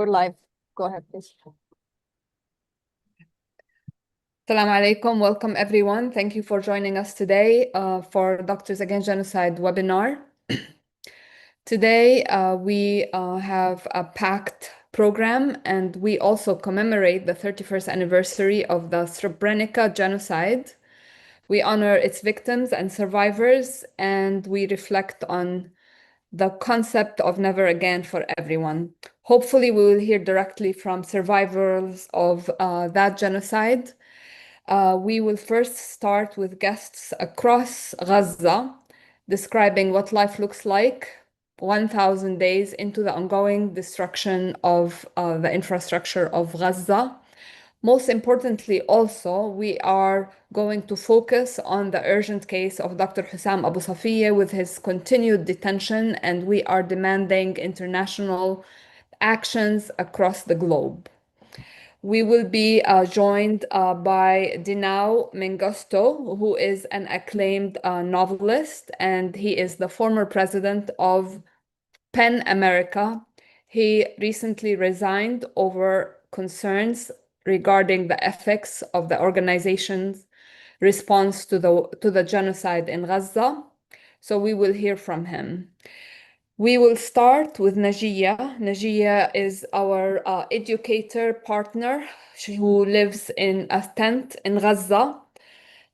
We're live. Go ahead, please. Assalamu alaikum. Welcome, everyone. Thank you for joining us today for Doctors Against Genocide webinar. Today, we have a packed program, and we also commemorate the 31st anniversary of the Srebrenica genocide. We honor its victims and survivors, and we reflect on the concept of never again for everyone. Hopefully, we will hear directly from survivors of that genocide. We will first start with guests across Gaza, describing what life looks like 1,000 days into the ongoing destruction of the infrastructure of Gaza. Most importantly, also, we are going to focus on the urgent case of Dr. Hussam Abu Safiya with his continued detention, and we are demanding international actions across the globe. We will be joined by Dinao Mengosto, who is an acclaimed novelist, and he is the former president of PEN America. He recently resigned over concerns regarding the ethics of the organization's response to the genocide in Gaza. So we will hear from him. We will start with Najia. Najia is our educator partner who lives in a tent in Gaza.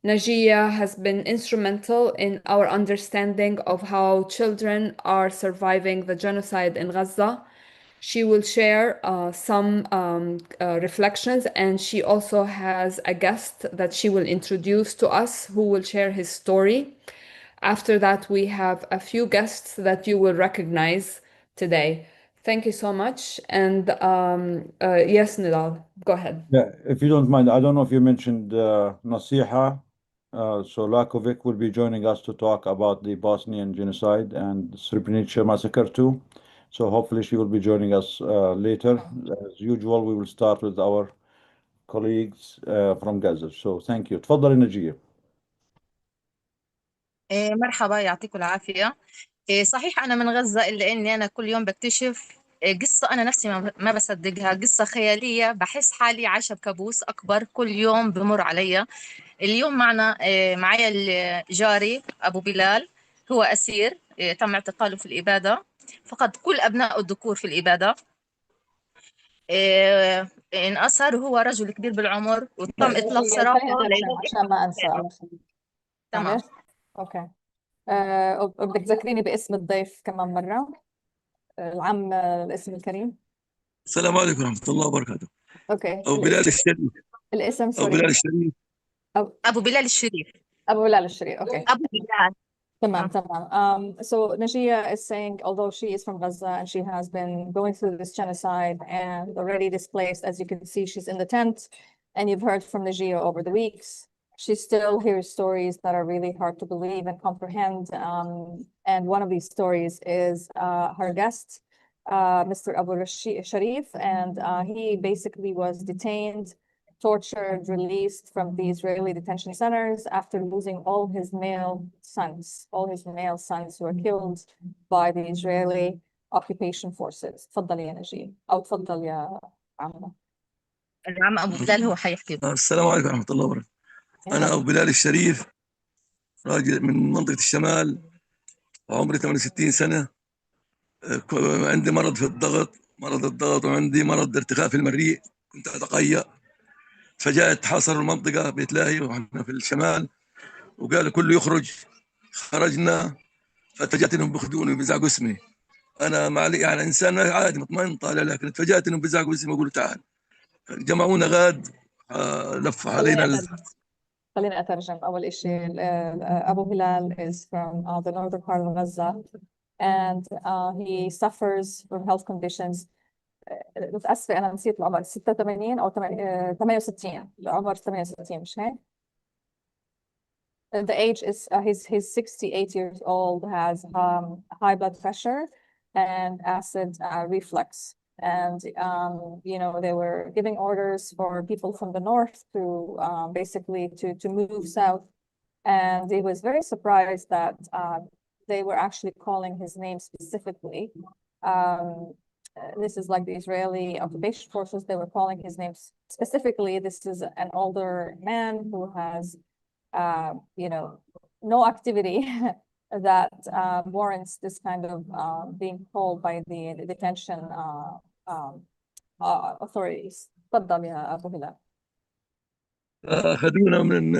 Najia has been instrumental in our understanding of how children are surviving the genocide in Gaza. She will share some reflections, and she also has a guest that she will introduce to us who will share his story. After that, we have a few guests that you will recognize today. Thank you so much. And yes, Nidal, go ahead. Yeah, if you don't mind, I don't know if you mentioned Nasiha. So Lakovic will be joining us to talk about the Bosnian genocide and Srebrenica massacre too. So hopefully she will be joining us later. As usual, we will start with our colleagues from Gaza. So thank you. تفضلي نجية. مرحبا، يعطيكم العافية. صحيح أنا من غزة، إلا إني أنا كل يوم بكتشف قصة أنا نفسي ما بصدقها، قصة خيالية. بحس حالي عايشة بكابوس أكبر كل يوم بمر علي. اليوم معايا جاري أبو بلال، هو أسير تم اعتقاله في الإبادة، فقد كل أبناء الذكور في الإبادة. انأسر، هو رجل كبير بالعمر وتم إطلاق سراحه عشان ما أنسى. الله يخليك. تمام. معلش. أوكي. بدك تذكريني باسم الضيف كمان مرة. العم الاسم الكريم. السلام عليكم ورحمة الله وبركاته. أوكي. أبو بلال الشريف. الاسم أبو سوري. بلال الشريف. أبو بلال الشريف. أبو بلال الشريف. Okay. أبو بلال. Tamam. So Najia is saying, although she is from Gaza and she has been going through this genocide and already displaced, as you can see, she's in the tent, and you've heard from Najia over the weeks. She still hears stories that are really hard to believe and comprehend. And one of these stories is her guest, Mr. Abu Sharif, and he basically was detained, tortured, released from the Israeli detention centers after losing all his male sons who were killed by the Israeli occupation forces. تفضل يا نجيب أو تفضل يا عمنا. العم أبو بلال هو حيحكي. السلام عليكم ورحمة الله وبركاته. أنا أبو بلال الشريف، راجل من منطقة الشمال، عمري 68 سنة. عندي مرض الضغط وعندي مرض ارتخاء في المريء. كنت أتقيأ، فجاءت حاصروا المنطقة بتلاهي وإحنا في الشمال، وقالوا كله يخرج. خرجنا، فاتفاجأت إنهم بياخذوني وبيزعقوا اسمي. أنا يعني إنسان عادي مطمئن طالع، لكن اتفاجأت إنهم بيزعقوا اسمي ويقولوا تعال. جمعونا غاد، لفوا علينا. خليني أترجم. أول شيء Abu Hilal is from the northern part of Gaza, and he suffers from health conditions. متأسفة أنا نسيت العمر، 86 أو 68. العمر 68 مش هيك؟ The age is he's 68 years old, has high blood pressure and acid reflux. And they were giving orders for people from the north to basically to move south. And he was very surprised that they were actually calling his name specifically. this is like the Israeli occupation forces. They were calling his name specifically. This is an older man who has, you know, no activity that warrants this kind of being called by the detention authorities. تفضل يا أبو هلال. أخذونا من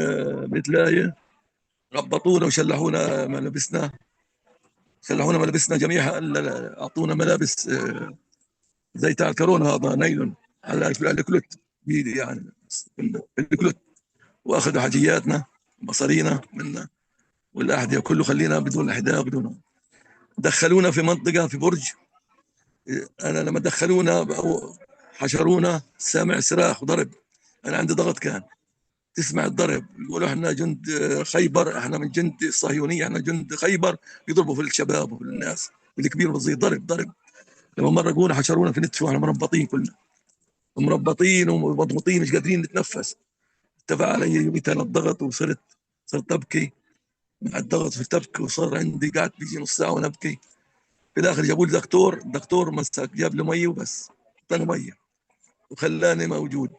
بيت لاية، ربطونا وشلحونا ملابسنا، شلحونا ملابسنا جميعها، أعطونا ملابس زي تاع الكورونا، هذا نايلون على الكلوت بيدي يعني الكلوت، واخذوا حاجياتنا مصارينا منا والاحذيه كله، خلينا بدون احذيه بدون. دخلونا في منطقه في برج، انا لما دخلونا حشرونا، سامع صراخ وضرب، انا عندي ضغط كان، تسمع الضرب، يقولوا احنا جند خيبر، احنا من جند الصهيونيه، احنا جند خيبر، يضربوا في الشباب وفي الناس، الكبير والصغير، ضرب. لما مرقونا حشرونا في نتف، واحنا مربطين كلنا، مربطين ومضغوطين مش قادرين نتنفس. ارتفع علي يوميتها الضغط، صرت ابكي مع الضغط، صرت ابكي، وصار عندي قاعد بيجي نص ساعه وانا ابكي. في الاخر جابوا لي الدكتور مسك، جاب لي ميه وبس، اعطاني ميه وخلاني موجود.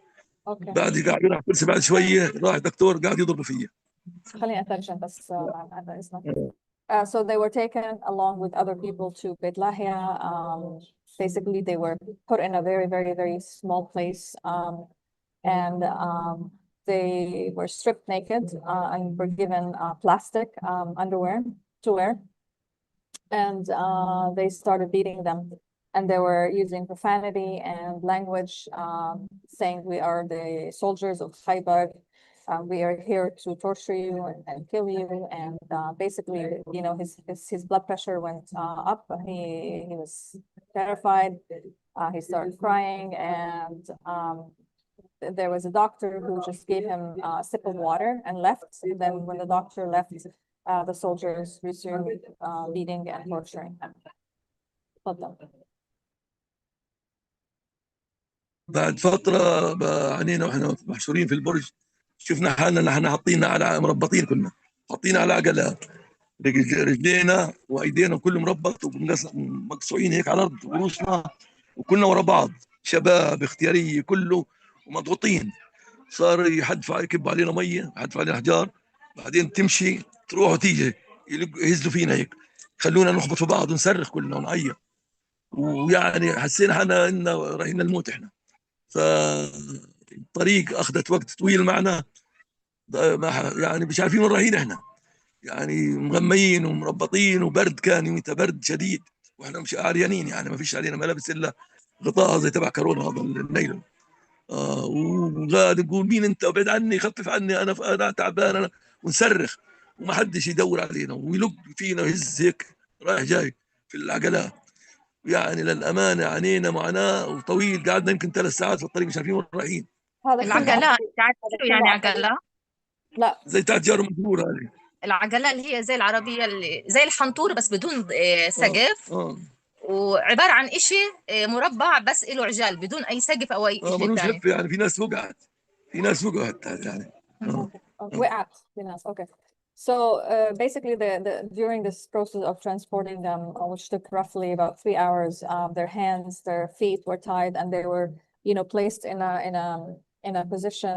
اوكي بعد قاعد يلعب كرسي، بعد شويه راح الدكتور قاعد يضرب فيا. خليني أترجم بس بعد إذنك. So they were taken along with other people to Beit Lahia. Basically, they were put in a very, very, very small place, and they were stripped naked and were given plastic underwear to wear. And they started beating them. And they were using profanity and language, saying, "We are the soldiers of Khaybar. We are here to torture you and kill you." And basically, you know, his blood pressure went up. He was terrified. He started crying, and there was a doctor who just gave him a sip of water and left. And then when the doctor left, the soldiers resumed beating and torturing him. تفضل. بعد فتره عنينا واحنا محشورين في البرج، شفنا حالنا نحن حاطين على مربطين، كنا حاطين على عجلات، رجلينا وايدينا كله مربط ومقصوعين هيك على الارض ورؤوسنا، وكنا ورا بعض، شباب اختياريه كله ومضغوطين. صار يكب علينا ميه، يحدف علينا احجار، بعدين تمشي تروح وتيجي، يهزوا فينا هيك، خلونا نخبط في بعض ونصرخ كلنا ونعيط، ويعني حسينا حنا ان رايحين الموت احنا. فالطريق اخذت وقت طويل معنا، يعني مش عارفين وين رايحين احنا، يعني مغميين ومربطين، وبرد كان يوميتها، برد شديد، واحنا مش عريانين، يعني ما فيش علينا ملابس الا غطاء زي تبع كورونا، هذا النايلون. وقاعد يقول مين انت، وابعد عني، خفف عني، انا تعبان، انا، ونصرخ، وما حدش يدور علينا، ويلق فينا ويهز هيك رايح جاي في العجلات. يعني للامانه عانينا معاناه وطويل، قعدنا يمكن 3 ساعات في الطريق مش عارفين وين رايحين. هذا العجلات بتاعت شو يعني كله عجلة؟ لا زي تاع جار مجبور هذه. العجلة اللي هي زي العربية، اللي زي الحنطور بس بدون سقف، اه وعبارة عن إشي مربع بس له عجال بدون أي سقف أو أي شيء ملوش ثاني. لفه، يعني في ناس وقعت، يعني وقعت في ناس. Okay. So basically, during this process of transporting them, which took roughly about 3 hours, their hands, their feet were tied, and they were, you know, placed in a position,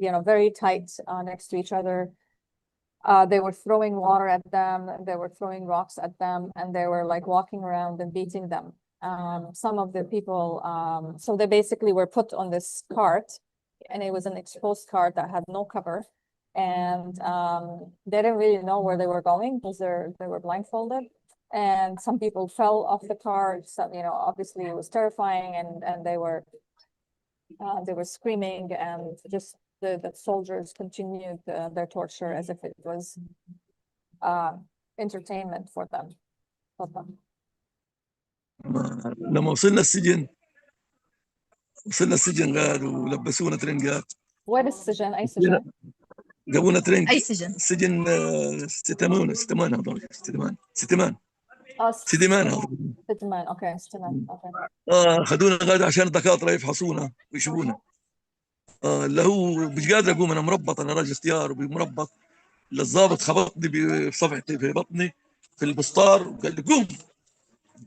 you know, very tight next to each other. They were throwing water at them, they were throwing rocks at them, and they were like walking around and beating them. Some of the people, so they basically were put on this cart, and it was an exposed cart that had no cover. And they didn't really know where they were going because they were blindfolded. And some people fell off the cart. Some, you know, obviously it was terrifying, and they were screaming, and just the soldiers continued their torture as if it was entertainment for them. تفضل. لما وصلنا السجن قالوا ولبسونا ترنقات. وين السجن؟ أي سجن؟ جابونا ترنق. أي سجن؟ سجن ستمان هذول، ستمان هذول. ستمان. اوكي ستمان. اوكي. خذونا غاده عشان الدكاتره يفحصونا ويشوفونا. اللي هو مش قادر اقوم، انا مربط، انا راجل اختيار ومربط. الضابط خبطني بصفحتي في بطني في البسطار، وقال لي قوم،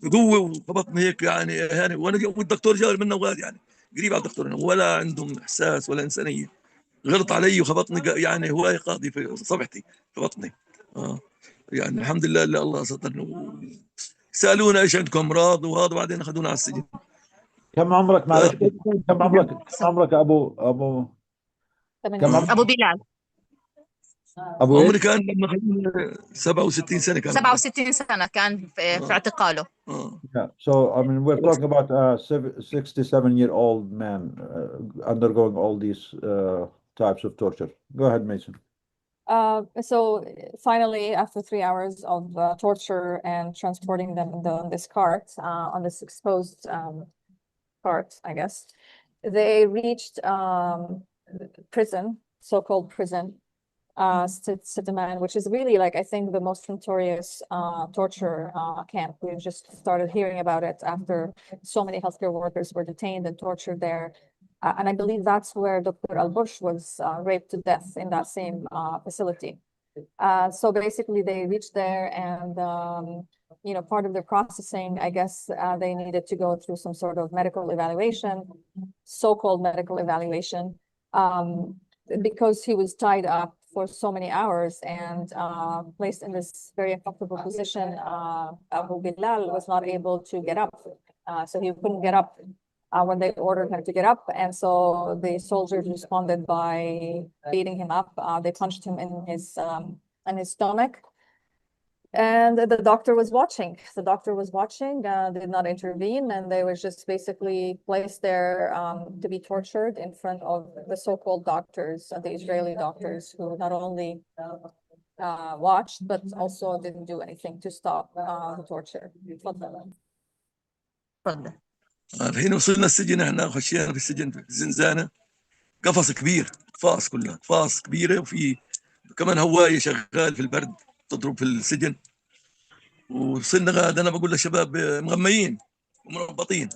بقوه وخبطني هيك يعني وانا والدكتور جاي منه وغاد يعني قريب على الدكتور ولا عندهم احساس ولا انسانيه. غلط علي وخبطني يعني هواي قاضي في صبحتي خبطني. يعني الحمد لله اللي الله سترنا. سالونا ايش عندكم امراض وهذا وبعدين اخذونا على السجن. كم عمرك معلش؟ كم عمرك ابو كم عمرك ابو بلال ابو عمري ايش؟ كان لما اخذونا 67 سنه كان 67 سنة كان في اعتقاله. Yeah. So I mean, we're talking about a 67-year-old man undergoing all these types of torture. Go ahead, Mason. So finally, after 3 hours of torture and transporting them on this cart, on this exposed cart, I guess, they reached prison, so-called prison, Sitaman, which is really like, I think, the most notorious torture camp. We just started hearing about it after so many healthcare workers were detained and tortured there. And I believe that's where Dr. Al-Bush was raped to death in that same facility. So basically they reached there and, part of the processing, I guess they needed to go through some sort of medical evaluation, so-called medical evaluation, because he was tied up for so many hours and placed in this very uncomfortable position. Abu Bilal was not able to get up. So he couldn't get up when they ordered him to get up. And so the soldiers responded by beating him up. They punched him in his stomach. And the doctor was watching. The doctor was watching, did not intervene, and they were just basically placed there to be tortured in front of the so-called doctors, the Israeli doctors, who not only watched, but also didn't do anything to stop the torture. تفضل. الحين وصلنا السجن، احنا خشينا في السجن في الزنزانه، قفص كبير، قفاص كلها قفاص كبيره، وفي كمان هوايه شغال في البرد تضرب في السجن. وصلنا غاد انا بقول للشباب مغميين ومربطين،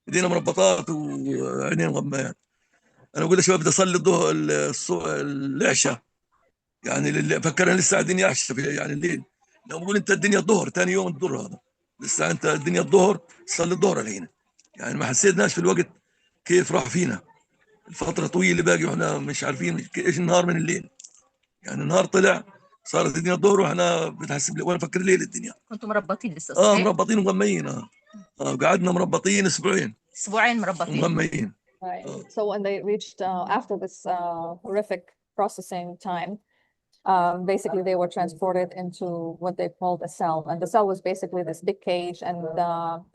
ايدينا مربطات وعينين مغميات. انا بقول للشباب بدي اصلي الظهر العشاء، يعني اللي فكرنا لسه قاعدين يعشى يعني الليل. لو بقول انت الدنيا الظهر ثاني يوم الظهر، هذا لسه انت الدنيا الظهر، صلي الظهر الحين. يعني ما حسيتناش في الوقت كيف راح فينا، الفترة طويلة باقي واحنا مش عارفين ايش النهار من الليل. يعني النهار طلع صارت الدنيا الظهر واحنا بنحسب وانا افكر ليل الدنيا. كنتوا مربطين لسه صحيح؟ مربطين ومغميين. قعدنا مربطين اسبوعين مربطين ومغميين. Right. So when they reached after this horrific processing time, basically they were transported into what they called a cell, and the cell was basically this big cage, and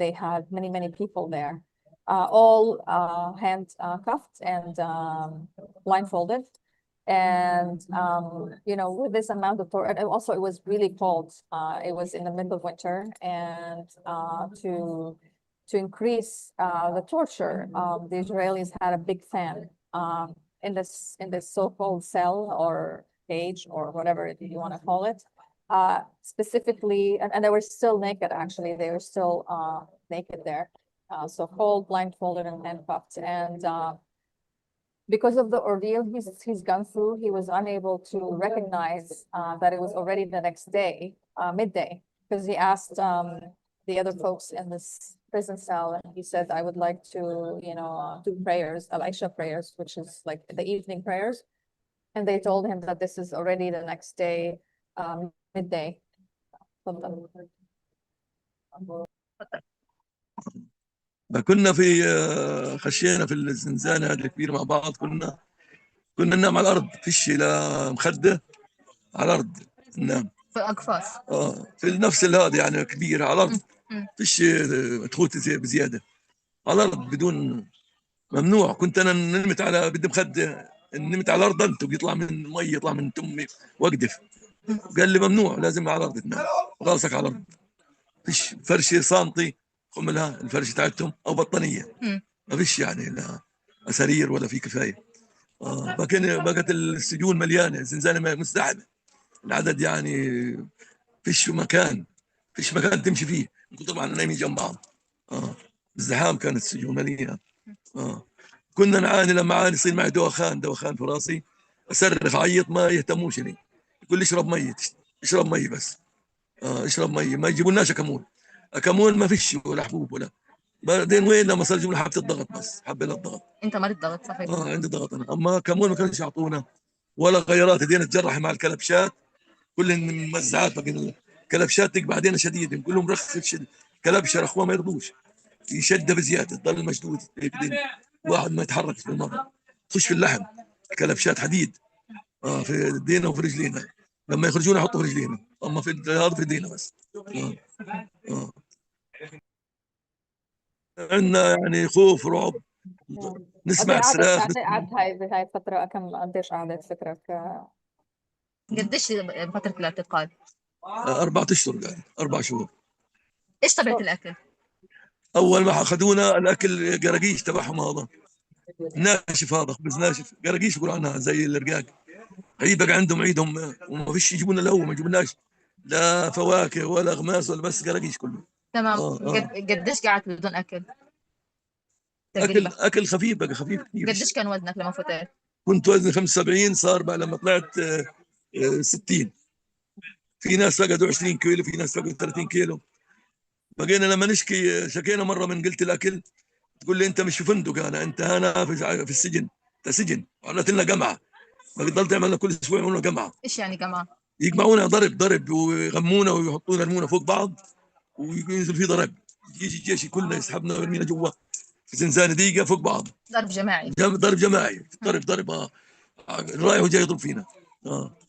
they had many people there, all handcuffed and blindfolded. And with this amount of torture, and also it was really cold. It was in the middle of winter, and to increase the torture, the Israelis had a big fan in this so-called cell or cage or whatever you want to call it, specifically, and they were still naked. Actually, they were still naked there, so cold, blindfolded, and handcuffed. And because of the ordeal he's gone through, he was unable to recognize that it was already the next day, midday, because he asked the other folks in this prison cell, and he said, I would like to, do prayers, Al-Isha prayers, which is like the evening prayers. And they told him that this is already the next day, midday. كنا في خشينا في الزنزانة هذه الكبيرة مع بعض، كنا ننام على الأرض، فيش لا مخدة، على الأرض ننام في أقفاص. في نفس هذا يعني كبيرة على الأرض، فيش تخوت بزيادة، على الأرض بدون ممنوع. كنت أنا نمت على بدي مخدة، نمت على الأرض أنت ويطلع من مي، يطلع من تمي وأقدف. قال لي ممنوع، لازم على الأرض تنام، راسك على الأرض، فيش فرشة سانتي خملها الفرشة تاعتهم أو بطانية، ما فيش يعني لا أسارير ولا في كفاية. بقت السجون مليانة، الزنزانة مزدحمة، العدد يعني فيش مكان تمشي فيه، طبعا نايمين جنب بعض. ازدحام، كانت السجون مليانة. كنا نعاني، لما عاني يصير معي دوخان في راسي، أصرخ أعيط، ما يهتموش لي، يقول لي اشرب مي، اشرب مي بس، اشرب مي، ما يجيبوا لناش كمون. كمون ما فيش ولا حبوب ولا. بعدين وين لما صار يجيبوا حبه الضغط، بس حبه للضغط. انت مريض ضغط صحيح؟ عندي ضغط انا، اما كمون ما كانش يعطونا ولا غيرات. هدينا نتجرح مع الكلبشات كل مزعات بقى. الكلبشات تقبع علينا شديد، نقول لهم رخص شد كلبشه اخوه ما يرضوش، يشد بزياده تضل مشدود هيك واحد ما يتحرك في المره، تخش في اللحم. الكلبشات حديد في ايدينا وفي رجلينا، لما يخرجونا يحطوا في رجلينا، اما في هذا في ايدينا بس. آه. عندنا يعني خوف رعب، نسمع الصراخ. قعدت هاي الفترة قديش قعدت فكرك؟ قديش فترة الاعتقال؟ 4 اشهر قاعد، 4 شهور. ايش طبيعة الاكل؟ اول ما اخذونا الاكل قراقيش تبعهم، هذا ناشف، هذا خبز ناشف قراقيش يقولوا عنها زي الرقاق. هي بقى عندهم عيدهم وما فيش يجيبوا لنا لو ما جبناش لا فواكه ولا اغماس ولا بس قراقيش كله. تمام. قديش قعدت بدون اكل تقريبا؟ اكل خفيف بقى، خفيف كثير. قديش كان وزنك لما فتت؟ كنت وزني 75، صار بقى لما طلعت 60. في ناس فقدوا 20 كيلو، في ناس فقدوا 30 كيلو. بقينا لما نشكي شكينا مره من قلت الاكل، تقول لي انت مش في فندق، انت هنا في السجن، انت سجن. عملت لنا قمعه، بقدر تعمل لنا كل اسبوع يعملوا لنا قمعه. ايش يعني قمعه؟ يقمعونا ضرب ويغمونا ويحطونا يرمونا فوق بعض وينزل في ضرب. يجي الجيش كله يسحبنا ويرمينا جوا في زنزانه ضيقه فوق بعض. ضرب جماعي؟ ضرب جماعي، ضرب رايح وجاي يضرب فينا.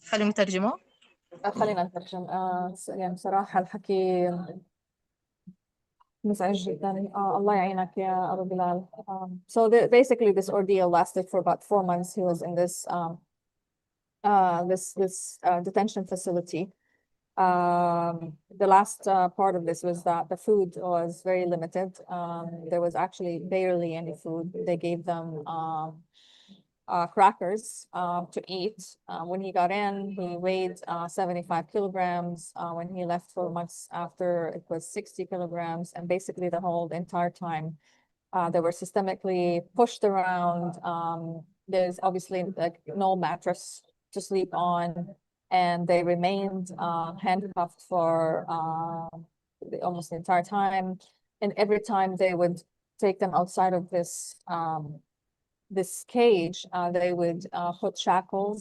خليهم يترجموا. خلينا نترجم. يعني بصراحة الحكي مزعج جدا. الله يعينك يا أبو بلال. So basically this ordeal lasted for about 4 months. He was in this detention facility. The last part of this was that the food was very limited. There was actually barely any food. They gave them crackers to eat. When he got in, he weighed 75 kilograms. When he left 4 months after, it was 60 kilograms. And basically the whole entire time, they were systemically pushed around. There's obviously like no mattress to sleep on. And they remained handcuffed for almost the entire time. And every time they would take them outside of this cage, they would put shackles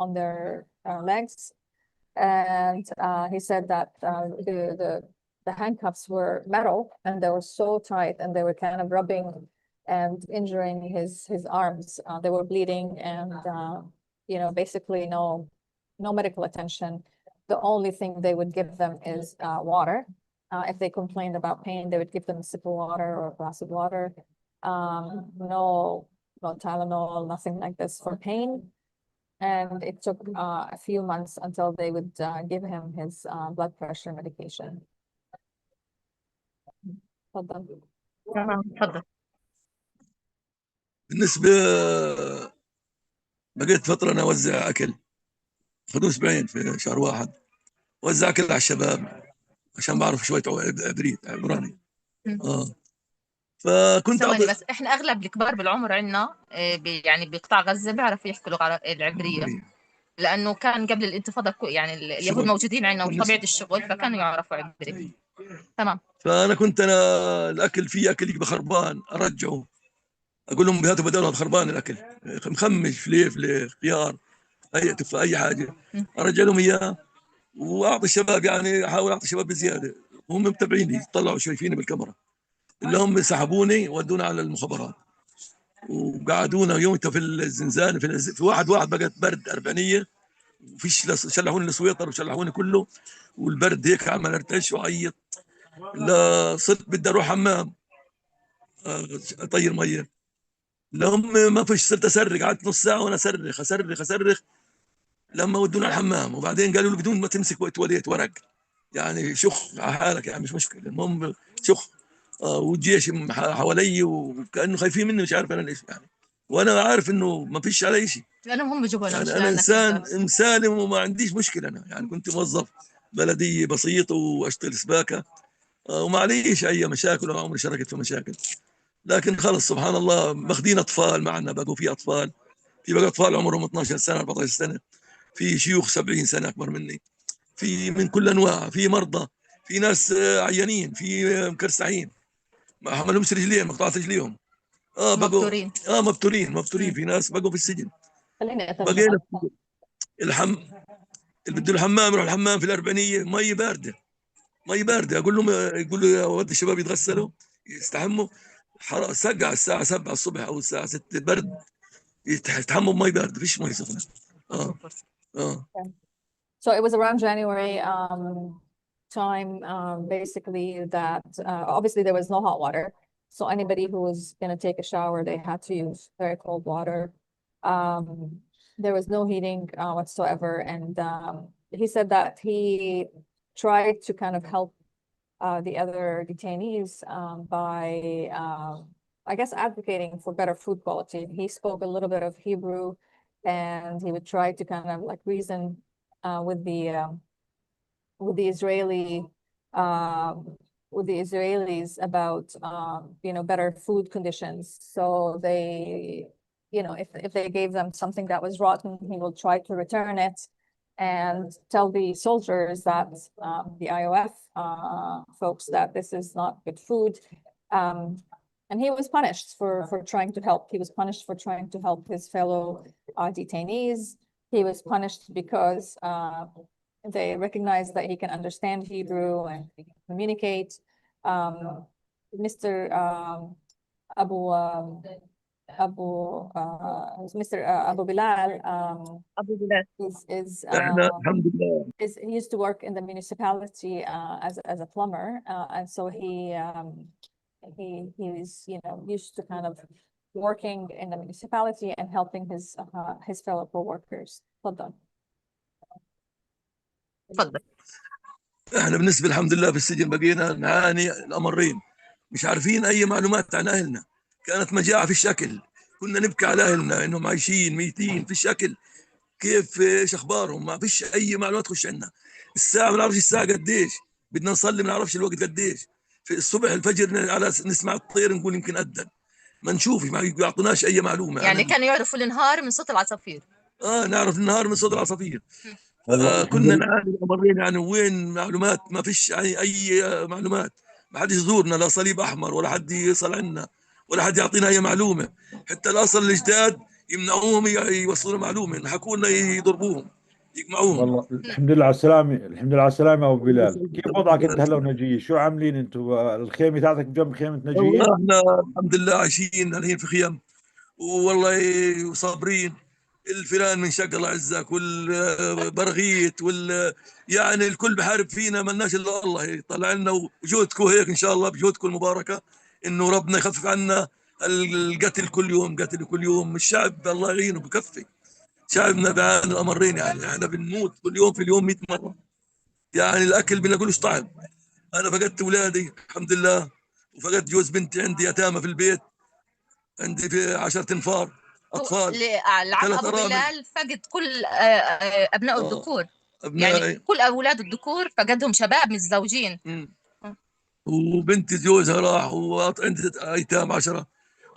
on their legs. And he said that the handcuffs were metal and they were so tight and they were kind of rubbing and injuring his arms. They were bleeding and, basically no medical attention. The only thing they would give them is water. If they complained about pain, they would give them a sip of water or a glass of water. No Tylenol, nothing like this for pain. And it took a few months until they would give him his blood pressure medication. تفضل. تفضل. بالنسبه بقيت فتره انا اوزع اكل، خذوا اسبوعين في شهر واحد، وزع اكل على الشباب عشان بعرف شويه عبراني. فكنت ثواني بس، احنا اغلب الكبار بالعمر عندنا يعني بقطاع غزه بيعرفوا يحكوا اللغه العبريه، لانه كان قبل الانتفاضه يعني اليهود موجودين عندنا وطبيعه الشغل فكانوا يعرفوا عبري. تمام. فانا كنت الاكل فيه اكل يبقى خربان ارجعه، اقول لهم هاتوا بدل هذا خربان الاكل، مخمش فليف خيار اي تفاح اي حاجه، ارجع لهم اياه واعطي الشباب، يعني احاول اعطي الشباب بزياده، وهم متابعيني يطلعوا شايفيني بالكاميرا، اللي هم سحبوني ودونا على المخابرات وقعدونا يومتها في الزنزانه في واحد بقت برد اربعينيه، وفيش شلحوني السويطر وشلحوني كله، والبرد هيك عمال ارتعش واعيط، لا صرت بدي اروح حمام اطير ميه، لهم ما فيش، صرت اسرق، قعدت نص ساعه وانا اصرخ لما ودونا الحمام، وبعدين قالوا لي بدون ما تمسك تواليت ورق، يعني شخ على حالك يعني مش مشكله، المهم شخ. والجيش حوالي وكانه خايفين مني، مش عارف انا ليش يعني، وانا عارف انه ما فيش علي شيء، لانهم هم بيجيبوا لنا، يعني انا انسان مسالم وما عنديش مشكله، انا يعني كنت موظف بلديه بسيط واشتغل سباكه، وما عليش اي مشاكل ولا عمري شاركت في مشاكل، لكن خلص سبحان الله ماخذين اطفال معنا، بقوا في اطفال، في بقى اطفال عمرهم 12 سنه 14 سنه، في شيوخ 70 سنه اكبر مني، في من كل انواع، في مرضى في ناس عيانين، في مكرسعين، ما حملهمش رجليهم، مقطعت رجليهم. بقوا مبتورين. مبتورين، في ناس بقوا في السجن. خليني أترجم بقينا أكثر. الحم اللي بده الحمام يروح الحمام في الأربعينية، مي باردة، مي باردة. أقول لهم، يقول له يا ولد الشباب يتغسلوا يستحموا، سقع الساعة 7 الصبح أو الساعة 6 برد، يتحموا بمي باردة، فيش مي سخنة. اه اه So it was around January time, basically that obviously there was no hot water. So anybody who was going to take a shower, they had to use very cold water. Um, there was no heating whatsoever. And he said that he tried to kind of help the other detainees by, I guess, advocating for better food quality. He spoke a little bit of Hebrew, and he would try to kind of like reason with the Israelis about better food conditions. So they, if they gave them something that was rotten, he will try to return it and tell the soldiers that the IOF folks that this is not good food. And he was punished for trying to help. He was punished for trying to help his fellow detainees. He was punished because they recognized that he can understand Hebrew and he can communicate. Mr. Abu Mr. Abu Bilal أبو بلال. احنا الحمد لله he used to work in the municipality as a plumber, and so he's used to kind of working in the municipality and helping his fellow co-workers. اتفضل. اتفضل. احنا بالنسبه الحمد لله في السجن بقينا نعاني الامرين، مش عارفين اي معلومات عن اهلنا. كانت مجاعه في الشكل، كنا نبكي على اهلنا انهم عايشين ميتين في الشكل، كيف ايش اخبارهم، ما فيش اي معلومات تخش عنا. الساعه ما نعرفش الساعه قديش، بدنا نصلي ما نعرفش الوقت قديش. في الصبح الفجر على نسمع الطير نقول يمكن اذن، ما نشوف، ما يعطوناش اي معلومه يعني كانوا يعرفوا النهار من صوت العصافير. نعرف النهار من صوت العصافير. والله الحمد كنا لله. نعاني الامرين، يعني وين معلومات، ما فيش اي معلومات، ما حد يزورنا، لا صليب احمر ولا حد يصل عنا ولا حد يعطينا اي معلومه. حتى الاصل الجداد يمنعوهم يوصلوا معلومه، حكوا لنا يضربوهم يقمعوهم. والله الحمد لله على السلامة، الحمد لله على السلامة أبو بلال. كيف وضعك أنت هلا ونجية؟ شو عاملين أنتوا؟ الخيمة تاعتك بجنب خيمة نجية؟ والله احنا الحمد لله عايشين الحين في خيم، والله صابرين. الفيران من شق الله عزك، والبرغيث يعني الكل بحارب فينا، ملناش الا الله يطلع لنا. وجودكم هيك ان شاء الله، بجودكم المباركه انه ربنا يخفف عنا القتل كل يوم، قتل كل يوم. الشعب الله يعينه بكفي، شعبنا بيعاني الامرين، يعني احنا بنموت كل يوم في اليوم 100 مره، يعني الاكل بناكلوش طعم. انا فقدت اولادي الحمد لله، وفقدت جوز بنتي، عندي يتامى في البيت، عندي في 10 انفار اطفال، العم 3 أبو ارامل. بلال فقد كل أبنائه الذكور، يعني ابنائي كل أولاده الذكور فقدهم، شباب متزوجين. وبنتي جوزها راح، وعندي ايتام 10،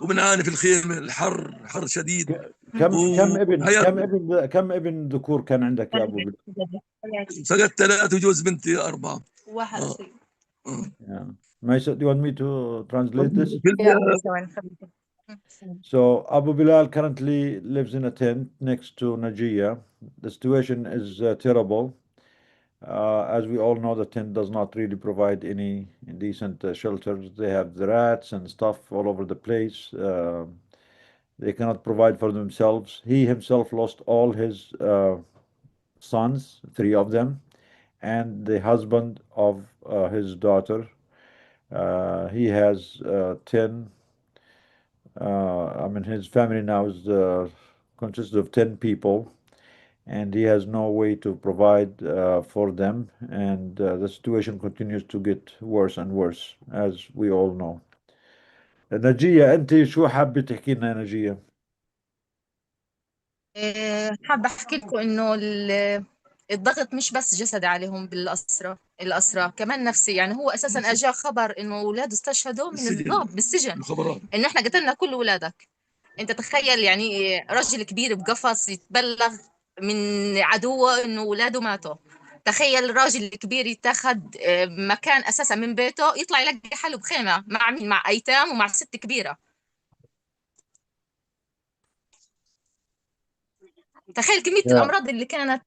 وبنعاني في الخيمه، الحر حر شديد. كم ابن ذكور كان عندك يا أبو بلال؟ فقدت 3 وجوز بنتي 4. واحد آه. سيء. Yeah. Do you want me to translate this? Yeah. So Abu Bilal currently lives in a tent next to Najia. The situation is terrible. As we all know, the tent does not really provide any decent shelters. They have the rats and stuff all over the place. They cannot provide for themselves. He himself lost all his sons, 3 of them, and the husband of his daughter. He has 10. I mean, his family now is consists of 10 people, and he has no way to provide for them. And the situation continues to get worse and worse, as we all know. نجية، أنت شو حابة تحكي لنا يا نجية؟ حابة أحكي لكم إنه الضغط مش بس جسدي عليهم الأسرة كمان نفسي. يعني هو أساسا أجا خبر إنه أولاده استشهدوا من الضابط بالسجن، الخبرات إنه إحنا قتلنا كل أولادك. أنت تخيل يعني رجل كبير بقفص يتبلغ من عدوه إنه أولاده ماتوا. تخيل الراجل الكبير يتاخد مكان اساسا من بيته، يطلع يلاقي حاله بخيمه مع مين؟ مع ايتام ومع ست كبيره. تخيل كميه Yeah. الامراض اللي كانت.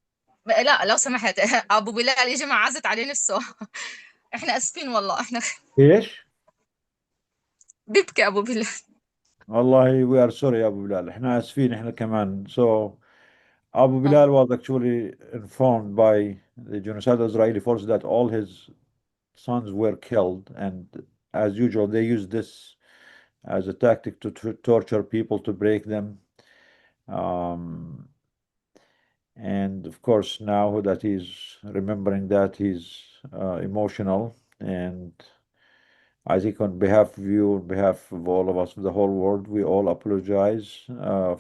لا لو سمحت ابو بلال يا جماعه عزت عليه نفسه. احنا اسفين والله، احنا ايش؟ بيبكي ابو بلال. والله we are sorry يا أبو بلال، احنا آسفين احنا كمان. So Abu Bilal was actually informed by the genocidal Israeli force that all his sons were killed, and as usual they use this as a tactic to torture people, to break them. Um, and of course now that he's remembering that, he's emotional, and I think on behalf of you, on behalf of all of us, of the whole world, we all apologize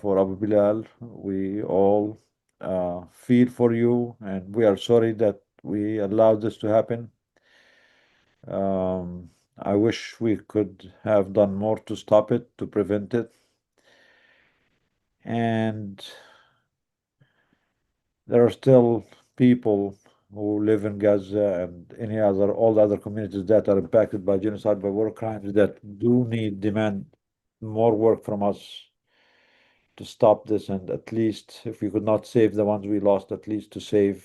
for Abu Bilal. We all feel for you, and we are sorry that we allowed this to happen. I wish we could have done more to stop it, to prevent it. And there are still people who live in Gaza and all the other communities that are impacted by genocide, by war crimes, that demand more work from us to stop this, and at least if we could not save the ones we lost, at least to save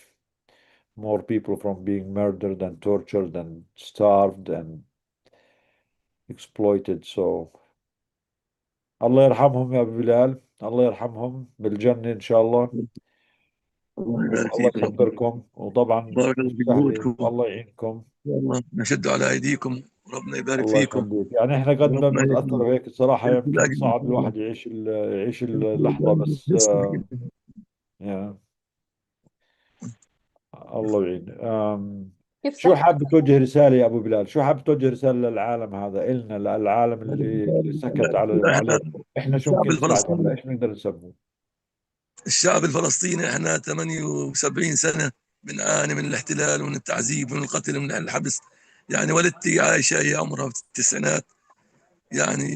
more people from being murdered and tortured and starved and exploited. So الله يرحمهم يا أبو بلال، الله يرحمهم بالجنة إن شاء الله، الله يبارك الله فيكم. يكبركم، وطبعا بارك الله في سهلة، جهودكم. الله يعينكم. والله نشد على ايديكم، وربنا يبارك الله فيكم. يخليك. يعني احنا قد ما وربنا بنتأثر هيك الصراحة يمكن صعب الواحد يعيش اللحظة، بس يعني الله يعين. كيف شو صح؟ حاب توجه رسالة يا أبو بلال؟ شو حاب توجه رسالة للعالم هذا، إلنا للعالم اللي سكت عليه؟ إحنا شو الشعب ممكن نساعد الفلسطيني، ولا إيش بنقدر نسوي؟ الشعب الفلسطيني احنا 78 سنة بنعاني من الاحتلال ومن التعذيب ومن القتل ومن الحبس. يعني والدتي عايشة، هي عمرها في التسعينات. يعني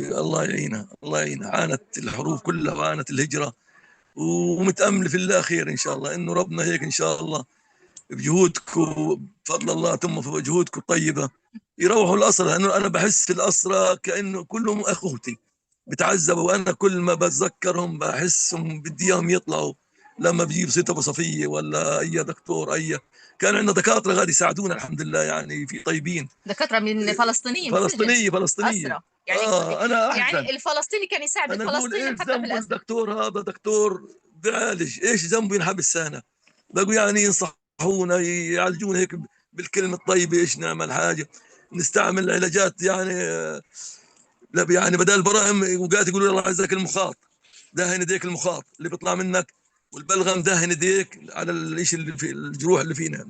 الله يعينها، الله يعينها. عانت الحروب كلها وعانت الهجرة، ومتأمل في الله خير إن شاء الله، إنه ربنا هيك إن شاء الله بجهودكم بفضل الله، ثم في جهودكم الطيبة يروحوا الأسرة. لأنه أنا بحس في الأسرة كأنه كلهم أخوتي بتعذبوا، وأنا كل ما بتذكرهم بحسهم بدي إياهم يطلعوا. لما بجيب سيرة أبو صفية ولا أي دكتور، كان عندنا دكاترة غادي يساعدونا الحمد لله، يعني في طيبين دكاتره من فلسطينيين فلسطينية. اسرى يعني. أنا أحزن، يعني الفلسطيني كان يساعد أنا أقول الفلسطيني إيش حتى في ذنب الاسر. الدكتور هذا؟ دكتور بيعالج، إيش ذنبه ينحبس سنة؟ بقوا يعني ينصحونا يعالجونا هيك بالكلمة الطيبة. إيش نعمل حاجة، نستعمل علاجات يعني لا يعني بدل البراءم، وقاعد يقولوا الله عزك المخاط، دهن يديك المخاط اللي بيطلع منك، والبلغم دهن يديك على الشيء اللي في الجروح اللي فينا.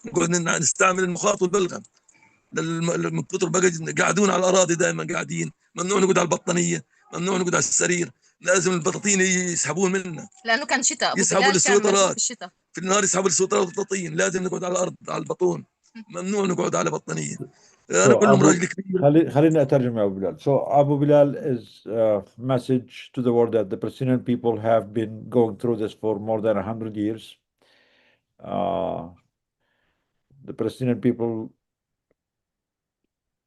نقعد نستعمل المخاط والبلغم من كثر بقى قاعدون على الاراضي، دائما قاعدين، ممنوع نقعد على البطانيه، ممنوع نقعد على السرير، لازم البطاطين يسحبون منا، لانه كان شتاء، ابو يسحبوا بلال كان مريض في السويطرات الشتاء. في النهار، يسحبوا السويطرات والبطاطين، لازم نقعد على الارض على البطون، ممنوع نقعد على بطانيه. انا So اقول لهم راجل كبير. خليني أترجم يا أبو بلال. So Abu Bilal is a message to the world that the Palestinian people have been going through this for more than 100 years. The Palestinian people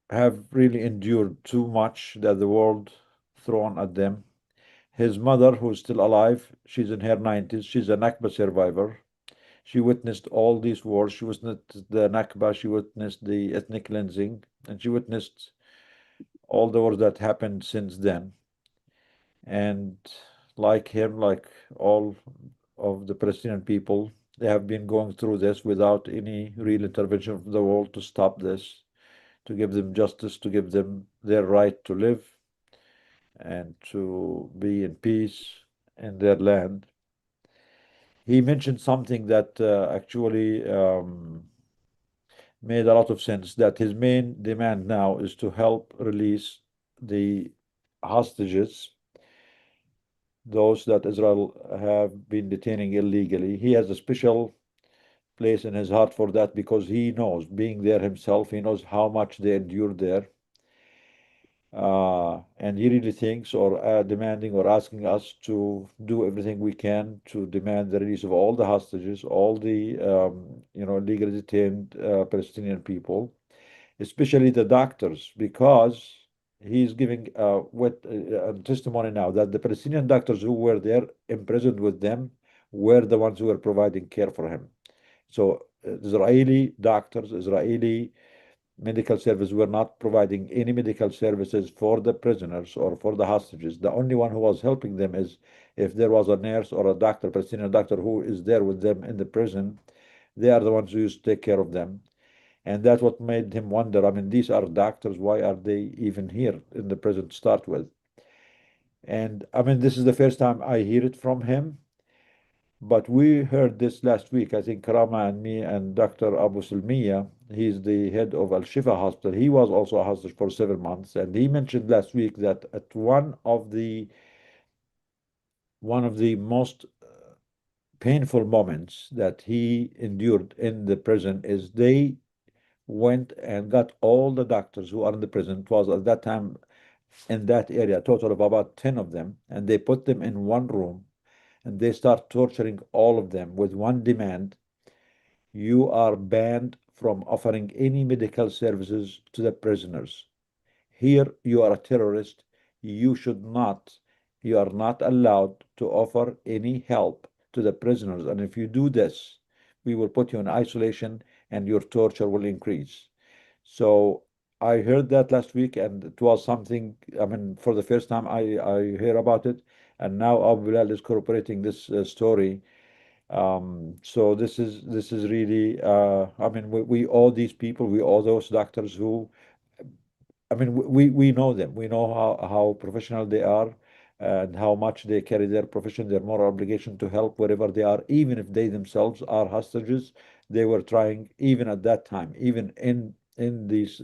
have really endured too much that the world thrown at them. His mother, who's still alive, she's in her 90s, she's a Nakba survivor. She witnessed all these wars. She witnessed the Nakba, she witnessed the ethnic cleansing, and she witnessed all the wars that happened since then. And like him, like all of the Palestinian people, they have been going through this without any real intervention of the world to stop this, to give them justice, to give them their right to live and to be in peace in their land. He mentioned something that actually made a lot of sense, that his main demand now is to help release the hostages, those that Israel have been detaining illegally. He has a special place in his heart for that because he knows, being there himself, he knows how much they endured there. And he really thinks or demanding or asking us to do everything we can to demand the release of all the hostages, all the legally detained Palestinian people, especially the doctors, because he's giving testimony now that the Palestinian doctors who were there imprisoned with them were the ones who were providing care for him. So Israeli doctors, Israeli medical service were not providing any medical services for the prisoners or for the hostages. The only one who was helping them is if there was a nurse or a doctor, Palestinian doctor, who is there with them in the prison. They are the ones who used to take care of them. And that's what made him wonder. I mean, these are doctors. Why are they even here in the prison to start with? And I mean, this is the first time I hear it from him. But we heard this last week. I think Karama and me and Dr. Abu Salmiya, he's the head of Al Shifa Hospital. He was also a hostage for 7 months. And he mentioned last week that at one of the most painful moments that he endured in the prison is they went and got all the doctors who are in the prison. It was at that time in that area, a total of about 10 of them, and they put them in one room and they start torturing all of them with one demand: you are banned from offering any medical services to the prisoners. Here you are a terrorist. You should not, you are not allowed to offer any help to the prisoners. And if you do this, we will put you in isolation and your torture will increase. So I heard that last week, and it was something, I mean, for the first time I hear about it. And now Abu Bilal is corroborating this story. So this is really, I mean, we owe these people, we owe those doctors who, I mean, we know them. We know how professional they are and how much they carry their profession, their moral obligation to help wherever they are, even if they themselves are hostages. They were trying, even at that time, even in these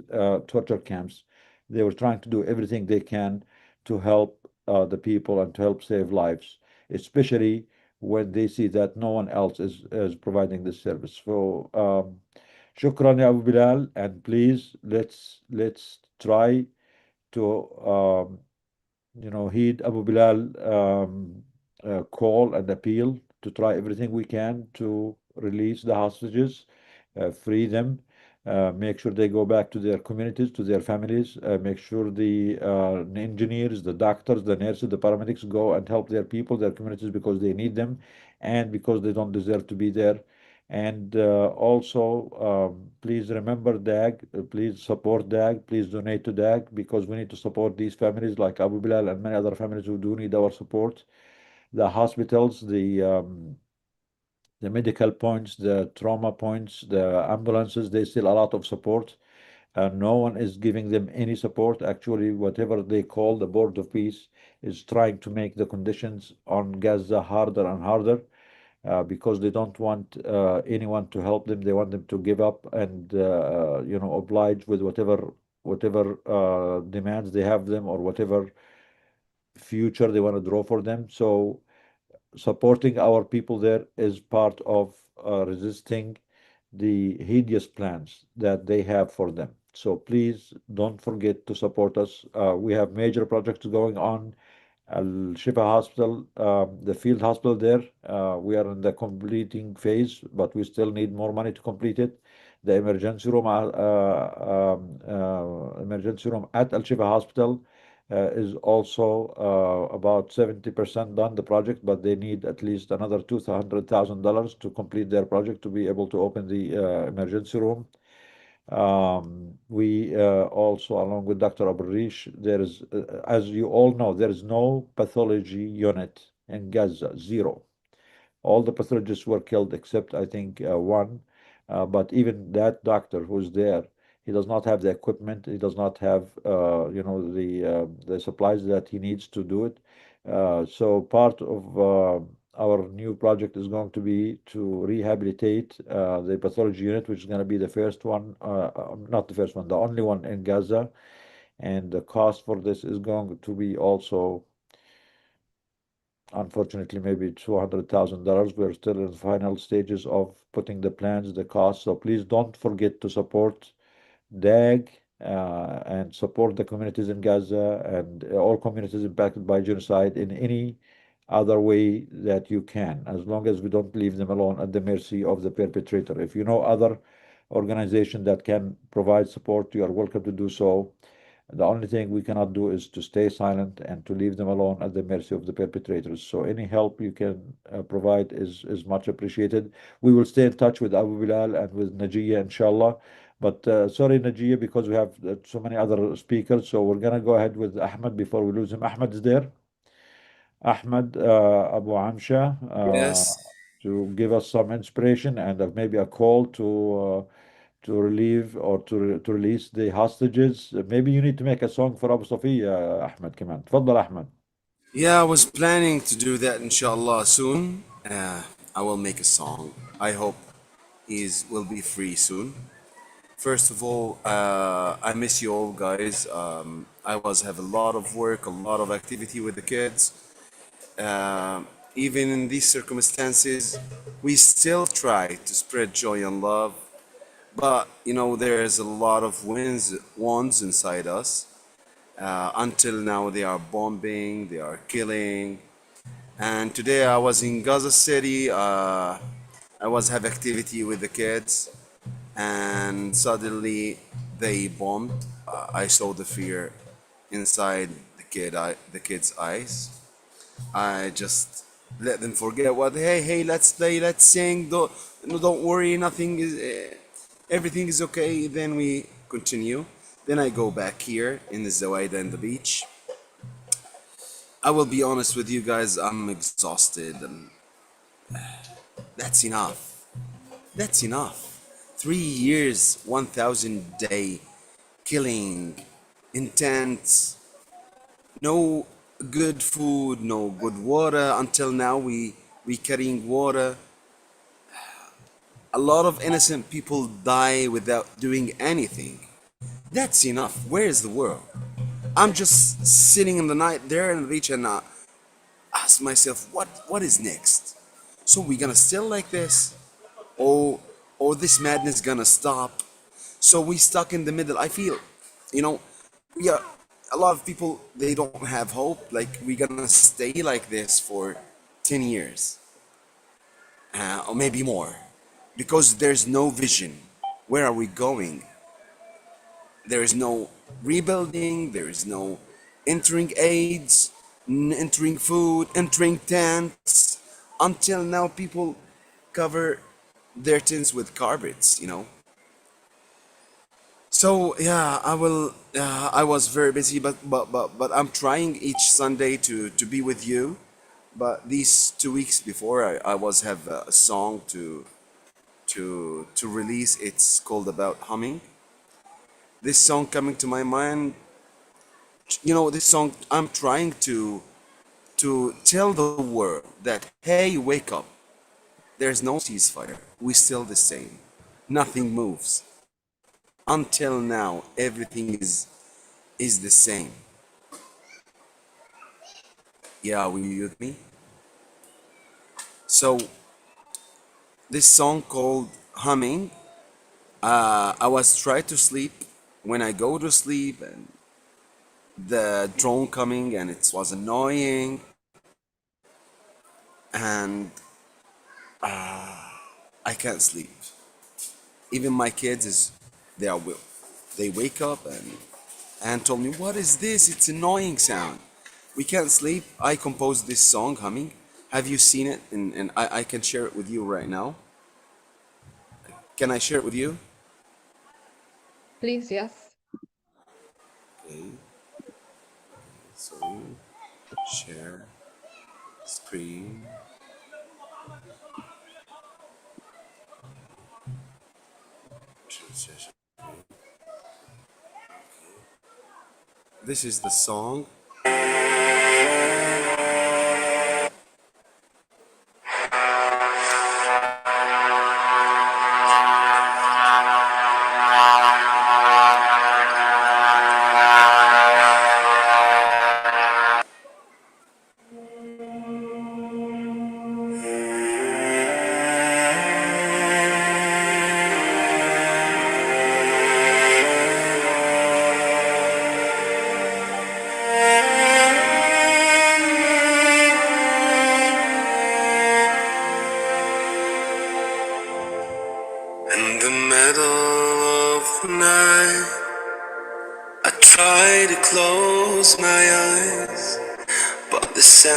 torture camps, they were trying to do everything they can to help the people and to help save lives, especially when they see that no one else is providing this service. So shukran ya Abu Bilal, and please let's try to heed Abu Bilal call and appeal to try everything we can to release the hostages, free them, make sure they go back to their communities, to their families, make sure the engineers, the doctors, the nurses, the paramedics go and help their people, their communities, because they need them and because they don't deserve to be there. And also, please remember DAG, please support DAG, please donate to DAG, because we need to support these families like Abu Bilal and many other families who do need our support. The hospitals, the medical points, the trauma points, the ambulances, they still a lot of support. And no one is giving them any support. Actually, whatever they call the Board of Peace is trying to make the conditions on Gaza harder and harder. Because they don't want anyone to help them. They want them to give up and oblige with whatever demands they have them or whatever future they want to draw for them. So supporting our people there is part of resisting the hideous plans that they have for them. So please don't forget to support us. We have major projects going on. Al Shifa Hospital, the field hospital there, we are in the completing phase, but we still need more money to complete it. The emergency room at Al Shifa Hospital is also about 70% done, the project, but they need at least another $200,000 to complete their project to be able to open the emergency room. We also, along with Dr. Aburish, there is, as you all know, there is no pathology unit in Gaza, zero. All the pathologists were killed except, I think, one. But even that doctor who's there, he does not have the equipment. He does not have, the supplies that he needs to do it. So part of our new project is going to be to rehabilitate the pathology unit, which is going to be the first one, not the first one, the only one in Gaza. And the cost for this is going to be also, unfortunately, maybe $200,000. We're still in the final stages of putting the plans, the costs. So please don't forget to support DAG and support the communities in Gaza and all communities impacted by genocide in any other way that you can, as long as we don't leave them alone at the mercy of the perpetrator. If you know other organization that can provide support, you are welcome to do so. The only thing we cannot do is to stay silent and to leave them alone at the mercy of the perpetrators. So any help you can provide is much appreciated. We will stay in touch with Abu Bilal and with Najiyah, inshallah. But sorry, Najiyah, because we have so many other speakers. So we're going to go ahead with Ahmed before we lose him. Ahmed is there. Ahmed Abu Amsha Yes. to give us some inspiration and maybe a call to relieve or to release the hostages. Maybe you need to make a song for Abu Safiya, Ahmed كمان. تفضل Ahmed. Yeah, I was planning to do that inshallah soon. I will make a song. I hope he's will be free soon. First of all, I miss you all guys. I was have a lot of work, a lot of activity with the kids. Even in these circumstances, we still try to spread joy and love. But you know, there's a lot of wounds inside us. Until now, they are bombing, they are killing. And today I was in Gaza City. I was have activity with the kids, and suddenly they bombed. I saw the fear inside the kids' eyes. I just let them forget what. Hey, let's play, let's sing. Don't worry, nothing is. Everything is okay. Then we continue. Then I go back here in the Zawaida and the beach. I will be honest with you guys. I'm exhausted, and that's enough. That's enough. 3 years, 1,000 day killing, intense. No good food, no good water. Until now, we carrying water. A lot of innocent people die without doing anything. That's enough. Where is the world? I'm just sitting in the night there in the beach and ask myself, what is next? So we gonna still like this, or this madness gonna stop? So we stuck in the middle. I feel, you know, we are a lot of people. They don't have hope. Like we gonna stay like this for 10 years, or maybe more, because there's no vision. Where are we going? There is no rebuilding, there is no entering aids, entering food, entering tents. Until now, people cover their tents with carpets, you know. So yeah, I will. I was very busy, but I'm trying each Sunday to be with you. But these 2 weeks before, I was have a song to release. It's called About Humming. This song coming to my mind, you know, this song I'm trying to tell the world that hey, wake up. There's no ceasefire. We still the same. Nothing moves. Until now, everything is the same. Yeah, will you with me? So this song called Humming. I was trying to sleep. When I go to sleep and the drone coming and it was annoying, and I can't sleep. Even my kids they wake up and told me, what is this? It's annoying sound. We can't sleep. I composed this song Humming. Have you seen it? And I can share it with you right now. Can I share it with you? Please, yes. Okay. So share screen. This is the song.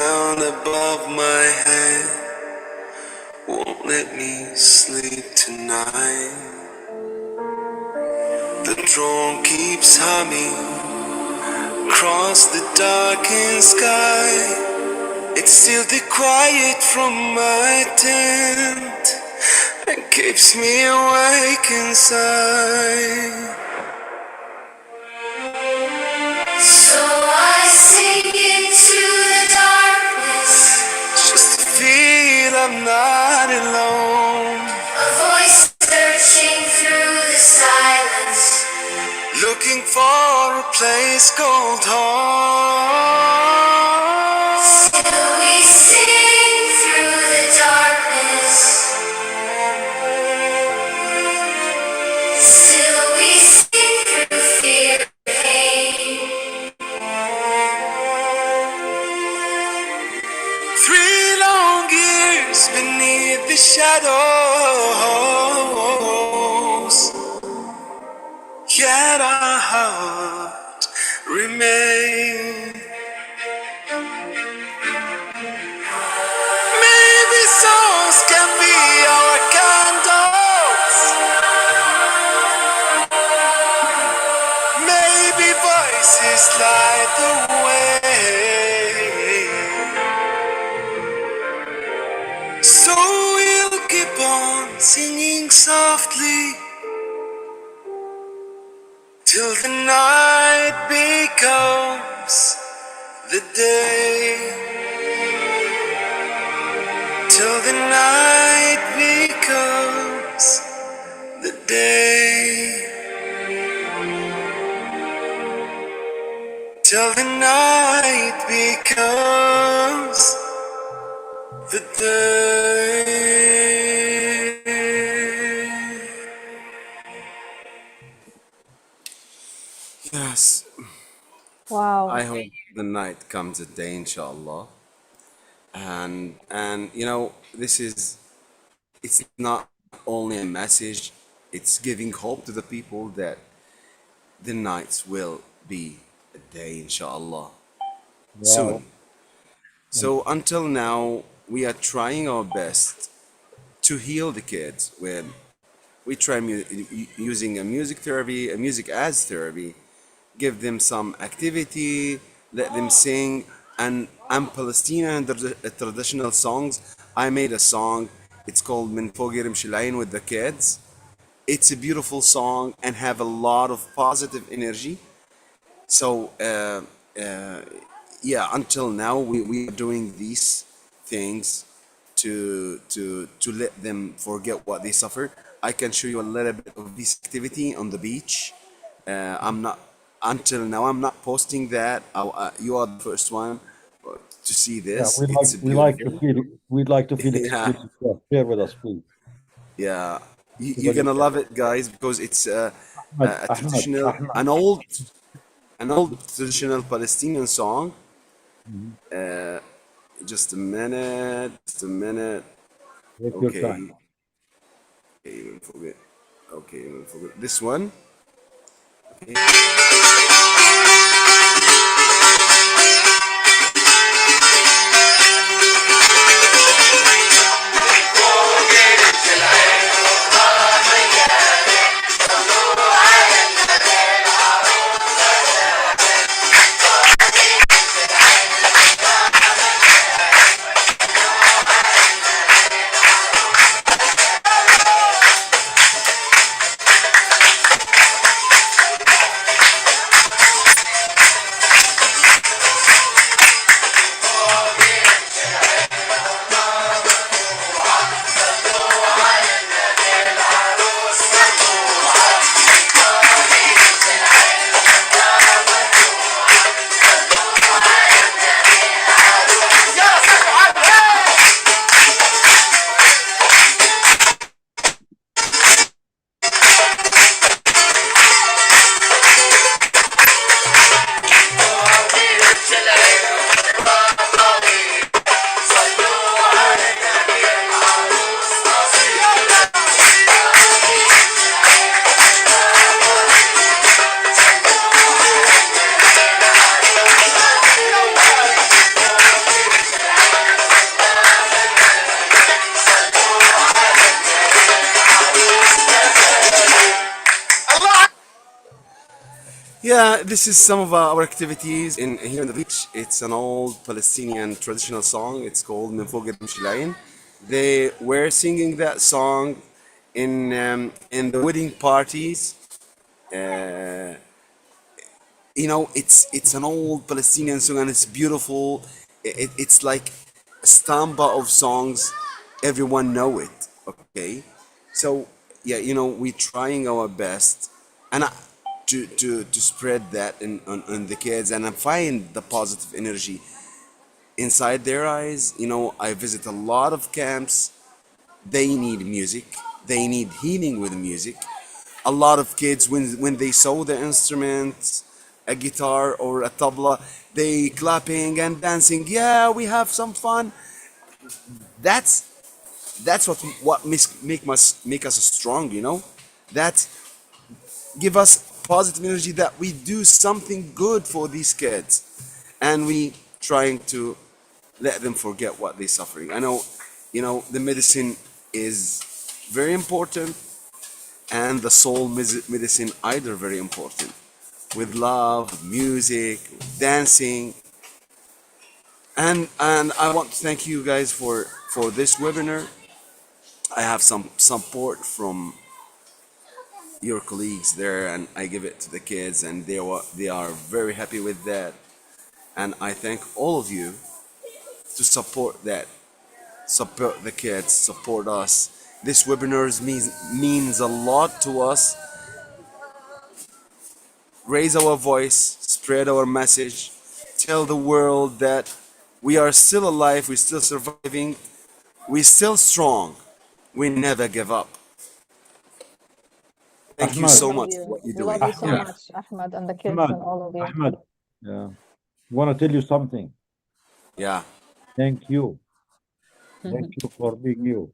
down above my head won't let me sleep tonight. The drone keeps humming across the darkened sky. It's still the quiet from my tent and keeps me awake inside. So I sink into the darkness just to feel I'm not alone. A voice searching through the silence, looking for a place called home. Still we sing through the darkness. Still we sing through fear and pain. 3 long years beneath the shadows, yet our heart remains. Maybe songs can be our candles. Maybe voices light the way. So we'll keep on singing softly till the night becomes the day. Till the night becomes the day. Till the night becomes the day. Yes, Wow. I hope the night comes a day, inshallah. And you know, this is, it's not only a message, it's giving hope to the people that the nights will be a day, inshallah, Wow. soon. So until now, we are trying our best to heal the kids when we try using a music therapy, a music as therapy, give them some activity, let them sing. And I'm Palestinian traditional songs. I made a song. It's called Min Fog Yirmsh Al-Ayn with the kids. It's a beautiful song and have a lot of positive energy. So yeah, until now we are doing these things to let them forget what they suffered. I can show you a little bit of this activity on the beach. I'm not, until now I'm not posting that. You are the first one to see Yeah, this. It's beautiful. we'd like to feel Yeah, exclusive stuff. Share with us, please. yeah. You're Everybody gonna share. love it, guys, because it's a Ahmed, traditional, Ahmed. an old traditional Palestinian song. Mhm. Just a minute, just a minute. Take your Okay, time. okay, even forget. Okay, even forget this one. Okay. Yeah, this is some of our activities in here on the beach. It's an old Palestinian traditional song. It's called "من فوق رمش العين." They were singing that song in the wedding parties. Uh, it's an old Palestinian song and it's beautiful. It's like a stampa of songs. Everyone know it. Okay, so yeah, we're trying our best, and to spread that on the kids and I find the positive energy inside their eyes. I visit a lot of camps. They need music. They need healing with music. A lot of kids, when they saw the instruments, a guitar or a tabla, they clapping and dancing. Yeah, we have some fun. That's that's what make us strong. That give us positive energy that we do something good for these kids, and we trying to let them forget what they're suffering. I know, the medicine is very important, and the soul medicine either very important. With love, music, dancing, and I want to thank you guys for this webinar. I have some support from your colleagues there, and I give it to the kids, and they are very happy with that. And I thank all of you to support that, support the kids, support us. This webinars means a lot to us. Raise our voice, spread our message, tell the world that we are still alive, we're still surviving, we're still strong, we never give up. Thank you Ahmad, so Love much for you. what you're We doing. love you so Ahmad, much, Ahmed, and the kids Ahmad, and all of you. Ahmad. Yeah, want to tell you something. Yeah, Thank you. Thank you for being you.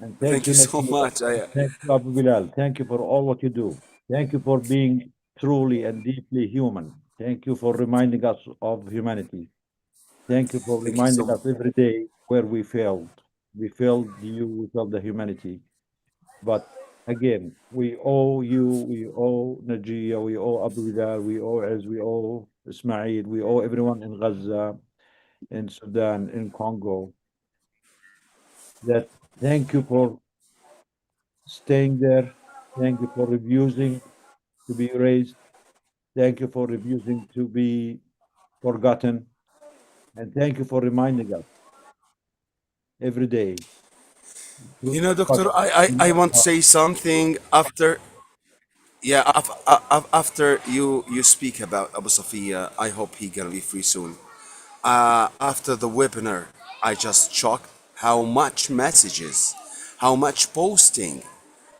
And thank thank you, you so Nakia. much. And thank you, Abu Bilal. Thank you for all what you do. Thank you for being truly and deeply human. Thank you for reminding us of humanity. Thank you for Thank you so reminding us much. every day where we failed. We failed you, we failed the humanity. But again, we owe you, we owe Najia, we owe Abu Bilal, we owe Ez, we owe Ismail, we owe everyone in Gaza, in Sudan, in Congo. That thank you for staying there. Thank you for refusing to be erased. Thank you for refusing to be forgotten. And thank you for reminding us every day through the Doctor, struggle. I want to say something after. Yeah, after you speak about Abu Safiya, I hope he gonna be free soon. After the webinar, I just shocked how much messages, how much posting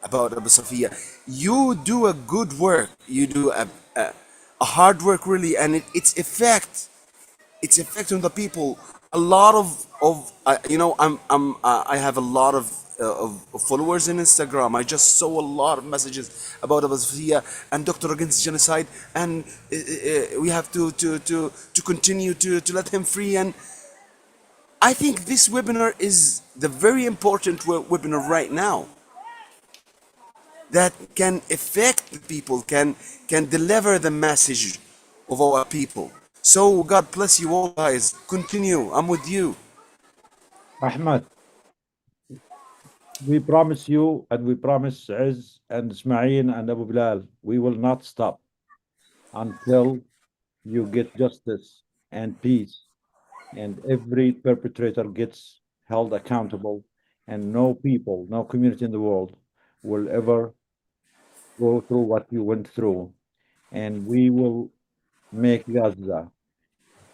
about Abu Safiya. You do a good work. You do a hard work really, and it's effect on the people. A lot of I have a lot of followers in Instagram. I just saw a lot of messages about Abu Sofia and Doctor Against Genocide, and we have to continue to let him free. And I think this webinar is the very important webinar right now that can affect the people, can deliver the message of our people. So God bless you all, guys. Continue. I'm with you. Ahmad, we promise you and we promise Ez and Ismail and Abu Bilal, we will not stop until you get justice and peace and every perpetrator gets held accountable and no people, no community in the world will ever go through what you went through. And we will make Gaza,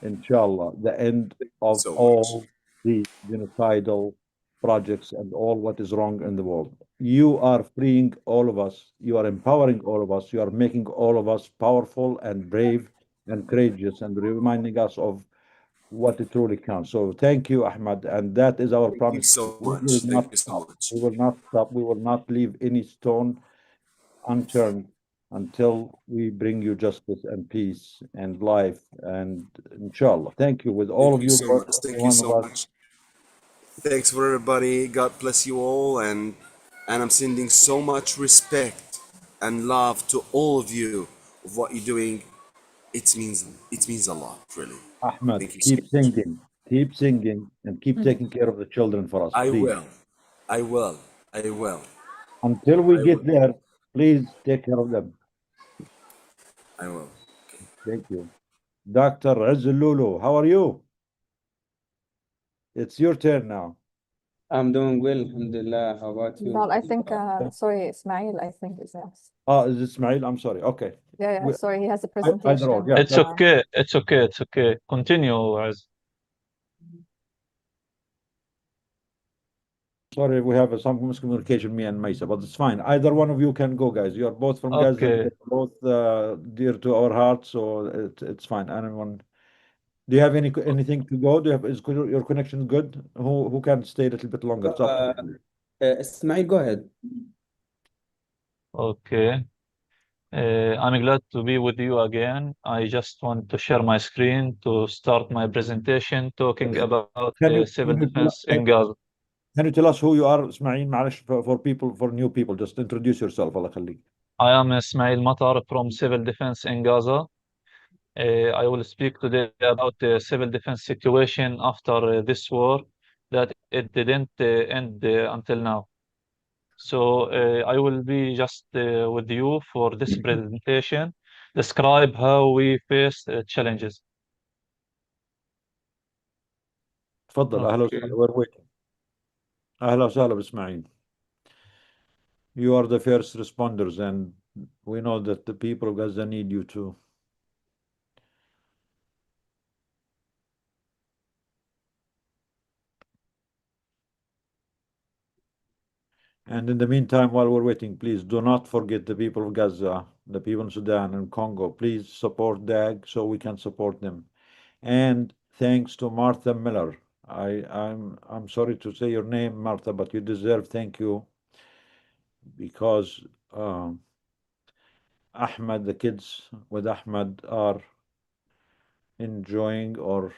inshallah, the end of So much. all these genocidal projects and all what is wrong in the world. You are freeing all of us. You are empowering all of us. You are making all of us powerful and brave and courageous and reminding us of what it truly counts. So thank you, Ahmad. And that is our Thank you promise. so We will much. Thank not you so stop. much. We will not stop. We will not leave any stone unturned until we bring you justice and peace and life. And inshallah, thank you with all Thank of you you, so much. every Thank you one of so us. much. Thanks for everybody. God bless you all, and I'm sending so much respect and love to all of you of what you're doing. It means a lot, really. Ahmed, Thank you so much. keep singing, and keep taking care of the children for us, I please. will. I will. I will. Until we I get will. there, please take care of them. I will. Thank you. Dr. Azzululu, how are you? It's your turn now. I'm doing well, alhamdulillah. How about you? Well, I think, sorry, Ismail, I think is next. Is it Ismail? I'm sorry. Okay. Yeah, sorry, he has a Either or, presentation. yeah. It's okay. It's okay. It's okay. Continue, as Sorry, we have some miscommunication, me and Maisa, but it's fine. Either one of you can go, guys. You are both from Gaza, okay. both dear to our hearts, so it's fine. Anyone? Do you have anything to go? Do you have your connection good? Who can stay a little bit longer? It's up to you. Ismail, go ahead. Okay. I'm glad to be with you again. I just want to share my screen to start my presentation talking about civil defense in Gaza. Can you tell us who you are, Ismail? معلش, for people, for new people, just introduce yourself. Allah يخليك. I am Ismail Matar from Civil Defense in Gaza. I will speak today about the civil defense situation after this war, that it didn't end until now. So I will be just with you for this presentation, describe how we face challenges. تفضل. أهلا وسهلا. We're waiting. أهلا وسهلا بإسماعيل. You are the first responders, and we know that the people of Gaza need you too. And in the meantime, while we're waiting, please do not forget the people of Gaza, the people in Sudan and Congo. Please support DAG so we can support them. And thanks to Martha Miller. I'm sorry to say your name, Martha, but you deserve thank you, because Ahmed, the kids with Ahmed are enjoying or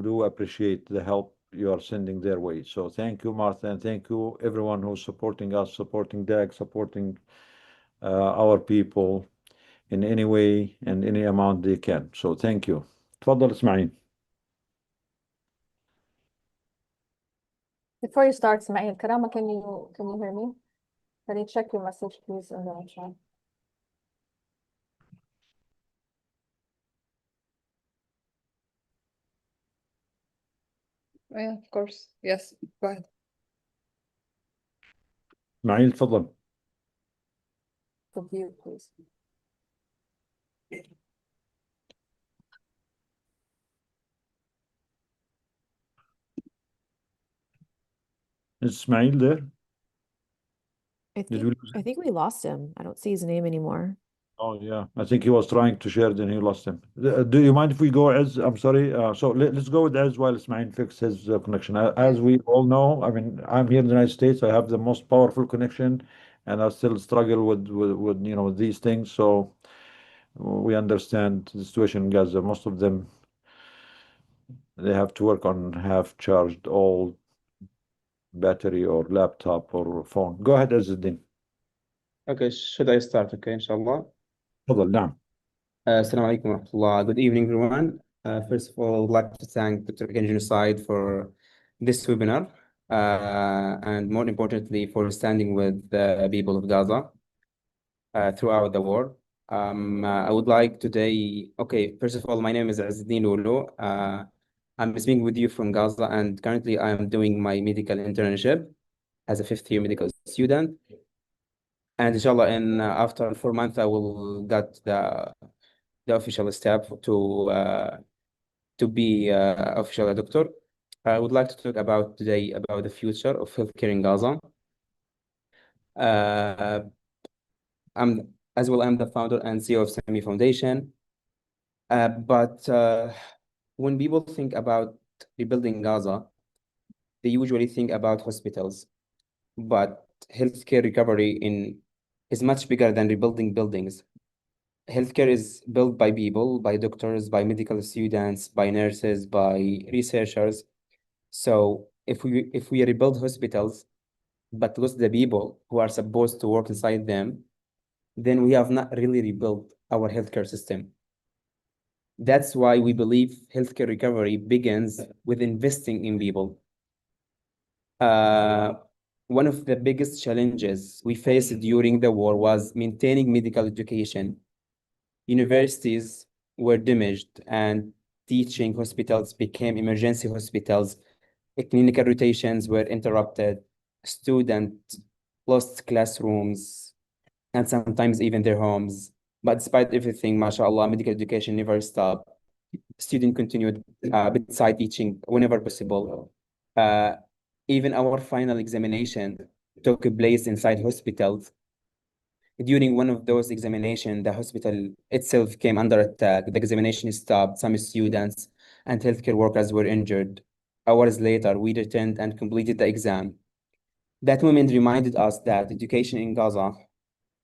do appreciate the help you are sending their way. So thank you, Martha, and thank you everyone who's supporting us, supporting DAG, supporting our people in any way and any amount they can. So thank you. تفضل اسماعيل. Before you start, Ismail, Karama, can you hear me? Can you check your message, please, in the chat? Yeah, of course. Yes, go ahead. اسماعيل تفضل. The view, please. Is Ismail there? I think we lost him. I don't see his name anymore. Oh yeah, I think he was trying to share, then he lost him. Do you mind if we go as? I'm sorry. So let's go with as while Ismail fix his connection. As we all know, I mean, I'm here in the United States. I have the most powerful connection, and I still struggle with these things. So we understand the situation in Gaza. Most of them, they have to work on half charged old battery or laptop or phone. Go ahead, Azzuddin. Okay, should I start? Okay, inshallah. تفضل. نعم. Assalamu alaikum wa rahmatullah. Good evening, everyone. First of all, I would like to thank Dr. Against Genocide for this webinar, and more importantly, for standing with the people of Gaza throughout the war. I would like today, okay, first of all, my name is Azzuddin Ulu. I'm speaking with you from Gaza, and currently I am doing my medical internship as a fifth-year medical student. And inshallah, after 4 months, I will get the official step to be official doctor. I would like to talk about today about the future of healthcare in Gaza. I'm the founder and CEO of SAMI Foundation. But when people think about rebuilding Gaza, they usually think about hospitals. But healthcare recovery is much bigger than rebuilding buildings. Healthcare is built by people, by doctors, by medical students, by nurses, by researchers. So if we rebuild hospitals, but lose the people who are supposed to work inside them, then we have not really rebuilt our healthcare system. That's why we believe healthcare recovery begins with investing in people. One of the biggest challenges we faced during the war was maintaining medical education. Universities were damaged and teaching hospitals became emergency hospitals. Clinical rotations were interrupted. Students lost classrooms and sometimes even their homes. But despite everything, mashallah, medical education never stopped. Students continued bedside teaching whenever possible. Even our final examination took place inside hospitals. During one of those examinations, the hospital itself came under attack. The examination stopped. Some students and healthcare workers were injured. Hours later, we returned and completed the exam. That moment reminded us that education in Gaza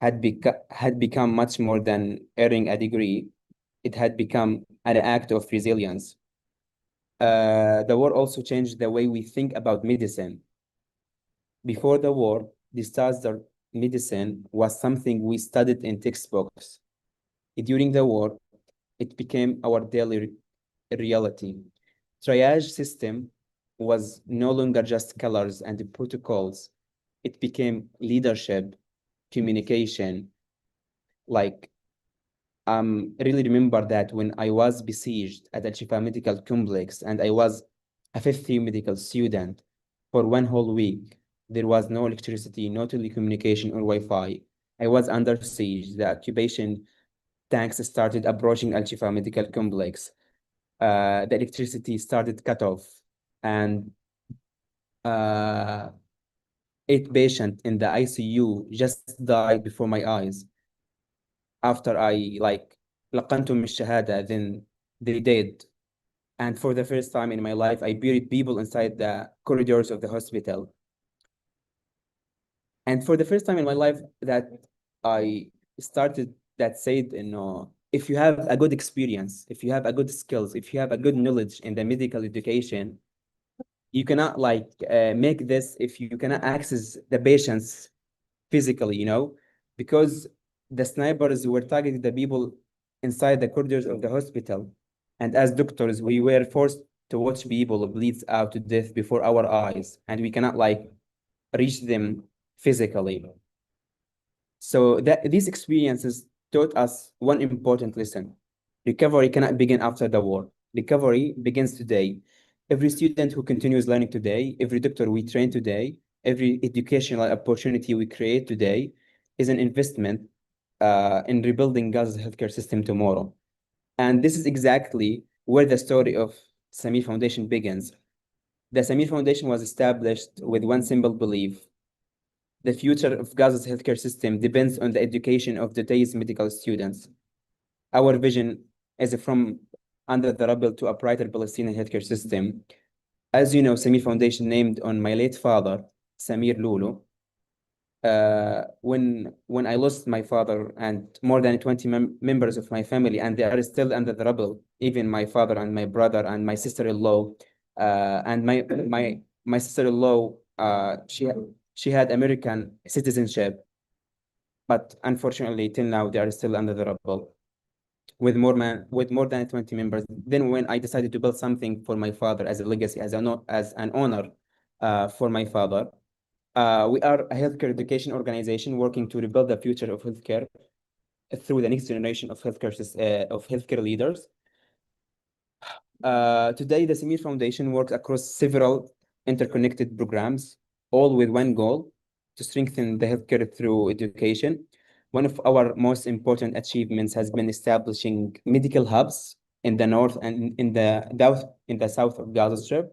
had become much more than earning a degree. It had become an act of resilience. The war also changed the way we think about medicine. Before the war, disaster medicine was something we studied in textbooks. During the war, it became our daily reality. Triage system was no longer just colors and protocols. It became leadership, communication. Like, really remember that when I was besieged at Al Shifa Medical Complex and I was a fifth year medical student for one whole week, there was no electricity, no telecommunication or Wi-Fi. I was under siege. The occupation tanks started approaching Al Shifa Medical Complex. The electricity started cut off, and 8 patients in the ICU just died before my eyes. After I لقنتهم الشهادة, then they did. And for the first time in my life, I buried people inside the corridors of the hospital. And for the first time in my life that I started that said, if you have a good experience, if you have a good skills, if you have a good knowledge in the medical education, you cannot make this if you cannot access the patients physically, because the snipers were targeting the people inside the corridors of the hospital. And as doctors, we were forced to watch people bleed out to death before our eyes, and we cannot reach them physically. So these experiences taught us one important lesson. Recovery cannot begin after the war. Recovery begins today. Every student who continues learning today, every doctor we train today, every educational opportunity we create today is an investment in rebuilding Gaza's healthcare system tomorrow. And this is exactly where the story of Samir Foundation begins. The Samir Foundation was established with one simple belief. The future of Gaza's healthcare system depends on the education of today's medical students. Our vision is from under the rubble to a brighter Palestinian healthcare system. As you know, Samir Foundation named on my late father, Samir Lulu. When I lost my father and more than 20 members of my family, and they are still under the rubble, even my father and my brother and my sister-in-law, and my sister-in-law, she had American citizenship, but unfortunately, till now, they are still under the rubble with more than 20 members. Then when I decided to build something for my father as a legacy, as an honor for my father, we are a healthcare education organization working to rebuild the future of healthcare through the next generation of healthcare leaders. Today, the Samir Foundation works across several interconnected programs, all with one goal: to strengthen the healthcare through education. One of our most important achievements has been establishing medical hubs in the north and in the south of Gaza Strip.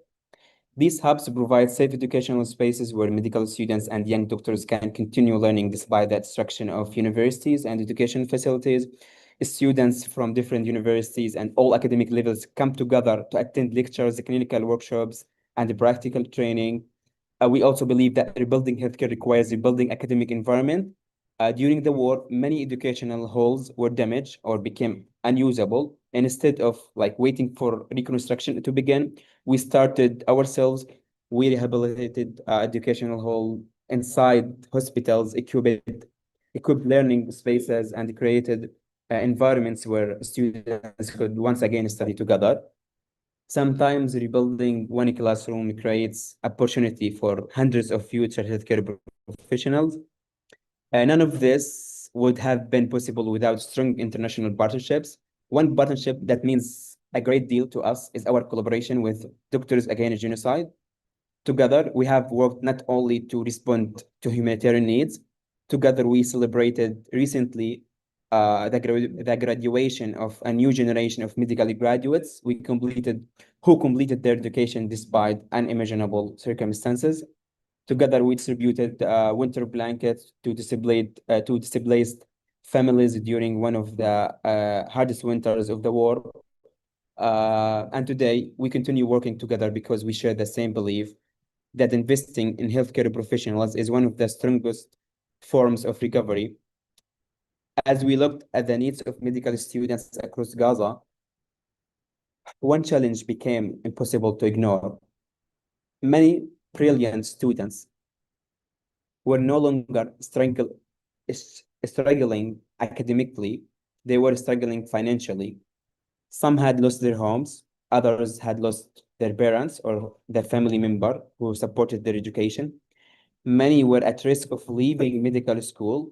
These hubs provide safe educational spaces where medical students and young doctors can continue learning despite the destruction of universities and education facilities. Students from different universities and all academic levels come together to attend lectures, clinical workshops, and practical training. We also believe that rebuilding healthcare requires rebuilding academic environment. During the war, many educational halls were damaged or became unusable. And instead of waiting for reconstruction to begin, we started ourselves. We rehabilitated educational hall inside hospitals, equipped equipped learning spaces, and created environments where students could once again study together. Sometimes rebuilding one classroom creates opportunity for hundreds of future healthcare professionals. None of this would have been possible without strong international partnerships. One partnership that means a great deal to us is our collaboration with Doctors Against Genocide. Together, we have worked not only to respond to humanitarian needs. Together, we celebrated recently the graduation of a new generation of medical graduates who completed their education despite unimaginable circumstances. Together, we distributed winter blankets to displaced families during one of the hardest winters of the war. And today, we continue working together because we share the same belief that investing in healthcare professionals is one of the strongest forms of recovery. As we looked at the needs of medical students across Gaza, one challenge became impossible to ignore. Many brilliant students were no longer struggling academically, they were struggling financially. Some had lost their homes, others had lost their parents or their family member who supported their education. Many were at risk of leaving medical school,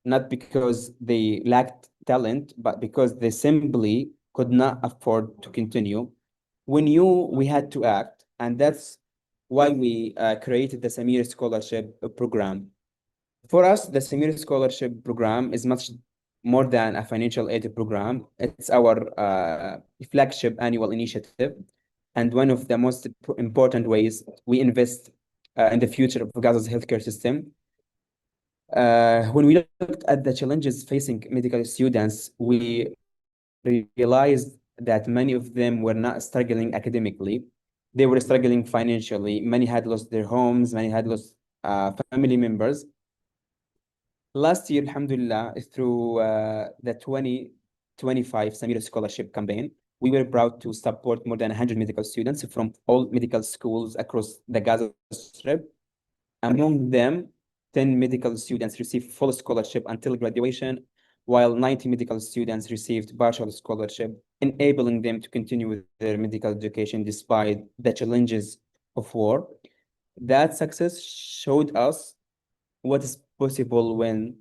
not because they lacked talent, but because they simply could not afford to continue. We knew we had to act, and that's why we created the Samir Scholarship Program. For us, the Samir Scholarship Program is much more than a financial aid program. It's our flagship annual initiative, and one of the most important ways we invest in the future of Gaza's healthcare system. When we looked at the challenges facing medical students, we realized that many of them were not struggling academically. They were struggling financially. Many had lost their homes, many had lost family members. Last year, alhamdulillah, through the 2025 Samir Scholarship campaign, we were proud to support more than 100 medical students from all medical schools across the Gaza Strip. Among them, 10 medical students received full scholarship until graduation, while 90 medical students received partial scholarship, enabling them to continue with their medical education despite the challenges of war. That success showed us what is possible when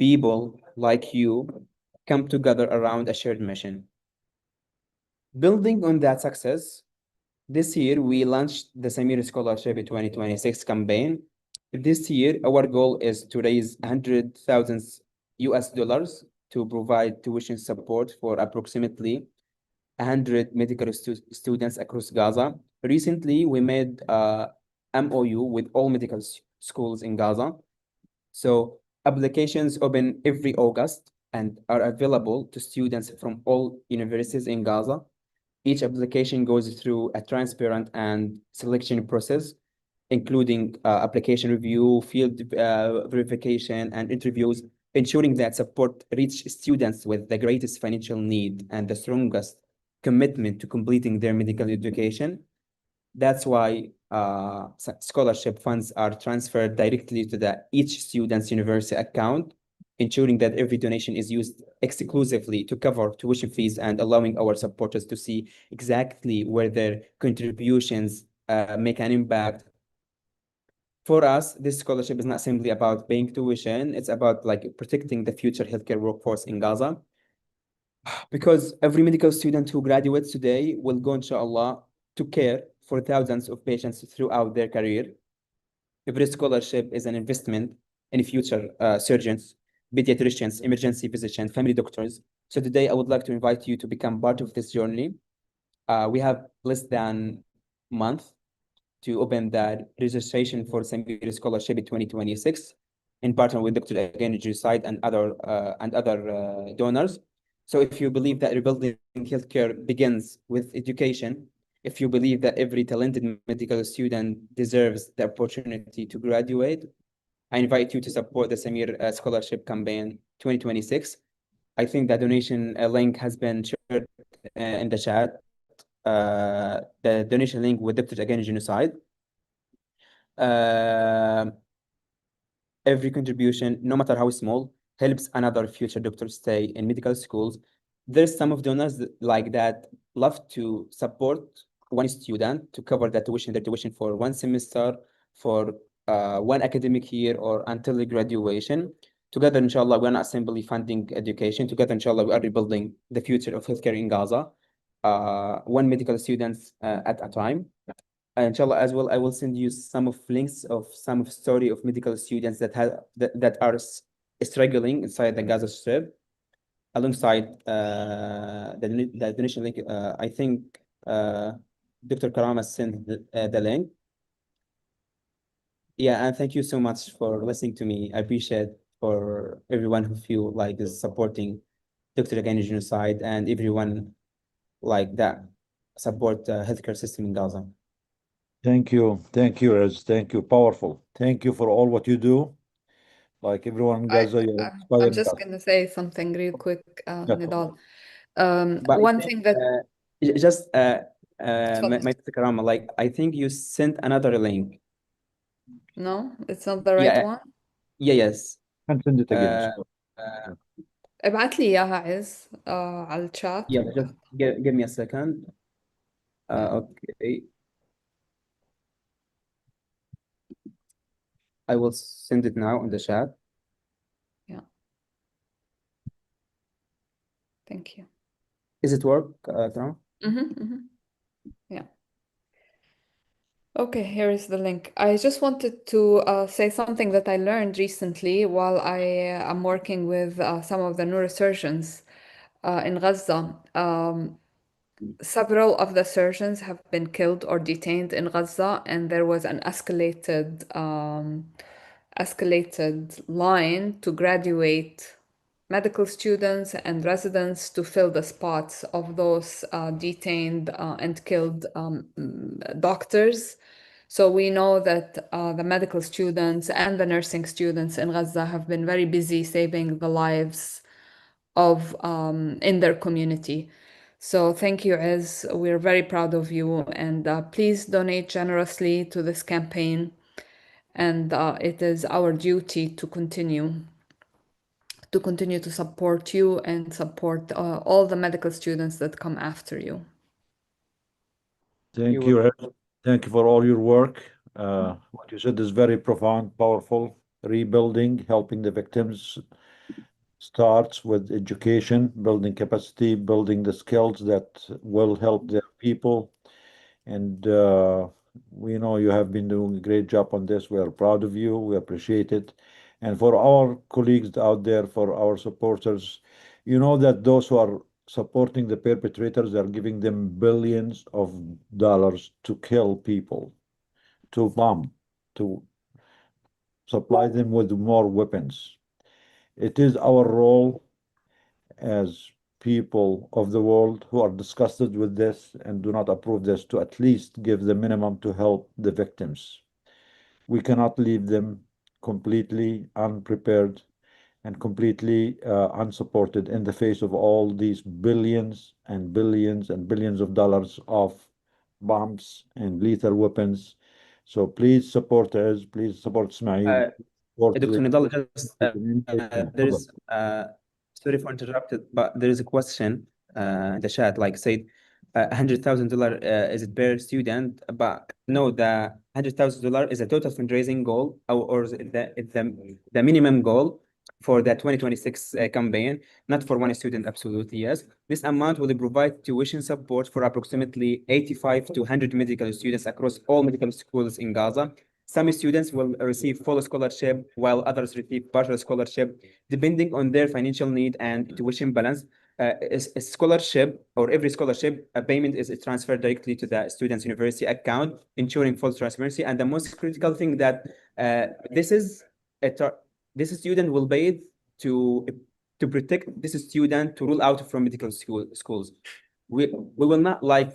people like you come together around a shared mission. Building on that success, this year we launched the Samir Scholarship 2026 campaign. This year, our goal is to raise $100,000 to provide tuition support for approximately 100 medical students across Gaza. Recently, we made a MOU with all medical schools in Gaza. So applications open every August and are available to students from all universities in Gaza. Each application goes through a transparent and selection process, including application review, field verification, and interviews, ensuring that support reach students with the greatest financial need and the strongest commitment to completing their medical education. That's why scholarship funds are transferred directly to each student's university account, ensuring that every donation is used exclusively to cover tuition fees and allowing our supporters to see exactly where their contributions make an impact. For us, this scholarship is not simply about paying tuition, it's about protecting the future healthcare workforce in Gaza. Because every medical student who graduates today will go, inshallah, to care for thousands of patients throughout their career. Every scholarship is an investment in future surgeons, pediatricians, emergency physicians, family doctors. So today I would like to invite you to become part of this journey. We have less than a month to open the registration for Samir Scholarship in 2026 in partner with Dr. Against Genocide and other donors. So if you believe that rebuilding healthcare begins with education, if you believe that every talented medical student deserves the opportunity to graduate, I invite you to support the Samir Scholarship Campaign 2026. I think the donation link has been shared in the chat. The donation link with Doctors Against Genocide. every contribution, no matter how small, helps another future doctor stay in medical schools. There's some of donors like that love to support one student to cover their tuition for one semester, for one academic year, or until the graduation. Together, inshallah, we're not simply funding education. Together, inshallah, we are rebuilding the future of healthcare in Gaza, one medical students at a time. Inshallah, as well, I will send you some of links of some of story of medical students that are struggling inside the Gaza Strip, alongside the donation link. I think Dr. Karama sent the link. Yeah, and thank you so much for listening to me. I appreciate for everyone who feel like is supporting Dr. Against Genocide and everyone like that support healthcare system in Gaza. Thank you, Rez. Thank you, powerful. Thank you for all what you do. Like everyone in Gaza, you're I'm inspiring just us. gonna say something real quick, Yeah. Nidal. But I One think, thing that just اتفضل. my Karama, like I think you sent another link. No, it's not the right Yeah, one. yes. And send it again. Uh, So, ابعت لي إياها عز على الشات yeah, just give me a second. Okay. I will send it now in the chat. Yeah. Thank you. Is it work, Karama? Yeah. Okay, here is the link. I just wanted to say something that I learned recently while I am working with some of the neurosurgeons in Gaza. Several of the surgeons have been killed or detained in Gaza, and there was an escalated line to graduate medical students and residents to fill the spots of those detained and killed doctors. So we know that the medical students and the nursing students in Gaza have been very busy saving the lives of in their community. So thank you, Ez. We're very proud of you, and please donate generously to this campaign. And it is our duty to continue to support you and support all the medical students that come after you. thank you, Rez. Thank you for all your work. What you said is very profound, powerful. Rebuilding, helping the victims starts with education, building capacity, building the skills that will help their people. And we know you have been doing a great job on this. We are proud of you. We appreciate it. And for our colleagues out there, for our supporters, you know that those who are supporting the perpetrators are giving them billions of dollars to kill people, to bomb, to supply them with more weapons. It is our role as people of the world who are disgusted with this and do not approve this to at least give the minimum to help the victims. We cannot leave them completely unprepared and completely unsupported in the face of all these billions and billions and billions of dollars of bombs and lethal weapons. So please support us. Please support Ismail. Support Dr. the Nidal, just community. there's sorry for interrupted, but there is a question in the chat, like said, $100,000 is it per student? But no, the $100,000 is a total fundraising goal, or is it the minimum goal for the 2026 campaign, not for one student. Absolutely, yes. This amount will provide tuition support for approximately 85 to 100 medical students across all medical schools in Gaza. Some students will receive full scholarship, while others receive partial scholarship, depending on their financial need and tuition balance. A scholarship, or every scholarship, a payment is transferred directly to the student's university account, ensuring full transparency. And the most critical thing that this student will pay it to protect this student to rule out from medical schools. We will not like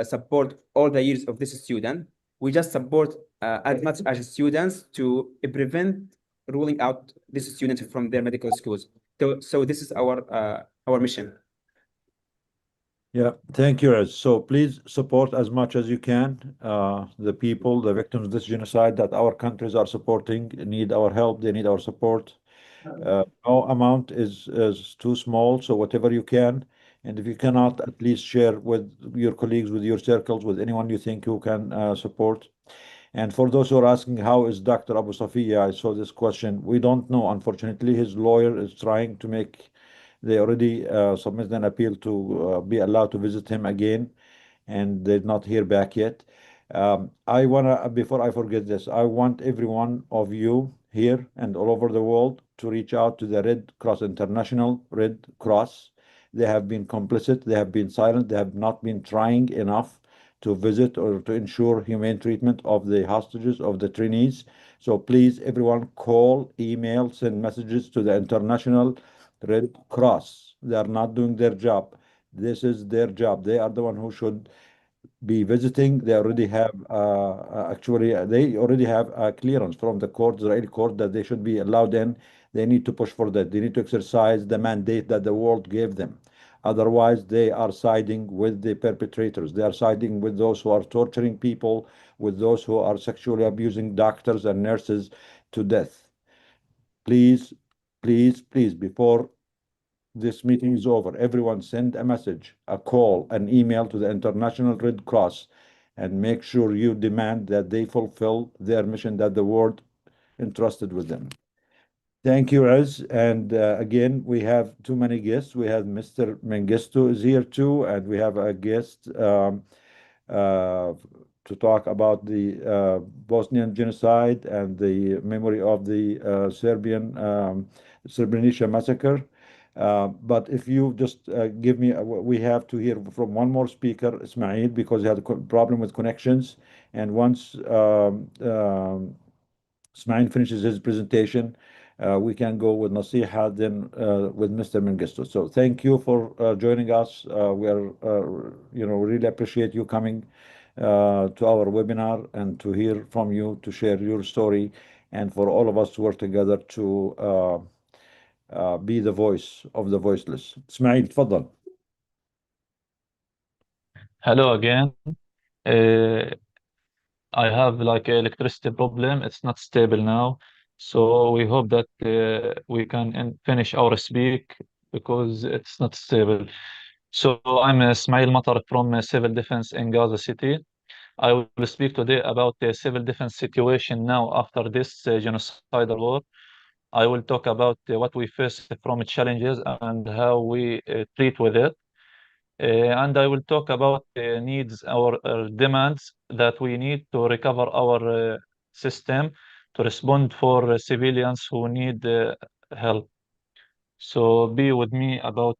support all the years of this student. We just support as much as students to prevent ruling out this student from their medical schools. So this is our mission. Yeah, thank you, Riz. So please support as much as you can the people, the victims of this genocide that our countries are supporting need our help. They need our support. No amount is too small, so whatever you can, and if you cannot, at least share with your colleagues, with your circles, with anyone you think you can support. And for those who are asking, how is Dr. Abu Safiya? I saw this question. We don't know. Unfortunately, his lawyer is trying to make, they already submitted an appeal to be allowed to visit him again, and they did not hear back yet. I wanna, before I forget this, I want every one of you here and all over the world to reach out to the Red Cross International, Red Cross. They have been complicit, they have been silent, they have not been trying enough to visit or to ensure humane treatment of the hostages, of the trainees. So please, everyone, call, email, send messages to the International Red Cross. They are not doing their job. This is their job. They are the one who should be visiting. They already have they already have a clearance from the court, Israeli court, that they should be allowed in. They need to push for that. They need to exercise the mandate that the world gave them. Otherwise, they are siding with the perpetrators. They are siding with those who are torturing people, with those who are sexually abusing doctors and nurses to death. Please, please, please, before this meeting is over, everyone send a message, a call, an email to the International Red Cross and make sure you demand that they fulfill their mission that the world entrusted with them. Thank you, Az. And again, we have too many guests. We have Mr. Mengistu is here too, and we have a guest to talk about the Bosnian genocide and the memory of the Serbian Srebrenica massacre. But if you just give me, we have to hear from one more speaker, Ismail, because he had a problem with connections. And once Ismail finishes his presentation, we can go with Nasiha, then with Mr. Mengistu. So thank you for joining us. We are, really appreciate you coming to our webinar and to hear from you, to share your story, and for all of us to work together to be the voice of the voiceless. Ismail, تفضل. Hello again. I have like electricity problem. It's not stable now. So we hope that we can finish our speak because it's not stable. So I'm Ismail Matar from Civil Defense in Gaza City. I will speak today about the civil defense situation now after this genocidal war. I will talk about what we face from challenges and how we treat with it. And I will talk about the needs or demands that we need to recover our system to respond for civilians who need help. So be with me about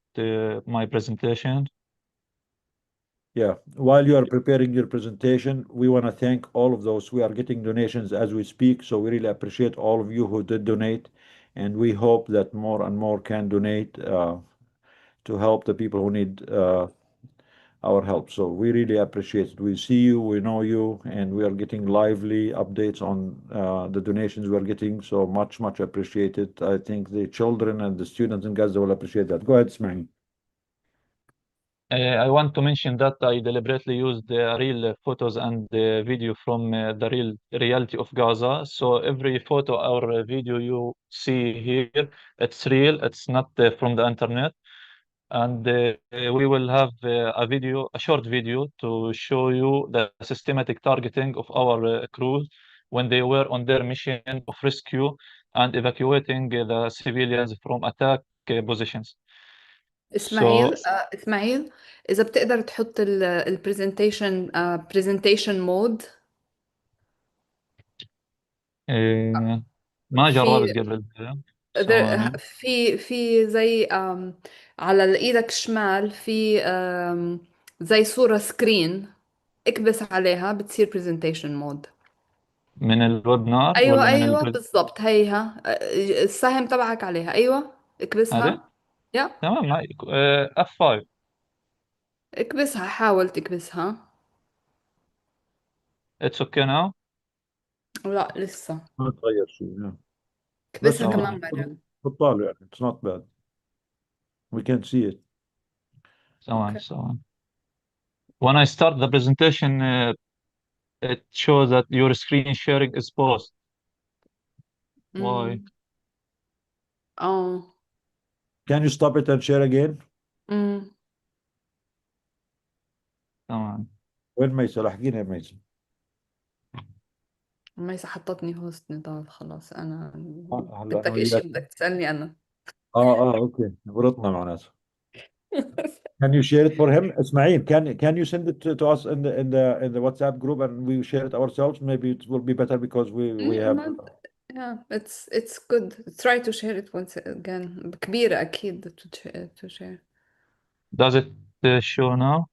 my presentation. Yeah, while you are preparing your presentation, we want to thank all of those. We are getting donations as we speak, so we really appreciate all of you who did donate, and we hope that more and more can donate to help the people who need our help. So we really appreciate it. We see you, we know you, and we are getting lively updates on the donations we are getting. So much, much appreciated. I think the children and the students in Gaza will appreciate that. Go ahead, Ismail. I want to mention that I deliberately used the real photos and the video from the real reality of Gaza. So every photo or video you see here, it's real. It's not from the internet. And we will have a short video to show you the systematic targeting of our crews when they were on their mission of rescue and evacuating the civilians from attack positions. اسماعيل So اسماعيل إذا بتقدر تحط البرزنتيشن برزنتيشن مود ما في جربت قبل كده. ثواني. في زي على ايدك الشمال في زي صورة سكرين اكبس عليها بتصير برزنتيشن مود. من الويبنار ايوه ولا من ايوه بالضبط هيها السهم تبعك عليها ايوه هذه؟ اكبسها. يا تمام معي. F5. اكبسها حاول تكبسها. It's okay now. لا لسه ما تغير شيء. بس اكبسها كمان مرة. بطال يعني. It's not bad. We can see it. ثواني اوكي ثواني. When I start the presentation, it shows that your screen sharing is paused. Why? Oh. Can you stop it and share again? تمام. وين ميسة؟ لاحقين يا ميسة. ميسة حطتني هوست نضال خلاص أنا هلا بدك أنا إشي وياك. بدك تسألني أنا. اوكي ورطنا معناته. Can you share it for him? Ismail, can you send it to us in the WhatsApp group and we share it ourselves? Maybe it will be better because we have. Yeah, it's good. Try to share it once again. كبيرة أكيد to share. Does it show now?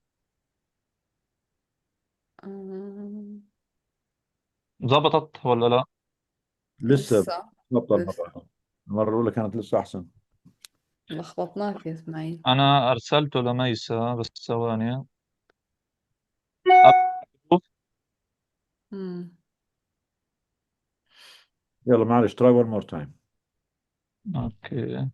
ظبطت ولا لا؟ لسه لسه المرة الأولى كانت لسه أحسن. لخبطناك يا إسماعيل. أنا أرسلته لميسة بس ثواني. يلا معلش try one more time. أوكي.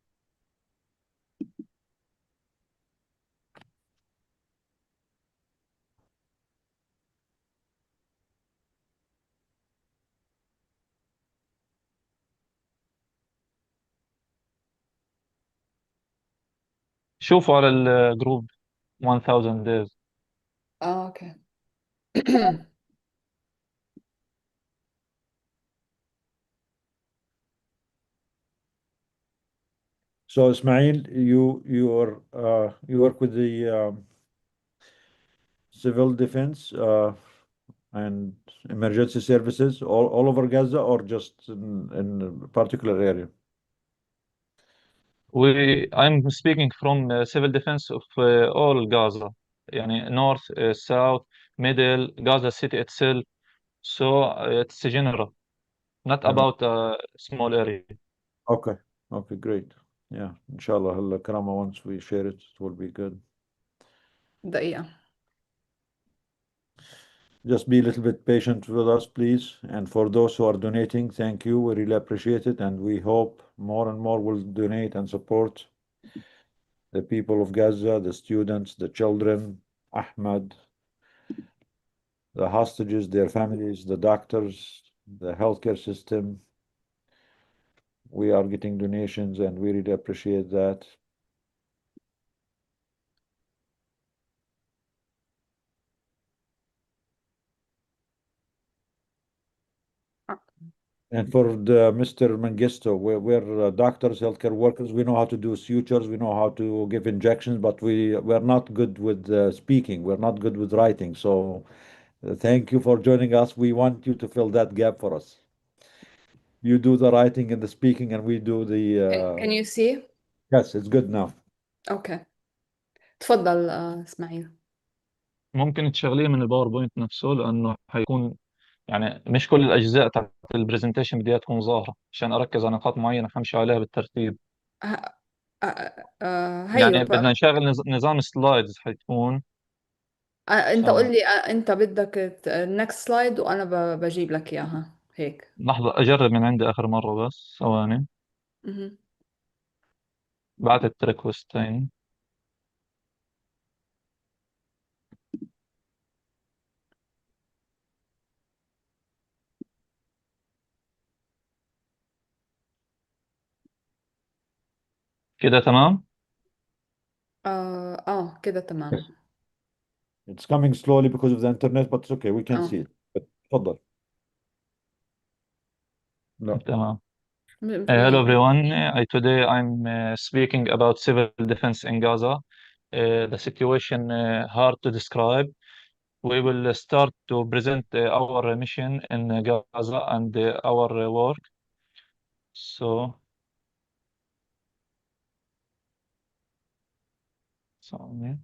شوفوا على الجروب 1000 days. اوكي. So Ismail, you work with the civil defense and emergency services all over Gaza or just in a particular area? I'm speaking from civil defense of all Gaza, يعني north, south, middle, Gaza city itself. So it's general, not about a small area. Okay, great. Yeah, inshallah, هلا كرامة once we share it, it will be good. دقيقة. Just be a little bit patient with us, please. And for those who are donating, thank you. We really appreciate it. And we hope more and more will donate and support the people of Gaza, the students, the children, Ahmed, the hostages, their families, the doctors, the healthcare system. We are getting donations and we really appreciate that. And for the Mr. Mengistu, we're doctors, healthcare workers. We know how to do sutures. We know how to give injections, but we're not good with speaking. We're not good with writing. So thank you for joining us. We want you to fill that gap for us. You do the writing and the speaking, and we do the. Can you see? Yes, it's good now. اوكي. تفضل إسماعيل. ممكن تشغليه من الباوربوينت نفسه لأنه حيكون يعني مش كل الأجزاء تحت البرزنتيشن بدها تكون ظاهرة عشان أركز على نقاط معينة حمشي عليها بالترتيب. هيو يعني بدنا نشغل نظام سلايدز حتكون. انت قول لي انت بدك النكست سلايد وانا بجيب لك اياها هيك. لحظة أجرب من عندي آخر مرة بس ثواني. بعتت ريكوست تاني. كده تمام؟ كده تمام. It's coming slowly because of the internet, but it's okay. We can see it. But تفضل. No. تمام. Hello everyone. Today I'm speaking about civil defense in Gaza. The situation hard to describe. We will start to present our mission in Gaza and our work. So, sorry.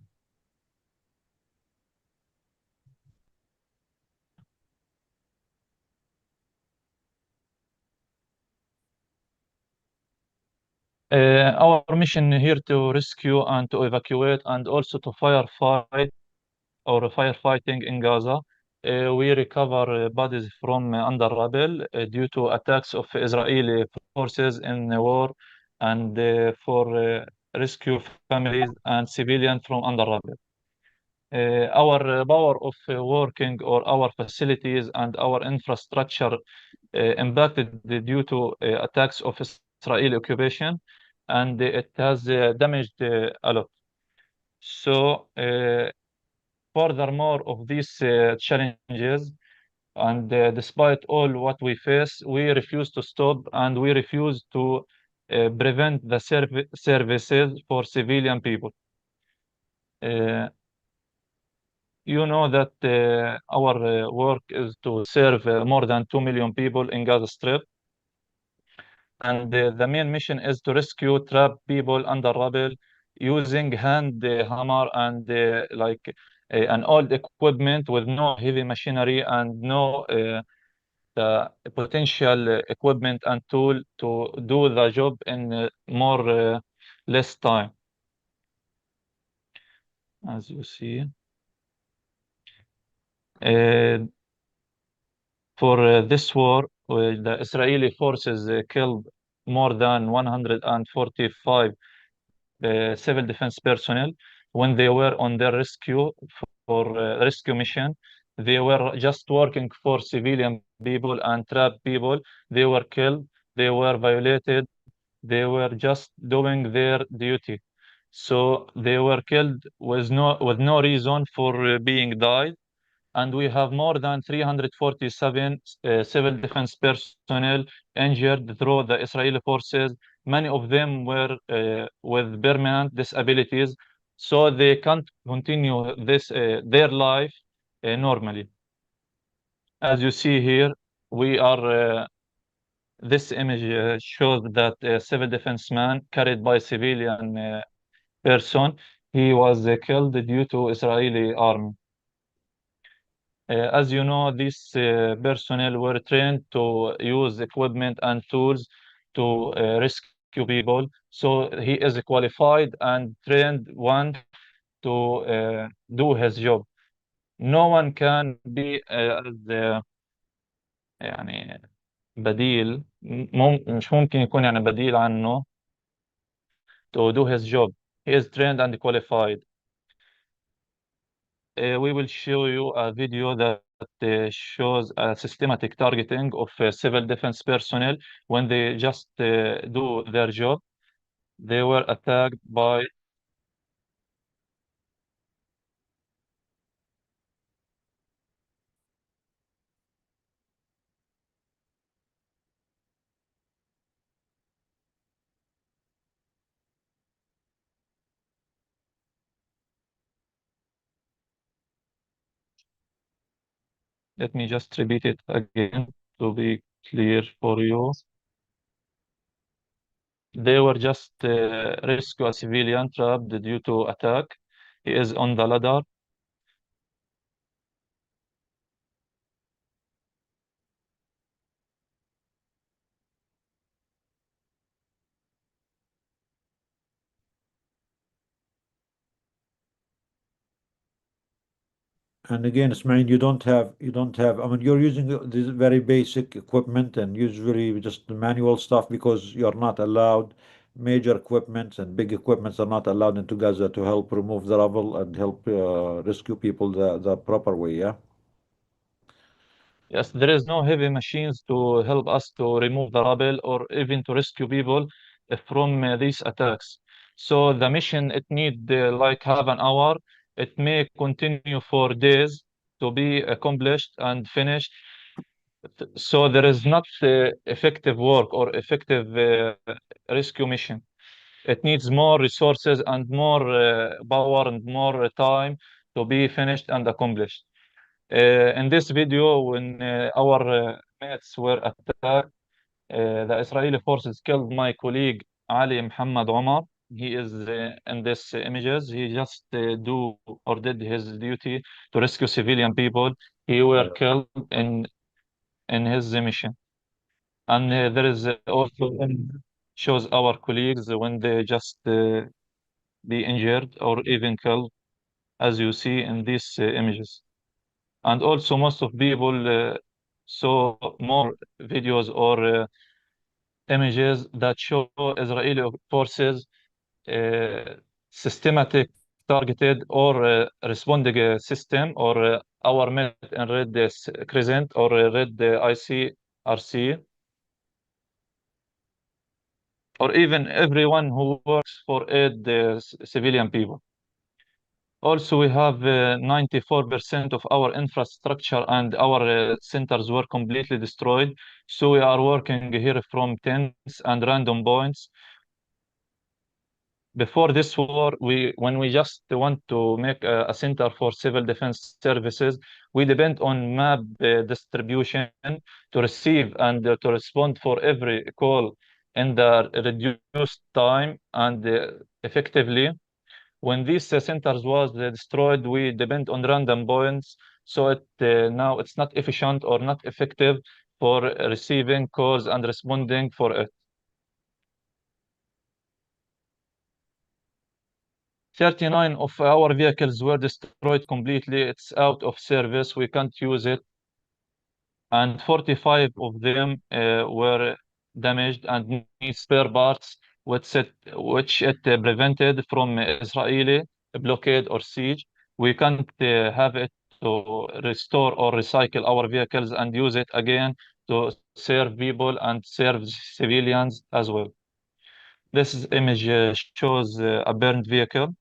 Our mission here to rescue and to evacuate and also to firefight or firefighting in Gaza. We recover bodies from under rubble due to attacks of Israeli forces in the war and for rescue families and civilians from under rubble. our power of working or our facilities and our infrastructure impacted due to attacks of Israeli occupation, and it has damaged a lot. So, furthermore of these challenges, and despite all what we face, we refuse to stop and we refuse to prevent the services for civilian people. Uh, you know that our work is to serve more than 2 million people in Gaza Strip. And the main mission is to rescue trapped people under rubble using hand hammer and an old equipment with no heavy machinery and no the potential equipment and tool to do the job in more less time. As you see. For this war, the Israeli forces killed more than 145 civil defense personnel when they were on their rescue for rescue mission. They were just working for civilian people and trapped people. They were killed. They were violated. They were just doing their duty. So they were killed with no reason for being died. And we have more than 347 civil defense personnel injured through the Israeli forces. Many of them were with permanent disabilities, so they can't continue their life normally. As you see here, we are. This image shows that a civil defense man carried by civilian person. He was killed due to Israeli army. As you know, these personnel were trained to use equipment and tools to rescue people. So he is qualified and trained one to do his job. No one can be as يعني بديل مش ممكن يكون يعني بديل عنه to do his job. He is trained and qualified. We will show you a video that shows a systematic targeting of civil defense personnel when they just do their job. They were attacked by let me just repeat it again to be clear for you. They were just rescue a civilian trapped due to attack. He is on the ladder. And again, Ismail, you don't have, I mean, you're using this very basic equipment and usually just the manual stuff because you're not allowed major equipments and big equipments are not allowed into Gaza to help remove the rubble and help rescue people the proper way, yeah? Yes, there is no heavy machines to help us to remove the rubble or even to rescue people from these attacks. So the mission, it need like half an hour. It may continue for days to be accomplished and finished. So there is not effective work or effective rescue mission. It needs more resources and more power and more time to be finished and accomplished. In this video, when our mates were attacked, the Israeli forces killed my colleague Ali Muhammad Omar. He is in these images. He just do or did his duty to rescue civilian people. He were killed in his mission. And there is also shows our colleagues when they just be injured or even killed, as you see in these images. And also most of people saw more videos or images that show Israeli forces uh, systematic targeted or responding system, or our met in red crescent or red ICRC, or even everyone who works for aid civilian people. Also, we have 94% of our infrastructure and our centers were completely destroyed. So we are working here from tents and random points. Before this war, when we just want to make a center for civil defense services, we depend on map distribution to receive and to respond for every call in the reduced time and effectively. When these centers was destroyed, we depend on random points, so now it's not efficient or not effective for receiving calls and responding for it. 39 of our vehicles were destroyed completely. It's out of service. We can't use it. And 45 of them were damaged and need spare parts, which it prevented from Israeli blockade or siege. We can't have it to restore or recycle our vehicles and use it again to serve people and serve civilians as well. This image shows a burned vehicle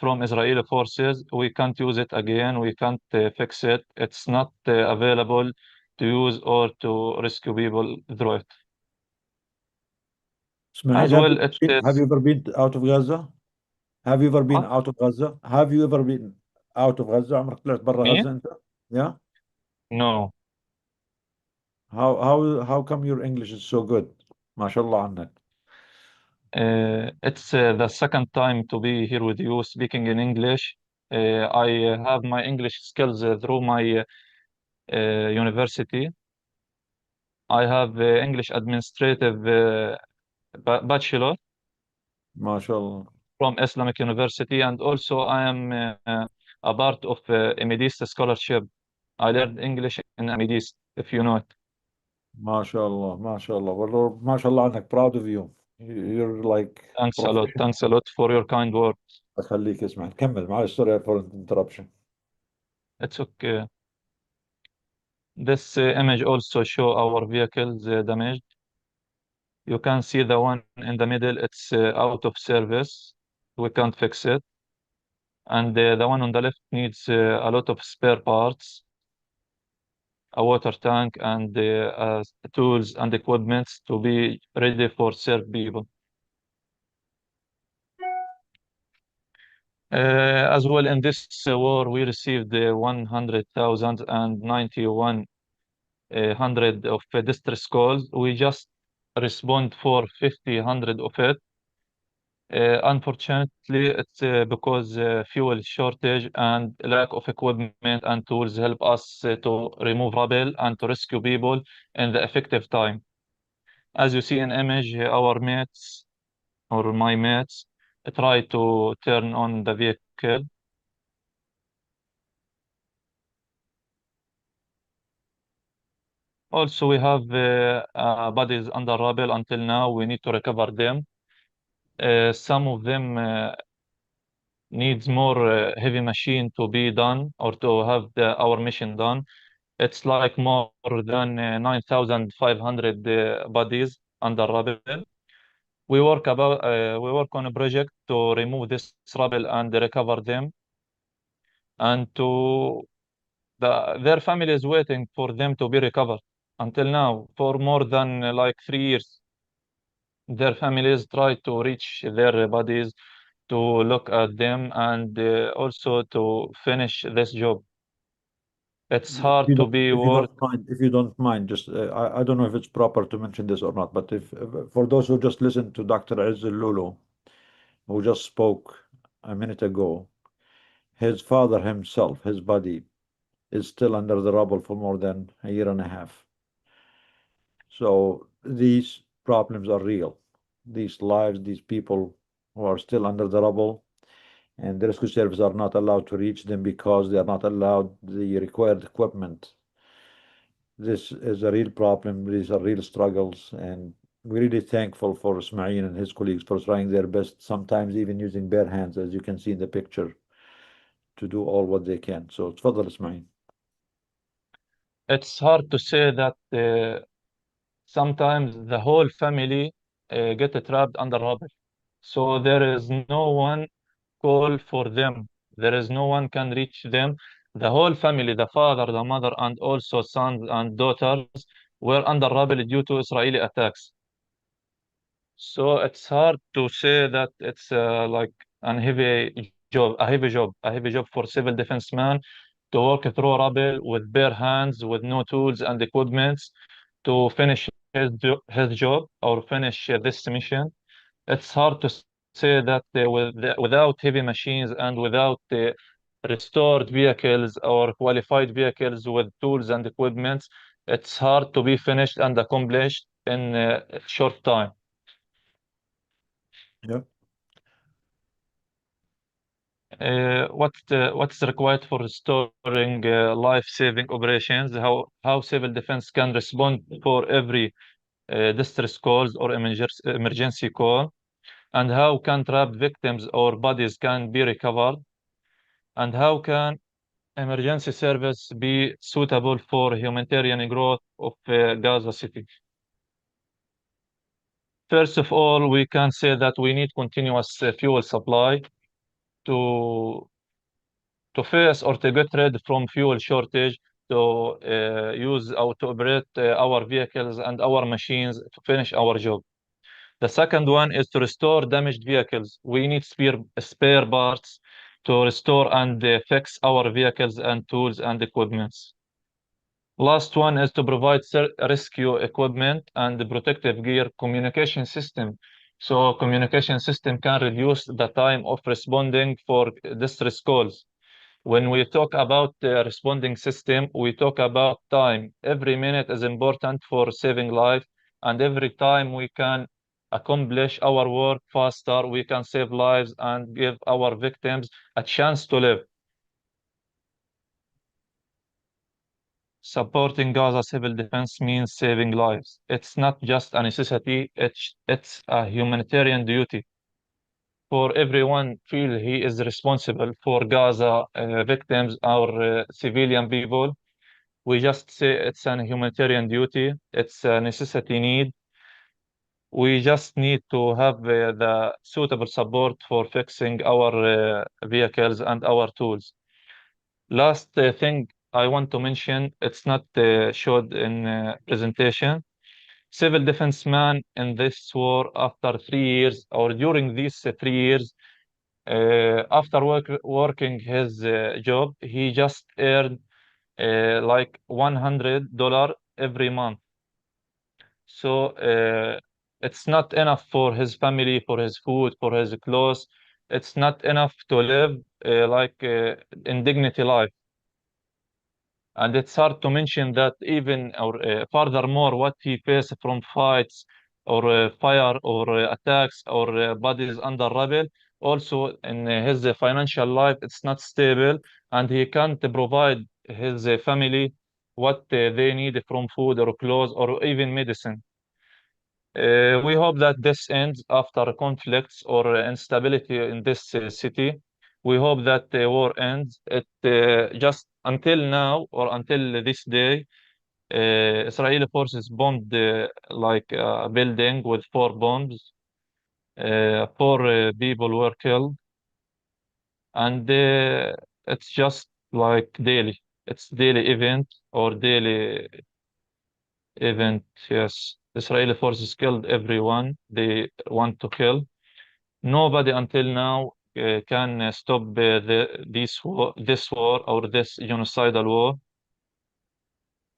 from Israeli forces. We can't use it again. We can't fix it. It's not available to use or to rescue people through it. Ismail, As well, it have you is. ever been out of Gaza? Have you ever been What? out of Gaza? Have you ever been out of Gaza? عمرك طلعت برا Me? غزة أنت؟ Yeah? No. How come your English is so good? ما شاء الله عنك. It's the second time to be here with you speaking in English. I have my English skills through my university. I have English administrative bachelor ما شاء الله. from Islamic University, and also I am a part of Medist scholarship. I learned English in Medist, if you know it. ما شاء الله ما شاء الله. Well, ما شاء الله عنك. Proud of you. You're like Thanks a lot. professional. Thanks a lot for your kind words. خليك اسمع كمل. معلش sorry for interruption. It's okay. This image also show our vehicles damaged. You can see the one in the middle, it's out of service. We can't fix it. And the one on the left needs a lot of spare parts, a water tank, and tools and equipments to be ready for serve people. As well, in this war, we received 100,000 and 91 of distress calls. We just respond for 100 of it. Unfortunately, it's because fuel shortage and lack of equipment and tools help us to remove rubble and to rescue people in the effective time. As you see in image, our mates or my mates try to turn on the vehicle. Also, we have bodies under rubble until now. We need to recover them. Some of them needs more heavy machine to be done or to have our mission done. It's like more than 9,500 bodies under rubble. We work on a project to remove this rubble and recover them, and their family is waiting for them to be recovered. Until now, for more than like 3 years, their families try to reach their bodies, to look at them, and also to finish this job. It's hard to be work. If you don't mind, just I don't know if it's proper to mention this or not, but if for those who just listened to Dr. Izz Lulu, who just spoke a minute ago, his father himself, his body, is still under the rubble for more than a year and a half. So these problems are real. These lives, these people who are still under the rubble, and the rescue services are not allowed to reach them because they are not allowed the required equipment. This is a real problem. These are real struggles, and We're really thankful for Ismail and his colleagues for trying their best, sometimes even using bare hands, as you can see in the picture, to do all what they can. So, تفضل Ismail. It's hard to say that sometimes the whole family get trapped under rubble. So there is no one call for them. There is no one can reach them. The whole family, the father, the mother, and also sons and daughters were under rubble due to Israeli attacks. So it's hard to say that it's like a heavy job for civil defense man to work through rubble with bare hands, with no tools and equipments to finish his job or finish this mission. It's hard to say that without heavy machines and without restored vehicles or qualified vehicles with tools and equipments, it's hard to be finished and accomplished in a short time. Yeah. What's required for restoring life-saving operations? How civil defense can respond for every distress calls or emergency call, and how can trapped victims or bodies can be recovered, and how can emergency service be suitable for humanitarian growth of Gaza City. First of all, we can say that we need continuous fuel supply to face or to get rid from fuel shortage, to use or to operate our vehicles and our machines to finish our job. The second one is to restore damaged vehicles. We need spare parts to restore and fix our vehicles and tools and equipments. Last one is to provide rescue equipment and protective gear communication system. So communication system can reduce the time of responding for distress calls. When we talk about the responding system, we talk about time. Every minute is important for saving life, and every time we can accomplish our work faster, we can save lives and give our victims a chance to live. Supporting Gaza civil defense means saving lives. It's not just a necessity, it's a humanitarian duty. For everyone feel he is responsible for Gaza victims or civilian people. We just say it's an humanitarian duty. It's a necessity need. We just need to have the suitable support for fixing our vehicles and our tools. Last thing I want to mention, it's not showed in presentation. Civil defense man in this war after 3 years or during these 3 years, after working his job, he just earned like $100 every month. So it's not enough for his family, for his food, for his clothes. It's not enough to live in dignity life. And it's hard to mention that even or furthermore, what he faced from fights or fire or attacks or bodies under rubble. Also, in his financial life, it's not stable, and he can't provide his family what they need from food or clothes or even medicine. We hope that this ends after conflicts or instability in this city. We hope that the war ends. It just until now or until this day, Israeli forces bombed like a building with 4 bombs. 4 people were killed, and it's just like daily. It's daily event or daily event. Yes, Israeli forces killed everyone they want to kill. Nobody until now can stop this war or this genocidal war.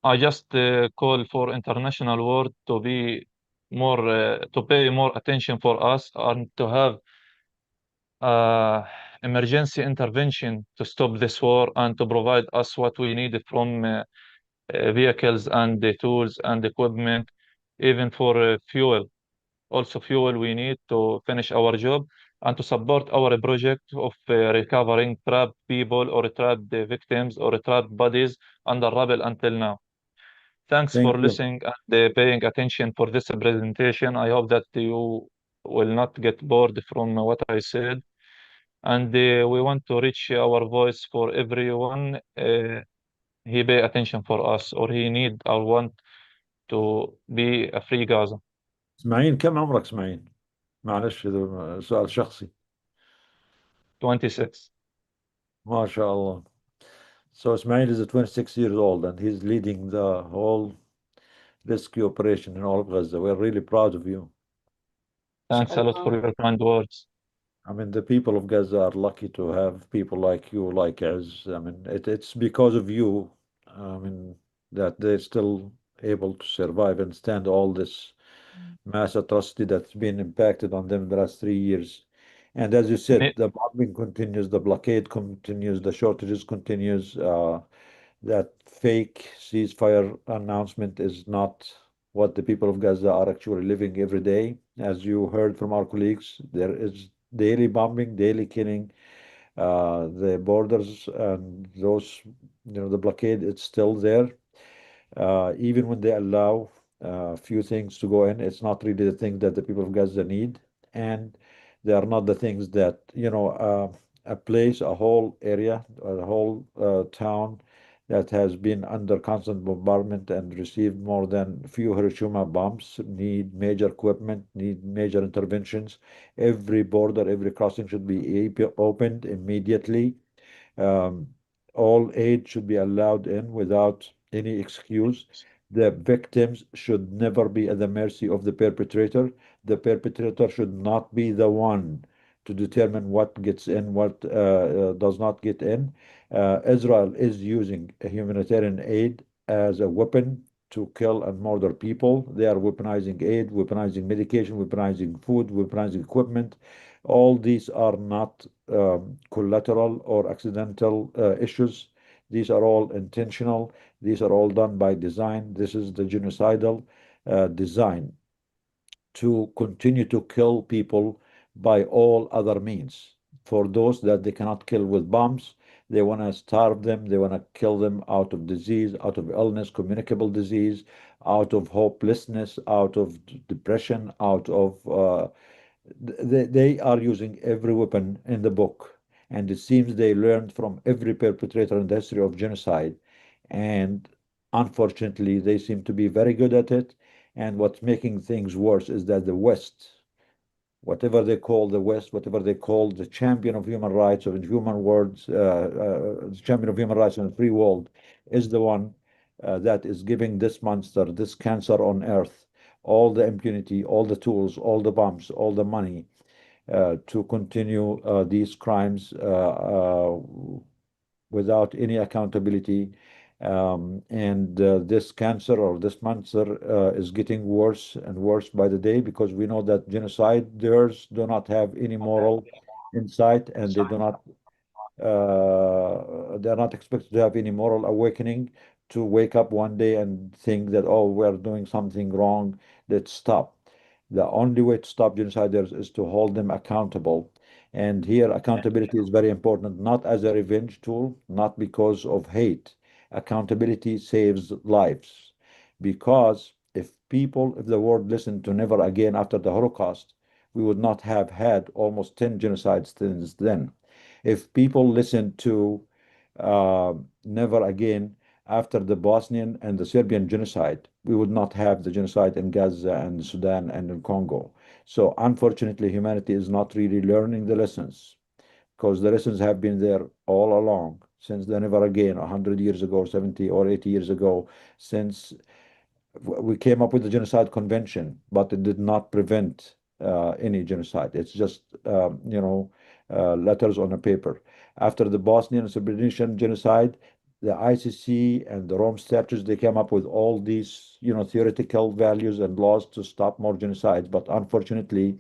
I just call for international world to be more to pay more attention for us and to have emergency intervention to stop this war and to provide us what we need from vehicles and the tools and equipment, even for fuel. Also, fuel we need to finish our job and to support our project of recovering trapped people or trapped victims or trapped bodies under rubble until now. Thanks Thank for you. listening and paying attention for this presentation. I hope that you will not get bored from what I said. And we want to reach our voice for everyone. He pay attention for us or he need or want to be a free Gaza. اسماعيل كم عمرك اسماعيل؟ معلش هذا سؤال شخصي. 26. ما شاء الله. So Ismail is 26 years old and he's leading the whole rescue operation in all of Gaza. We're really proud of you. Thanks a lot for your kind words. I mean, the people of Gaza are lucky to have people like you, like us. I mean, it's because of you, I mean, that they're still able to survive and stand all this mass atrocity that's been impacted on them the last 3 years. And as you said, the bombing continues, the blockade continues, the shortages continues. That fake ceasefire announcement is not what the people of Gaza are actually living every day. As you heard from our colleagues, there is daily bombing, daily killing. The borders and those, the blockade, it's still there. Even when they allow a few things to go in, it's not really the things that the people of Gaza need. And they are not the things that, a place, a whole area, a whole town that has been under constant bombardment and received more than few Hiroshima bombs need major equipment, need major interventions. Every border, every crossing should be opened immediately. Um, all aid should be allowed in without any excuse. The victims should never be at the mercy of the perpetrator. The perpetrator should not be the one to determine what gets in, what does not get in. Israel is using humanitarian aid as a weapon to kill and murder people. They are weaponizing aid, weaponizing medication, weaponizing food, weaponizing equipment. All these are not collateral or accidental issues. These are all intentional. These are all done by design. This is the genocidal design to continue to kill people by all other means. For those that they cannot kill with bombs, they want to starve them, they want to kill them out of disease, out of illness, communicable disease, out of hopelessness, out of depression, out of they are using every weapon in the book, and it seems they learned from every perpetrator in the history of genocide, and unfortunately, they seem to be very good at it. And what's making things worse is that the West, whatever they call the West, whatever they call the champion of human rights or human words, champion of human rights in the free world, is the one that is giving this monster, this cancer on earth, all the impunity, all the tools, all the bombs, all the money to continue these crimes without any accountability. And this cancer or this monster is getting worse and worse by the day, because we know that genociders do not have any moral insight, and they're not expected to have any moral awakening to wake up one day and think that, oh, we're doing something wrong, let's stop. The only way to stop genociders is to hold them accountable. And here, accountability is very important, not as a revenge tool, not because of hate. Accountability saves lives. Because if the world listened to never again after the Holocaust, we would not have had almost 10 genocides since then. If people listened to never again after the Bosnian and the Serbian genocide, we would not have the genocide in Gaza and Sudan and in Congo. So unfortunately, humanity is not really learning the lessons, because the lessons have been there all along since the never again, 100 years ago, 70 or 80 years ago, since we came up with the Genocide Convention, but it did not prevent any genocide. It's just, letters on a paper. After the Bosnian and Srebrenica genocide, the ICC and the Rome Statutes, they came up with all these, theoretical values and laws to stop more genocides. But unfortunately,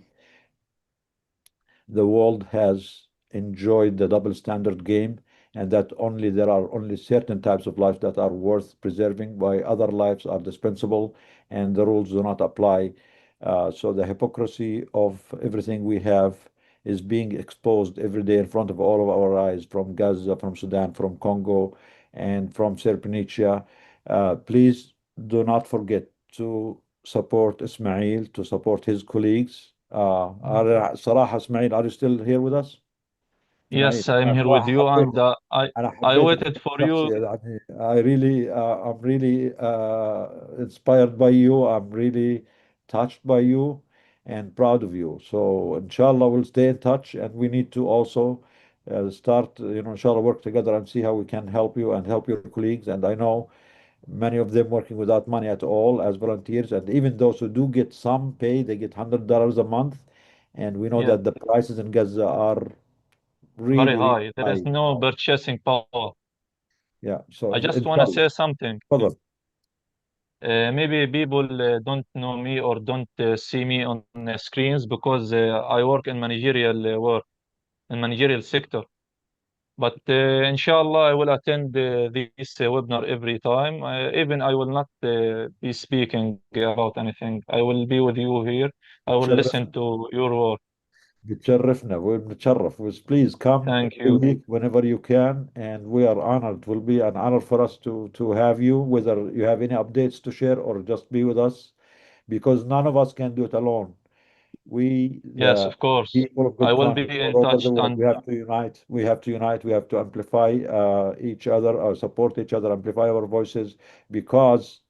the world has enjoyed the double standard game, and that there are only certain types of lives that are worth preserving, while other lives are dispensable, and the rules do not apply. So the hypocrisy of everything we have is being exposed every day in front of all of our eyes, from Gaza, from Sudan, from Congo, and from Srebrenica. Please do not forget to support Ismail, to support his colleagues. صراحة Ismail, are you still here with us? Yes, إسماعيل، I'm أنا here with صراحة you, and حبيتك، I أنا I حبيتك waited بشكل for شخصي you. يعني I'm really inspired by you. I'm really touched by you and proud of you. So inshallah we'll stay in touch, and we need to also start, inshallah work together and see how we can help you and help your colleagues. And I know many of them working without money at all as volunteers, and even those who do get some pay, they get $100 a month. And we know Yeah, that the prices in Gaza are very really, really high. There is high. no purchasing power. Yeah, so I just want to inshallah. say something. Fadal. Maybe people don't know me or don't see me on screens because I work in managerial work, in managerial sector. But inshallah, I will attend this webinar every time. Even I will not be speaking about anything. I will be with you here. I will listen بتشرفنا to your work. بتشرفنا وبنتشرف. Please come Thank every you. week whenever you can, and we are honored. It will be an honor for us to have you, whether you have any updates to share or just be with us, because none of us can do it alone. We, Yes, the of course. people of I good will be conscience in all over touch, the world, and we have to unite. We have to unite. We have to amplify each other, or support each other, amplify our voices, because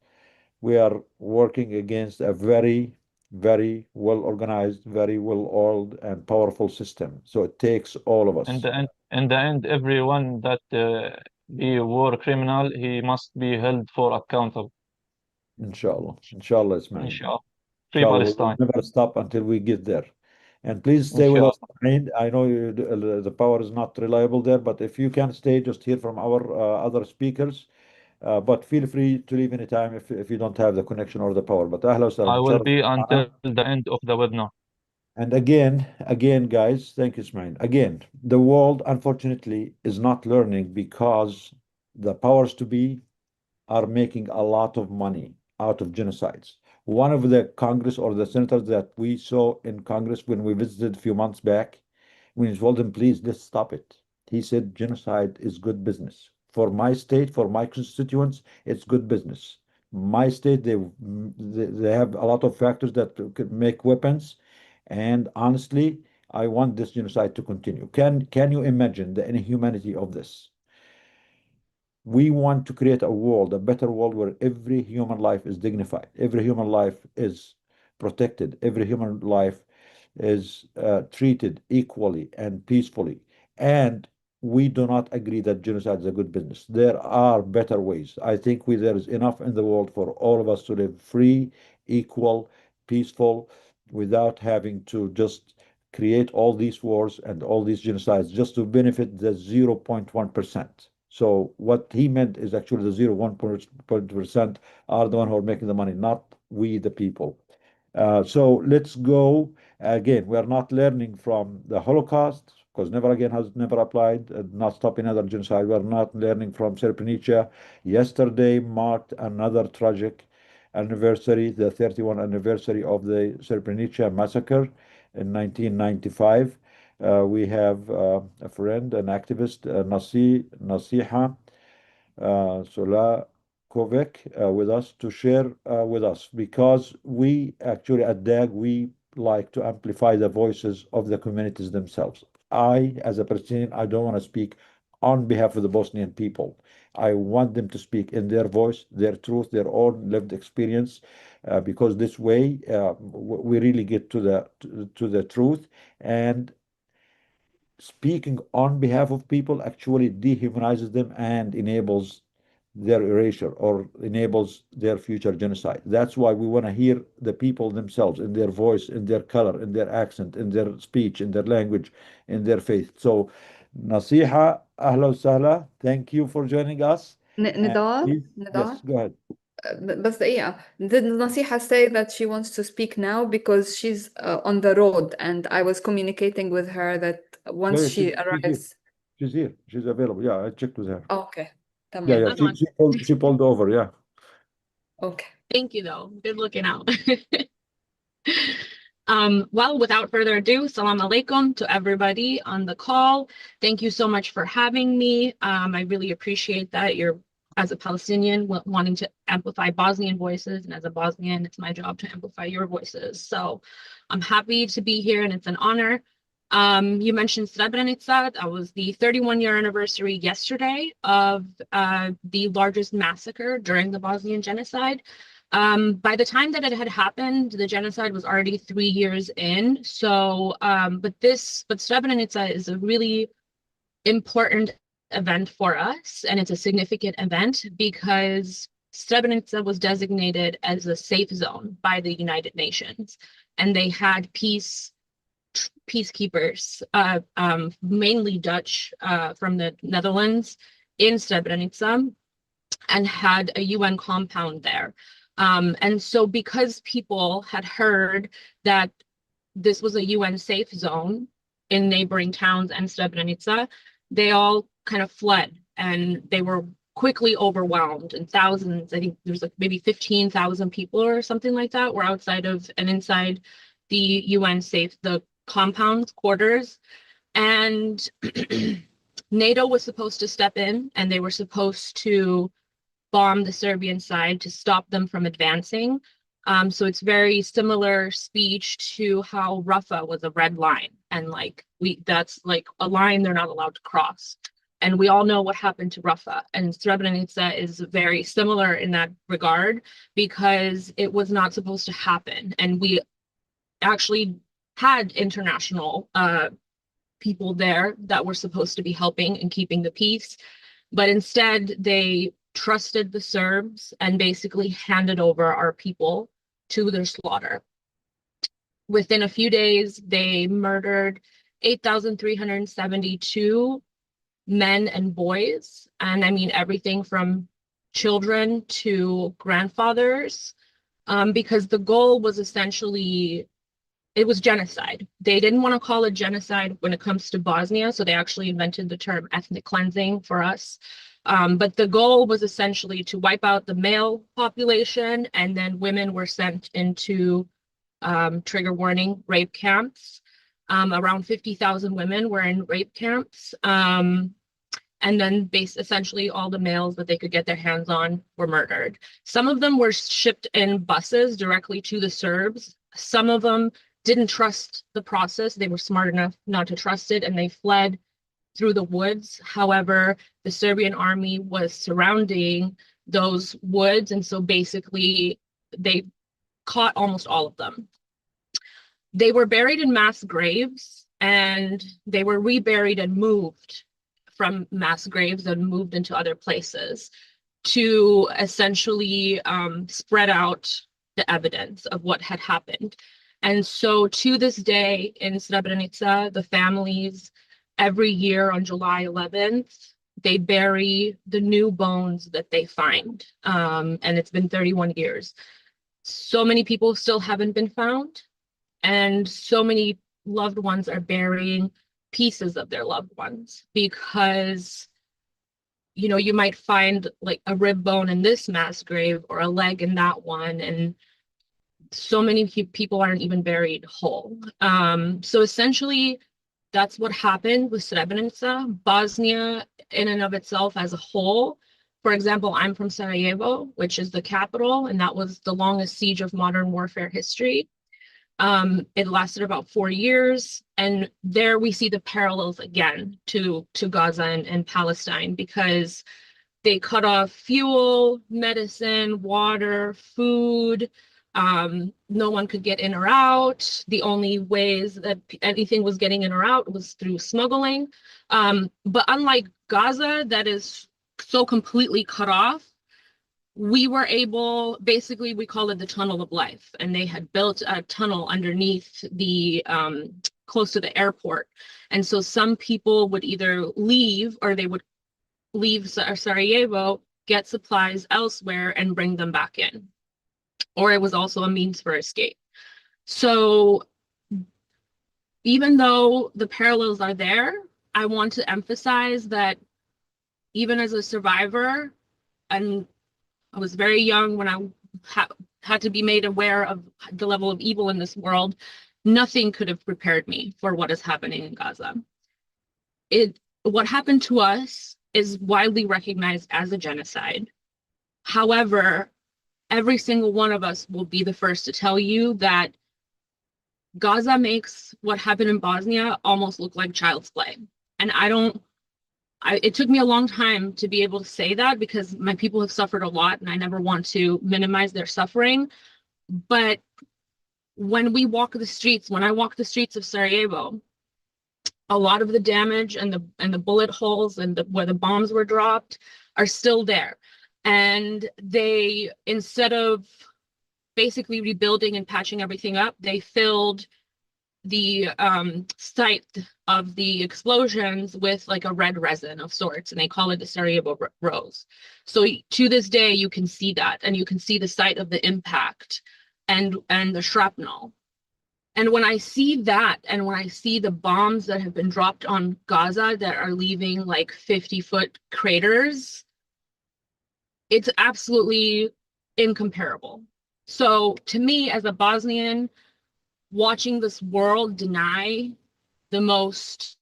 we are working against a very, very well organized, very well oiled, and powerful system. So it takes all of in us. the end, everyone that be a war criminal, he must be held for accountable. Inshallah. Inshallah, Ismail. Inshallah. Free Inshallah, we will Palestine. never stop until we get there. And please stay with Inshallah. us. I know the power is not reliable there, but if you can stay, just hear from our other speakers. But feel free to leave anytime if you don't have the connection or the power. But أهلا وسهلا. I will نتشرف be معنا. until the end of the webinar. And again, guys, thank you, Ismail. Again, the world, unfortunately, is not learning because the powers to be are making a lot of money out of genocides. One of the Congress or the senators that we saw in Congress when we visited a few months back, when we told him, please, let's stop it. He said, genocide is good business. For my state, for my constituents, it's good business. My state, they have a lot of factors that could make weapons. And honestly, I want this genocide to continue. Can you imagine the inhumanity of this? We want to create a world, a better world, where every human life is dignified, every human life is protected, every human life is treated equally and peacefully. And we do not agree that genocide is a good business. There are better ways. I think there is enough in the world for all of us to live free, equal, peaceful, without having to just create all these wars and all these genocides just to benefit the 0.1%. So what he meant is actually the 0.1% are the one who are making the money, not we, the people. So let's go again. We are not learning from the Holocaust, because never again has never applied, not stopping another genocide. We are not learning from Srebrenica. Yesterday marked another tragic anniversary, the 31st anniversary of the Srebrenica massacre in 1995. We have a friend, an activist, Nasiha Solakovic, with us to share with us, because we actually at DAG, we like to amplify the voices of the communities themselves. I, as a Palestinian, I don't want to speak on behalf of the Bosnian people. I want them to speak in their voice, their truth, their own lived experience, because this way we really get to the truth. And speaking on behalf of people actually dehumanizes them and enables their erasure or enables their future genocide. That's why we want to hear the people themselves in their voice, in their color, in their accent, in their speech, in their language, in their faith. So, Nasiha, ahla sahla, thank you for joining us. And Nidar, yes, go ahead. بس دقيقة. Did Nasiha say that she wants to speak now because she's on the road, and I was communicating with her that once Yeah, she she's here. arrives. She's here. She's available. Yeah, I checked with her. Okay, Yeah, تمام. yeah. She pulled over. Yeah. Okay. Thank you, though. Good looking out. Well, without further ado, salam alaikum to everybody on the call. Thank you so much for having me. I really appreciate that. as a Palestinian wanting to amplify Bosnian voices, and as a Bosnian, it's my job to amplify your voices. So I'm happy to be here, and it's an honor. You mentioned Srebrenica. That was the 31-year anniversary yesterday of the largest massacre during the Bosnian genocide. By the time that it had happened, the genocide was already 3 years in. So, but Srebrenica is a really important event for us, and it's a significant event because Srebrenica was designated as a safe zone by the United Nations, and they had peacekeepers, mainly Dutch, from the Netherlands, in Srebrenica, and had a UN compound there. And so because people had heard that this was a UN safe zone in neighboring towns and Srebrenica, they all kind of fled, and they were quickly overwhelmed, and thousands, I think there's like maybe 15,000 people or something like that, were outside of and inside the UN safe, the compound quarters. And NATO was supposed to step in, and they were supposed to bomb the Serbian side to stop them from advancing. So it's very similar speech to how Rafah was a red line, and like that's like a line they're not allowed to cross. And we all know what happened to Rafah, and Srebrenica is very similar in that regard because it was not supposed to happen. And we actually had international people there that were supposed to be helping and keeping the peace, but instead they trusted the Serbs and basically handed over our people to their slaughter. Within a few days, they murdered 8,372 men and boys, and I mean everything from children to grandfathers, because the goal was essentially, it was genocide. They didn't want to call it genocide when it comes to Bosnia, so they actually invented the term ethnic cleansing for us. But the goal was essentially to wipe out the male population, and then women were sent into, trigger warning, rape camps. Around 50,000 women were in rape camps. And then essentially all the males that they could get their hands on were murdered. Some of them were shipped in buses directly to the Serbs. Some of them didn't trust the process. They were smart enough not to trust it, and they fled through the woods. However, the Serbian army was surrounding those woods, and so basically they caught almost all of them. They were buried in mass graves, and they were reburied and moved from mass graves and moved into other places to essentially spread out the evidence of what had happened. And so to this day in Srebrenica, the families, every year on July 11th, they bury the new bones that they find. And it's been 31 years. So many people still haven't been found, and so many loved ones are burying pieces of their loved ones, because you might find like a rib bone in this mass grave or a leg in that one, and so many people aren't even buried whole. So essentially that's what happened with Srebrenica. Bosnia in and of itself as a whole, for example, I'm from Sarajevo, which is the capital, and that was the longest siege of modern warfare history. It lasted about 4 years, and there we see the parallels again to Gaza and Palestine, because they cut off fuel, medicine, water, food. No one could get in or out. The only ways that anything was getting in or out was through smuggling. But unlike Gaza, that is so completely cut off, we were able, basically we call it the tunnel of life, and they had built a tunnel underneath the close to the airport. And so some people would either leave, or they would leave Sarajevo, get supplies elsewhere and bring them back in, or it was also a means for escape. So even though the parallels are there, I want to emphasize that even as a survivor, and I was very young when I had to be made aware of the level of evil in this world, nothing could have prepared me for what is happening in Gaza. What happened to us is widely recognized as a genocide. However, every single one of us will be the first to tell you that Gaza makes what happened in Bosnia almost look like child's play. And it took me a long time to be able to say that because my people have suffered a lot and I never want to minimize their suffering. But when I walk the streets of Sarajevo, a lot of the damage and the bullet holes and where the bombs were dropped are still there. And they, instead of basically rebuilding and patching everything up, they filled the site of the explosions with like a red resin of sorts, and they call it the Sarajevo rose. So to this day, you can see that, and you can see the site of the impact and the shrapnel. And when I see that, and when I see the bombs that have been dropped on Gaza that are leaving like 50-foot craters, it's absolutely incomparable. So to me, as a Bosnian, watching this world deny the most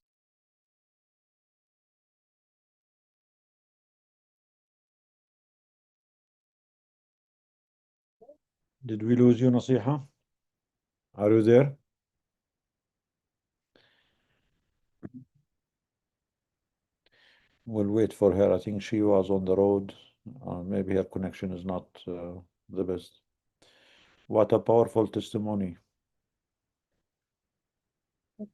Did we lose you, Nasiha? Are you there? We'll wait for her. I think she was on the road. Maybe her connection is not the best. What a powerful testimony.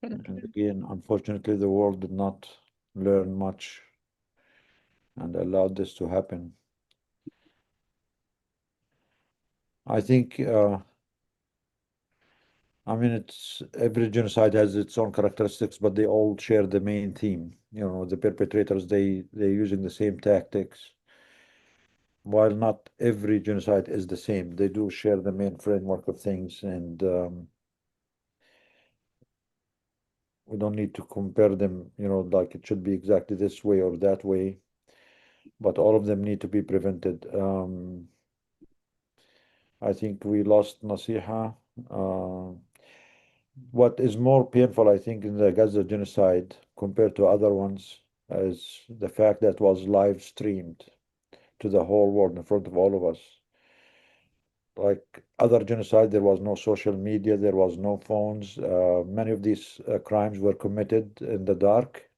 And again, unfortunately, the world did not learn much and allowed this to happen. I think, I mean, every genocide has its own characteristics, but they all share the main theme. You know, the perpetrators, they're using the same tactics. While not every genocide is the same, they do share the main framework of things, and we don't need to compare them, you know, like it should be exactly this way or that way, but all of them need to be prevented. I think we lost Nasiha. What is more painful, I think, in the Gaza genocide compared to other ones is the fact that it was live streamed to the whole world in front of all of us. Like other genocide, there was no social media, there was no phones. Many of these crimes were committed in the dark.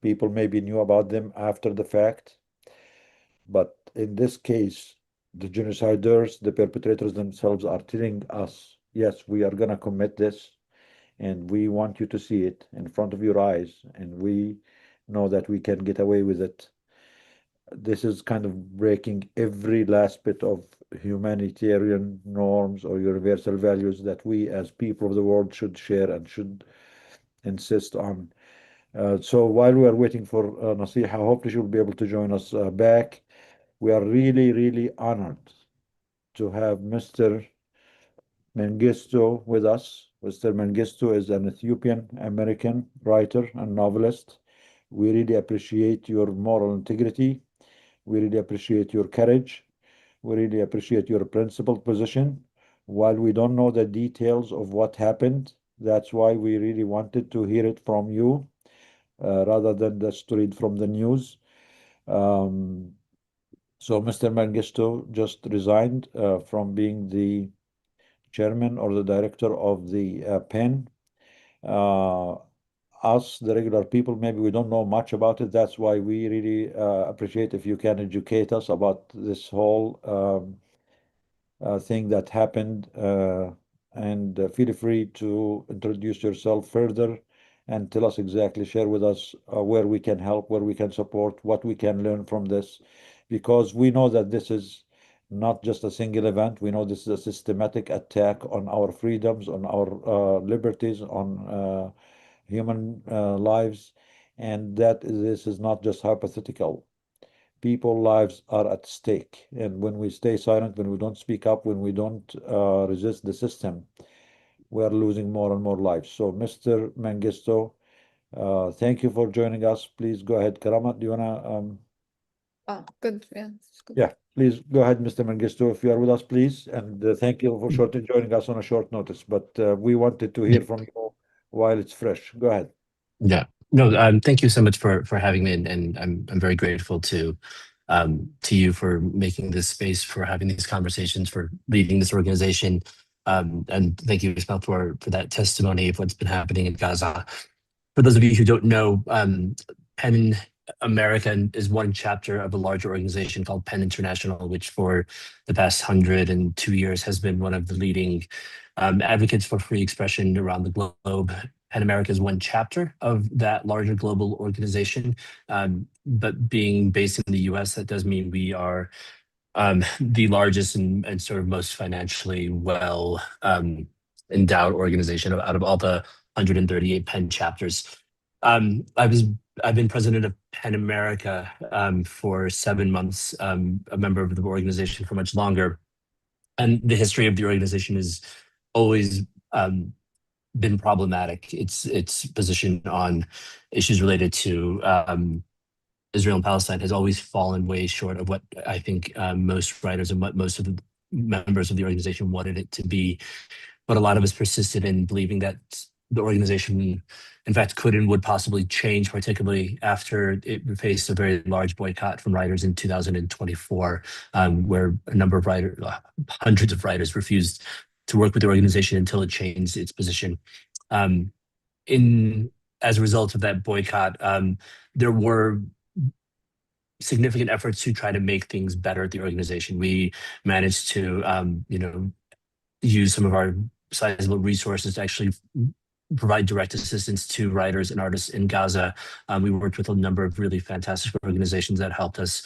People maybe knew about them after the fact. But in this case, the genociders, the perpetrators themselves are telling us, yes, we are going to commit this, and we want you to see it in front of your eyes, and we know that we can get away with it. This is kind of breaking every last bit of humanitarian norms or universal values that we as people of the world should share and should insist on. So while we are waiting for Nasiha, hopefully she'll be able to join us back. We are really, really honored to have Mr. Mengistu with us. Mr. Mengistu is an Ethiopian American writer and novelist. We really appreciate your moral integrity. We really appreciate your courage. We really appreciate your principled position. While we don't know the details of what happened, that's why we really wanted to hear it from you rather than just to read from the news. So Mr. Mengistu just resigned from being the chairman or the director of the PEN. Us, the regular people, maybe we don't know much about it. That's why we really appreciate if you can educate us about this whole thing that happened. And feel free to introduce yourself further and tell us exactly, share with us where we can help, where we can support, what we can learn from this, because we know that this is not just a single event. We know this is a systematic attack on our freedoms, on our liberties, on human lives, and that this is not just hypothetical. People's lives are at stake, and when we stay silent, when we don't speak up, when we don't resist the system, we are losing more and more lives. So, Mr. Mengistu, thank you for joining us. Please go ahead. Karamat, do you wanna? Good. Yeah, it's good. Yeah, please go ahead, Mr. Mengistu, if you are with us, please. And thank you for joining us on a short notice. But we wanted to hear from you while it's fresh. Go ahead. Yeah. No, thank you so much for having me, and I'm very grateful to you for making this space, for having these conversations, for leading this organization, and thank you, Ismail, for that testimony of what's been happening in Gaza. For those of you who don't know, PEN America is one chapter of a larger organization called PEN International, which for the past 102 years has been one of the leading advocates for free expression around the globe. PEN America is one chapter of that larger global organization, but being based in the US, that does mean we are the largest and sort of most financially well endowed organization out of all the 138 PEN chapters. I've been president of PEN America for 7 months, a member of the organization for much longer. And the history of the organization has always been problematic. Its position on issues related to Israel and Palestine has always fallen way short of what I think most writers and what most of the members of the organization wanted it to be. But a lot of us persisted in believing that the organization, in fact, could and would possibly change, particularly after it faced a very large boycott from writers in 2024, where a number of writers, hundreds of writers, refused to work with the organization until it changed its position. As a result of that boycott, there were significant efforts to try to make things better at the organization. We managed to, use some of our sizable resources to actually provide direct assistance to writers and artists in Gaza. We worked with a number of really fantastic organizations that helped us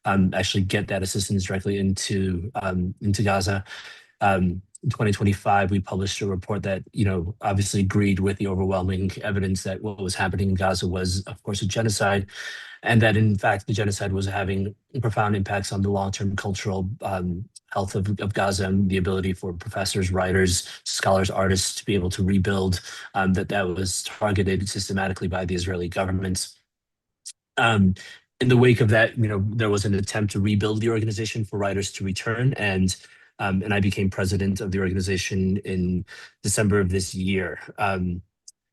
actually get that assistance directly into Gaza. In 2025, we published a report that, obviously agreed with the overwhelming evidence that what was happening in Gaza was, of course, a genocide, and that in fact the genocide was having profound impacts on the long-term cultural health of Gaza and the ability for professors, writers, scholars, artists to be able to rebuild, that was targeted systematically by the Israeli government. In the wake of that, there was an attempt to rebuild the organization for writers to return, and I became president of the organization in December of this year.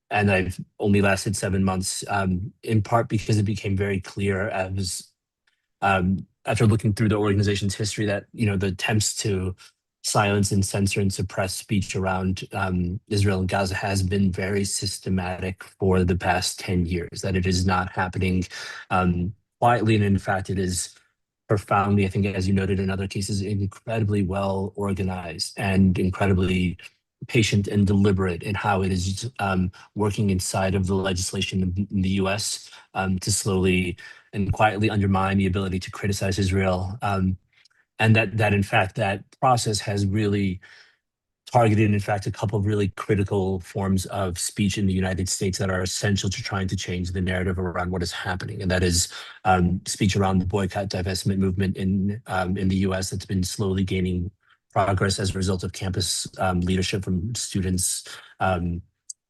And I've only lasted 7 months, in part because it became very clear after looking through the organization's history that, the attempts to silence and censor and suppress speech around Israel and Gaza has been very systematic for the past 10 years, that it is not happening quietly. And in fact, it is profoundly, I think, as you noted in other cases, incredibly well organized and incredibly patient and deliberate in how it is working inside of the legislation in the US to slowly and quietly undermine the ability to criticize Israel. And that in fact, that process has really targeted, in fact, a couple of really critical forms of speech in the United States that are essential to trying to change the narrative around what is happening. And that is speech around the boycott divestment movement in the US that's been slowly gaining progress as a result of campus leadership from students.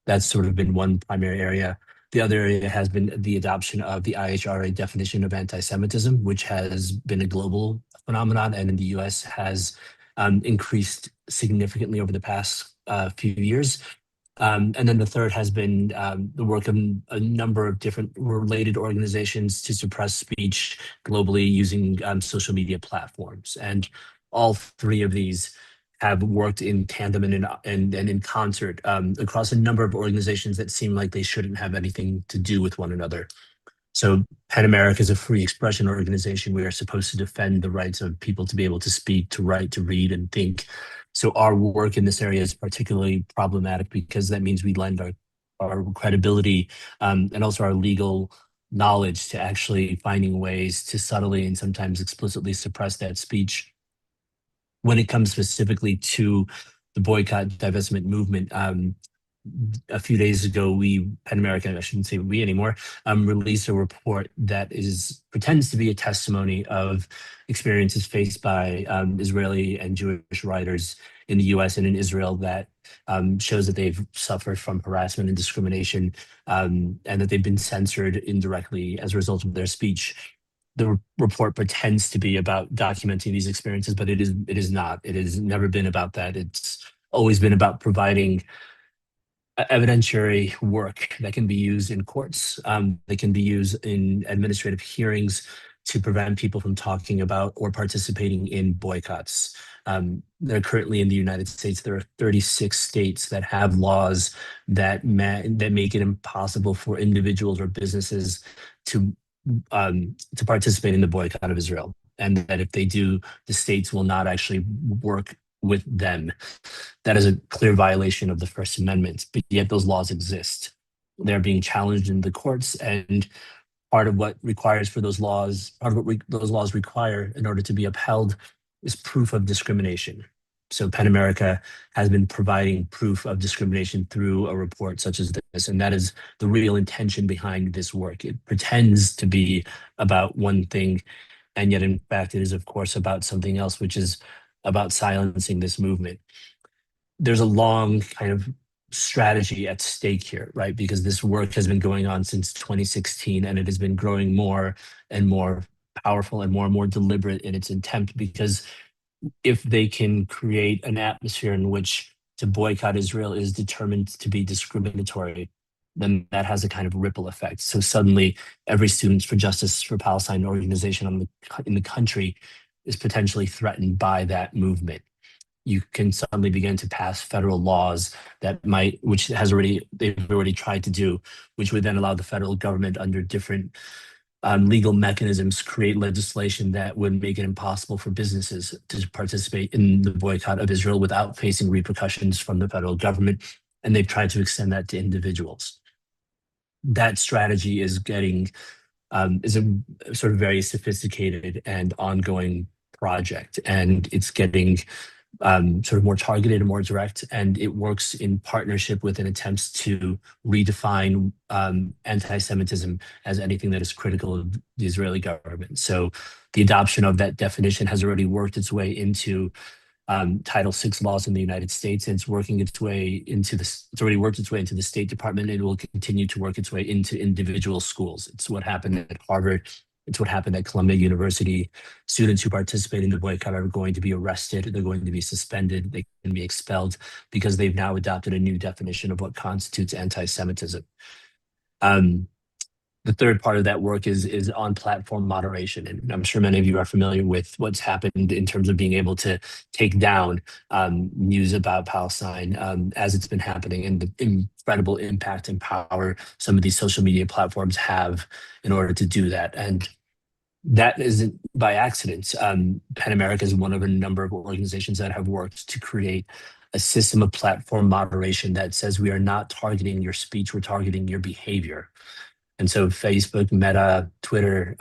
That's sort of been one primary area. The other area has been the adoption of the IHRA definition of anti-Semitism, which has been a global phenomenon and in the US has increased significantly over the past few years. And then the third has been the work of a number of different related organizations to suppress speech globally using social media platforms. And all three of these have worked in tandem and in concert across a number of organizations that seem like they shouldn't have anything to do with one another. So PEN America is a free expression organization. We are supposed to defend the rights of people to be able to speak, to write, to read, and think. So our work in this area is particularly problematic because that means we lend our credibility and also our legal knowledge to actually finding ways to subtly and sometimes explicitly suppress that speech. When it comes specifically to the boycott divestment movement, a few days ago, PEN America, I shouldn't say we anymore, released a report that pretends to be a testimony of experiences faced by Israeli and Jewish writers in the US and in Israel that shows that they've suffered from harassment and discrimination and that they've been censored indirectly as a result of their speech. The report pretends to be about documenting these experiences, but it is not. It has never been about that. It's always been about providing evidentiary work that can be used in courts, that can be used in administrative hearings to prevent people from talking about or participating in boycotts. There are currently in the United States, there are 36 states that have laws that make it impossible for individuals or businesses to participate in the boycott of Israel. And that if they do, the states will not actually work with them. That is a clear violation of the First Amendment, but yet those laws exist. They're being challenged in the courts, and part of what requires for those laws, those laws require in order to be upheld is proof of discrimination. So PEN America has been providing proof of discrimination through a report such as this, and that is the real intention behind this work. It pretends to be about one thing, and yet in fact it is of course about something else, which is about silencing this movement. There's a long kind of strategy at stake here, right? Because this work has been going on since 2016, and it has been growing more and more powerful and more deliberate in its intent, because if they can create an atmosphere in which to boycott Israel is determined to be discriminatory, then that has a kind of ripple effect. So suddenly every Students for Justice for Palestine organization in the country is potentially threatened by that movement. You can suddenly begin to pass federal laws that they've already tried to do, which would then allow the federal government under different legal mechanisms create legislation that would make it impossible for businesses to participate in the boycott of Israel without facing repercussions from the federal government. And they've tried to extend that to individuals. That strategy is is a sort of very sophisticated and ongoing project, and it's getting sort of more targeted and more direct, and it works in partnership with an attempt to redefine anti-Semitism as anything that is critical of the Israeli government. So the adoption of that definition has already worked its way into Title VI laws in the United States, and it's working its way into it's already worked its way into the State Department, and it will continue to work its way into individual schools. It's what happened at Harvard. It's what happened at Columbia University. Students who participate in the boycott are going to be arrested. They're going to be suspended. They can be expelled because they've now adopted a new definition of what constitutes anti-Semitism. The third part of that work is on platform moderation. And I'm sure many of you are familiar with what's happened in terms of being able to take down news about Palestine as it's been happening, and the incredible impact and power some of these social media platforms have in order to do that. And that isn't by accident. PEN America is one of a number of organizations that have worked to create a system of platform moderation that says we are not targeting your speech, we're targeting your behavior. And so Facebook, Meta, Twitter,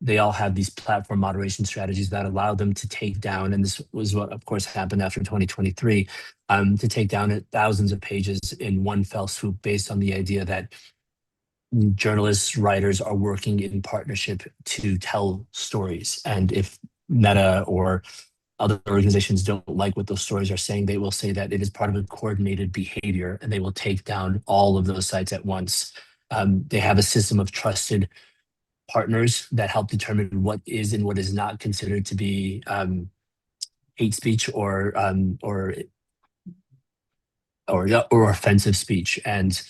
they all have these platform moderation strategies that allow them to take down, and this was what of course happened after 2023, to take down thousands of pages in one fell swoop based on the idea that journalists, writers are working in partnership to tell stories. And if Meta or other organizations don't like what those stories are saying, they will say that it is part of a coordinated behavior, and they will take down all of those sites at once. They have a system of trusted partners that help determine what is and what is not considered to be hate speech or offensive speech. And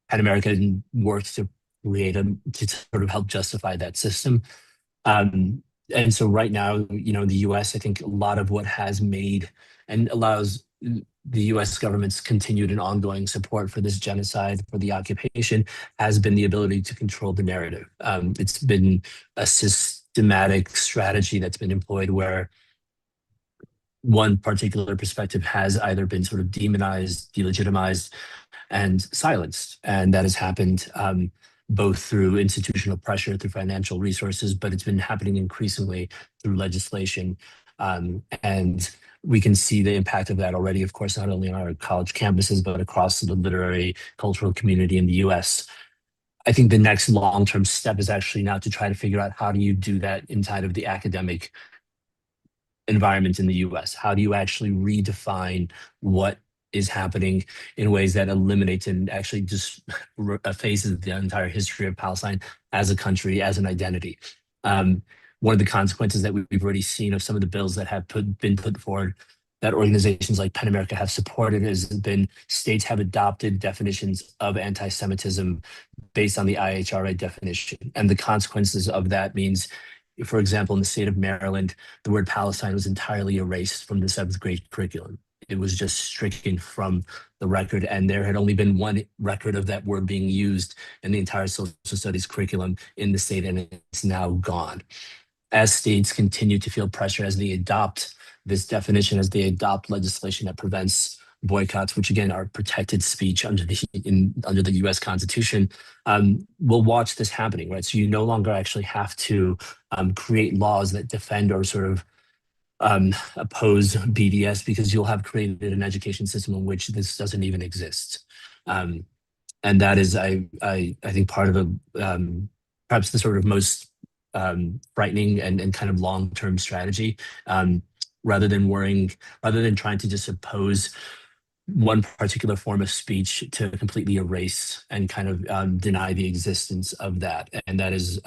PEN America works to to sort of help justify that system. And so right now, the US, I think a lot of what has made and allows the US government's continued and ongoing support for this genocide, for the occupation, has been the ability to control the narrative. It's been a systematic strategy that's been employed where one particular perspective has either been sort of demonized, delegitimized, and silenced. And that has happened both through institutional pressure, through financial resources, but it's been happening increasingly through legislation. And we can see the impact of that already, of course, not only on our college campuses, but across the literary cultural community in the US. I think the next long-term step is actually now to try to figure out how do you do that inside of the academic environment in the US? How do you actually redefine what is happening in ways that eliminates and actually just effaces the entire history of Palestine as a country, as an identity? One of the consequences that we've already seen of some of the bills that have been put forward that organizations like PEN America have supported has been states have adopted definitions of anti-Semitism based on the IHRA definition. And the consequences of that means, for example, in the state of Maryland, the word Palestine was entirely erased from the 7th grade curriculum. It was just stricken from the record, and there had only been one record of that word being used in the entire social studies curriculum in the state, and it's now gone. As states continue to feel pressure as they adopt this definition, as they adopt legislation that prevents boycotts, which again are protected speech under the U.S. Constitution, we'll watch this happening, right? So you no longer actually have to create laws that defend or sort of oppose BDS, because you'll have created an education system in which this doesn't even exist. And that is, I think, part of perhaps the sort of most frightening and kind of long-term strategy, rather than trying to just oppose one particular form of speech to completely erase and kind of deny the existence of that. And that is,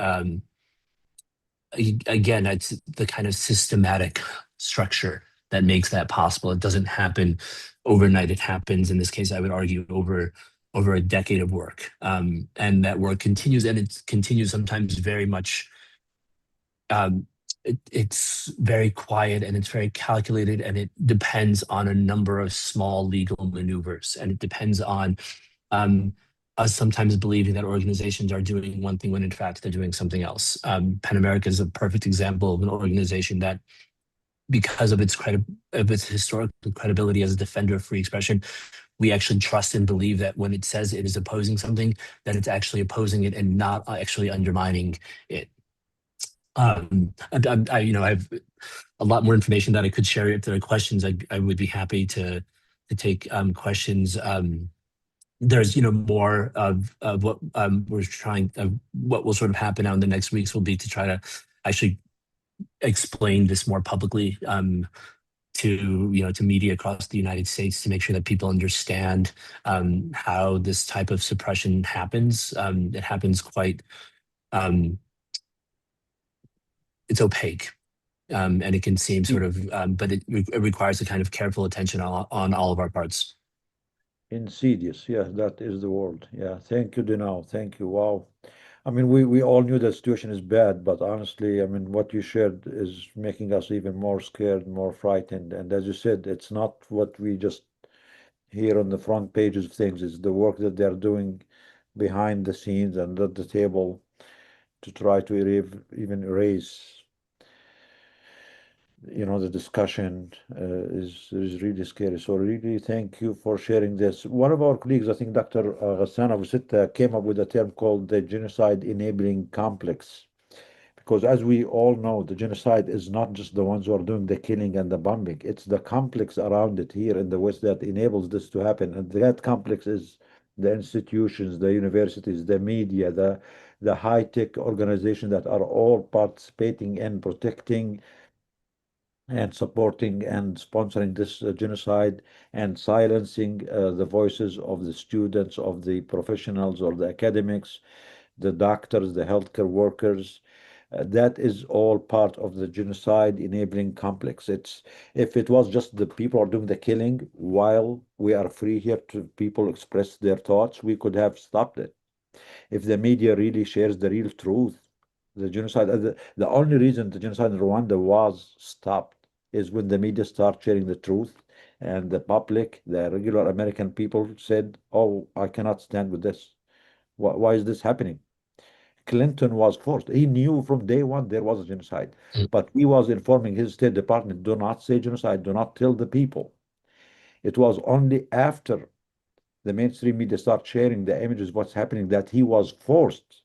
again, it's the kind of systematic structure that makes that possible. It doesn't happen overnight. It happens, in this case, I would argue, over a decade of work. And that work continues, and it continues sometimes very much, it's very quiet and it's very calculated, and it depends on a number of small legal maneuvers. And it depends on us sometimes believing that organizations are doing one thing when in fact they're doing something else. PEN America is a perfect example of an organization that, because of its historical credibility as a defender of free expression, we actually trust and believe that when it says it is opposing something, that it's actually opposing it and not actually undermining it. I have a lot more information that I could share. If there are questions, I would be happy to take questions. There's more of what we're trying, what will sort of happen now in the next weeks will be to try to actually explain this more publicly to media across the United States, to make sure that people understand how this type of suppression happens. It happens quite, it's opaque, and it can seem sort of, but it requires a kind of careful attention on all of our parts. Insidious, yeah, that is the word. Yeah, thank you, Dinao. Thank you. Wow. I mean, we all knew the situation is bad, but honestly, I mean, what you shared is making us even more scared, more frightened. And as you said, it's not what we just hear on the front pages of things. It's the work that they're doing behind the scenes and at the table to try to even erase the discussion is really scary. So really, thank you for sharing this. One of our colleagues, I think Dr. Ghassan Abu Sitta, came up with a term called the genocide enabling complex. Because as we all know, the genocide is not just the ones who are doing the killing and the bombing. It's the complex around it here in the West that enables this to happen. And that complex is the institutions, the universities, the media, the high-tech organizations that are all participating in protecting and supporting and sponsoring this genocide and silencing the voices of the students, of the professionals or the academics, the doctors, the healthcare workers. That is all part of the genocide enabling complex. If it was just the people are doing the killing while we are free here to people express their thoughts, we could have stopped it. If the media really shares the real truth, the genocide, the only reason the genocide in Rwanda was stopped is when the media start sharing the truth and the public, the regular American people said, oh, I cannot stand with this. Why is this happening? Clinton was forced. He knew from day one there was a genocide, but he was informing his State Department, do not say genocide, do not tell the people. It was only after the mainstream media start sharing the images of what's happening that he was forced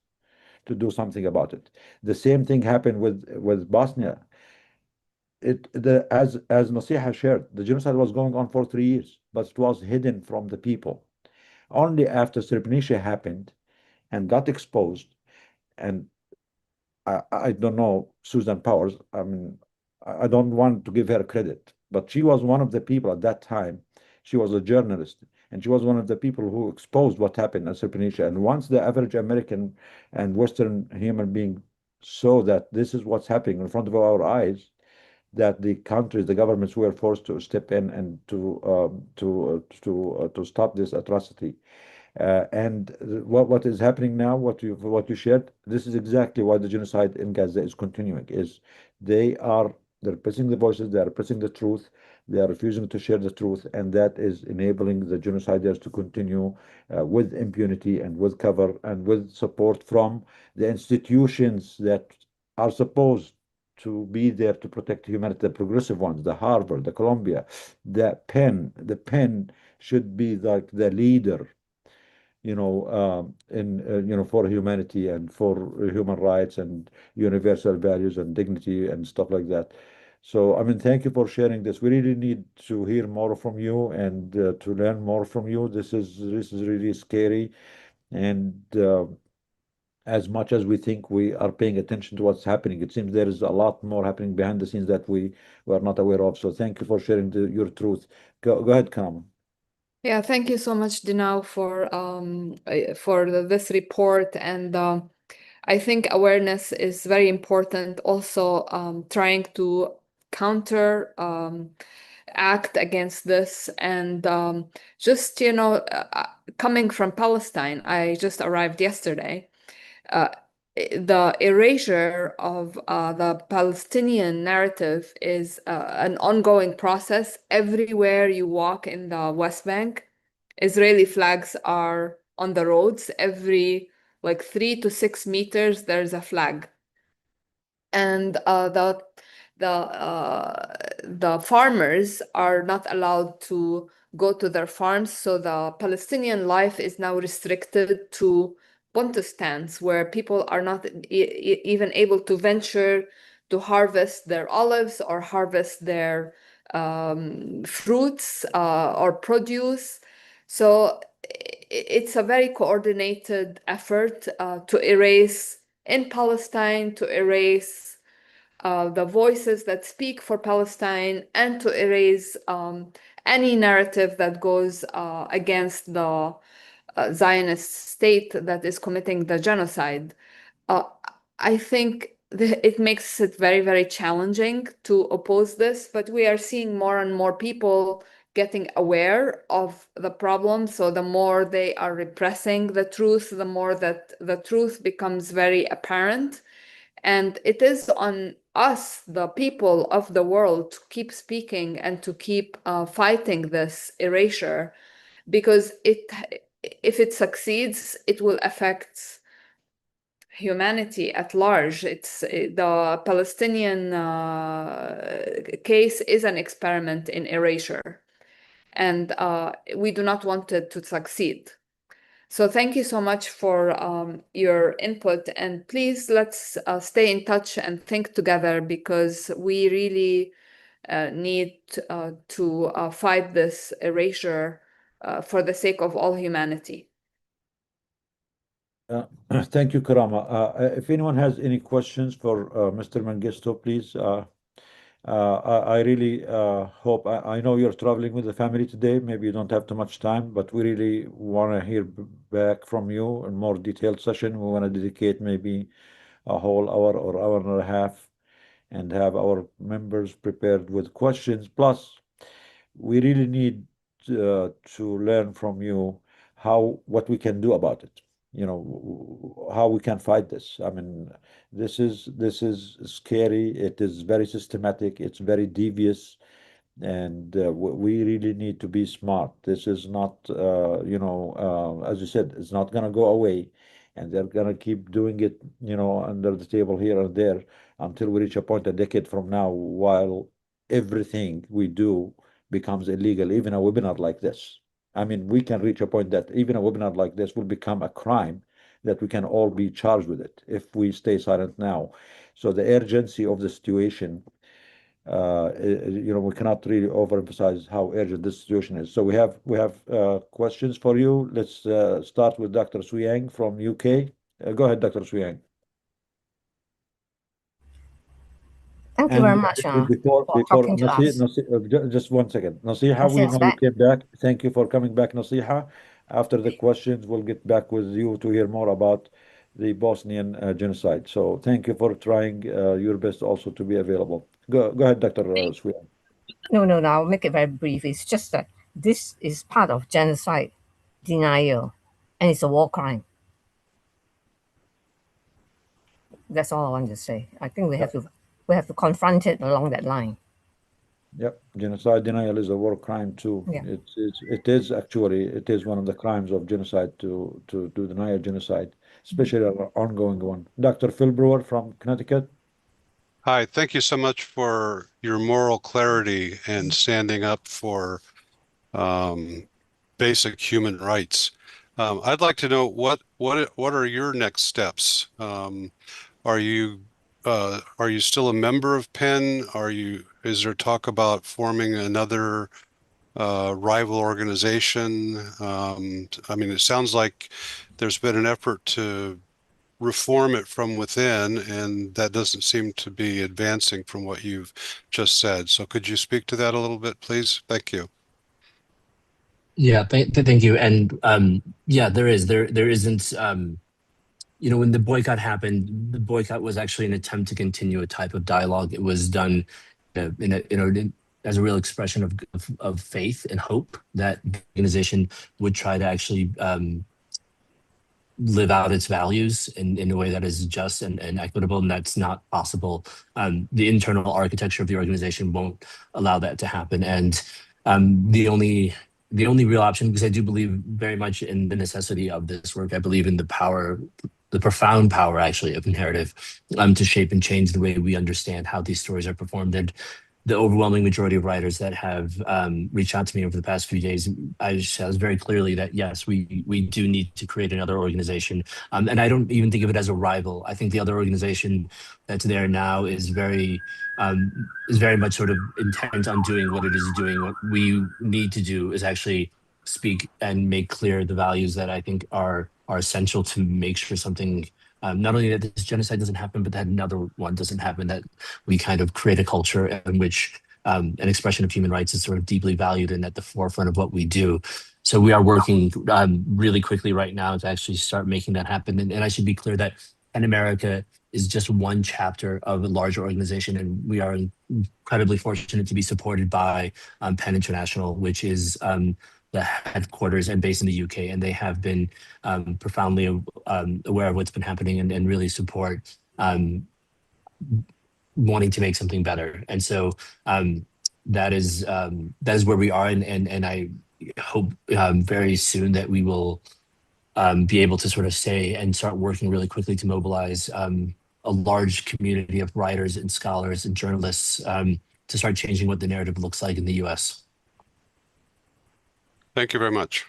to do something about it. The same thing happened with Bosnia. As Nasiha shared, the genocide was going on for 3 years, but it was hidden from the people. Only after Srebrenica happened and got exposed, and I don't know Susan Powers. I mean, I don't want to give her credit, but she was one of the people at that time. She was a journalist, and she was one of the people who exposed what happened at Srebrenica. And once the average American and Western human being saw that this is what's happening in front of our eyes, that the countries, the governments were forced to step in and to stop this atrocity. And what is happening now, what you shared, this is exactly why the genocide in Gaza is continuing. Is they're repressing the voices, they're repressing the truth, they are refusing to share the truth, and that is enabling the genociders to continue with impunity and with cover and with support from the institutions that are supposed to be there to protect humanity, the progressive ones, the Harvard, the Columbia, the Penn should be like the leader, for humanity and for human rights and universal values and dignity and stuff like that. So, I mean, thank you for sharing this. We really need to hear more from you and to learn more from you. This is really scary, and as much as we think we are paying attention to what's happening, it seems there is a lot more happening behind the scenes that we were not aware of. So, thank you for sharing your truth. Go ahead, Karam. Yeah, thank you so much, Dinao, for this report. And I think awareness is very important. Also, trying to counter act against this. And just, coming from Palestine, I just arrived yesterday. The erasure of the Palestinian narrative is an ongoing process. Everywhere you walk in the West Bank, Israeli flags are on the roads. Every like 3 to 6 meters, there's a flag. And the farmers are not allowed to go to their farms, so the Palestinian life is now restricted to Buntastans, where people are not even able to venture to harvest their olives or harvest their fruits or produce. So it's a very coordinated effort to erase in Palestine, to erase the voices that speak for Palestine, and to erase any narrative that goes against the Zionist state that is committing the genocide. I think it makes it very, very challenging to oppose this, but we are seeing more and more people getting aware of the problem. So the more they are repressing the truth, the more that the truth becomes very apparent. And it is on us, the people of the world, to keep speaking and to keep fighting this erasure, because if it succeeds, it will affect humanity at large. The Palestinian case is an experiment in erasure, and we do not want it to succeed. So thank you so much for your input, and please let's stay in touch and think together, because we really need to fight this erasure for the sake of all humanity. Thank you, Karama. If anyone has any questions for Mr. Mengistu, please. I really hope, I know you're traveling with the family today. Maybe you don't have too much time, but we really want to hear back from you in more detailed session. We want to dedicate maybe a whole hour or hour and a half and have our members prepared with questions. Plus, we really need to learn from you what we can do about it. How we can fight this. I mean, this is scary. It is very systematic. It's very devious, and we really need to be smart. This is not, as you said, it's not going to go away, and they're going to keep doing it, under the table here and there until we reach a point a decade from now, while everything we do becomes illegal, even a webinar like this. I mean, we can reach a point that even a webinar like this will become a crime, that we can all be charged with it if we stay silent now. So the urgency of the situation, we cannot really overemphasize how urgent this situation is. So we have questions for you. Let's start with Dr. Suyang from UK. Go ahead, Dr. Suyang. Thank you very much Before talking to us. just 1 second. Nasiha, we Nasiha's know you back. came back. Thank you for coming back, Nasiha. After the questions, we'll get back with you to hear more about the Bosnian genocide. So thank you for trying your best also to be available. Go ahead, Dr. Sweet. No, I'll make it very brief. It's just that this is part of genocide denial, and it's a war crime. That's all I want to say. I think we have to confront it along that line. Yep, genocide denial is a war crime too. Yeah. It is one of the crimes of genocide to deny a genocide, especially an ongoing one. Dr. Phil Brewer from Connecticut. Hi, thank you so much for your moral clarity and standing up for basic human rights. I'd like to know what are your next steps? Are you still a member of PEN? Is there talk about forming another rival organization? I mean, it sounds like there's been an effort to reform it from within, and that doesn't seem to be advancing from what you've just said. So could you speak to that a little bit, please? Thank you. Yeah, thank you. And yeah, there isn't, when the boycott happened, the boycott was actually an attempt to continue a type of dialogue. It was done as a real expression of faith and hope that the organization would try to actually live out its values in a way that is just and equitable, and that's not possible. The internal architecture of the organization won't allow that to happen. And the only real option, because I do believe very much in the necessity of this work, I believe in the power, the profound power actually of narrative to shape and change the way we understand how these stories are performed. And the overwhelming majority of writers that have reached out to me over the past few days, I says very clearly that yes, we do need to create another organization. And I don't even think of it as a rival. I think the other organization that's there now is very much sort of intent on doing what it is doing. What we need to do is actually speak and make clear the values that I think are essential to make sure something, not only that this genocide doesn't happen, but that another one doesn't happen, that we kind of create a culture in which an expression of human rights is sort of deeply valued and at the forefront of what we do. So we are working really quickly right now to actually start making that happen. And I should be clear that PEN America is just one chapter of a larger organization, and we are incredibly fortunate to be supported by PEN International, which is the headquarters and based in the UK, and they have been profoundly aware of what's been happening and really support wanting to make something better. And so that is where we are, and I hope very soon that we will be able to sort of stay and start working really quickly to mobilize a large community of writers and scholars and journalists to start changing what the narrative looks like in the US. Thank you very much.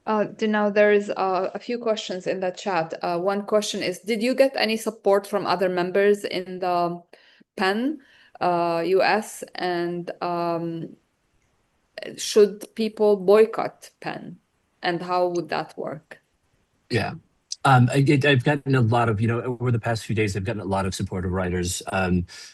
Now there's a few questions in the chat. One question is, did you get any support from other members in the PEN US, and should people boycott PEN, and how would that work? Yeah. I've gotten a lot of, over the past few days, I've gotten a lot of supportive writers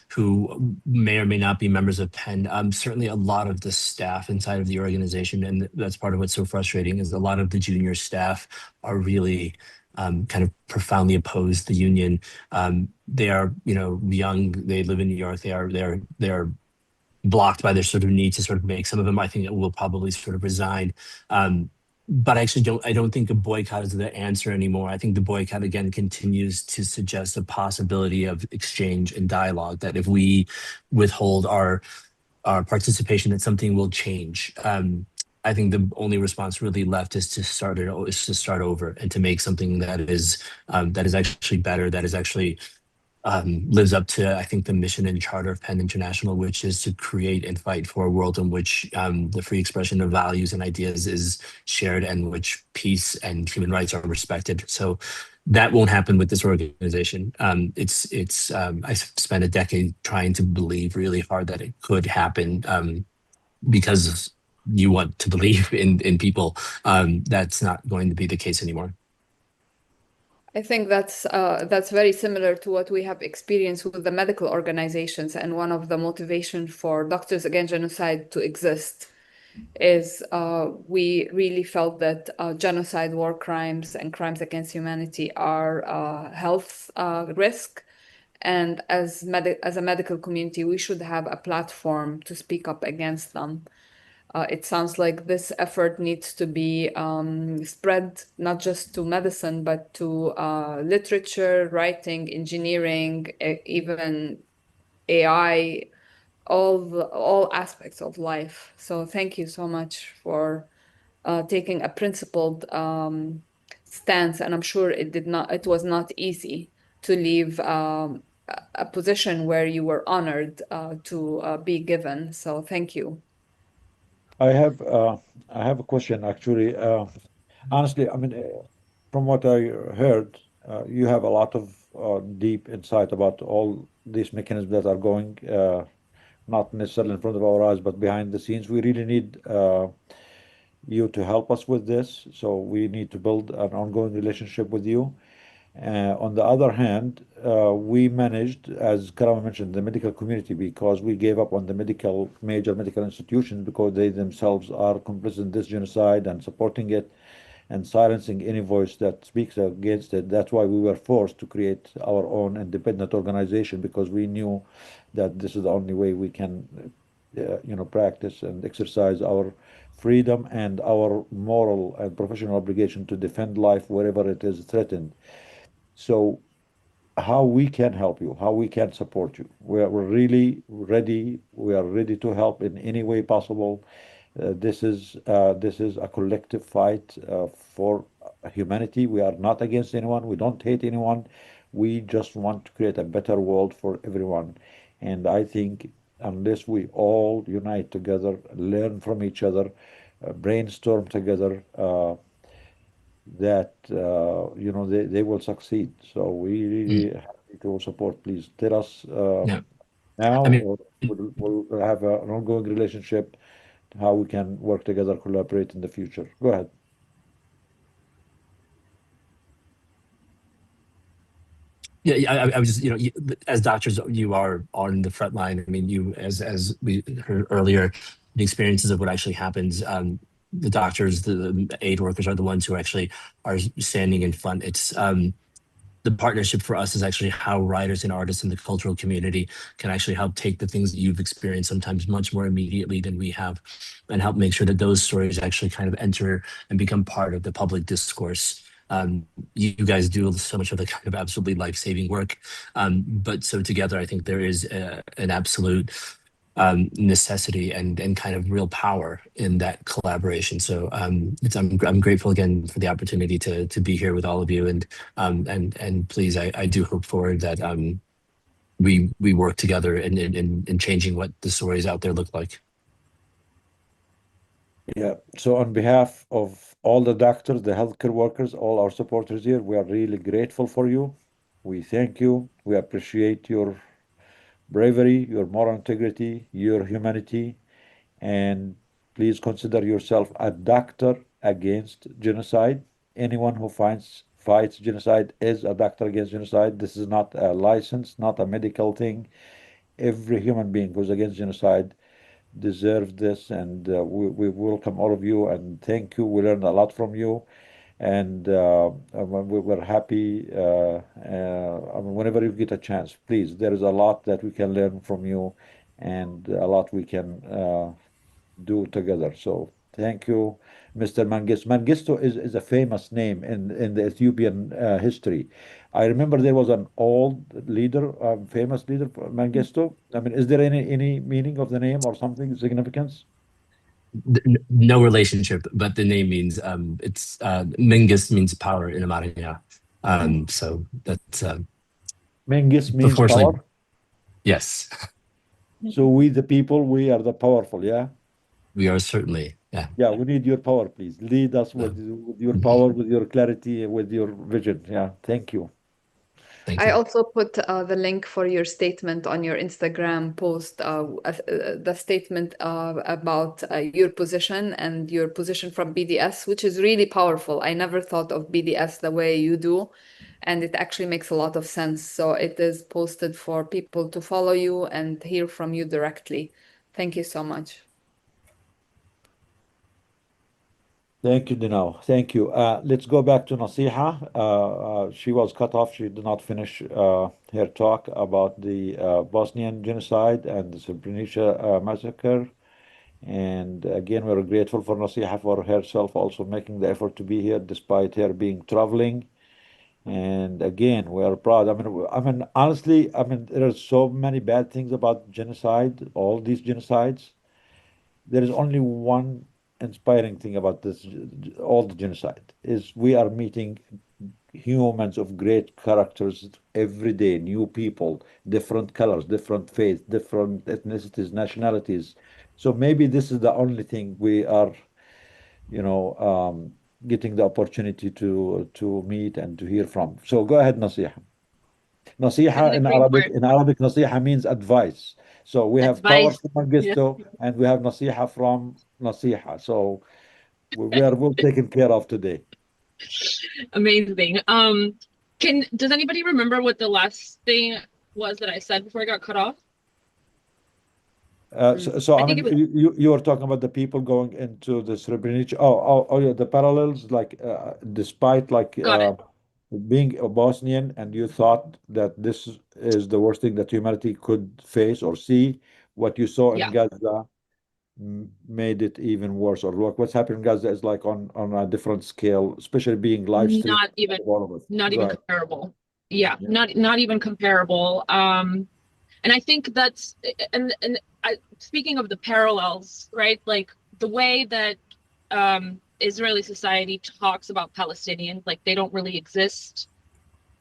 who may or may not be members of PEN. Certainly a lot of the staff inside of the organization, and that's part of what's so frustrating, is a lot of the junior staff are really kind of profoundly opposed to the union. They are, young, they live in New York, they're blocked by their sort of need to sort of make. Some of them, I think, will probably sort of resign. But I don't think a boycott is the answer anymore. I think the boycott, again, continues to suggest a possibility of exchange and dialogue, that if we withhold our participation, that something will change. I think the only response really left is to start over and to make something that is actually better, that is actually lives up to, I think, the mission and charter of PEN International, which is to create and fight for a world in which the free expression of values and ideas is shared, and which peace and human rights are respected. So that won't happen with this organization. I spent a decade trying to believe really hard that it could happen, because you want to believe in people. That's not going to be the case anymore. I think that's very similar to what we have experienced with the medical organizations, and one of the motivation for Doctors Against Genocide to exist is we really felt that genocide, war crimes, and crimes against humanity are a health risk, And as a medical community, we should have a platform to speak up against them. It sounds like this effort needs to be spread not just to medicine, but to literature, writing, engineering, even AI, all aspects of life. So thank you so much for taking a principled stance, and I'm sure it was not easy to leave a position where you were honored to be given. So thank you. I have a question actually. Honestly, I mean, from what I heard, you have a lot of deep insight about all these mechanisms that are going, not necessarily in front of our eyes, but behind the scenes. We really need you to help us with this. So we need to build an ongoing relationship with you. On the other hand, we managed, as Karama mentioned, the medical community, because we gave up on the major medical institutions because they themselves are complicit in this genocide and supporting it and silencing any voice that speaks against it. That's why we were forced to create our own independent organization, because we knew that this is the only way we can, practice and exercise our freedom and our moral and professional obligation to defend life wherever it is threatened. So how we can help you, how we can support you. We're really ready. We are ready to help in any way possible. This is a collective fight for humanity. We are not against anyone. We don't hate anyone. We just want to create a better world for everyone. And I think unless we all unite together, learn from each other, brainstorm together, that they will succeed. So we really happy to support. Please tell us Yeah. now, I mean, or we'll have an ongoing relationship, how we can work together, collaborate in the future. Go ahead. yeah, I was just, as doctors, you are on the front line. I mean, you, as we heard earlier, the experiences of what actually happens. The doctors, the aid workers are the ones who actually are standing in front. It's the partnership for us is actually how writers and artists in the cultural community can actually help take the things that you've experienced sometimes much more immediately than we have, and help make sure that those stories actually kind of enter and become part of the public discourse. You guys do so much of the kind of absolutely life-saving work, but so together I think there is an absolute necessity and kind of real power in that collaboration. So I'm grateful again for the opportunity to be here with all of you, and please, I do hope forward that we work together in changing what the stories out there look like. Yeah. So on behalf of all the doctors, the healthcare workers, all our supporters here, we are really grateful for you. We thank you. We appreciate your bravery, your moral integrity, your humanity, and please consider yourself a doctor against genocide. Anyone who fights genocide is a doctor against genocide. This is not a license, not a medical thing. Every human being who's against genocide deserves this, and we welcome all of you and thank you. We learned a lot from you, and we're happy. Whenever you get a chance, please, there is a lot that we can learn from you, and a lot we can do together. So thank you, Mr. Mengistu. Mengistu is a famous name in the Ethiopian history. I remember there was an old leader, famous leader, Mengistu. I mean, is there any meaning of the name or something significance? No relationship, but the name means it's Mingus means power in Amharic. So that's Mengis means proportionally, power. yes. So we the people, we are the powerful, yeah? We are certainly, yeah. Yeah, we need your power, please. Lead us with your power, with your clarity, with your vision. Yeah, thank you. Thank I you. also put the link for your statement on your Instagram post, the statement about your position and your position from BDS, which is really powerful. I never thought of BDS the way you do, and it actually makes a lot of sense. So it is posted for people to follow you and hear from you directly. Thank you so much. Thank you, Dino. Thank you. Let's go back to Nasiha. She was cut off. She did not finish her talk about the Bosnian genocide and the Srebrenica massacre. And again, we're grateful for Nasiha for herself also making the effort to be here despite her being traveling. And again, we are proud. I mean, honestly, there are so many bad things about genocide, all these genocides. There is only one inspiring thing about this, all the genocide, is we are meeting humans of great characters every day, new people, different colors, different faiths, different ethnicities, nationalities. So maybe this is the only thing we are, you know, getting the opportunity to meet and to hear from. So go ahead, Nasiha. Nasiha Couldn't agree more. In Arabic, Nasiha means advice. So we have Power Advice. from Yeah. Mangisto and we have Nasiha from Nasiha. So we are well taken care of today. Amazing. Does anybody remember what the last thing was that I said before I got cut off? So I I think mean, it was you were talking about the people going into the Srebrenica. Oh, yeah, the parallels, like despite like got it. being a Bosnian, and you thought that this is the worst thing that humanity could face or see. What you saw in Yeah. Gaza made it even worse. Or look, what's happening in Gaza is like on a different scale, especially being live streamed Not even for all of us. not Go even ahead. comparable. Yeah, Yeah. not even comparable. And I think that's speaking of the parallels, right? Like the way that Israeli society talks about Palestinians, like they don't really exist.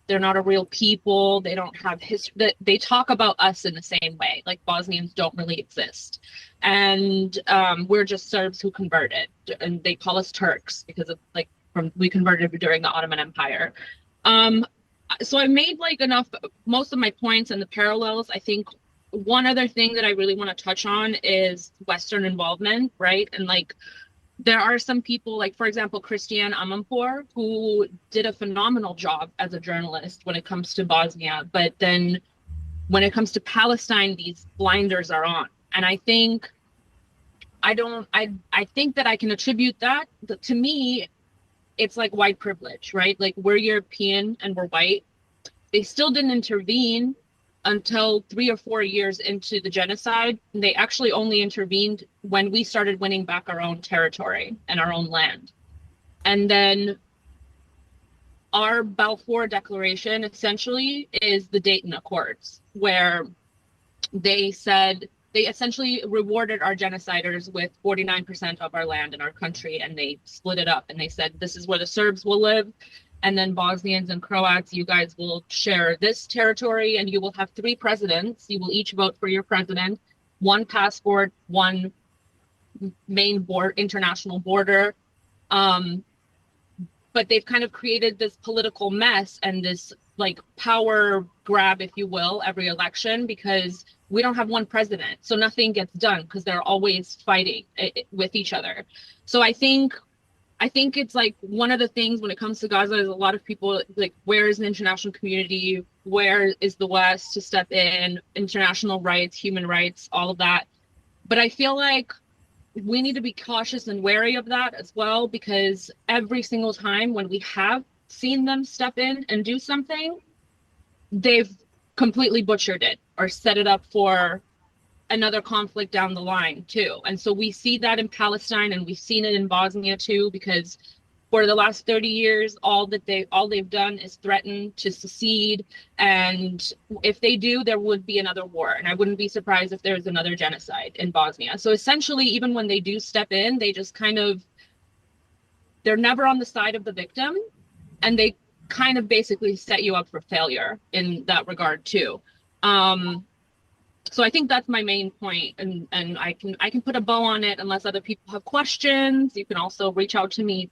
They're not a real people. They don't have history. They talk about us in the same way. Like Bosnians don't really exist, and we're just Serbs who converted, and they call us Turks because of like we converted during the Ottoman Empire. So I made like most of my points and the parallels. I think one other thing that I really want to touch on is Western involvement, right? And like there are some people, like for example, Christiane Amanpour, who did a phenomenal job as a journalist when it comes to Bosnia, but then when it comes to Palestine, these blinders are on. And I think I think that I can attribute that to me, it's like white privilege, right? Like we're European and we're white. They still didn't intervene until 3 or 4 years into the genocide. They actually only intervened when we started winning back our own territory and our own land. And then our Balfour Declaration essentially is the Dayton Accords, where they said they essentially rewarded our genociders with 49% of our land in our country, and they split it up and they said, this is where the Serbs will live. And then Bosnians and Croats, you guys will share this territory and you will have 3 presidents. You will each vote for your president, 1 passport, 1 main international border. But they've kind of created this political mess and this like power grab, if you will, every election because we don't have 1 president. So nothing gets done because they're always fighting with each other. So I think it's like one of the things when it comes to Gaza is a lot of people like, where is the international community? Where is the West to step in? International rights, human rights, all of that. But I feel like we need to be cautious and wary of that as well, because every single time when we have seen them step in and do something, they've completely butchered it or set it up for another conflict down the line too. And so we see that in Palestine and we've seen it in Bosnia too, because for the last 30 years, all they've done is threaten to secede. And if they do, there would be another war. And I wouldn't be surprised if there's another genocide in Bosnia. So essentially, even when they do step in, they just they're never on the side of the victim. And they kind of basically set you up for failure in that regard too. So I think that's my main point, and I can put a bow on it unless other people have questions. You can also reach out to me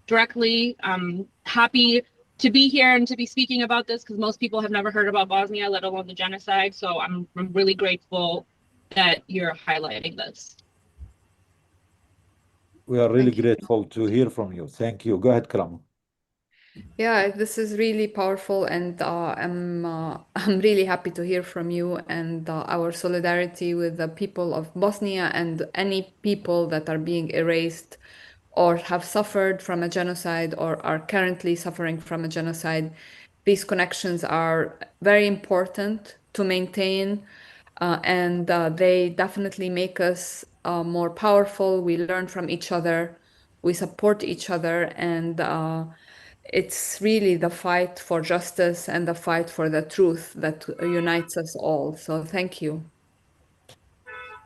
directly. I'm happy to be here and to be speaking about this because most people have never heard about Bosnia, let alone the genocide. So I'm really grateful that you're highlighting this. We are really grateful to hear from you. Thank you. Go ahead, Kalam. Yeah, this is really powerful, and I'm really happy to hear from you and our solidarity with the people of Bosnia and any people that are being erased or have suffered from a genocide or are currently suffering from a genocide. These connections are very important to maintain, and they definitely make us more powerful. We learn from each other, we support each other, and it's really the fight for justice and the fight for the truth that unites us all. So thank you.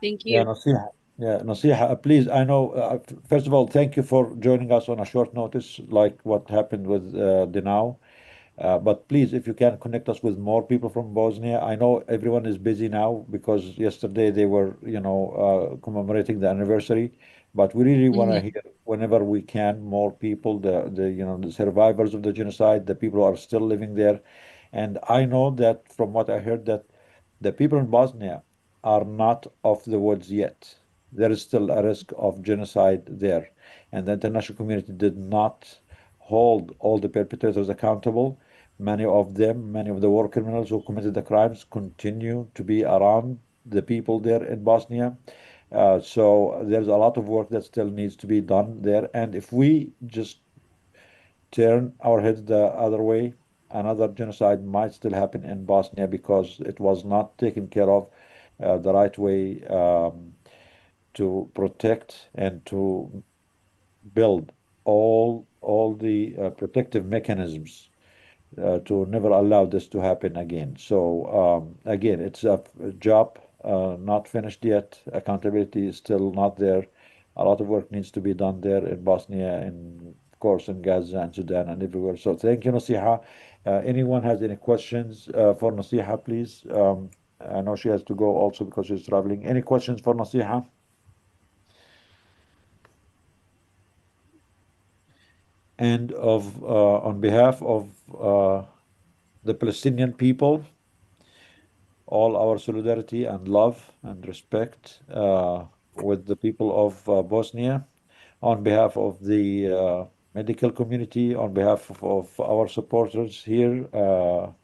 Thank Yeah, you. Nasiha. Yeah, Nasiha, please, I know, first of all, thank you for joining us on a short notice, like what happened with Dinao. But please, if you can connect us with more people from Bosnia. I know everyone is busy now because yesterday they were, commemorating the anniversary. But we really want to hear whenever we can more people, the survivors of the genocide, the people who are still living there. And I know that from what I heard that the people in Bosnia are not off the woods yet. There is still a risk of genocide there. And the international community did not hold all the perpetrators accountable. Many of them, many of the war criminals who committed the crimes continue to be around the people there in Bosnia. So there's a lot of work that still needs to be done there. And if we just turn our heads the other way, another genocide might still happen in Bosnia because it was not taken care of the right way to protect and to build all the protective mechanisms to never allow this to happen again. So again, it's a job not finished yet. Accountability is still not there. A lot of work needs to be done there in Bosnia and of course in Gaza and Sudan and everywhere. So thank you, Nasiha. Anyone has any questions for Nasiha, please? I know she has to go also because she's traveling. Any questions for Nasiha? And on behalf of the Palestinian people, all our solidarity and love and respect with the people of Bosnia, on behalf of the medical community, on behalf of our supporters here,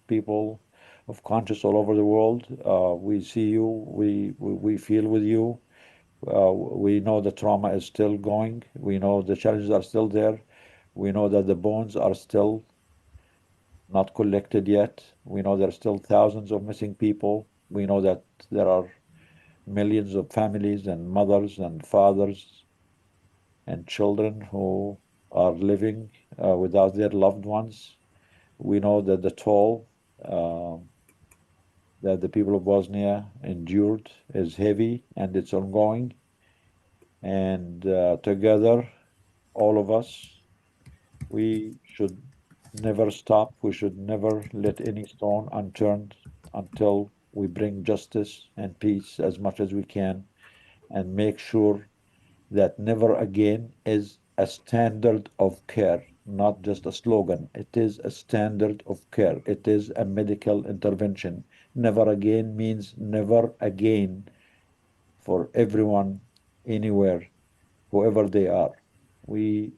people of conscience all over the world. We see you, we feel with you. We know the trauma is still going. We know the challenges are still there. We know that the bones are still not collected yet. We know there are still thousands of missing people. We know that there are millions of families and mothers and fathers and children who are living without their loved ones. We know that the toll that the people of Bosnia endured is heavy and it's ongoing. And together, all of us, we should never stop. We should never let any stone unturned until we bring justice and peace as much as we can and make sure that never again is a standard of care, not just a slogan. It is a standard of care. It is a medical intervention. Never again means never again for everyone, anywhere, whoever they are. We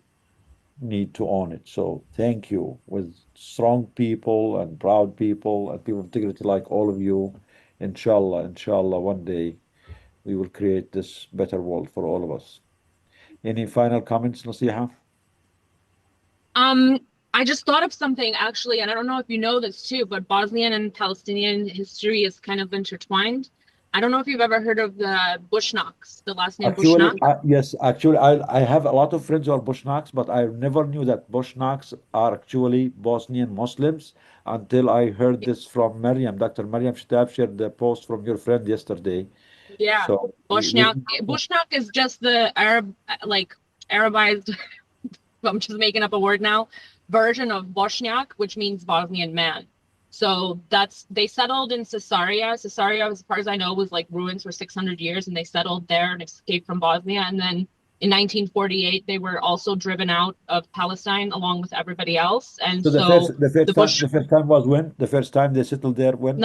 need to own it. So thank you with strong people and proud people and people of integrity like all of you. Inshallah, one day we will create this better world for all of us. Any final comments, Nasiha? I just thought of something actually, and I don't know if you know this too, but Bosnian and Palestinian history is kind of intertwined. I don't know if you've ever heard of the Bushnaks, the last name Actually, Bushnak. yes, actually, I have a lot of friends who are Bushnaks, but I never knew that Bushnaks are actually Bosnian Muslims until I heard this from Maryam. Dr. Maryam Shtab shared the post from your friend yesterday. Yeah, So Bushnak is just the Arab, like Arabized, I'm just making up a word now, version of Bosniak, which means Bosnian man. So they settled in Caesarea. Caesarea, as far as I know, was like ruins for 600 years, and they settled there and escaped from Bosnia. And then in 1948, they were also driven out of Palestine along with everybody else. And so the first time was when? The first time they settled there when?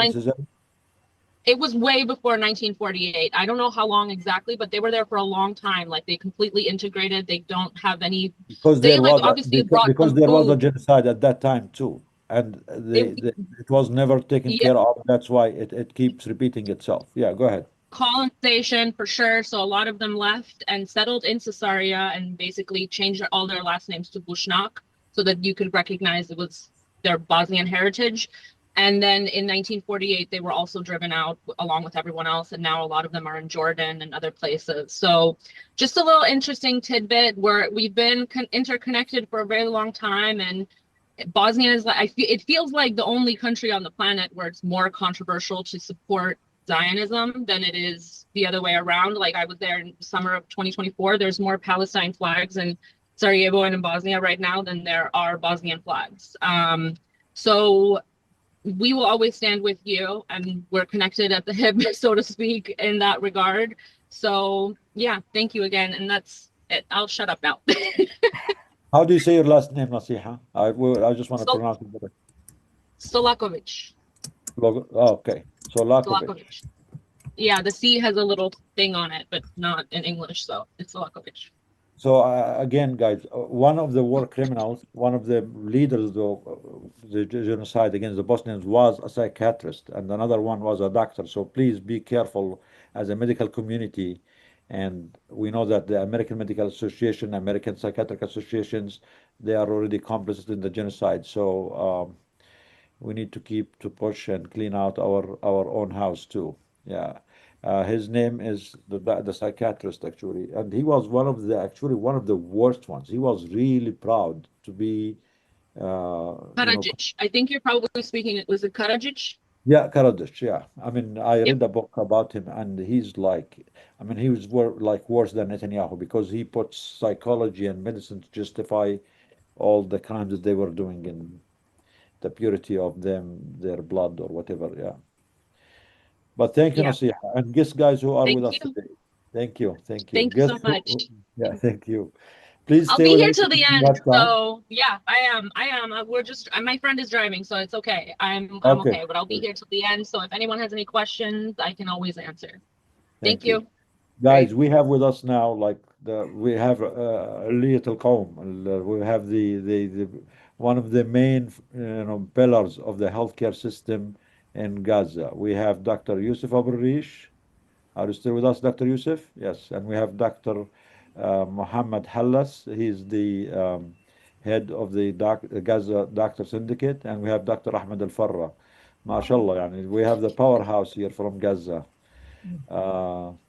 It was way before 1948. I don't know how long exactly, but they were there for a long time. Like they completely integrated. They don't have any. Because there was obviously brought because some there was a food. genocide at that time too, and it was never taken care of. That's why it keeps repeating itself. Yeah, go ahead. colonization for sure. So a lot of them left and settled in Caesarea and basically changed all their last names to Bushnak so that you could recognize it was their Bosnian heritage. And then in 1948, they were also driven out along with everyone else. And now a lot of them are in Jordan and other places. So just a little interesting tidbit where we've been interconnected for a very long time. And Bosnia is like, it feels like the only country on the planet where it's more controversial to support Zionism than it is the other way around. Like I was there in summer of 2024. There's more Palestine flags in Sarajevo and in Bosnia right now than there are Bosnian flags. So we will always stand with you, and we're connected at the hip, so to speak, in that regard. So yeah, thank you again. And that's it. I'll shut up now. How do you say your last name, Nasiha? I just want to pronounce it better. Stolakovic. Okay, Solakovic. Stolakovic. Yeah, the C has a little thing on it, but not in English, so it's Stolakovic. So again, guys, one of the war criminals, one of the leaders of the genocide against the Bosnians was a psychiatrist, and another one was a doctor. So please be careful as a medical community. And we know that the American Medical Association, American Psychiatric Associations, they are already complicit in the genocide. So we need to keep to push and clean out our own house too. Yeah. His name is the psychiatrist actually, and he was one of the worst ones. He was really proud to be Karadzic. I think you're probably speaking. Was it Karadzic? Yeah, Karadzic. Yeah, I mean, I read a book about him, and he's like, I mean, he was like worse than Netanyahu because he puts psychology and medicine to justify all the crimes that they were doing in the purity of their blood or whatever. Yeah. But thank you, Nasiha. And guest guys who are with us today. Thank you. Thank you. Thank you so much. Yeah, thank you. Please I'll stay be with here us till the if you end. have time. So yeah, I am. We're just, my friend is driving, so it's okay. I'm Okay. okay, but I'll be here till the end. So if anyone has any questions, I can always answer. Thank Thank you. Guys, we have with us now we have Aliyat al-Qawm. We have the one of the main pillars of the healthcare system in Gaza. We have Dr. Yusuf Abu Rish. Are you still with us, Dr. Yusuf? Yes. And we have Dr. Muhammad Hallas. He's the head of the Gaza Doctor Syndicate. And we have Dr. Ahmed Al-Farra. MashaAllah, yani, we have the powerhouse here from Gaza.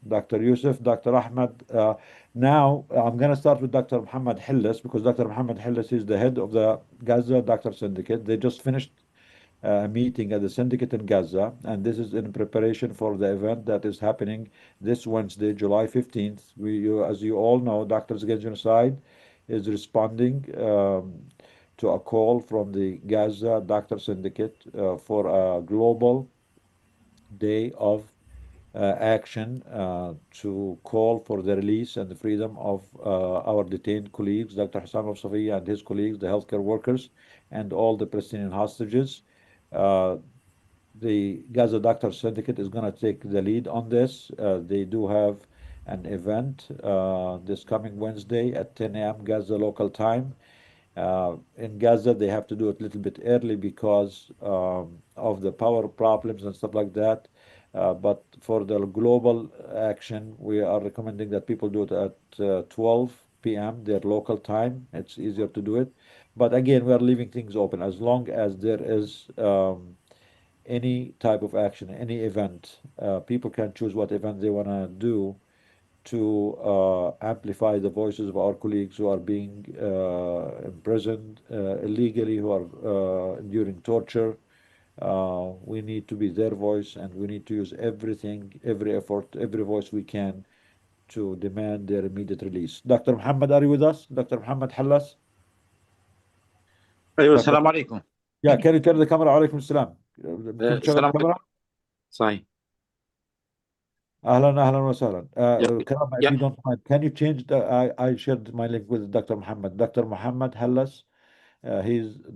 Dr. Yusuf, Dr. Ahmed. Now, I'm going to start with Dr. Muhammad Hillis because Dr. Muhammad Hillis is the head of the Gaza Doctor Syndicate. They just finished a meeting at the syndicate in Gaza, and this is in preparation for the event that is happening this Wednesday, July 15th. As you all know, Doctors Against Genocide is responding to a call from the Gaza Doctor Syndicate for a global day of action to call for the release and the freedom of our detained colleagues, Dr. Hassan al-Safiya and his colleagues, the healthcare workers, and all the Palestinian hostages. The Gaza Doctor Syndicate is going to take the lead on this. They do have an event this coming Wednesday at 10 a.m. Gaza local time. In Gaza, they have to do it a little bit early because of the power problems and stuff like that. But for the global action, we are recommending that people do it at 12 p.m. their local time. It's easier to do it. But again, we are leaving things open as long as there is any type of action, any event. People can choose what event they want to do to amplify the voices of our colleagues who are being imprisoned illegally, who are enduring torture. We need to be their voice, and we need to use everything, every effort, every voice we can to demand their immediate release. Dr. Muhammad, are you with us? Dr. Muhammad Hallas? ايوه السلام عليكم. Yeah, can you turn the camera? عليكم السلام. ممكن تشغل السلام الكاميرا؟ صحيح. اهلا وسهلا. Yeah, Karama, if yeah. you don't mind, can you change I shared my link with Dr. Muhammad. Dr. Muhammad Hallas,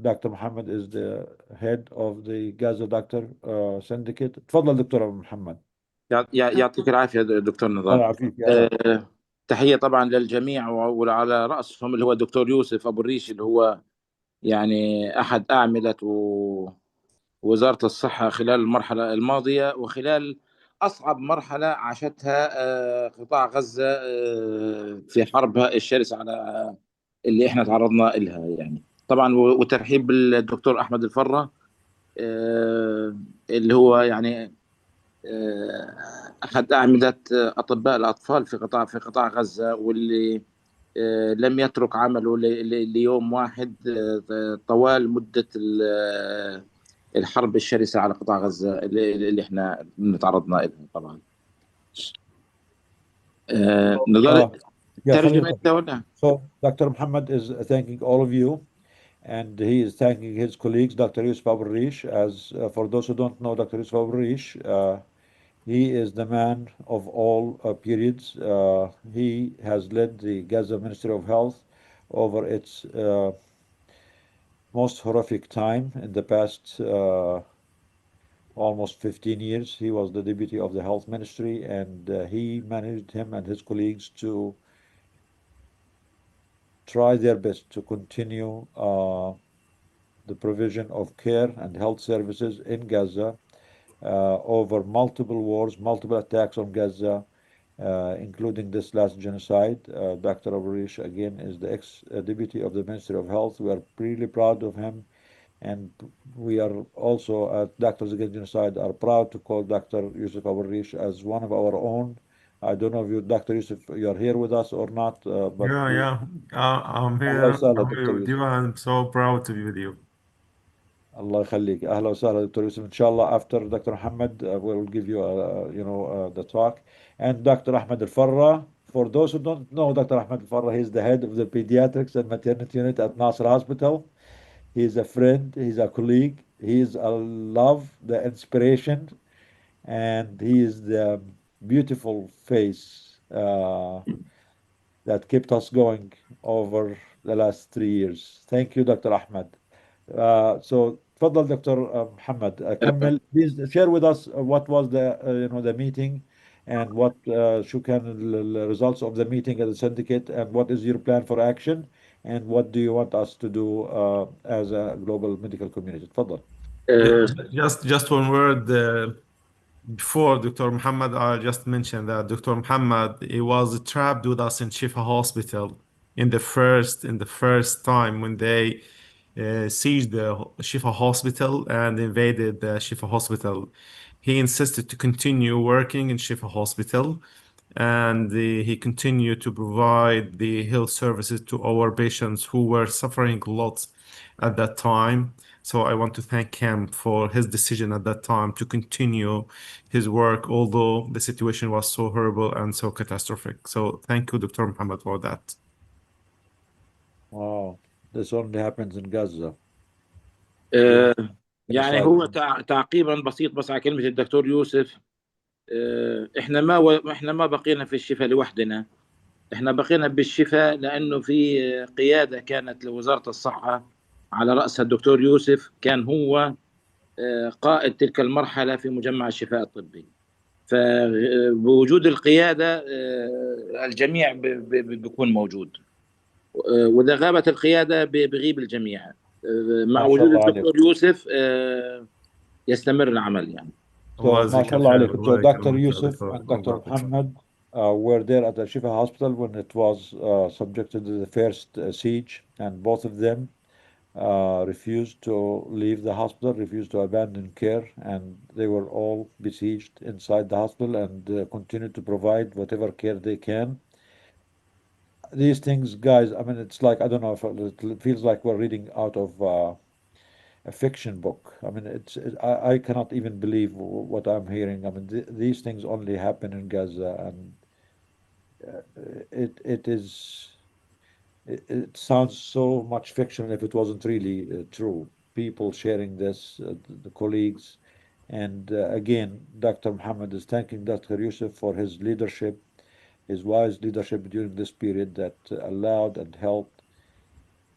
Dr. Muhammad is the head of the Gaza Doctor Syndicate. تفضل دكتور محمد. يعطيك العافية دكتور الله نضال. يعافيك. يا تحية طبعا للجميع وعلى رأسهم اللي هو الدكتور يوسف أبو الريش اللي هو يعني أحد أعمدة وزارة الصحة خلال المرحلة الماضية وخلال أصعب مرحلة عاشتها قطاع غزة في حربها الشرسة على اللي إحنا تعرضنا لها يعني. طبعا وترحيب بالدكتور أحمد الفرة اللي هو يعني أحد أعمدة أطباء الأطفال في قطاع غزة، واللي لم يترك عمله ليوم واحد طوال مدة الحرب الشرسة على قطاع غزة اللي احنا تعرضنا لها طبعا. نقدر Yeah, ترجمة خلينا. انت ولا؟ So Dr. Muhammad is thanking all of you, and he is thanking his colleagues, Dr. Yusuf Abu Rish. As for those who don't know Dr. Yusuf Abu Rish, he is the man of all periods. He has led the Gaza Ministry of Health over its most horrific time in the past almost 15 years. He was the deputy of the health ministry, and he managed, him and his colleagues, to try their best to continue the provision of care and health services in Gaza over multiple wars, multiple attacks on Gaza, including this last genocide. Dr. Aburish, again, is the ex-deputy of the Ministry of Health. We are really proud of him. And we are also at Doctors Against Genocide are proud to call Dr. Yusuf Aburish as one of our own. I don't know if you, Dr. Yusuf, you are here with us or not, but Yeah. I'm الله here. يسهلا I'm here دكتور with يوسف. you. I'm so proud to be with you. الله يخليك. أهلا وسهلا دكتور يوسف. إن شاء الله after Dr. Muhammad we'll give you the talk. And Dr. Ahmed Al-Farra, for those who don't know Dr. Ahmed Al-Farra, he's the head of the pediatrics and maternity unit at Nasser Hospital. He's a friend, he's a colleague, he's a love, the inspiration, and he is the beautiful face that kept us going over the last 3 years. Thank you, Dr. Ahmed. So تفضل دكتور محمد كمل. Please share with us what was the meeting and what شو كان the results of the meeting at the syndicate, and what is your plan for action, and what do you want us to do as a global medical community. تفضل. Just one word. Before Dr. Muhammad, I just mentioned that Dr. Muhammad, he was trapped with us in Shifa Hospital in the first time when they seized the Shifa Hospital and invaded the Shifa Hospital. He insisted to continue working in Shifa Hospital, and he continued to provide the health services to our patients who were suffering a lot at that time. So I want to thank him for his decision at that time to continue his work, although the situation was so horrible and so catastrophic. So thank you, Dr. Muhammad, for that. Wow, this only happens in Gaza. يعني هو تعقيبا بسيط بس على كلمة الدكتور يوسف. احنا ما بقينا في الشفاء لوحدنا، احنا بقينا بالشفاء لانه في قيادة كانت لوزارة الصحة على رأسها الدكتور يوسف، كان هو قائد تلك المرحلة في مجمع الشفاء الطبي. فبوجود القيادة الجميع بيكون موجود، وإذا غابت القيادة بيغيب الجميع. مع وجود الدكتور يوسف يستمر العمل يعني. So, mashallah alaikum. So, Dr. Yusuf and Dr. Muhammad were there at the Shifa Hospital when it was subjected to the first siege, and both of them refused to leave the hospital, refused to abandon care, and they were all besieged inside the hospital and continued to provide whatever care they can. These things, guys, I mean, it's like, I don't know if it feels like we're reading out of a fiction book. I mean, I cannot even believe what I'm hearing. I mean, these things only happen in Gaza, and it sounds so much fiction if it wasn't really true. People sharing this, the colleagues, and again, Dr. Muhammad is thanking Dr. Yusuf for his leadership, his wise leadership during this period that allowed and helped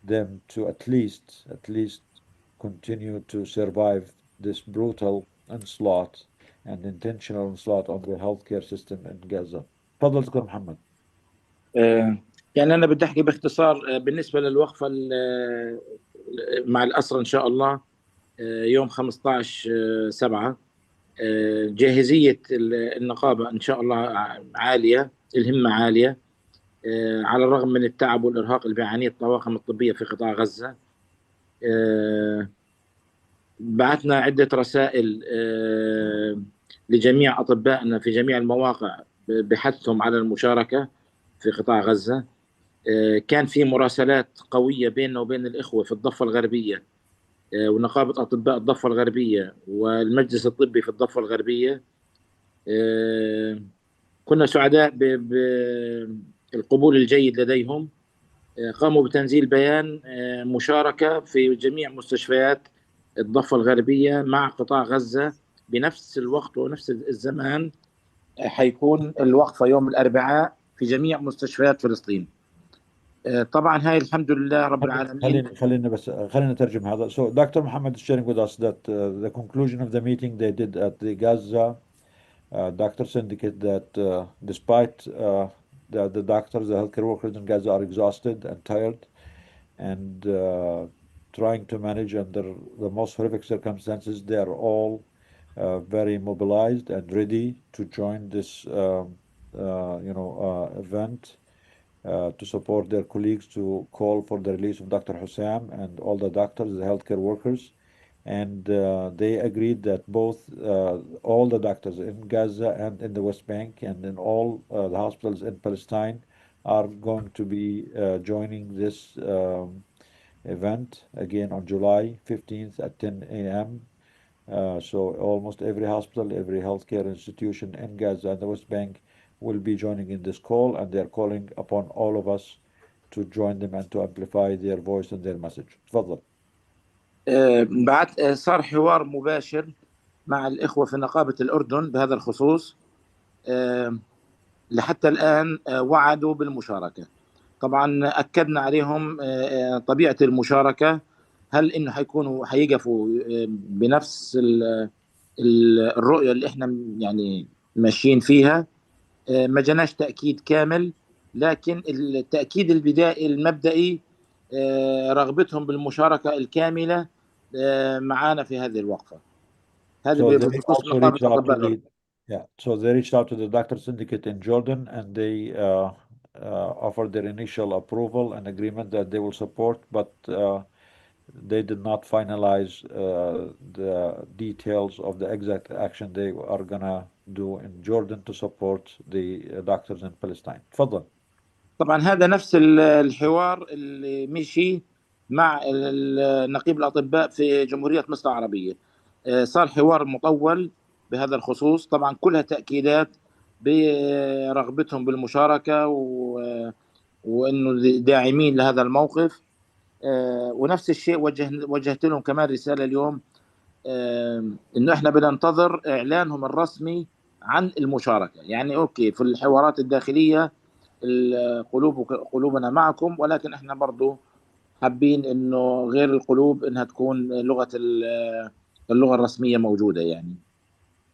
them to at least continue to survive this brutal onslaught and intentional onslaught on the healthcare system in Gaza. تفضل دكتور محمد. يعني أنا بدي أحكي باختصار بالنسبة للوقفة مع الأسرى إن شاء الله يوم 15/7. جاهزية النقابة إن شاء الله عالية، الهمة عالية. على الرغم من التعب والإرهاق اللي بيعانيه الطواقم الطبية في قطاع غزة. بعثنا عدة رسائل لجميع أطبائنا في جميع المواقع بحثهم على المشاركة في قطاع غزة. كان في مراسلات قوية بيننا وبين الإخوة في الضفة الغربية، ونقابة أطباء الضفة الغربية والمجلس الطبي في الضفة الغربية. كنا سعداء بالقبول الجيد لديهم. قاموا بتنزيل بيان مشاركة في جميع مستشفيات الضفة الغربية مع قطاع غزة بنفس الوقت ونفس الزمان. حيكون الوقفة يوم الأربعاء في جميع مستشفيات فلسطين. طبعا هاي الحمد لله رب العالمين. خلينا نترجم هذا. So Dr. Muhammad is sharing with us that the conclusion of the meeting they did at the Gaza doctors indicate that despite the doctors, the healthcare workers in Gaza are exhausted and tired and trying to manage under the most horrific circumstances, they are all very mobilized and ready to join this event to support their colleagues to call for the release of Dr. Hussam and all the doctors, the healthcare workers. And they agreed that both all the doctors in Gaza and in the West Bank and in all the hospitals in Palestine are going to be joining this event again on July 15th at 10 a.m. So almost every hospital, every healthcare institution in Gaza and the West Bank will be joining in this call, and they're calling upon all of us to join them and to amplify their voice and their message. تفضل. بعد صار حوار مباشر مع الإخوة في نقابة الأردن بهذا الخصوص. لحتى الآن وعدوا بالمشاركة. طبعا أكدنا عليهم طبيعة المشاركة، هل إنه حيقفوا بنفس الرؤية اللي إحنا يعني ماشيين فيها. ما جناش تأكيد كامل، لكن التأكيد البدائي المبدئي رغبتهم بالمشاركة الكاملة معانا في هذه الوقفة. هذا So they بخصوص also نقابة reached out to أطباء so they reached out to the doctor syndicate in Jordan, and they offered their initial approval and agreement that they will support, but they did not finalize the details of the exact action they are gonna do in Jordan to support the doctors in Palestine. تفضل. طبعا هذا نفس الحوار اللي مشي مع نقيب الأطباء في جمهورية مصر العربية. صار حوار مطول بهذا الخصوص. طبعا كلها تأكيدات برغبتهم بالمشاركة وأنه داعمين لهذا الموقف. ونفس الشيء وجهت لهم كمان رسالة اليوم، أنه إحنا بننتظر إعلانهم الرسمي عن المشاركة. يعني أوكي في الحوارات الداخلية قلوبنا معكم، ولكن احنا برضو حابين انه غير القلوب انها تكون اللغة الرسمية موجودة يعني.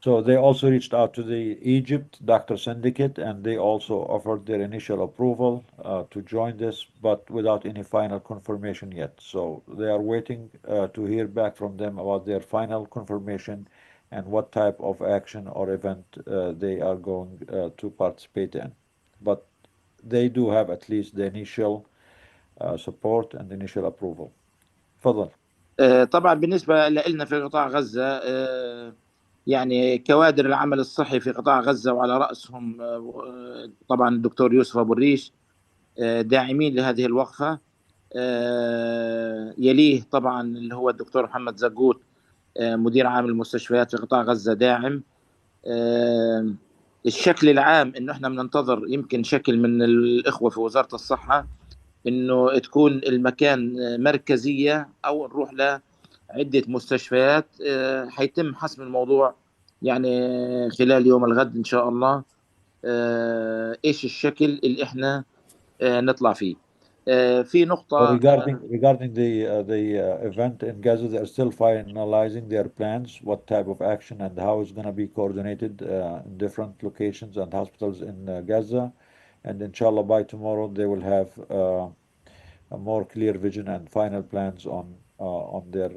So they also reached out to the Egypt doctor syndicate, and they also offered their initial approval to join this, but without any final confirmation yet. So they are waiting to hear back from them about their final confirmation and what type of action or event they are going to participate in. But they do have at least the initial support and initial approval. تفضل. طبعا بالنسبة لنا في قطاع غزة، يعني كوادر العمل الصحي في قطاع غزة وعلى رأسهم طبعا الدكتور يوسف أبو الريش داعمين لهذه الوقفة. يليه طبعا اللي هو الدكتور محمد زقوت مدير عام المستشفيات في قطاع غزة داعم. الشكل العام انه احنا بننتظر يمكن شكل من الاخوه في وزاره الصحه انه تكون المكان مركزيه او نروح لعده مستشفيات. حيتم حسم الموضوع يعني خلال يوم الغد ان شاء الله، ايش الشكل اللي احنا نطلع فيه. في نقطه regarding the event in Gaza, they are still finalizing their plans, what type of action and how it's going to be coordinated in different locations and hospitals in Gaza, and inshallah by tomorrow they will have a more clear vision and final plans on their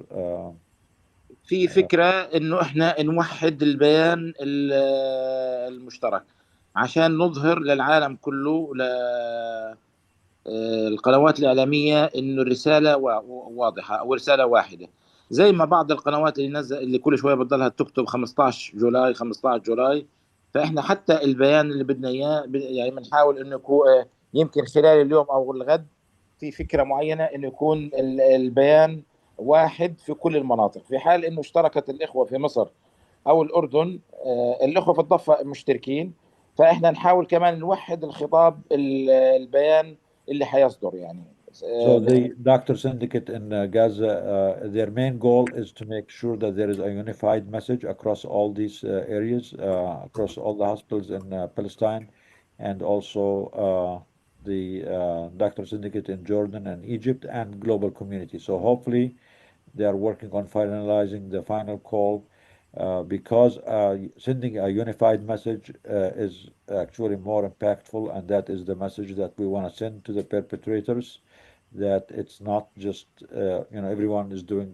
في فكرة إنه إحنا نوحد البيان المشترك عشان نظهر للعالم كله القنوات الإعلامية إنه الرسالة واضحة أو رسالة واحدة، زي ما بعض القنوات اللي كل شوية بتضلها تكتب 15 جولاي 15 جولاي. فإحنا حتى البيان اللي بدنا إياه يعني بنحاول إنه يكون يمكن خلال اليوم أو الغد في فكرة معينة إنه يكون البيان واحد في كل المناطق، في حال إنه اشتركت الإخوة في مصر أو الأردن، الإخوة في الضفة مشتركين، فإحنا نحاول كمان نوحد الخطاب البيان اللي حيصدر يعني. So the doctor syndicate in Gaza, their main goal is to make sure that there is a unified message across all these areas, across all the hospitals in Palestine, and also the doctor syndicate in Jordan and Egypt and global community. So hopefully they are working on finalizing the final call because sending a unified message is actually more impactful, and that is the message that we want to send to the perpetrators, that it's not just everyone is doing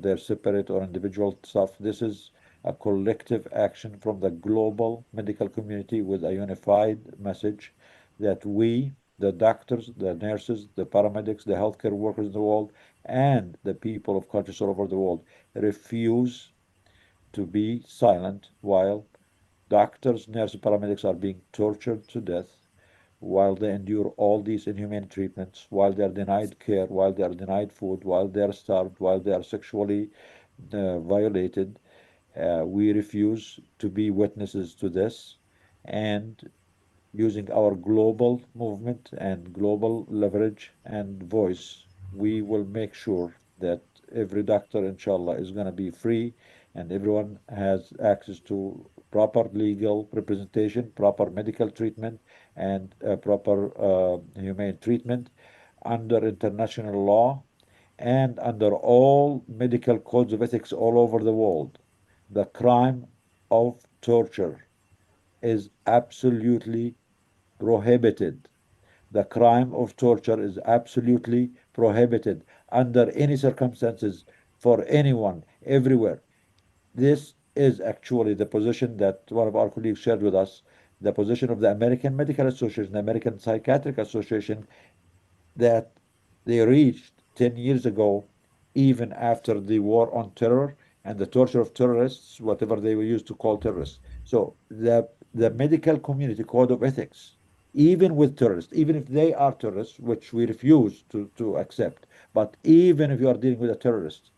their separate or individual stuff. This is a collective action from the global medical community with a unified message that we, the doctors, the nurses, the paramedics, the healthcare workers in the world, and the people of countries all over the world refuse to be silent while doctors, nurses, paramedics are being tortured to death, while they endure all these inhumane treatments, while they are denied care, while they are denied food, while they are starved, while they are sexually violated. We refuse to be witnesses to this, and using our global movement and global leverage and voice, we will make sure that every doctor, inshallah, is going to be free and everyone has access to proper legal representation, proper medical treatment, and proper humane treatment under international law and under all medical codes of ethics all over the world. The crime of torture is absolutely prohibited. The crime of torture is absolutely prohibited under any circumstances for anyone, everywhere. This is actually the position that one of our colleagues shared with us, the position of the American Medical Association, the American Psychiatric Association, that they reached 10 years ago, even after the war on terror and the torture of terrorists, whatever they were used to call terrorists. So the medical community code of ethics, even with terrorists, even if they are terrorists, which we refuse to accept, but even if you are dealing with a terrorist,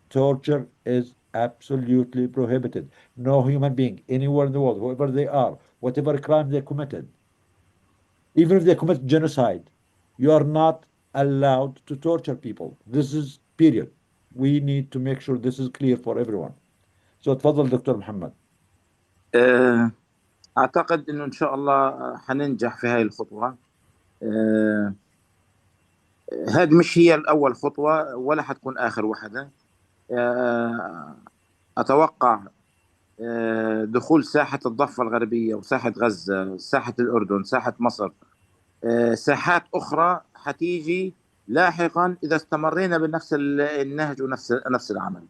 torture is absolutely prohibited. No human being anywhere in the world, whoever they are, whatever crime they committed, even if they commit genocide, you are not allowed to torture people. This is period. We need to make sure this is clear for everyone. So تفضل دكتور محمد. أعتقد إنه إن شاء الله حننجح في هاي الخطوة. هذه مش هي الأول خطوة ولا حتكون آخر واحدة. أتوقع دخول ساحة الضفة الغربية وساحة غزة، ساحة الأردن، ساحة مصر، ساحات أخرى حتيجي لاحقا إذا استمرينا بنفس النهج ونفس العمل.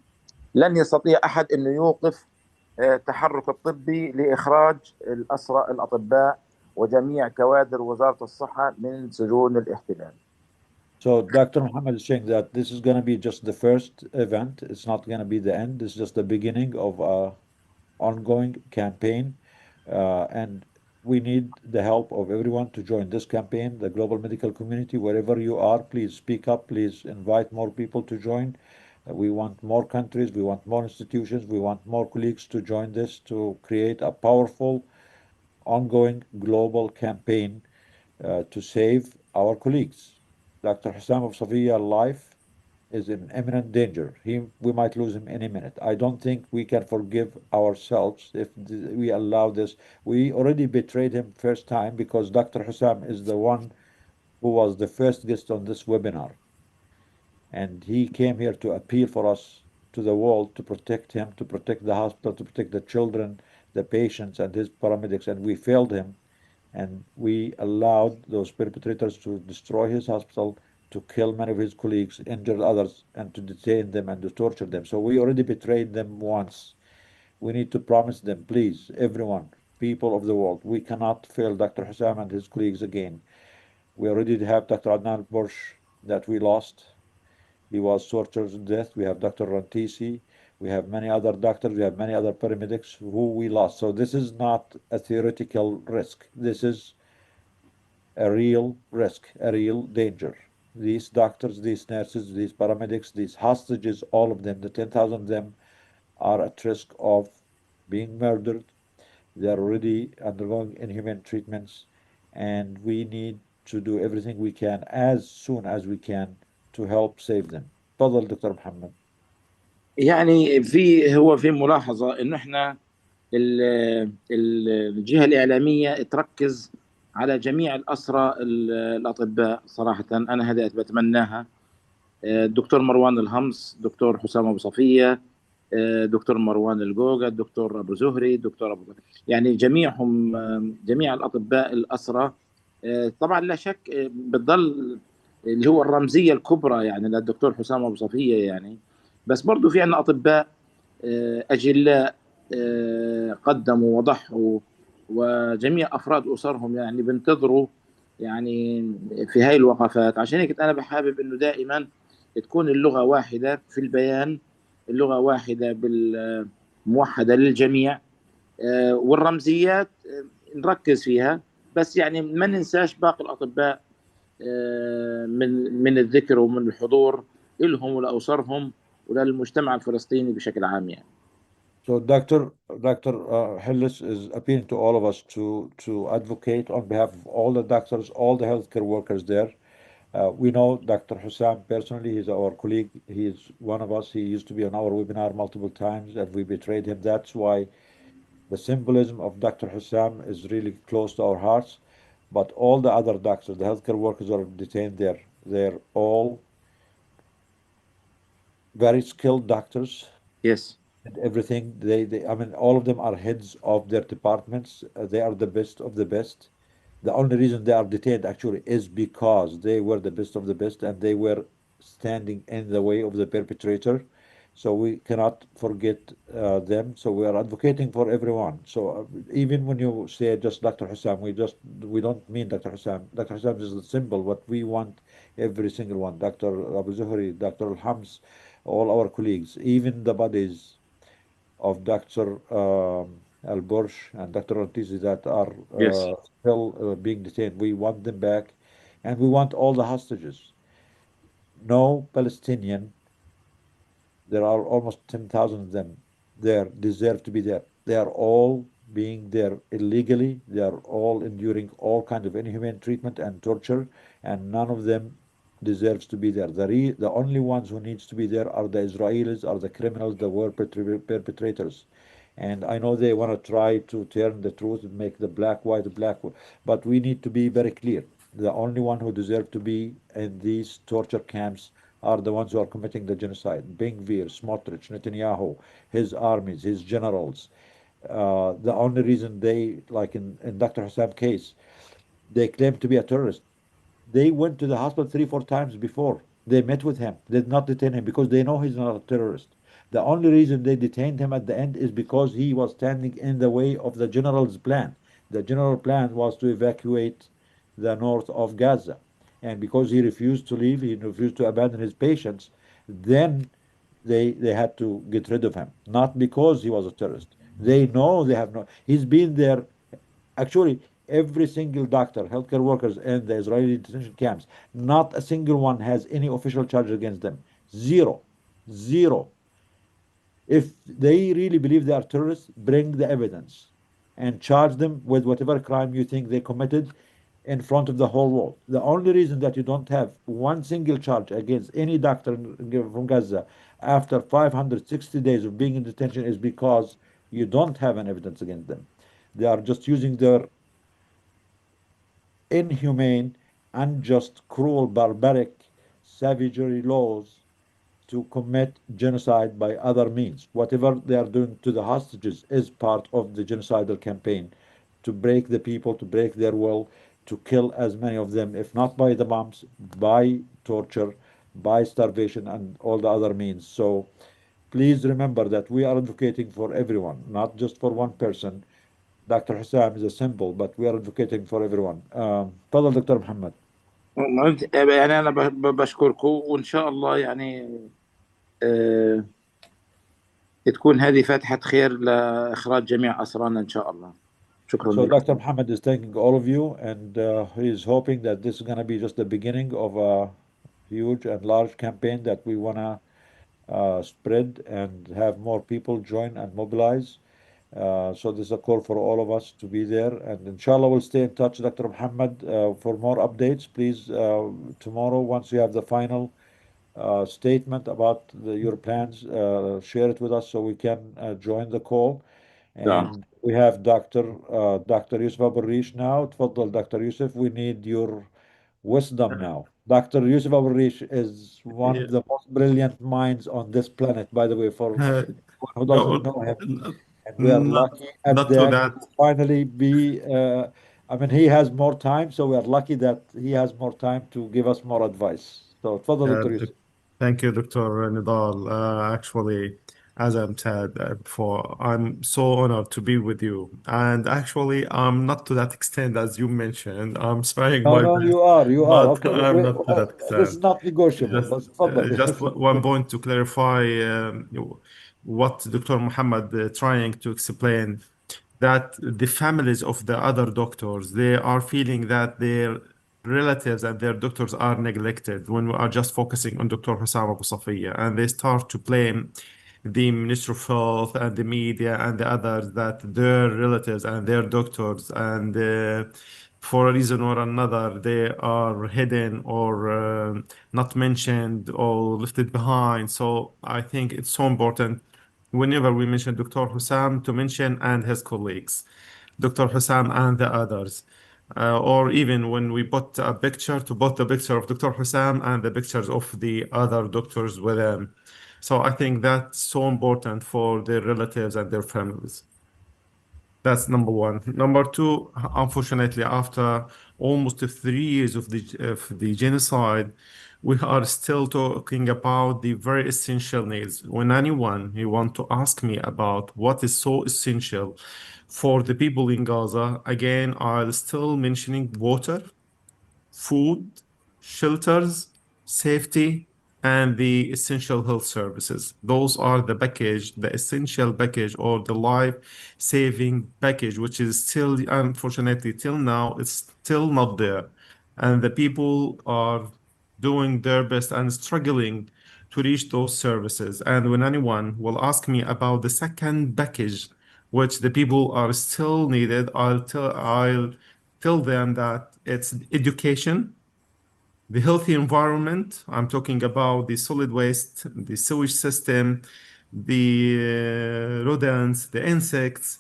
لن يستطيع أحد أنه يوقف التحرك الطبي لإخراج الأسرى الأطباء وجميع كوادر وزارة الصحة من سجون الاحتلال. So Dr. Muhammad is saying that this is going to be just the first event. It's not going to be the end. It's just the beginning of a ongoing campaign. And we need the help of everyone to join this campaign, the global medical community, wherever you are, please speak up, please invite more people to join. We want more countries, we want more institutions, we want more colleagues to join this to create a powerful, ongoing global campaign to save our colleagues. Dr. Hussam of Safiya life is in imminent danger. We might lose him any minute. I don't think we can forgive ourselves if we allow this. We already betrayed him first time because Dr. Hussam is the one who was the first guest on this webinar. And he came here to appeal for us to the world to protect him, to protect the hospital, to protect the children, the patients, and his paramedics. And we failed him. And we allowed those perpetrators to destroy his hospital, to kill many of his colleagues, injure others, and to detain them and to torture them. So we already betrayed them once. We need to promise them, please, everyone, people of the world, we cannot fail Dr. Hussam and his colleagues again. We already have Dr. Adnan Bush that we lost. He was tortured to death. We have Dr. Rantisi. We have many other doctors. We have many other paramedics who we lost. So this is not a theoretical risk. This is a real risk, a real danger. These doctors, these nurses, these paramedics, these hostages, all of them, the 10,000 of them, are at risk of being murdered. They are already undergoing inhuman treatments, and we need to do everything we can as soon as we can to help save them. تفضل دكتور محمد. يعني في ملاحظة إنه إحنا الجهة الإعلامية تركز على جميع الأسرى الأطباء. صراحة أنا هذا بتمناها. الدكتور مروان الهمس، دكتور حسام أبو صفية، دكتور مروان الجوجا، الدكتور أبو زهري، دكتور أبو، يعني جميعهم، جميع الأطباء الأسرى. طبعا لا شك بتضل اللي هو الرمزية الكبرى يعني للدكتور حسام أبو صفية يعني. بس برضو في عندنا أطباء أجلاء قدموا وضحوا، وجميع أفراد أسرهم يعني بنتظروا يعني في هاي الوقفات. عشان هيك أنا بحابب إنه دائما تكون اللغة واحدة في البيان، اللغة واحدة موحدة للجميع، والرمزيات نركز فيها، بس يعني ما ننساش باقي الأطباء من الذكر ومن الحضور لهم ولأسرهم وللمجتمع الفلسطيني بشكل عام يعني. So Dr. Hillis is appealing to all of us to advocate on behalf of all the doctors, all the healthcare workers there. We know Dr. Hussam personally. He's our colleague. He is one of us. He used to be on our webinar multiple times, and we betrayed him. That's why the symbolism of Dr. Hussam is really close to our hearts. But all the other doctors, the healthcare workers are detained there. They're all very skilled doctors. Yes. And everything. I mean, all of them are heads of their departments. They are the best of the best. The only reason they are detained actually is because they were the best of the best and they were standing in the way of the perpetrator. So we cannot forget them. So we are advocating for everyone. So even when you say just Dr. Hussam, we don't mean Dr. Hussam. Dr. Hussam is the symbol. What we want, every single one. Dr. Abu Zuhri, Dr. Al-Hams, all our colleagues, even the bodies of Dr. Al-Bursh and Dr. Ortiz that are Yes. still being detained. We want them back, and we want all the hostages. No Palestinian, there are almost 10,000 of them there, deserve to be there. They are all being there illegally. They are all enduring all kinds of inhumane treatment and torture, and none of them deserves to be there. The only ones who needs to be there are the Israelis, are the criminals, the war perpetrators. And I know they want to try to turn the truth and make the black white, but we need to be very clear. The only one who deserve to be in these torture camps are the ones who are committing the genocide. Ben-Gvir, Smotrich, Netanyahu, his armies, his generals. The only reason they, like in Dr. Hassam's case, they claim to be a terrorist. They went to the hospital 3, 4 times before. They met with him. They did not detain him because they know he's not a terrorist. The only reason they detained him at the end is because he was standing in the way of the general's plan. The general plan was to evacuate the north of Gaza. And because he refused to leave, he refused to abandon his patients, then they had to get rid of him. Not because he was a terrorist. They know they have no, he's been there. Actually, every single doctor, healthcare workers in the Israeli detention camps, not a single one has any official charge against them. Zero. Zero. If they really believe they are terrorists, bring the evidence and charge them with whatever crime you think they committed in front of the whole world. The only reason that you don't have one single charge against any doctor from Gaza after 560 days of being in detention is because you don't have an evidence against them. They are just using their inhumane, unjust, cruel, barbaric, savagery laws to commit genocide by other means. Whatever they are doing to the hostages is part of the genocidal campaign to break the people, to break their will, to kill as many of them, if not by the bombs, by torture, by starvation, and all the other means. So please remember that we are advocating for everyone, not just for one person. Dr. Hussam is a symbol, but we are advocating for everyone. تفضل دكتور محمد. يعني أنا بشكركم، وإن شاء الله يعني آه، تكون هذه فاتحة خير لإخراج جميع أسرانا إن شاء الله. شكرا So لكم. Dr. Muhammad is thanking all of you, and he is hoping that this is going to be just the beginning of a huge and large campaign that we want to spread and have more people join and mobilize. So this is a call for all of us to be there, and inshallah we'll stay in touch, Dr. Muhammad, for more updates. Please, tomorrow, once you have the final statement about your plans, share it with us so we can join the call. And we have Dr. Yusuf Abu Rish now. تفضل Dr. Yusuf, we need your wisdom now. Dr. Yusuf Abu Rish is one of the most brilliant minds on this planet, by the way, for anyone who doesn't know him. And we are lucky at not to that that. to finally be, I mean, he has more time, so we are lucky that he has more time to give us more advice. So تفضل Dr. Yusuf. Thank you, Dr. Nidal. Actually, as I'm said before, I'm so honored to be with you. And actually, I'm not to that extent as you mentioned. I'm trying my No, best, you are. but Okay, I'm not to that this is extent. not negotiable. Just, تفضل. just one point to clarify what Dr. Muhammad trying to explain, that the families of the other doctors, they are feeling that their relatives and their doctors are neglected when we are just focusing on Dr. Hussam Abu Safiya, and they start to blame the Minister of Health and the media and the others that their relatives and their doctors and for a reason or another they are hidden or not mentioned or lifted behind. So I think it's so important whenever we mention Dr. Hussam to mention and his colleagues, Dr. Hussam and the others. Or even when we put a picture, to put the picture of Dr. Hussam and the pictures of the other doctors with him. So I think that's so important for their relatives and their families. That's number one. Number two, unfortunately, after almost 3 years of the genocide, we are still talking about the very essential needs. When anyone you want to ask me about what is so essential for the people in Gaza, again, I'll still mentioning water, food, shelters, safety, and the essential health services. Those are the package, the essential package or the life-saving package, which is still, unfortunately, till now, it's still not there. And the people are doing their best and struggling to reach those services. And when anyone will ask me about the second package, which the people are still needed, I'll tell them that it's education, the healthy environment. I'm talking about the solid waste, the sewage system, the rodents, the insects,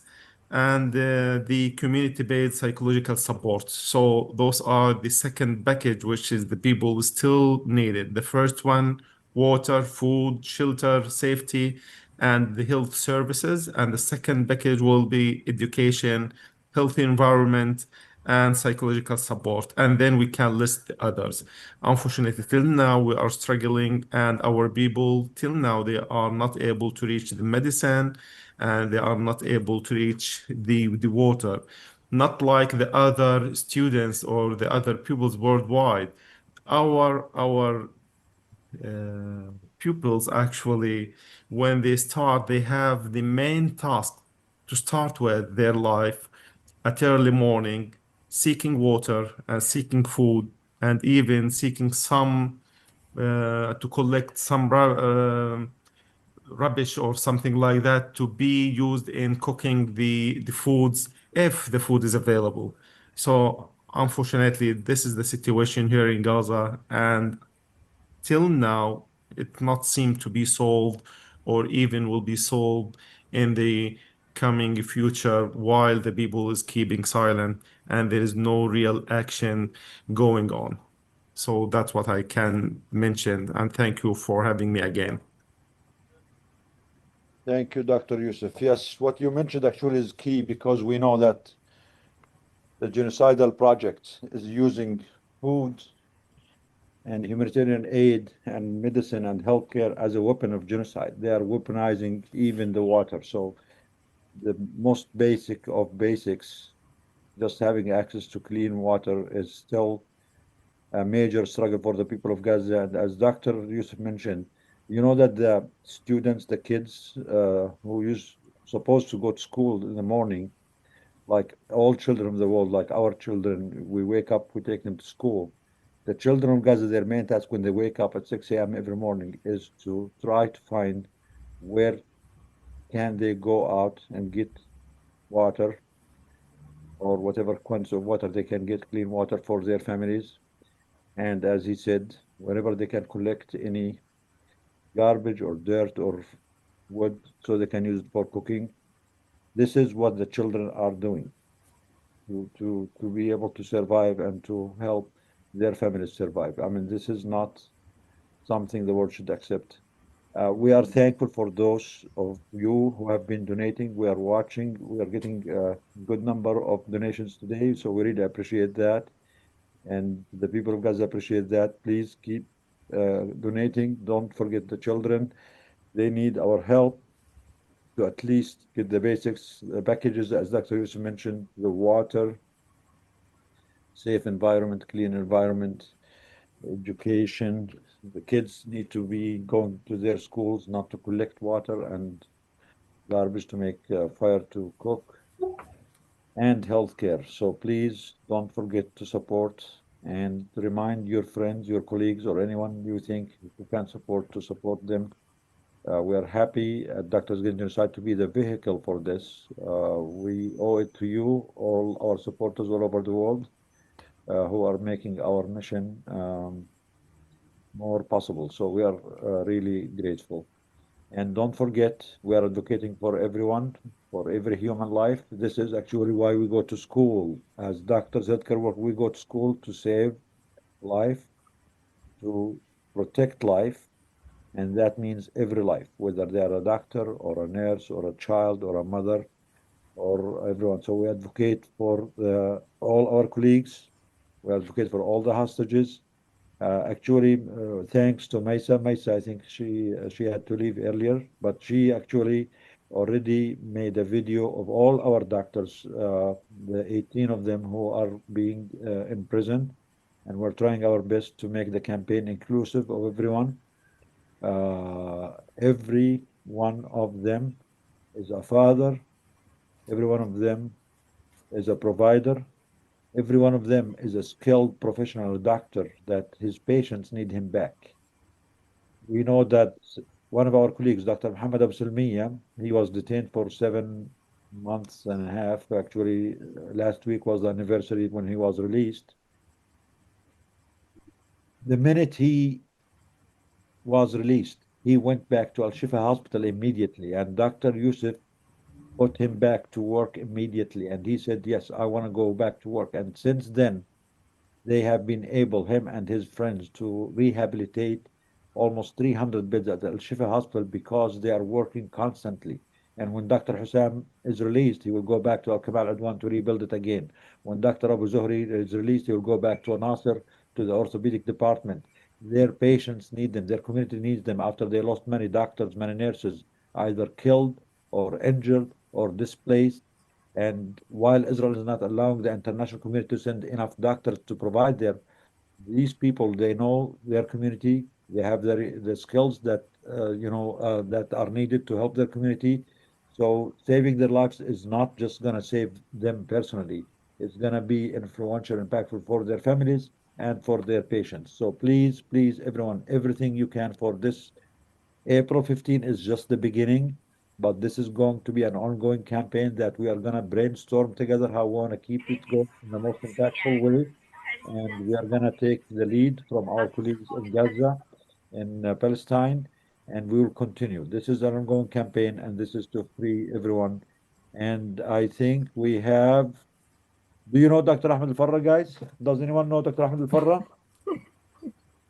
and the community-based psychological support. So those are the second package, which is the people still needed. The first one, water, food, shelter, safety, and the health services. And the second package will be education, healthy environment, and psychological support. And then we can list the others. Unfortunately, till now, we are struggling, and our people, till now, they are not able to reach the medicine and they are not able to reach the water. Not like the other students or the other pupils worldwide. Our pupils actually, when they start, they have the main task to start with their life at early morning, seeking water and seeking food, and even seeking some to collect some rubbish or something like that to be used in cooking the foods if the food is available. So unfortunately, this is the situation here in Gaza, and till now, it not seem to be solved or even will be solved in the coming future while the people is keeping silent and there is no real action going on. So that's what I can mention, and thank you for having me again. Thank you, Dr. Yusuf. Yes, what you mentioned actually is key because we know that the genocidal project is using food, and humanitarian aid and medicine and healthcare as a weapon of genocide. They are weaponizing even the water. So the most basic of basics, just having access to clean water is still a major struggle for the people of Gaza. And as Dr. Yusuf mentioned, you know that the students, the kids who use supposed to go to school in the morning, like all children of the world, like our children, we wake up, we take them to school. The children of Gaza, their main task when they wake up at 6 a.m. every morning is to try to find where can they go out and get water or whatever quantity of water they can get, clean water for their families. And as he said, wherever they can collect any garbage or dirt or wood so they can use it for cooking. This is what the children are doing to be able to survive and to help their families survive. I mean, this is not something the world should accept. We are thankful for those of you who have been donating. We are watching. We are getting a good number of donations today, so we really appreciate that. And the people of Gaza appreciate that. Please keep donating. Don't forget the children. They need our help to at least get the basics, the packages, as Dr. Yusuf mentioned, the water, safe environment, clean environment, education. The kids need to be going to their schools, not to collect water and garbage to make fire to cook, and healthcare. So please don't forget to support and remind your friends, your colleagues, or anyone you think you can support to support them. We are happy at Doctors Against Genocide to be the vehicle for this. We owe it to you, all our supporters all over the world, who are making our mission more possible. So we are really grateful. And don't forget, we are advocating for everyone, for every human life. This is actually why we go to school. As doctors, healthcare work, we go to school to save life, to protect life, and that means every life, whether they are a doctor or a nurse or a child or a mother or everyone. So we advocate for all our colleagues. We advocate for all the hostages. Actually, thanks to Maisa. Maisa, I think she had to leave earlier, but she actually already made a video of all our doctors, the 18 of them who are being imprisoned, and we're trying our best to make the campaign inclusive of everyone. Every one of them is a father. Every one of them is a provider. Every one of them is a skilled professional doctor that his patients need him back. We know that one of our colleagues, Dr. Muhammad Abu Salmiya, he was detained for 7 months and a half. Actually, last week was the anniversary when he was released. The minute he was released, he went back to Al Shifa Hospital immediately, and Dr. Yusuf put him back to work immediately. And he said, yes, I want to go back to work. And since then, they have been able, him and his friends, to rehabilitate almost 300 beds at Al Shifa Hospital because they are working constantly. And when Dr. Hussam is released, he will go back to Al Kamal Adwan to rebuild it again. When Dr. Abu Zuhri is released, he will go back to Nasser, to the orthopedic department. Their patients need them, their community needs them after they lost many doctors, many nurses, either killed or injured or displaced. And while Israel is not allowing the international community to send enough doctors to provide there, these people, they know their community, they have the skills that that are needed to help their community. So saving their lives is not just going to save them personally. It's going to be influential, impactful for their families and for their patients. So please, please, everyone, everything you can for this. April 15 is just the beginning, but this is going to be an ongoing campaign that we are going to brainstorm together how we want to keep it going in the most impactful way. And we are going to take the lead from our colleagues in Gaza, in Palestine, and we will continue. This is an ongoing campaign, and this is to free everyone. And I think we have. Do you know Dr. Ahmed Al-Farra, guys? Does anyone know Dr. Ahmed Al-Farra?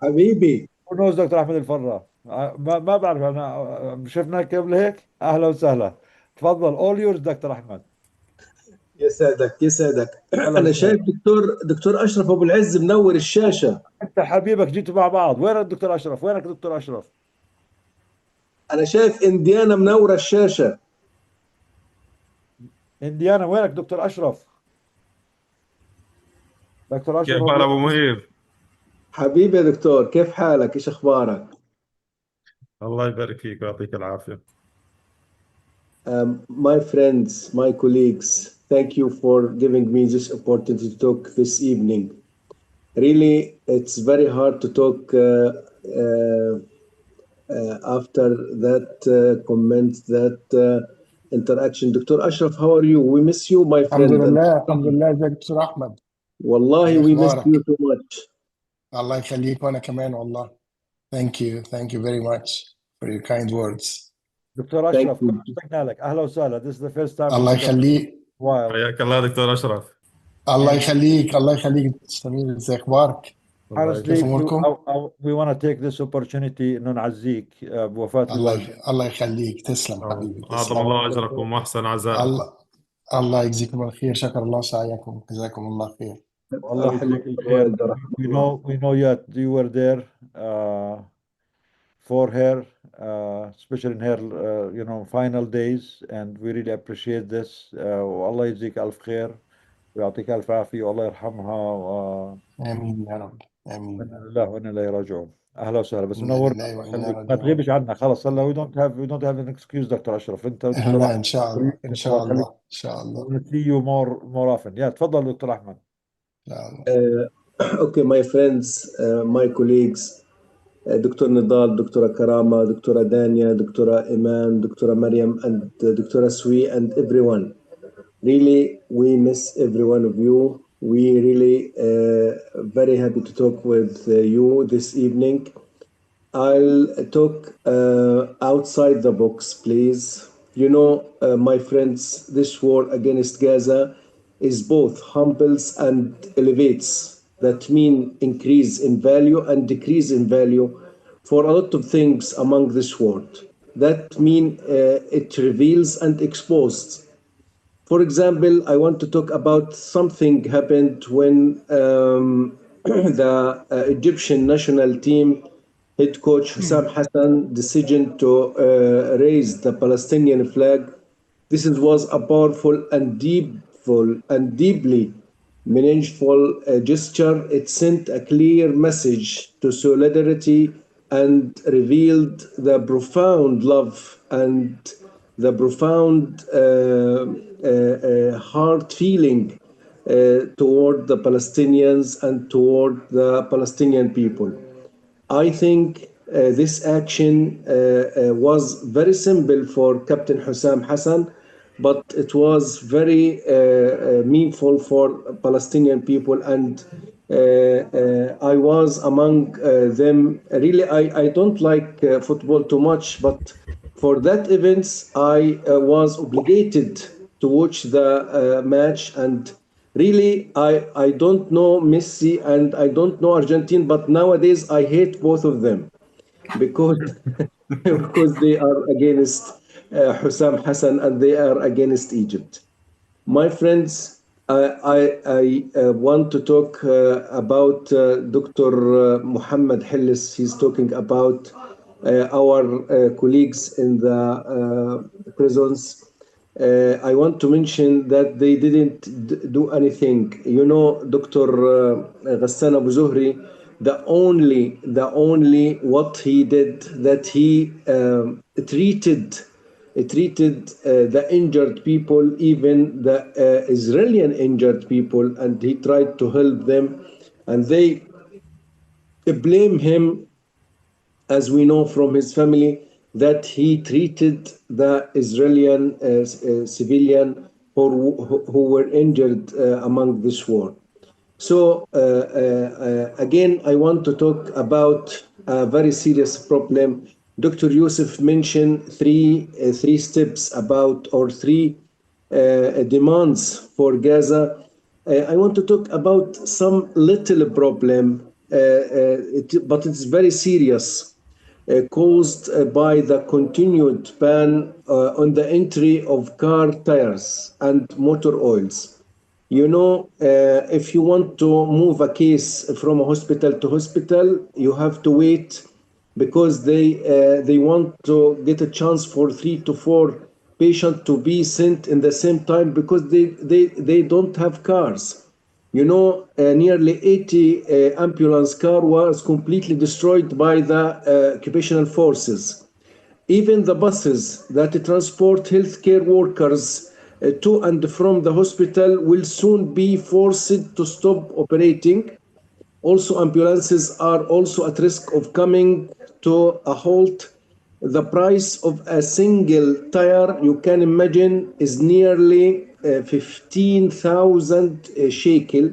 حبيبي Who knows Dr. Ahmed Al-Farra? ما بعرف انا شفناك قبل هيك. اهلا وسهلا. تفضل all yours دكتور احمد. يسعدك يسعدك. هلا انا شايف وسهلا. دكتور اشرف ابو العز منور الشاشه. انت حبيبك جيتوا مع بعض. وين الدكتور اشرف؟ وينك دكتور اشرف؟ انا شايف انديانا منوره الشاشه. انديانا وينك دكتور اشرف؟ دكتور كيف اشرف حال ابو مهيب؟ حبيبي يا دكتور، كيف حالك؟ ايش اخبارك؟ الله يبارك فيك ويعطيك العافيه. My friends, my colleagues, thank you for giving me this opportunity to talk this evening. Really, it's very hard to talk after that comment, that interaction. Dr. Ashraf, how are you? We miss you, my الحمد friend. لله الحمد لله. ازيك دكتور احمد؟ والله ايه we missed you اخبارك؟ too much. الله يخليك وانا كمان والله. Thank you very much for your kind words. دكتور Thank اشرف you. كنا اشتقنا لك. اهلا وسهلا. This is the first time الله we talk يخليك while. حياك الله دكتور اشرف. الله And يخليك الله يخليك سمير. ازي اخبارك؟ honestly, كيف اموركم؟ we want to take this opportunity انه نعزيك بوفاة الوالد. الله يخليك. تسلم حبيبي اعظم تسلم. الله اجركم واحسن عزائكم. الله يجزيكم الخير. شكر الله سعيكم. جزاكم الله خير. والله يجزيك الخير. We know you were there for her, especially in her final days, and we really appreciate this. والله يجزيك ألف خير ويعطيك ألف عافية والله يرحمها. امين يا رب امين. إنا لله وإنا إليه راجعون. أهلا وسهلا. بس إنا منورنا. لله وإنا خليك ما راجعون. تغيبش عنا. خلاص هلا we don't have an excuse دكتور أشرف. أنت ودكتور لا أحمد. ان شاء الله ان شاء الله ان شاء الله. We'll see you more often. Yeah, تفضل دكتور أحمد. Okay, my friends, my colleagues, Dr. Nidal, Dr. Karama, Dr. Dania, Dr. Iman, Dr. Mariam, and Dr. Swi, and everyone. Really, we miss every one of you. We really very happy to talk with you this evening. I'll talk outside the box, please. You know, my friends, this war against Gaza is both humbles and elevates. That mean increase in value and decrease in value for a lot of things among this world. That mean it reveals and exposes. For example, I want to talk about something happened when the Egyptian national team head coach Hussam Hassan decision to raise the Palestinian flag. This was a powerful and deeply meaningful gesture. It sent a clear message to solidarity and revealed the profound love and the profound heart feeling toward the Palestinians and toward the Palestinian people. I think this action was very simple for Captain Hussam Hassan, but it was very meaningful for Palestinian people, and I was among them. Really, I don't like football too much, but for that events, I was obligated to watch the match, and really, I don't know Messi and I don't know Argentina, but nowadays I hate both of them because because they are against Hussam Hassan and they are against Egypt. My friends, I want to talk about Dr. Muhammad Hillis. He's talking about our colleagues in the prisons. I want to mention that they didn't do anything. You know, Dr. Ghassan Abu Zuhri, the only what he did, that he treated the injured people, even the Israeli injured people, and he tried to help them, and they blame him, as we know from his family, that he treated the Israeli civilian who were injured among this war. So again, I want to talk about a very serious problem. Dr. Youssef mentioned three steps about, or three demands for Gaza. I want to talk about some little problem, but it's very serious. caused by the continued ban on the entry of car tires and motor oils. You know, if you want to move a case from a hospital to hospital, you have to wait because they want to get a chance for 3 to 4 patients to be sent in the same time because they don't have cars. You know, nearly 80 ambulance car was completely destroyed by the occupational forces. Even the buses that transport healthcare workers to and from the hospital will soon be forced to stop operating. Also, ambulances are also at risk of coming to a halt. The price of a single tire, you can imagine, is nearly 15,000 shekel,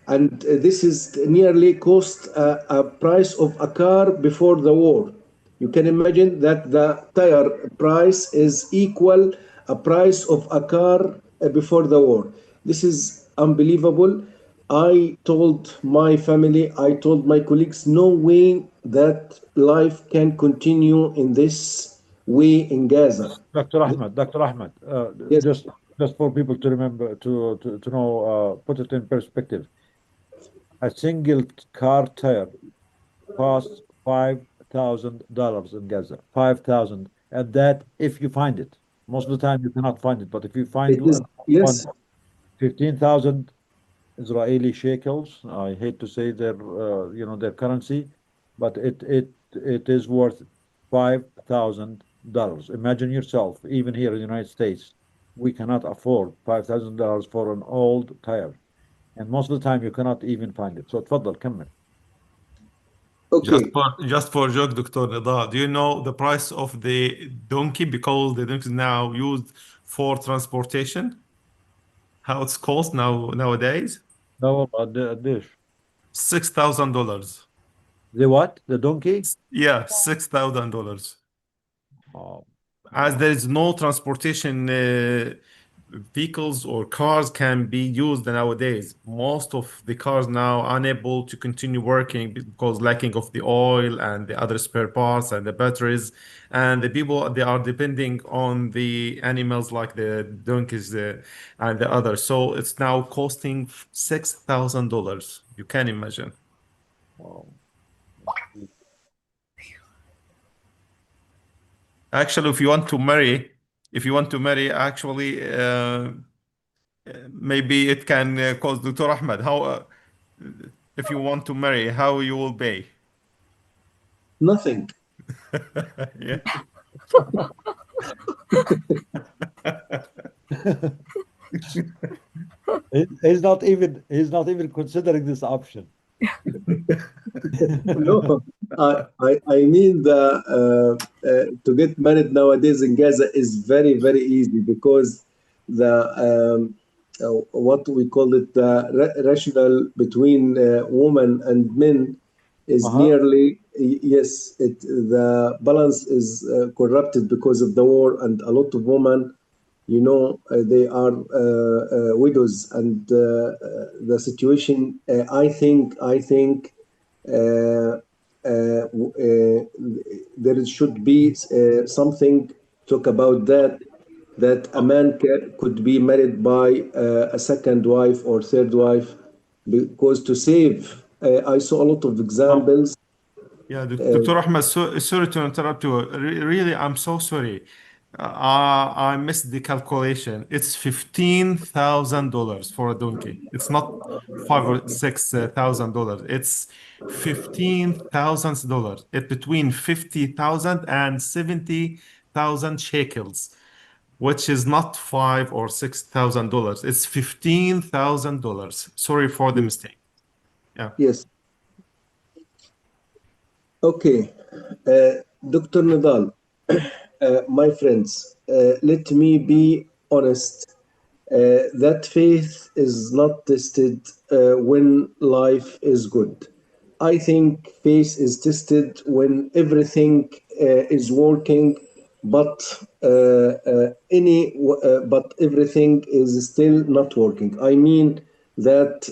and this is nearly cost a price of a car before the war. You can imagine that the tire price is equal a price of a car before the war. This is unbelievable. I told my family, I told my colleagues, no way that life can continue in this way in Gaza. Dr. Ahmed, Yes. just for people to remember, to know, put it in perspective. A single car tire costs $5,000 in Gaza. 5,000, and that if you find it. Most of the time you cannot find it, but if you find It is, yes. 15,000 Israeli shekels. I hate to say their their currency, but it is worth $5,000. Imagine yourself, even here in the United States, we cannot afford $5,000 for an old tire, and most of the time you cannot even find it. So تفضل كمل. Okay. Just for joke, Dr. Nida, do you know the price of the donkey, because the donkey is now used for transportation? How it's cost nowadays? No, قديش? $6,000. The what? The donkey? Yeah, $6,000. Oh, As there is no transportation vehicles or cars can be used nowadays. Most of the cars now unable to continue working because lacking of the oil and the other spare parts and the batteries, and the people they are depending on the animals like the donkeys and the others. So it's now costing $6,000. You can imagine. wow. Actually, if you want to marry, actually, maybe it can cost Dr. Ahmed. How, if you want to marry, how you will pay? Nothing. Yeah. He's not even considering this option. No, I mean to get married nowadays in Gaza is very, very easy because the what we call it the rational between women and men is nearly yes. The balance is corrupted because of the war, and a lot of women, you know, they are widows, and the situation. I think there should be something talk about that a man could be married by a second wife or third wife because to save. I saw a lot of examples. Yeah, Dr. Ahmed, sorry to interrupt you. Really, I'm so sorry. I missed the calculation. It's $15,000 for a donkey. It's not $5 or $6,000. It's $15,000. It's between 50,000 and 70,000 shekels, which is not $5 or $6,000. It's $15,000. Sorry for the mistake. Yeah. Yes. Okay, Dr. Nadal, my friends, let me be honest. That faith is not tested when life is good. I think faith is tested when everything is working, but but everything is still not working. I mean that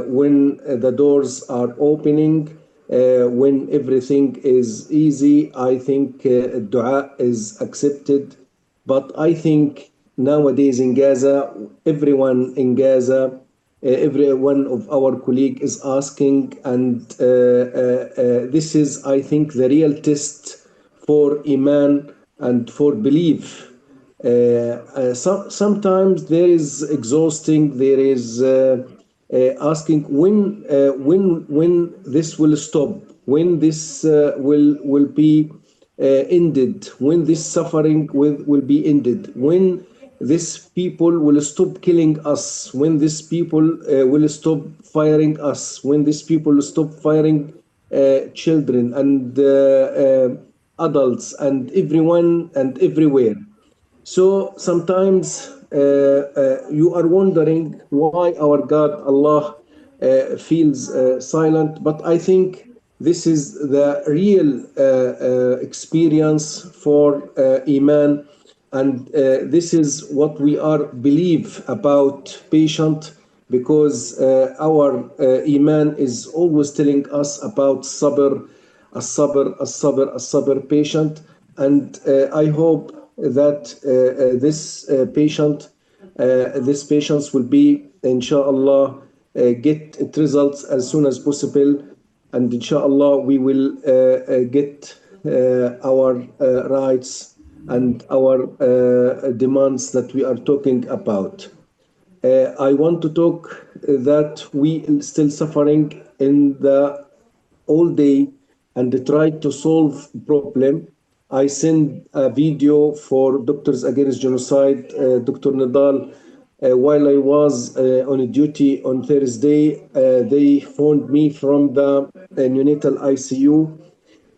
when the doors are opening, when everything is easy, I think dua is accepted. But I think nowadays in Gaza, everyone in Gaza, every one of our colleagues is asking, and this is, I think, the real test for Iman and for belief. Sometimes there is exhausting. There is asking when this will stop, when this will be ended, when this suffering will be ended, when these people will stop killing us, when these people will stop firing us, when these people will stop firing children and adults and everyone and everywhere. So sometimes you are wondering why our God, Allah, feels silent. But I think this is the real experience for Iman, and this is what we are believe about patient, because our Iman is always telling us about sabr, as-sabr, as-sabr, as-sabr, patient. And I hope that this patients will be, inshallah, get results as soon as possible, and inshallah we will get our rights and our demands that we are talking about. I want to talk that we still suffering in the all day and try to solve problem. I send a video for Doctors Against Genocide, Dr. Nadal. While I was on duty on Thursday, they phoned me from the neonatal ICU.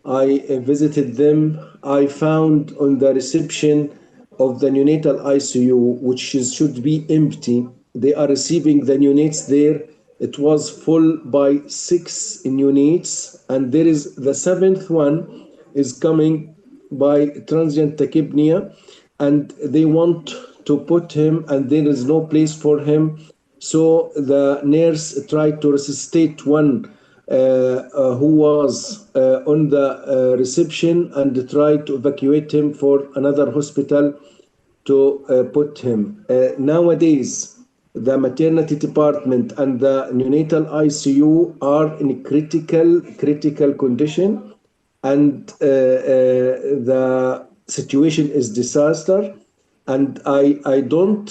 I visited them. I found on the reception of the neonatal ICU, should be empty. They are receiving the neonates there. It was full by 6 neonates, and there is the 7th one is coming by transient tachypnea, and they want to put him, and there is no place for him. So the nurse tried to resuscitate one who was on the reception and tried to evacuate him for another hospital to put him. Nowadays, the maternity department and the neonatal ICU are in critical condition, and the situation is disaster. And I don't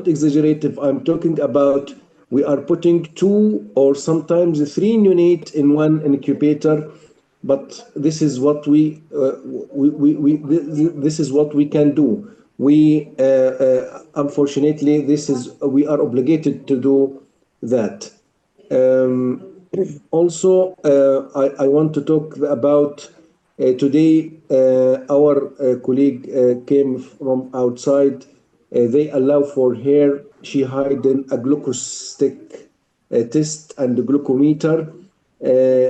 exaggerate if I'm talking about we are putting 2 or sometimes 3 neonates in one incubator, but this is what this is what we can do. We unfortunately we are obligated to do that. Also, I want to talk about today. Our colleague came from outside. They allow for her. She hidden a glucose stick test and a glucometer.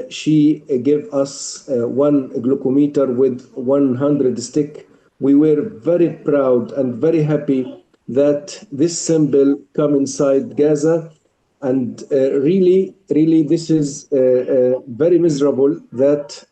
She gave us one glucometer with 100 stick. We were very proud and very happy that this symbol come inside Gaza. And really, this is very miserable that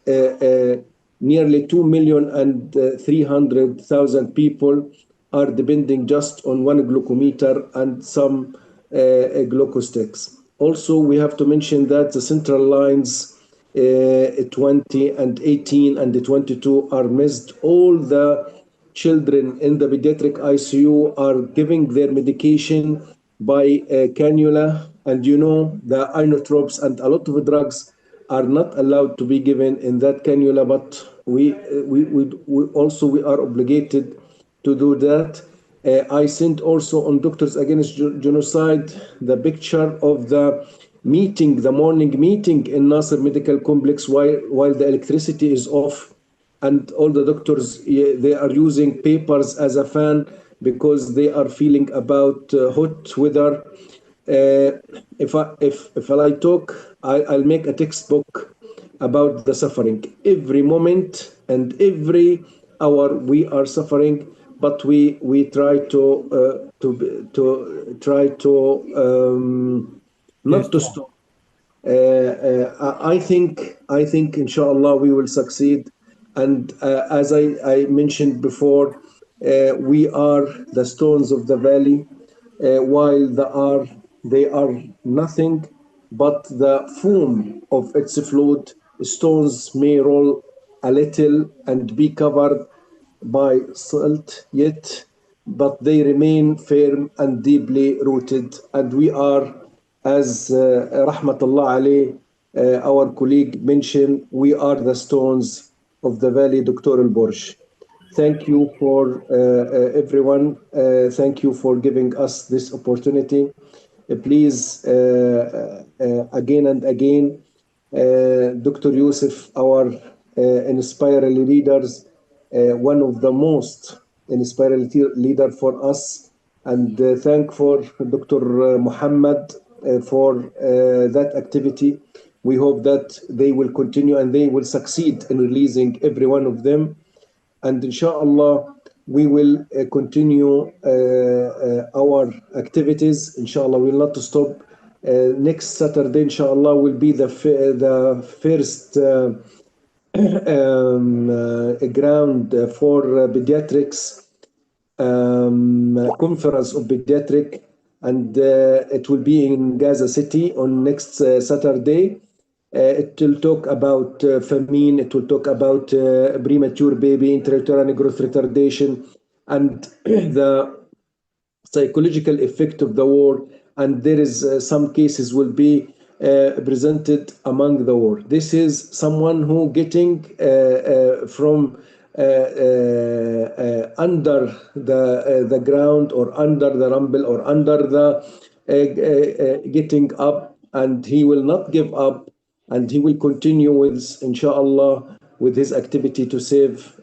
nearly 2,300,000 people are depending just on one glucometer and some glucose sticks. Also, we have to mention that the central lines 20 and 18 and 22 are missed. All the children in the pediatric ICU are giving their medication by cannula, and the inotropes and a lot of drugs are not allowed to be given in that cannula, but we are obligated to do that. I sent also on Doctors Against Genocide the picture of the meeting, the morning meeting in Nasser Medical Complex while the electricity is off, and all the doctors, they are using papers as a fan because they are feeling about hot weather. If I talk, I'll make a textbook about the suffering. Every moment and every hour we are suffering, but we try to try to not to stop. I think, inshallah, we will succeed. And as I mentioned before, we are the stones of the valley, while they are nothing but the foam of its flood. Stones may roll a little and be covered by salt, yet, but they remain firm and deeply rooted. And we are, as Rahmatullah alayh, our colleague mentioned, we are the stones of the valley, Dr. Al Burj. Thank you for everyone. Thank you for giving us this opportunity. Please, again and again, Dr. Yusuf, our inspiring leaders, one of the most inspiring leader for us, and thank for Dr. Muhammad for that activity. We hope that they will continue and they will succeed in releasing every one of them. And inshallah, we will continue our activities. Inshallah, we will not stop. Next Saturday, inshallah, will be the first ground for pediatrics, conference of pediatric, and it will be in Gaza City on next Saturday. It will talk about famine, it will talk about premature baby, intrauterine growth retardation, and the psychological effect of the war. And there is some cases will be presented among the war. This is someone who getting from under the ground or under the rumble or under the getting up, and he will not give up, and he will continue with, inshallah, with his activity to save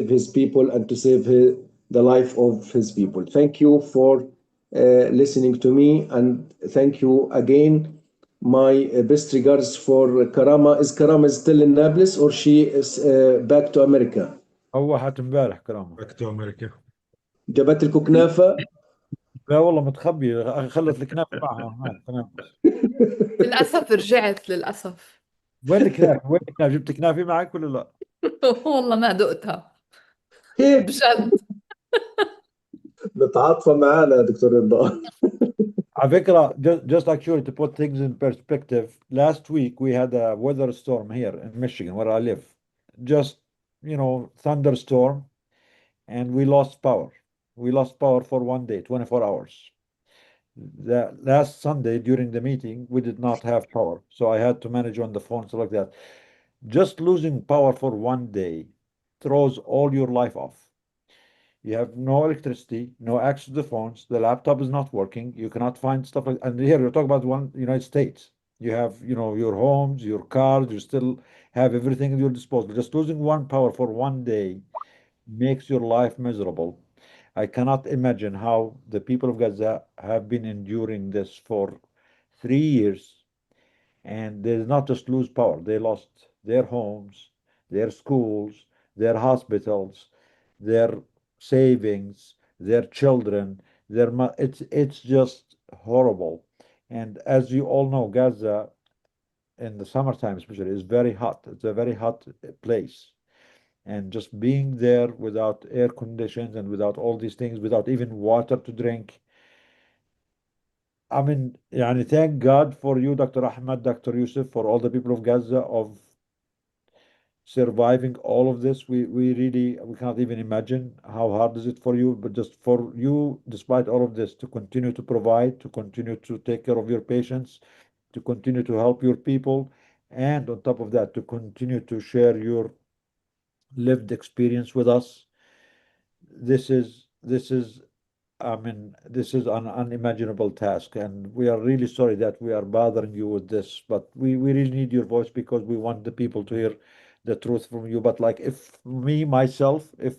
his people and to save the life of his people. Thank you for listening to me, and thank you again. My best regards for Karama. Is Karama still in Nablus, or she is back to America? هو حات امبارح كرامة. Back to America. جابت لكم كنافة؟ لا والله متخبي، خلت الكنافة معها هناك في نابلس. للأسف رجعت للأسف. وين الكنافة؟ وين الكنافة؟ جبت كنافة معك ولا لا؟ والله ما دقتها كيف؟ بجد. متعاطفة معانا دكتور رضا. على فكرة, just actually to put things in perspective, last week we had a weather storm here in Michigan where I live. Just, thunderstorm, and we lost power. We lost power for one day, 24 hours. The last Sunday during the meeting, we did not have power. So I had to manage on the phone, stuff like that. Just losing power for one day throws all your life off. You have no electricity, no access to the phones, the laptop is not working, you cannot find stuff like, and here you're talking about one United States. You have, your homes, your cars, you still have everything at your disposal. Just losing one power for one day makes your life miserable. I cannot imagine how the people of Gaza have been enduring this for 3 years. And they did not just lose power, they lost their homes, their schools, their hospitals, their savings, their children, it's just horrible. And as you all know, Gaza in the summertime especially is very hot. It's a very hot place. And just being there without air conditions and without all these things, without even water to drink. I mean, thank God for you, Dr. Ahmed, Dr. Yusuf, for all the people of Gaza of surviving all of this. We cannot even imagine how hard is it for you, but just for you, despite all of this, to continue to provide, to continue to take care of your patients, to continue to help your people, and on top of that, to continue to share your lived experience with us. This is this is an unimaginable task, and we are really sorry that we are bothering you with this, but we really need your voice because we want the people to hear the truth from you. But like, if me, myself, if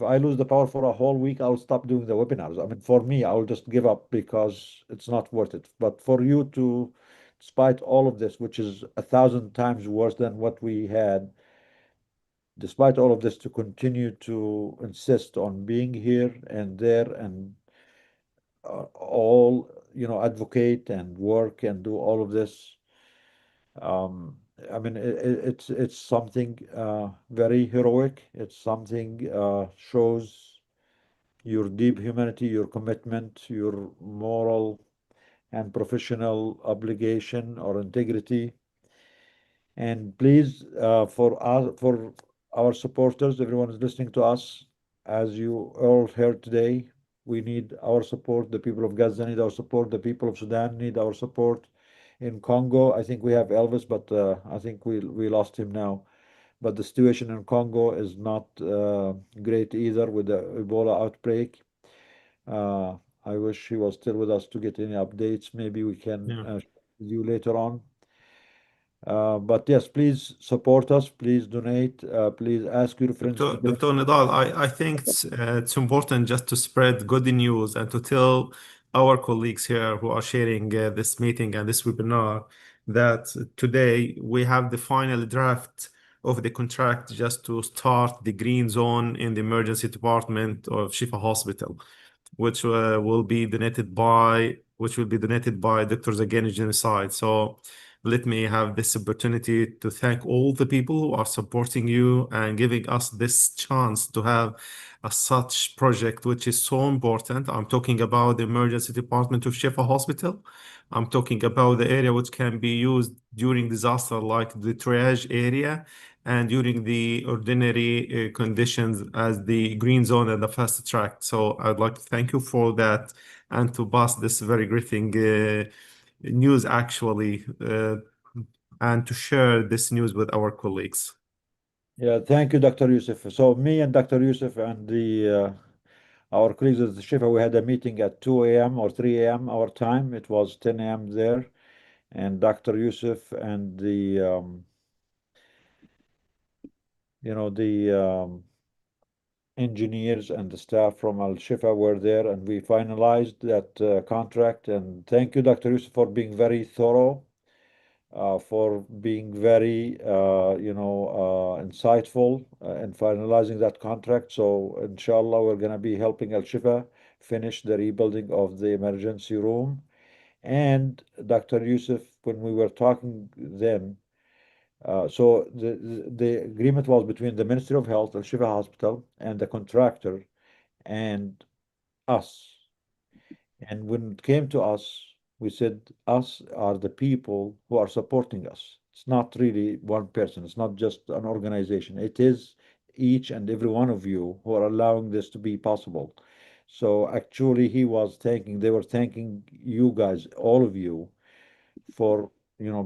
I lose the power for a whole week, I'll stop doing the webinars. I mean, for me, I'll just give up because it's not worth it. But for you to, despite all of this, which is 1,000 times worse than what we had, despite all of this, to continue to insist on being here and there and all advocate and work and do all of this. I mean, it's something very heroic. It's something shows your deep humanity, your commitment, your moral and professional obligation or integrity. And please, for our supporters, everyone is listening to us, as you all heard today, we need our support. The people of Gaza need our support. The people of Sudan need our support. In Congo, I think we have Elvis, but I think we lost him now. But the situation in Congo is not great either with the Ebola outbreak. I wish he was still with us to get any updates. Maybe we can share with you later on. But yes, please support us. Please donate. Please ask your friends to donate. Dr. Nidal, I think it's important just to spread good news and to tell our colleagues here who are sharing this meeting and this webinar that today we have the final draft of the contract just to start the green zone in the emergency department of Shifa Hospital, which will be donated by Doctors Against Genocide. So let me have this opportunity to thank all the people who are supporting you and giving us this chance to have such project, which is so important. I'm talking about the emergency department of Shifa Hospital. I'm talking about the area which can be used during disaster, like the triage area, and during the ordinary conditions as the green zone and the fast track. So I'd like to thank you for that and to pass this very great thing news actually and to share this news with our colleagues. Yeah, thank you, Dr. Yusuf. So me and Dr. Yusuf and our colleagues at the Shifa, we had a meeting at 2 a.m. or 3 a.m. our time. It was 10 a.m. there. And Dr. Yusuf and the engineers and the staff from Al Shifa were there, and we finalized that contract. And thank you, Dr. Yusuf, for being very thorough, for being very, insightful in finalizing that contract. So, inshallah, we're going to be helping Al Shifa finish the rebuilding of the emergency room. And Dr. Yusuf, when we were talking then, so the agreement was between the Ministry of Health, Al Shifa Hospital, and the contractor, and us. And when it came to us, we said us are the people who are supporting us. It's not really one person. It's not just an organization. It is each and every one of you who are allowing this to be possible. So actually, they were thanking you guys, all of you, for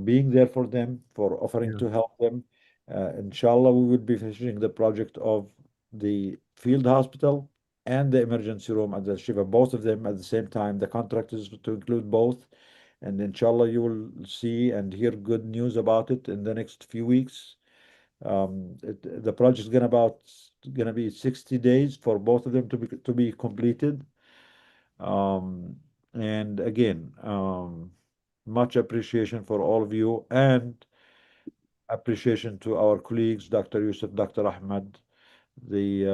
being there for them, for offering to help them. Inshallah, we will be finishing the project of the field hospital and the emergency room at the Shifa, both of them at the same time. The contract is to include both, and inshallah, you will see and hear good news about it in the next few weeks. The project is gonna be 60 days for both of them to be completed. And again, much appreciation for all of you, and appreciation to our colleagues, Dr. Yusuf, Dr. Ahmed, the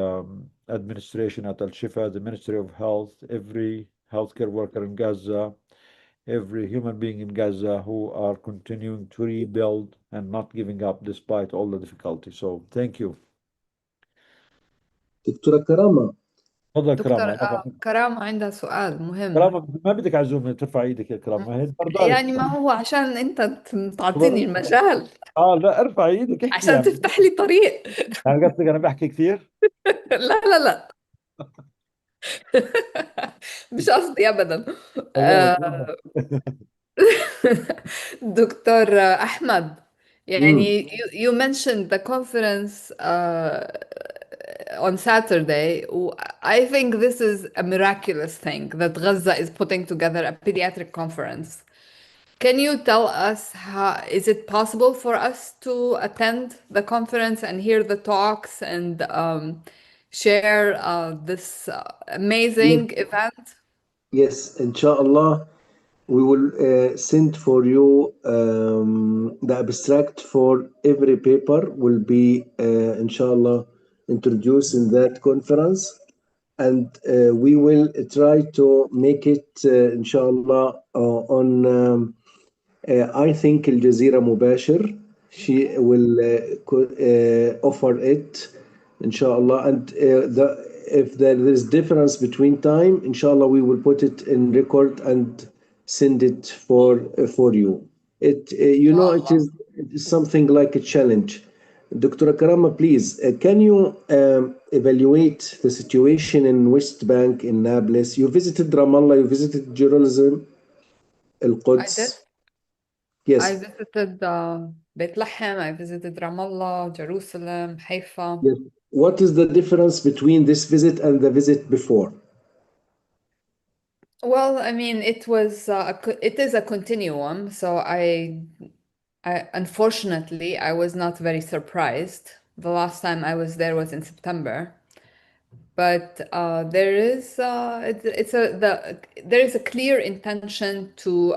administration at Al Shifa, the Ministry of Health, every healthcare worker in Gaza, every human being in Gaza who are continuing to rebuild and not giving up despite all the difficulty. So thank you. دكتورة كرامة تفضل دكتور كرامة. كرامة عندها سؤال مهم. كرامة ما بدك عزومة ترفع ايدك يا كرامة، هي برضه يعني ما هو عشان انت تعطيني المجال لا ارفع ايدك احكي عشان يعني. تفتح لي طريق. يعني قصدك انا بحكي كثير؟ لا لا لا مش قصدي ابدا. دكتور احمد، يعني you mentioned the conference on Saturday. I think this is a miraculous thing that Gaza is putting together a pediatric conference. Can you tell us how is it possible for us to attend the conference and hear the talks and share this amazing event? Yes, inshallah, we will send for you the abstract for every paper will be inshallah introduced in that conference. and we will try to make it, inshallah, on, I think, Al Jazeera Mubashir. She will offer it, inshallah. And if there is difference between time, inshallah, we will put it in record and send it for you. It it is something like a challenge. Dr. Karama, please, can you evaluate the situation in West Bank, in Nablus? You visited Ramallah, you visited Jerusalem, I did. Al-Quds. I Yes. visited Beit Lahem, I visited Ramallah, Jerusalem, Haifa. Yes. What is the difference between this visit and the visit before? Well, I mean, it is a continuum, so I unfortunately I was not very surprised. The last time I was there was in September, but there is there is a clear intention to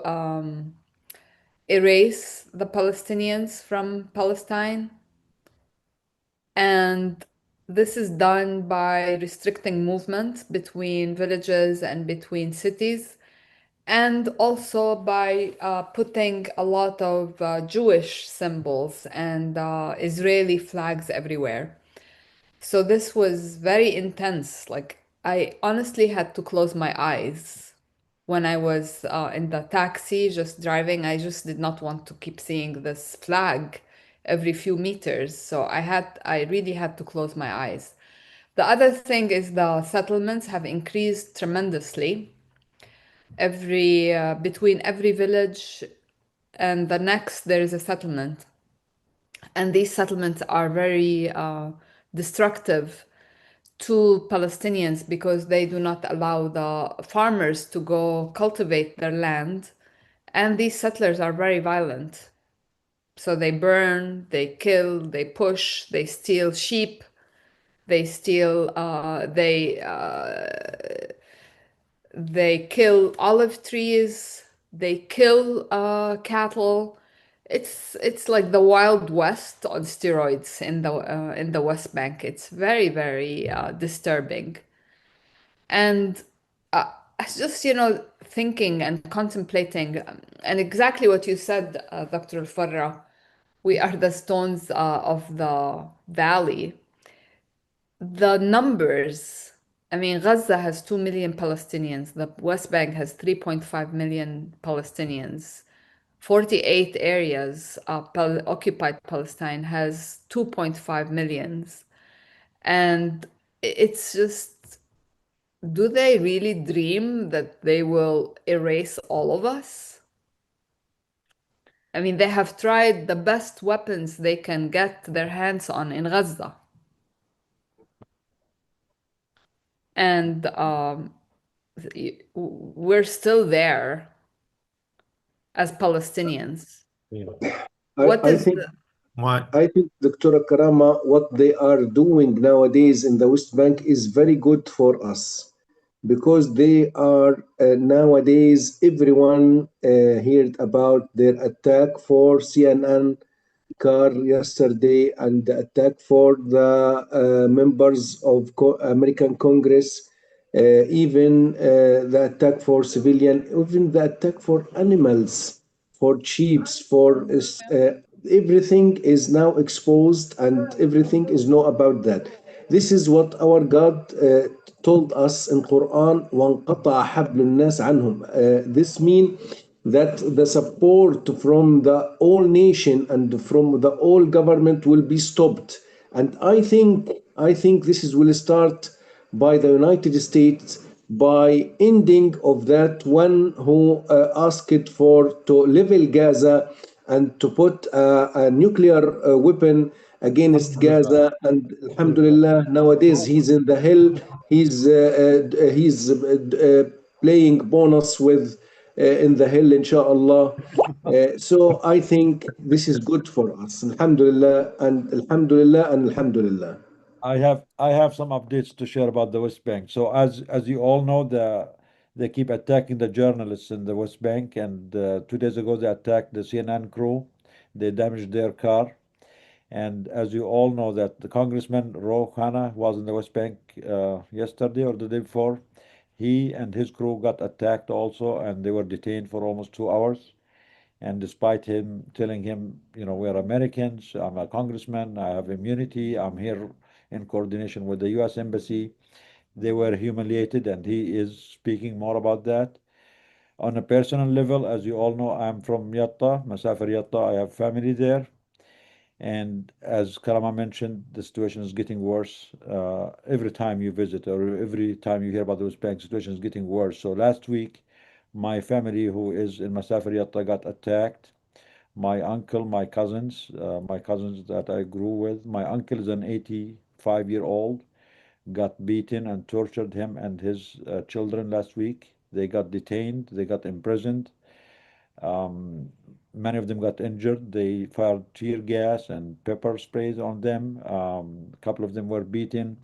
erase the Palestinians from Palestine, and this is done by restricting movement between villages and between cities, and also by putting a lot of Jewish symbols and Israeli flags everywhere. So this was very intense. Like, I honestly had to close my eyes when I was in the taxi just driving. I just did not want to keep seeing this flag every few meters. So I really had to close my eyes. The other thing is the settlements have increased tremendously. Between every village and the next, there is a settlement. And these settlements are very destructive to Palestinians because they do not allow the farmers to go cultivate their land. And these settlers are very violent. So they burn, they kill, they push, they steal sheep, they steal, they kill olive trees, they kill cattle. It's like the Wild West on steroids in the West Bank. It's very, very disturbing. And I was just, thinking and contemplating, and exactly what you said, Dr. Farra, we are the stones of the valley. The numbers, I mean, Gaza has 2 million Palestinians. The West Bank has 3.5 million Palestinians. 48 areas, occupied Palestine has 2.5 millions. And it's just, do they really dream that they will erase all of us? I mean, they have tried the best weapons they can get their hands on in Gaza. And we're still there as Palestinians. I think, Dr. Karama, what they are doing nowadays in the West Bank is very good for us, because they are nowadays, everyone heard about their attack for CNN car yesterday, and the attack for the members of American Congress, even the attack for civilian, even the attack for animals, for sheep, for everything is now exposed, and everything is know about that. This is what our God told us in Quran, وَانْقَطَعَ حَبْلُ النَّاسِ عَنْهُمْ. This means that the support from the all nation and from the all government will be stopped. And I think will start by the United States, by ending of that one who asked for to level Gaza and to put a nuclear weapon against Gaza. And alhamdulillah, nowadays he's in the hill. He's playing bonus with in the hill, inshallah. So I think this is good for us. Alhamdulillah and alhamdulillah and alhamdulillah. I have some updates to share about the West Bank. So as you all know, they keep attacking the journalists in the West Bank, and 2 days ago they attacked the CNN crew. They damaged their car. And as you all know, that the Congressman Ro Khanna was in the West Bank yesterday or the day before. He and his crew got attacked also, and they were detained for almost 2 hours. And despite him telling him, we're Americans, I'm a congressman, I have immunity, I'm here in coordination with the U.S. Embassy, they were humiliated, and he is speaking more about that. On a personal level, as you all know, I'm from Yatta, Masafir Yatta. I have family there. And as Karama mentioned, the situation is getting worse. Every time you visit or every time you hear about the West Bank, situation is getting worse. So last week, my family who is in Masafir Yatta got attacked. My uncle, my cousins that I grew with. My uncle is an 85-year-old, got beaten and tortured him and his children last week. They got detained, they got imprisoned. Um, Many of them got injured. They fired tear gas and pepper sprays on them. A couple of them were beaten.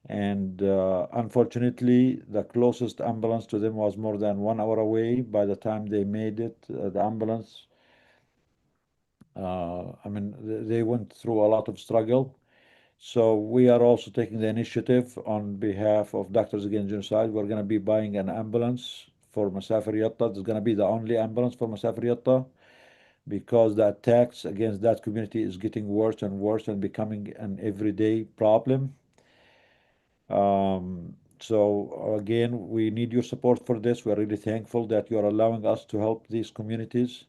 And unfortunately, the closest ambulance to them was more than 1 hour away. By the time they made it, the ambulance, they went through a lot of struggle. So we are also taking the initiative on behalf of Doctors Against Genocide. We're going to be buying an ambulance for Masafir Yatta. It's going to be the only ambulance for Masafir Yatta, because the attacks against that community is getting worse and worse and becoming an everyday problem. So again, we need your support for this. We're really thankful that you are allowing us to help these communities.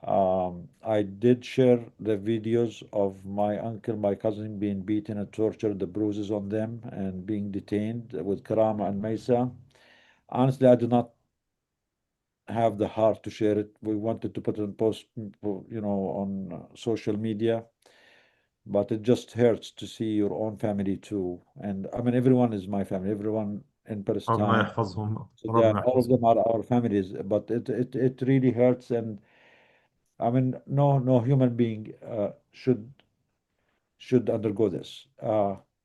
I did share the videos of my uncle, my cousin being beaten and tortured, the bruises on them, and being detained with Karama and Maisa. Honestly, I do not have the heart to share it. We wanted to put it on post, on social media, but it just hurts to see your own family too. And everyone is my family, everyone in الله Palestine. يحفظهم So ربنا all of them يحفظهم. are our families, but it really hurts. And no human being should undergo this.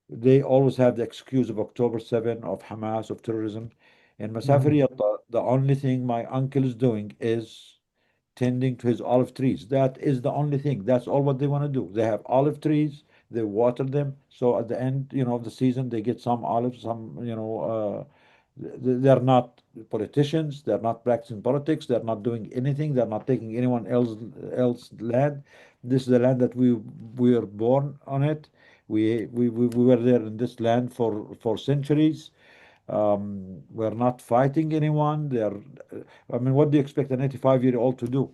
They always have the excuse of October 7, of Hamas, of terrorism. In Masafir Yatta, the only thing my uncle is doing is tending to his olive trees. That is the only thing. That's all what they want to do. They have olive trees, they water them. So at the end, of the season, they get some olives, they're not politicians, they're not practicing politics, they're not doing anything, they're not taking anyone else land. This is the land that we were born on it. We were there in this land for centuries. We're not fighting anyone. What do you expect an 85-year-old to do?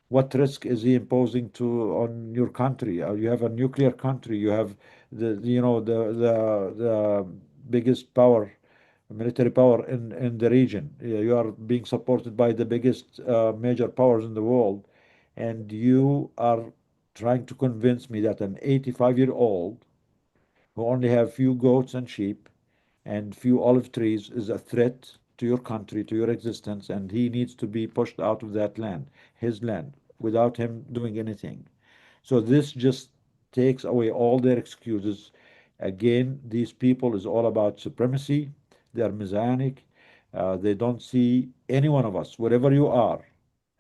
What risk is he imposing on your country? You have a nuclear country. You have the biggest power, military power in the region. You are being supported by the biggest major powers in the world, and you are trying to convince me that an 85-year-old who only have few goats and sheep and few olive trees is a threat to your country, to your existence, and he needs to be pushed out of that land, his land, without him doing anything. So this just takes away all their excuses. Again, these people is all about supremacy. They are messianic. They don't see any one of us, wherever you are,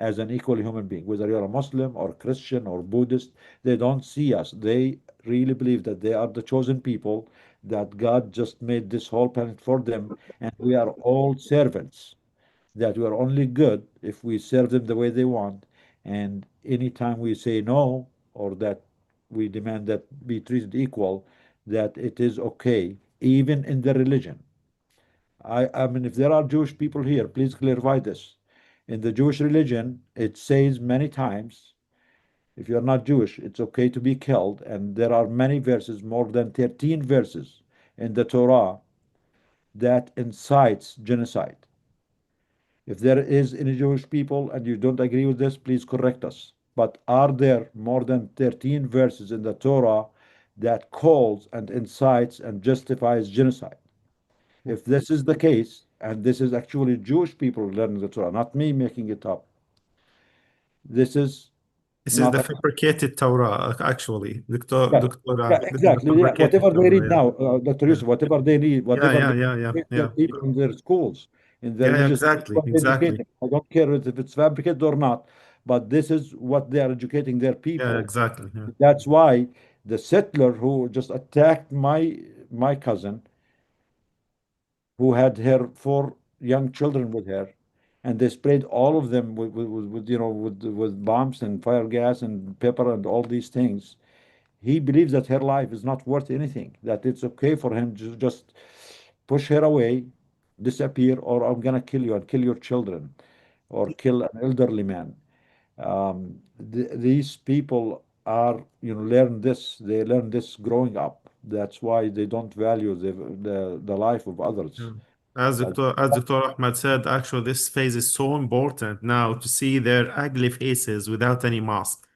as an equal human being, whether you're a Muslim or Christian or Buddhist. They don't see us. They really believe that they are the chosen people, that God just made this whole planet for them, and we are all servants, that we are only good if we serve them the way they want. And anytime we say no, or that we demand that be treated equal, that it is okay, even in the religion. If there are Jewish people here, please clarify this. In the Jewish religion, it says many times, if you're not Jewish, it's okay to be killed. And there are many verses, more than 13 verses in the Torah, that incites genocide. If there is any Jewish people and you don't agree with this, please correct us. But are there more than 13 verses in the Torah that calls and incites and justifies genocide? If this is the case, and this is actually Jewish people learning the Torah, not me making it up, this is This is not the a fabricated Torah, actually, Doctor. yeah, Doctor, this is the exactly. Yeah. fabricated Whatever they Torah. read Yeah, now, Dr. yeah, Yusuf, whatever they read, yeah, whatever yeah, they yeah, yeah, yeah. teach in their schools, in their Yeah, religious exactly, education, exactly. I don't care if it's fabricated or not. but this is what they are educating their Yeah, people. exactly. Yeah. That's why the settler who just attacked my cousin, who had her four young children with her, and they sprayed all of them with with bombs and fire gas and pepper and all these things. He believes that her life is not worth anything, that it's okay for him to just push her away, disappear, or I'm gonna kill you and kill your children, or kill an elderly man. These people are, they learn this growing up. That's why they don't value the life of others. Yeah. As Dr. Ahmed said, actually, this phase is so important now to see their ugly faces without any mask.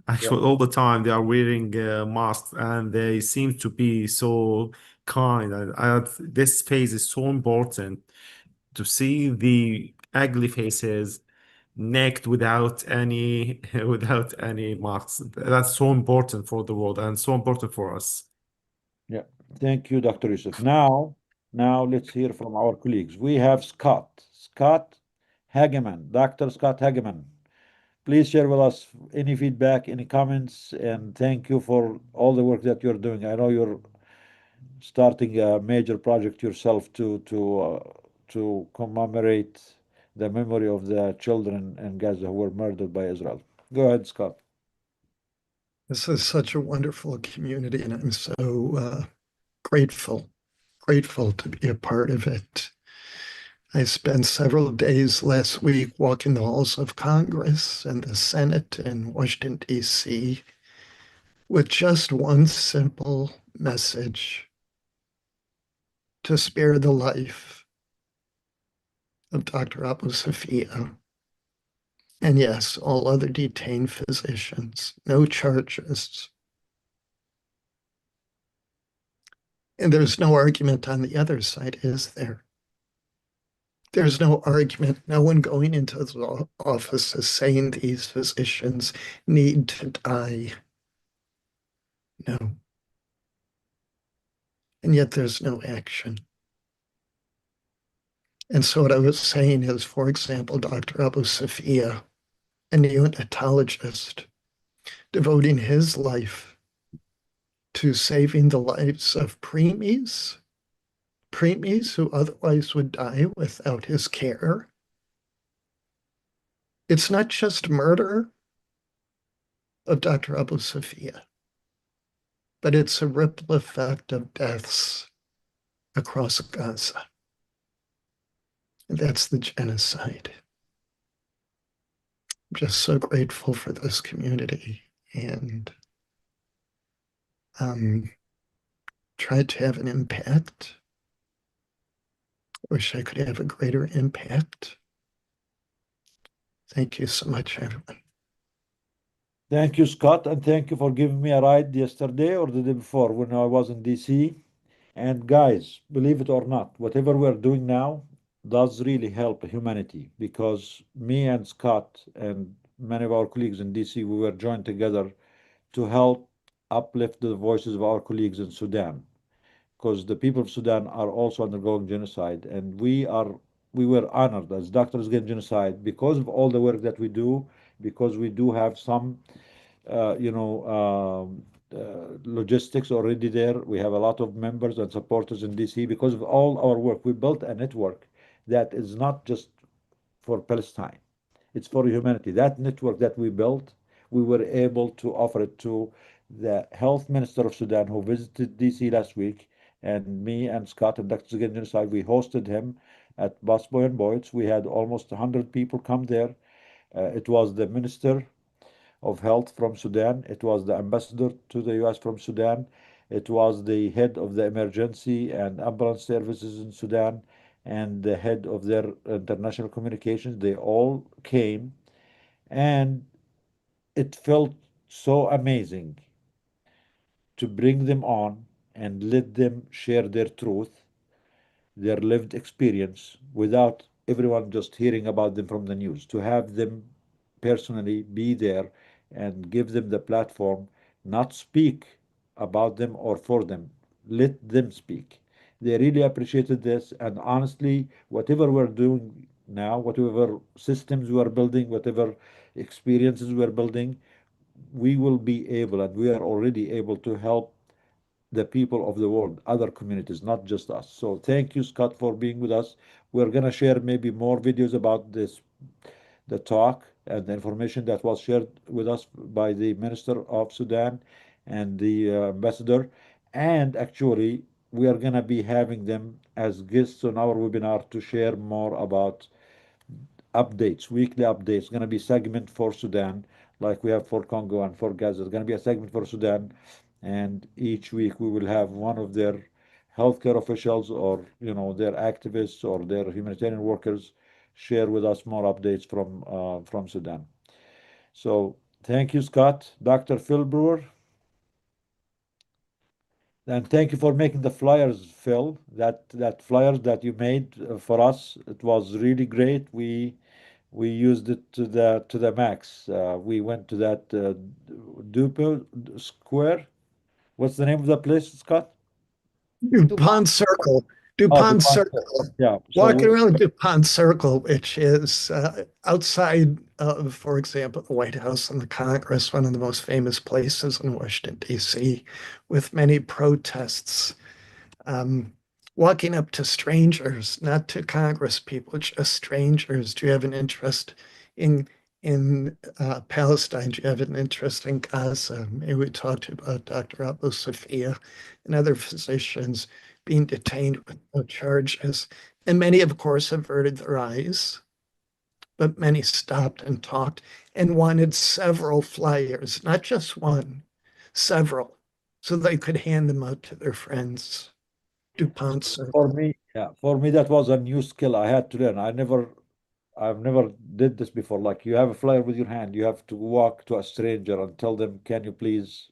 Actually, all the time they are wearing masks and they seem to be so kind. And this phase is so important to see the ugly faces naked without any without any masks. That's so important for the world and so important for us. Yeah, thank you, Dr. Yusuf. Now let's hear from our colleagues. We have Scott Hageman, Dr. Scott Hageman. Please share with us any feedback, any comments, and thank you for all the work that you're doing. I know you're starting a major project yourself to commemorate the memory of the children in Gaza who were murdered by Israel. Go ahead, Scott. This is such a wonderful community, and I'm so grateful to be a part of it. I spent several days last week walking the halls of Congress and the Senate in Washington, D.C., with just one simple message: to spare the life of Dr. Abu Safia. And yes, all other detained physicians, no charges. And there's no argument on the other side, is there? There's no argument, no one going into the office is saying these physicians need to die. No. And yet there's no action. And so what I was saying is, for example, Dr. Abu Safia, a neonatologist, devoting his life to saving the lives of preemies who otherwise would die without his care. It's not just murder of Dr. Abu Safia, but it's a ripple effect of deaths across Gaza. And that's the genocide. I'm just so grateful for this community and tried to have an impact. Wish I could have a greater impact. Thank you so much, everyone. Thank you, Scott, and thank you for giving me a ride yesterday or the day before when I was in DC. And guys, believe it or not, whatever we're doing now does really help humanity, because me and Scott and many of our colleagues in DC, we were joined together to help uplift the voices of our colleagues in Sudan, because the people of Sudan are also undergoing genocide, and we were honored as Doctors Against Genocide because of all the work that we do, because we do have some logistics already there. We have a lot of members and supporters in DC. Because of all our work, we built a network that is not just for Palestine, it's for humanity. That network that we built, we were able to offer it to the health minister of Sudan, who visited DC last week, and me and Scott and Dr. Against Genocide, we hosted him at Busboy and Boyd's. We had almost 100 people come there. It was the minister of health from Sudan. It was the ambassador to the US from Sudan. It was the head of the emergency and ambulance services in Sudan and the head of their international communications. They all came, and it felt so amazing to bring them on and let them share their truth, their lived experience, without everyone just hearing about them from the news, to have them personally be there and give them the platform, not speak about them or for them, let them speak. They really appreciated this, and honestly, whatever we're doing now, whatever systems we are building, whatever experiences we are building, we will be able, and we are already able to help the people of the world, other communities, not just us. So thank you, Scott, for being with us. We're going to share maybe more videos about this, the talk and the information that was shared with us by the Minister of Sudan and the ambassador. And actually, we are going to be having them as guests on our webinar to share more about updates, weekly updates. Going to be segment for Sudan, like we have for Congo and for Gaza. It's going to be a segment for Sudan, and each week we will have one of their healthcare officials or their activists or their humanitarian workers share with us more updates from Sudan. So thank you, Scott. Dr. Phil Brewer. And thank you for making the flyers, Phil. That flyers that you made for us, it was really great. We used it to the max. We went to that Duper Square. What's the name of the place, Scott? DuPont Circle. Oh, DuPont DuPont Circle. Circle. Yeah. Walking around DuPont Circle, which is outside of, for example, the White House and the Congress, one of the most famous places in Washington, D.C., with many protests. Walking up to strangers, not to Congress people, just strangers. Do you have an interest in Palestine? Do you have an interest in Gaza? Maybe we talked about Dr. Abu Sofia and other physicians being detained with no charges. And many, of course, averted their eyes, but many stopped and talked and wanted several flyers, not just one, several, so they could hand them out to their friends. DuPont Circle. For me, that was a new skill I had to learn. I've never did this before. Like you have a flyer with your hand, you have to walk to a stranger and tell them, "Can you please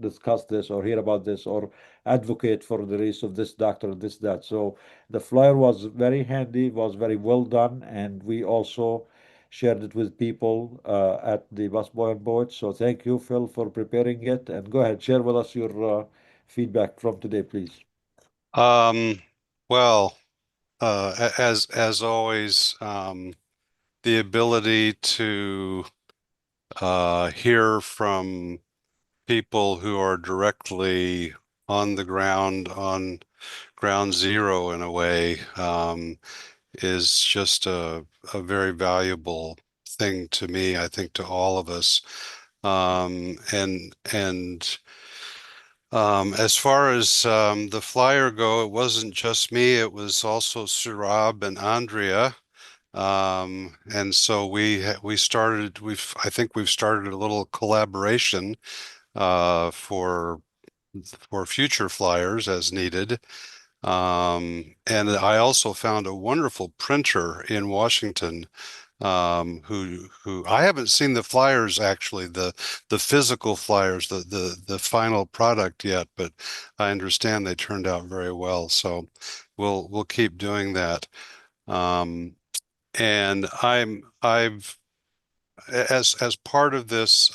discuss this or hear about this or advocate for the race of this doctor, this that." So the flyer was very handy, was very well done, and we also shared it with people at the Busboy and Boat. So thank you, Phil, for preparing it. And go ahead, share with us your feedback from today, please. Well, as always, the ability to hear from people who are directly on the ground, on ground zero in a way, is just a very valuable thing to me, I think to all of us. As far as the flyer go, it wasn't just me, it was also Surab and Andrea. And so I think we've started a little collaboration for future flyers as needed. And I also found a wonderful printer in Washington who I haven't seen the flyers actually, the physical flyers, the final product yet, but I understand they turned out very well. So we'll keep doing that. And as part of this,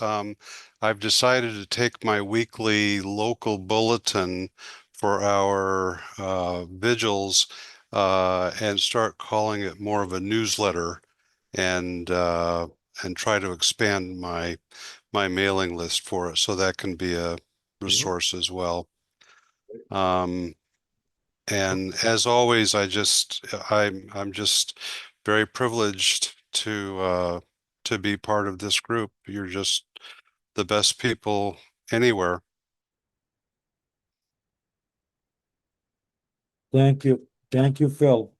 I've decided to take my weekly local bulletin for our vigils and start calling it more of a newsletter and try to expand my mailing list for it so that can be a resource as well. And as always, I'm just very privileged to be part of this group. You're just the best people anywhere. Thank you. Thank you, Phil.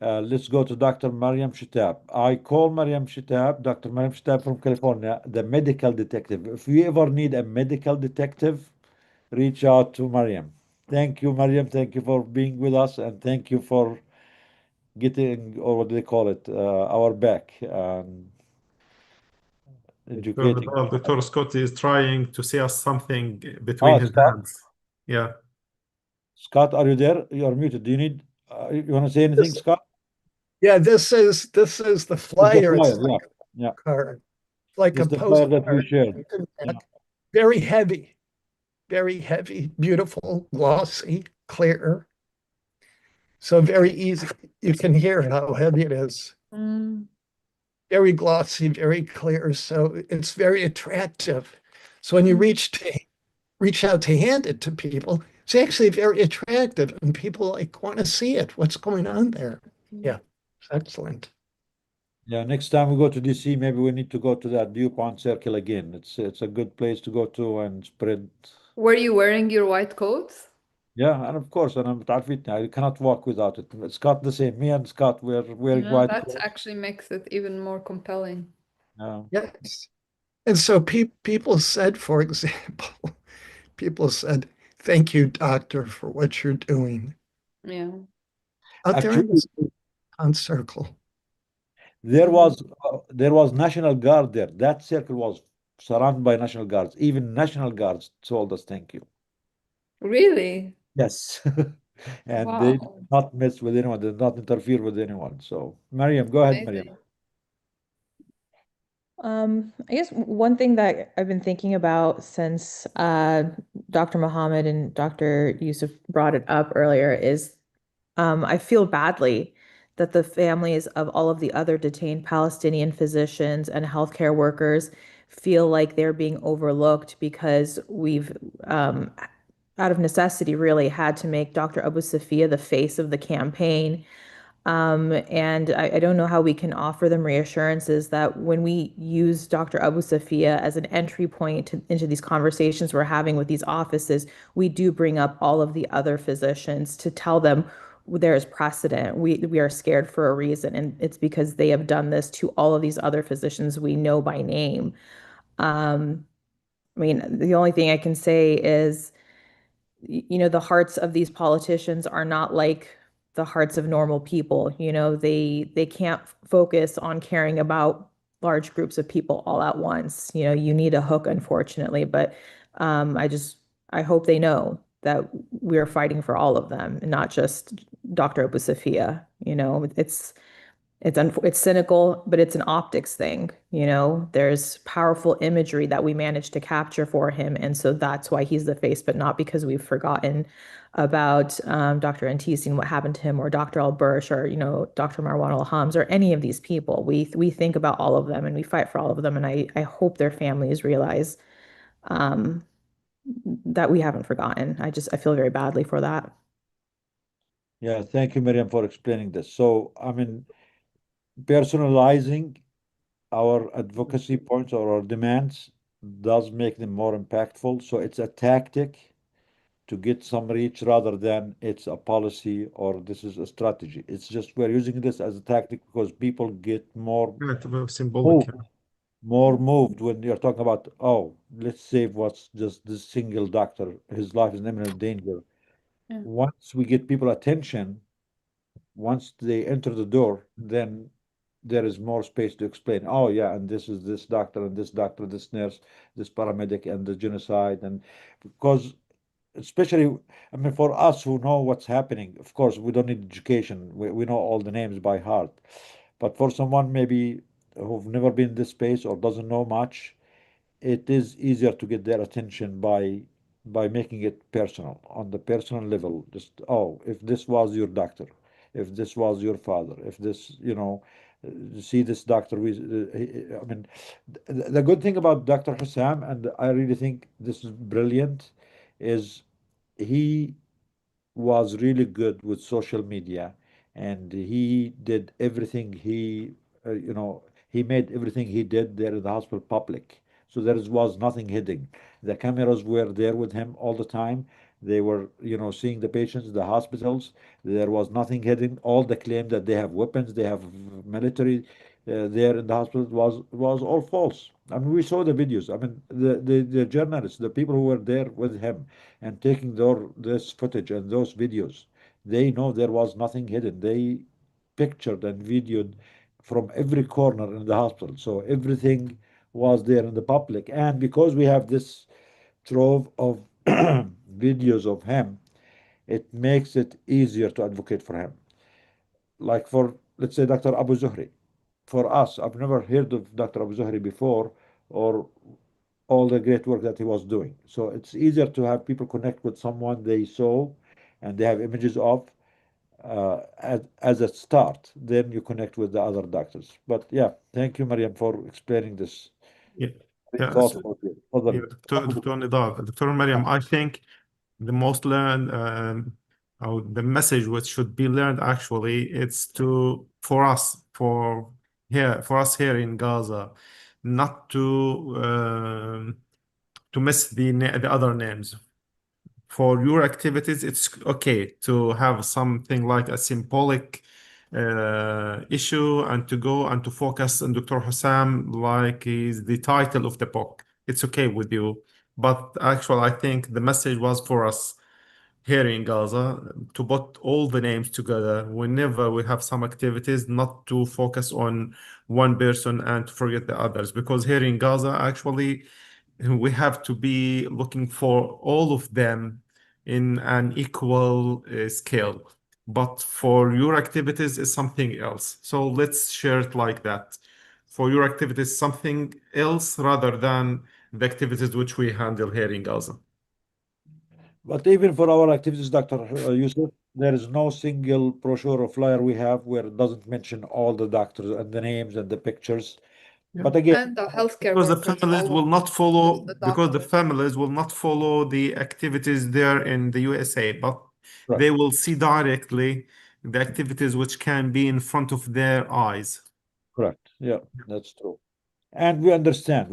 Let's go to Dr. Mariam Shitab. I call Mariam Shitab, Dr. Mariam Shitab from California, the medical detective. If you ever need a medical detective, reach out to Mariam. Thank you, Mariam. Thank you for being with us, and thank you for getting, or what do they call it, our back and educating. Dr. Scott is trying to say us something between his hands. Yeah. Scott, are you there? You are muted. Do you need? You want to say anything, Scott? Yeah, this is the flyer. It's It's the flyer, like yeah. a card. It's like It's a the flyer that we postcard. shared. Yeah. Very heavy, beautiful, glossy, clear. So very easy. You can hear how heavy it is. Very glossy, very clear. So it's very attractive. So when you reach out to hand it to people, it's actually very attractive and people like want to see it. What's going on there? Yeah, excellent. Yeah, next time we go to DC, maybe we need to go to that DuPont Circle again. It's a good place to go to and spread. Were you wearing your white coats? Yeah, and of course, and I cannot walk without it. Scott the same. Me and Scott we're wearing Yeah, white that coats. actually makes it even more compelling. Yeah. Yes. And so people said, for example, people said, thank you, doctor, for what you're doing. Yeah. Out there in Actually, the Hunt Circle. there was National Guard there. That circle was surrounded by National Guards. Even National Guards told us thank you. Really? Yes. And they did Wow. not mess with anyone, did not interfere with anyone. So, Mariam, go ahead, Mariam. Amazing. I guess one thing that I've been thinking about since Dr. Muhammad and Dr. Yusuf brought it up earlier is I feel badly that the families of all of the other detained Palestinian physicians and healthcare workers feel like they're being overlooked because we've, out of necessity, really had to make Dr. Abu Safia the face of the campaign. And I don't know how we can offer them reassurances that when we use Dr. Abu Safia as an entry point into these conversations we're having with these offices, we do bring up all of the other physicians to tell them there is precedent. We are scared for a reason, and it's because they have done this to all of these other physicians we know by name. I mean, the only thing I can say is the hearts of these politicians are not like the hearts of normal people. They can't focus on caring about large groups of people all at once. You need a hook, unfortunately, but I hope they know that we're fighting for all of them and not just Dr. Abu Safia. It's cynical, but it's an optics thing. There's powerful imagery that we managed to capture for him, and so that's why he's the face, but not because we've forgotten about Dr. Antisi and what happened to him, or Dr. Al-Bursh, or Dr. Marwan Al-Hams, or any of these people. We think about all of them and we fight for all of them, and I hope their families realize that we haven't forgotten. I feel very badly for that. Yeah, thank you, Miriam, for explaining this. So, I mean, personalizing our advocacy points or our demands does make them more impactful. So it's a tactic to get some reach rather than it's a policy or this is a strategy. It's just we're using this as a tactic because people get more Symbolic. moved, more moved when you're talking about, oh, let's save what's just this single doctor. His life is in imminent danger. Yeah. Once we get people attention, once they enter the door, then there is more space to explain. Oh, yeah, and this is this doctor and this doctor, this nurse, this paramedic, and the genocide. And because, especially, I mean, for us who know what's happening, of course, we don't need education. We know all the names by heart. But for someone maybe who've never been in this space or doesn't know much, it is easier to get their attention by making it personal on the personal level. Just, oh, if this was your doctor, if this was your father, if this, see this doctor. I mean, the good thing about Dr. Hussam, and I really think this is brilliant, is he was really good with social media, and he did everything he made everything he did there in the hospital public. So was nothing hidden. The cameras were there with him all the time. They were, seeing the patients, the hospitals. There was nothing hidden. All the claim that they have weapons, they have military there in the hospital was all false. I mean, we saw the videos. I mean, the journalists, the people who were there with him and taking this footage and those videos, they know there was nothing hidden. They pictured and videoed from every corner in the hospital. So everything was there in the public. And because we have this trove of videos of him, it makes it easier to advocate for him. Like for, let's say, Dr. Abu Zuhri. For us, I've never heard of Dr. Abu Zuhri before, or all the great work that he was doing. So it's easier to have people connect with someone they saw and they have images of, as a start. Then you connect with the other doctors. But yeah, thank you, Mariam, for explaining this. Yeah. Very Yeah. thoughtful. Yeah, تفضل. Dr. Nidar, Dr. Mariam, I think the most learned, or the message which should be learned actually, it's for us here in Gaza, not to miss the other names. For your activities, it's okay to have something like a symbolic issue and to go and to focus on Dr. Hussam like is the title of the book. It's okay with you. But actually, I think the message was for us here in Gaza to put all the names together whenever we have some activities, not to focus on one person and to forget the others. Because here in Gaza, actually, we have to be looking for all of them in an equal scale. But for your activities is something else. So let's share it like that. For your activities, something else rather than the activities which we handle here in Gaza. But even for our activities, Dr. Yusuf, there is no single brochure or flyer we have where it doesn't mention all the doctors and the names and the pictures. Yeah. But again, And the healthcare because the workers, families all will of not follow, the because the doctors. families will not follow the activities there in the USA, but Right. they will see directly the activities which can be in front of their eyes. Correct. Yeah, that's true. And we understand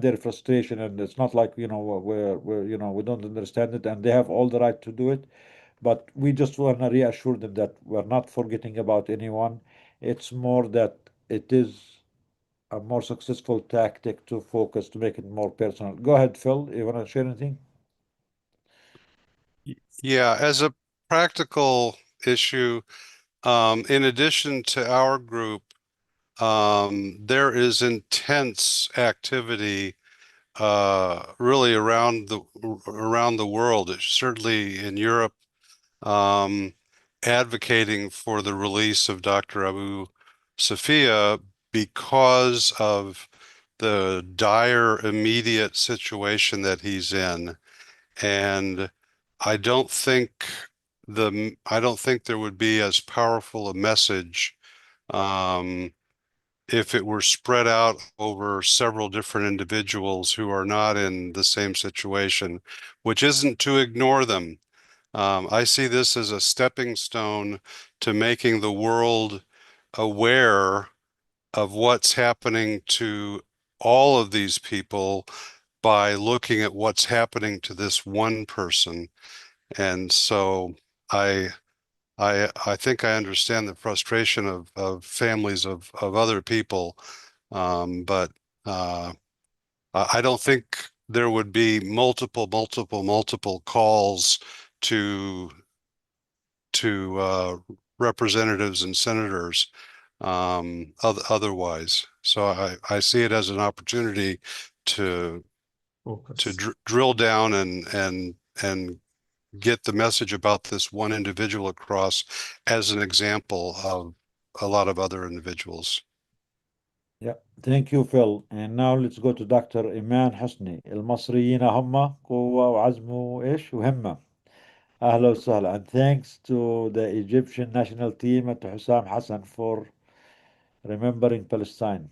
their frustration, and it's not like, we don't understand it, and they have all the right to do it. But we just want to reassure them that we're not forgetting about anyone. It's more that it is a more successful tactic to focus, to make it more personal. Go ahead, Phil. You want to share anything? Yeah, as a practical issue, in addition to our group, there is intense activity really around the world, certainly in Europe, advocating for the release of Dr. Abu Safia because of the dire immediate situation that he's in. And I don't think there would be as powerful a message if it were spread out over several different individuals who are not in the same situation, which isn't to ignore them. I see this as a stepping stone to making the world aware of what's happening to all of these people by looking at what's happening to this one person. And so I think I understand the frustration of families of other people, but I don't think there would be multiple calls to representatives and senators otherwise. So I see it as an opportunity to drill down and get the message about this one individual across as an example of a lot of other individuals. Yeah, thank you, Phil. And now let's go to Dr. إيمان حسني. المصريين هم قوة وعزم وإيش وهمة. أهلا وسهلا. And thanks to the Egyptian national team and to Hussam Hassan for remembering Palestine.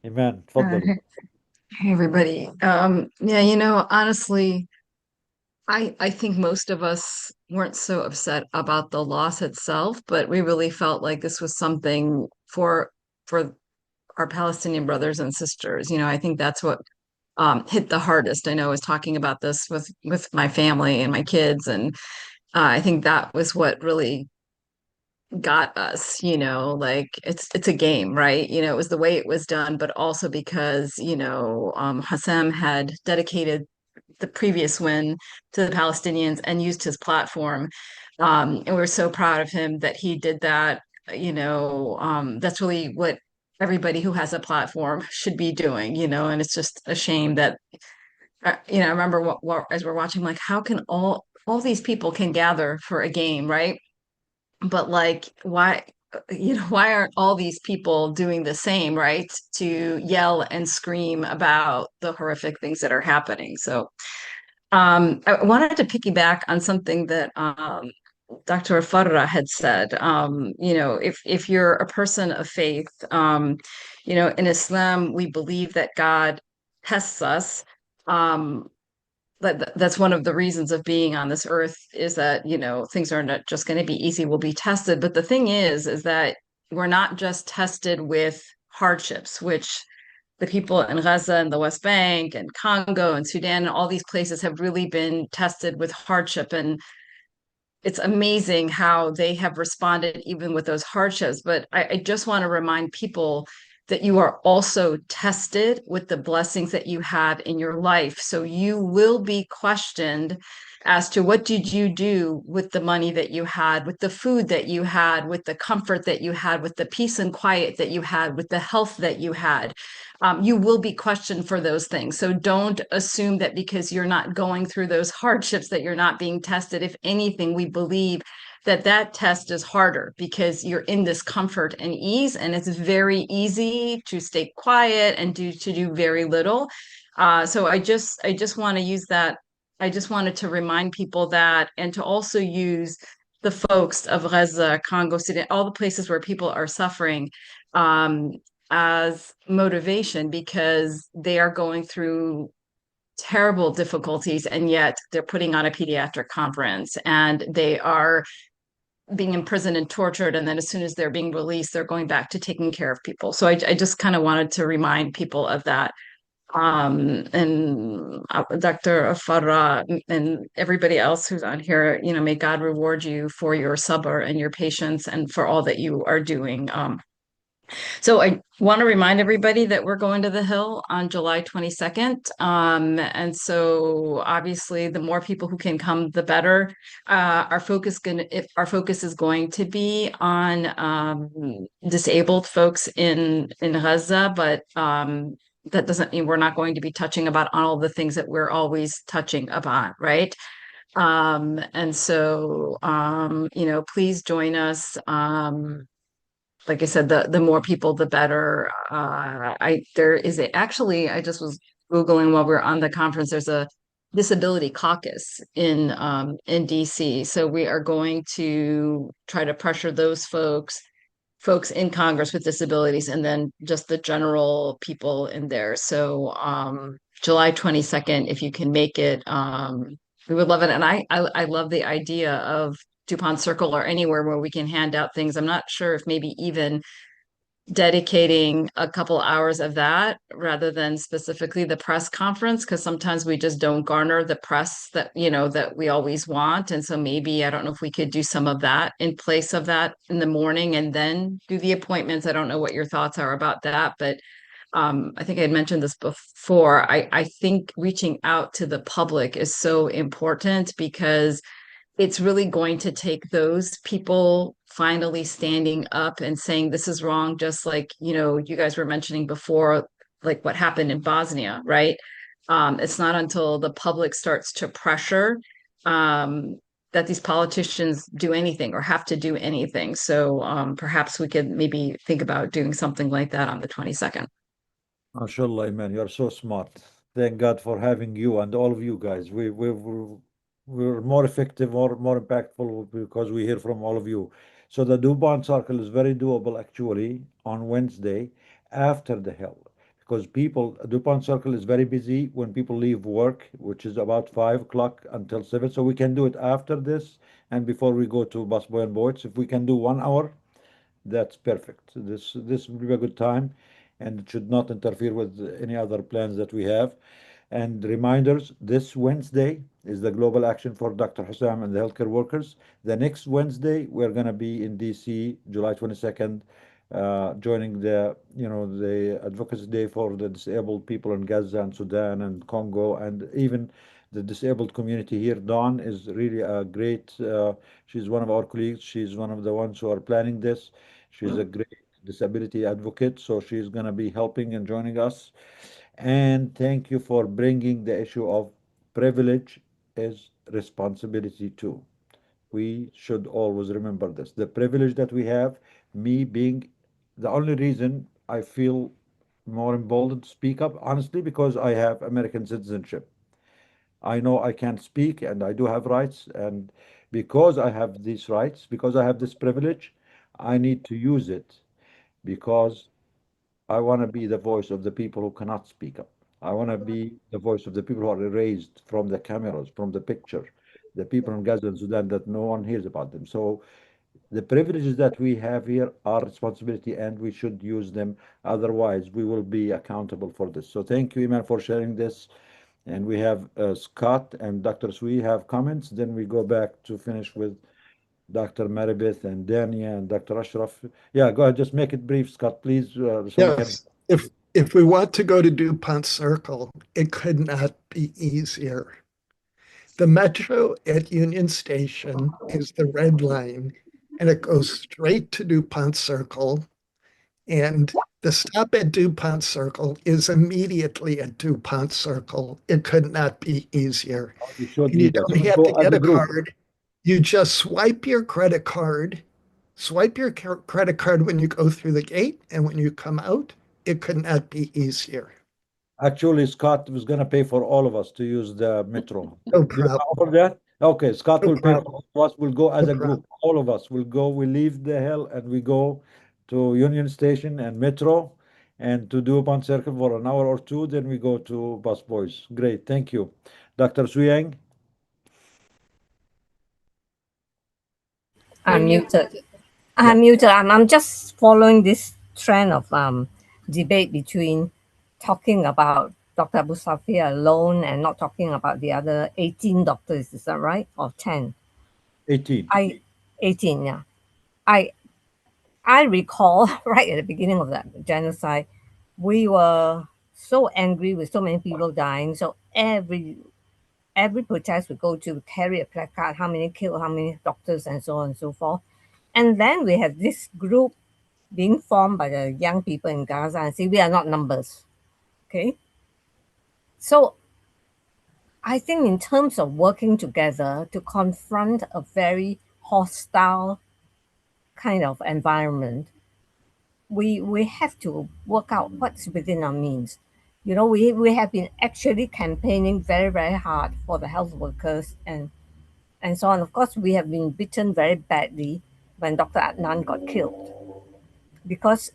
إيمان, تفضل. Hey everybody. Yeah, honestly, I think most of us weren't so upset about the loss itself, but we really felt like this was something for our Palestinian brothers and sisters. I think that's what hit the hardest. I know I was talking about this with my family and my kids, and I think that was what really got us, like it's a game, right? It was the way it was done, but also because, Hassam had dedicated the previous win to the Palestinians and used his platform. And we're so proud of him that he did that. That's really what everybody who has a platform should be doing, and it's just a shame that, I remember as we're watching, like, how can all these people can gather for a game, right? But like, why aren't all these people doing the same, right? To yell and scream about the horrific things that are happening. So I wanted to piggyback on something that Dr. Farra had said, if you're a person of faith, in Islam, we believe that God tests us. That's one of the reasons of being on this earth is that, things are not just going to be easy, we'll be tested. But the thing is that we're not just tested with hardships, which the people in Gaza and the West Bank and Congo and Sudan and all these places have really been tested with hardship. And it's amazing how they have responded even with those hardships. But I just want to remind people that you are also tested with the blessings that you have in your life. So you will be questioned as to what did you do with the money that you had, with the food that you had, with the comfort that you had, with the peace and quiet that you had, with the health that you had. You will be questioned for those things. So don't assume that because you're not going through those hardships that you're not being tested. If anything, we believe that that test is harder because you're in this comfort and ease, and it's very easy to stay quiet and do very little. So I just want to use that. I just wanted to remind people that, and to also use the folks of Gaza, Congo, Sudan, all the places where people are suffering, as motivation, because they are going through terrible difficulties, and yet they're putting on a pediatric conference, and they are being imprisoned and tortured, and then as soon as they're being released, they're going back to taking care of people. So I just kind of wanted to remind people of that. And Dr. Farah and everybody else who's on here, may God reward you for your sabr and your patience and for all that you are doing. So I want to remind everybody that we're going to the Hill on July 22nd. And so obviously the more people who can come, the better. Our focus is going to be on disabled folks in Gaza, but that doesn't mean we're not going to be touching about all the things that we're always touching about, right? And so please join us. Like I said, the more people, the better. I just was Googling while we were on the conference. There's a disability caucus in DC. So we are going to try to pressure those folks in Congress with disabilities, and then just the general people in there. So July 22nd, if you can make it, we would love it. And I love the idea of DuPont Circle or anywhere where we can hand out things. I'm not sure if maybe even dedicating a couple hours of that rather than specifically the press conference, because sometimes we just don't garner the press that that we always want. And so maybe, I don't know if we could do some of that in place of that in the morning and then do the appointments. I don't know what your thoughts are about that, but I think I had mentioned this before. I think reaching out to the public is so important, because it's really going to take those people finally standing up and saying this is wrong, just like you guys were mentioning before, like what happened in Bosnia, right? It's not until the public starts to pressure that these politicians do anything or have to do anything. So perhaps we could maybe think about doing something like that on the 22nd. MashaAllah, man, you're so smart. Thank God for having you and all of you guys. We're more effective, more impactful because we hear from all of you. So the DuPont Circle is very doable actually on Wednesday after the Hill, because DuPont Circle is very busy when people leave work, which is about 5 o'clock until 7. So we can do it after this and before we go to Busboy and Boyd's. If we can do 1 hour, that's perfect. This will be a good time, and it should not interfere with any other plans that we have. And reminders, this Wednesday is the global action for Dr. Hussam and the healthcare workers. The next Wednesday, we're going to be in DC, July 22nd, joining the Advocacy Day for the disabled people in Gaza and Sudan and Congo, and even the disabled community here. Dawn is really a great, she's one of our colleagues. She's one of the ones who are planning this. She's a great disability advocate, so she's going to be helping and joining us. And thank you for bringing the issue of privilege is responsibility too. We should always remember this. The privilege that we have, me being the only reason I feel more emboldened to speak up, honestly, because I have American citizenship. I know I can speak and I do have rights, and Because I have these rights, because I have this privilege, I need to use it because I want to be the voice of the people who cannot speak up. I want to be the voice of the people who are erased from the cameras, from the picture, the people in Gaza and Sudan that no one hears about them. So the privileges that we have here are responsibility and we should use them. Otherwise, we will be accountable for this. So thank you, Iman, for sharing this. And we have Scott and Dr. Sui have comments. Then we go back to finish with Dr. Maribeth and Dania and Dr. Ashraf. Yeah, go ahead. Just make it brief, Scott, please, so we can. Yes, if we want to go to DuPont Circle, it could not be easier. The metro at Union Station is the red line, and it goes straight to DuPont Circle. And the stop at DuPont Circle is immediately at DuPont Circle. It could not be easier. You should And you be that. don't So have go to as get a a group. card. You just swipe your credit card, credit card when you go through the gate, and when you come out, it could not be easier. Actually, Scott was going to pay for all of us to use the metro. No Do you problem. offer that? Okay, Scott No will pay for problem. all of us. We'll go as No a problem. group. All of us will go. We leave the hill and we go to Union Station and metro and to do upon circle for an hour or two. Then we go to Bus Boys. Great. Thank you. Dr. Suyang? I'm You're muted. muted. I'm muted. I'm just following this trend of debate between talking about Dr. Abu Safia alone and not talking about the other 18 doctors. Is that right? Or 10? 18. 18, yeah. I recall right at the beginning of that genocide, we were so angry with so many people dying. So every protest we go to carry a placard, how many killed, how many doctors, and so on and so forth. And then we have this group being formed by the young people in Gaza and say we are not numbers. Okay. So I think in terms of working together to confront a very hostile kind of environment, we have to work out what's within our means. You know, we have been actually campaigning very, very hard for the health workers and so on. Of course, we have been beaten very badly when Dr. Adnan got killed because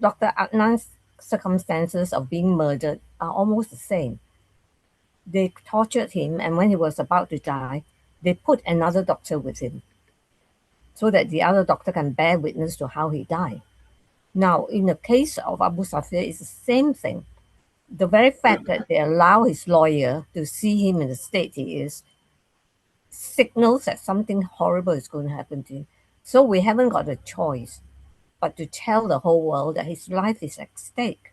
Dr. Adnan's circumstances of being murdered are almost the same. They tortured him, and when he was about to die, they put another doctor with him so that the other doctor can bear witness to how he died. Now, in the case of Abu Safia, it's the same thing. The very fact that they allow his lawyer to see him in the state he is signals that something horrible is going to happen to him. So we haven't got a choice but to tell the whole world that his life is at stake.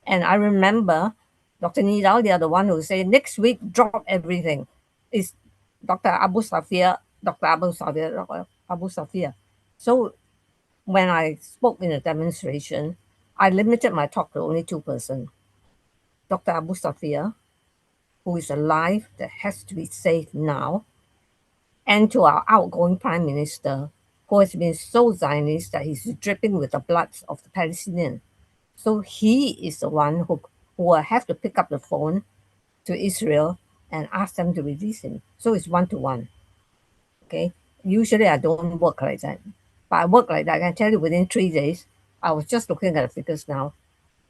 And I remember Dr. Nidal, the other one who said, next week, drop everything. Is Dr. Abu Safia, Dr. Abu Safia, Dr. Abu Safia. So when I spoke in a demonstration, I limited my talk to only two persons. Dr. Abu Safia, who is alive, that has to be saved now, and to our outgoing Prime Minister, who has been so Zionist that he's dripping with the blood of the Palestinians. So he is the one who will have to pick up the phone to Israel and ask them to release him. So it's one-to-one. Okay. Usually I don't work like that, but I work like that. I can tell you within 3 days, I was just looking at the figures now.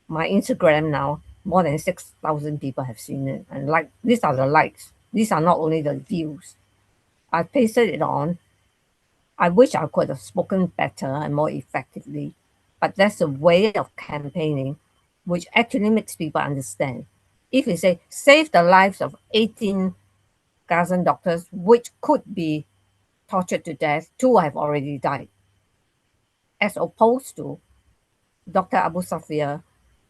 My Instagram now, more than 6,000 people have seen it. And like, these are the likes. These are not only the views. I pasted it on. I wish I could have spoken better and more effectively, but that's a way of campaigning which actually makes people understand. If you say, save the lives of 18 Gazan doctors, which could be tortured to death, 2 have already died, as opposed to Dr. Abu Safia,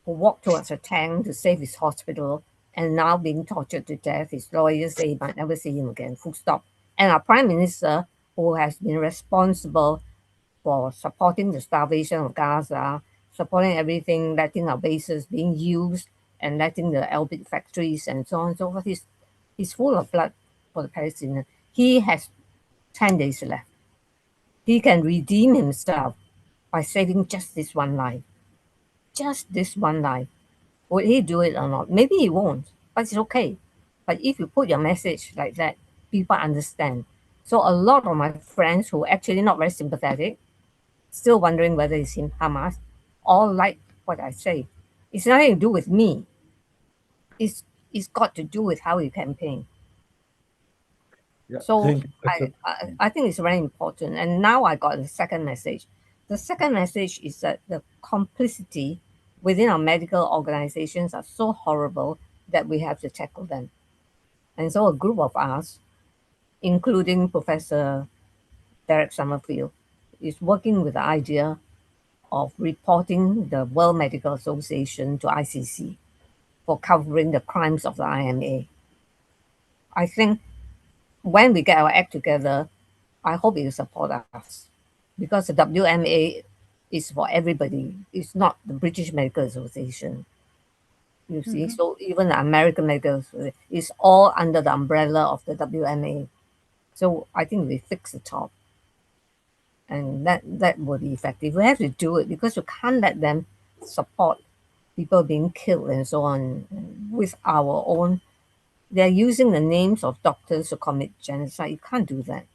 who walked towards a tank to save his hospital and now being tortured to death. His lawyers say he might never see him again, full stop. And our Prime Minister, who has been responsible for supporting the starvation of Gaza, supporting everything, letting our bases being used, and letting the Elbit factories and so on and so forth. He's full of blood for the Palestinians. He has 10 days left. He can redeem himself by saving just this one life. Just this one life. Will he do it or not? Maybe he won't, but it's okay. But if you put your message like that, people understand. So a lot of my friends who actually not very sympathetic, still wondering whether it's in Hamas, all like what I say. It's nothing to do with me. It's got to do with how you campaign. Yeah, So thank you. I think it's very important. And now I got the second message. The second message is that the complicity within our medical organizations are so horrible that we have to tackle them. And so a group of us, including Professor Derek Summerfield, is working with the idea of reporting the World Medical Association to ICC for covering the crimes of the IMA. I think when we get our act together, I hope it will support us because the WMA is for everybody. It's not the British Medical Association. You see, so even the American Medical Association is all under the umbrella of the WMA. So I think we fix the top, and that will be effective. We have to do it because you can't let them support people being killed and so on with our own. They're using the names of doctors to commit genocide. You can't do that.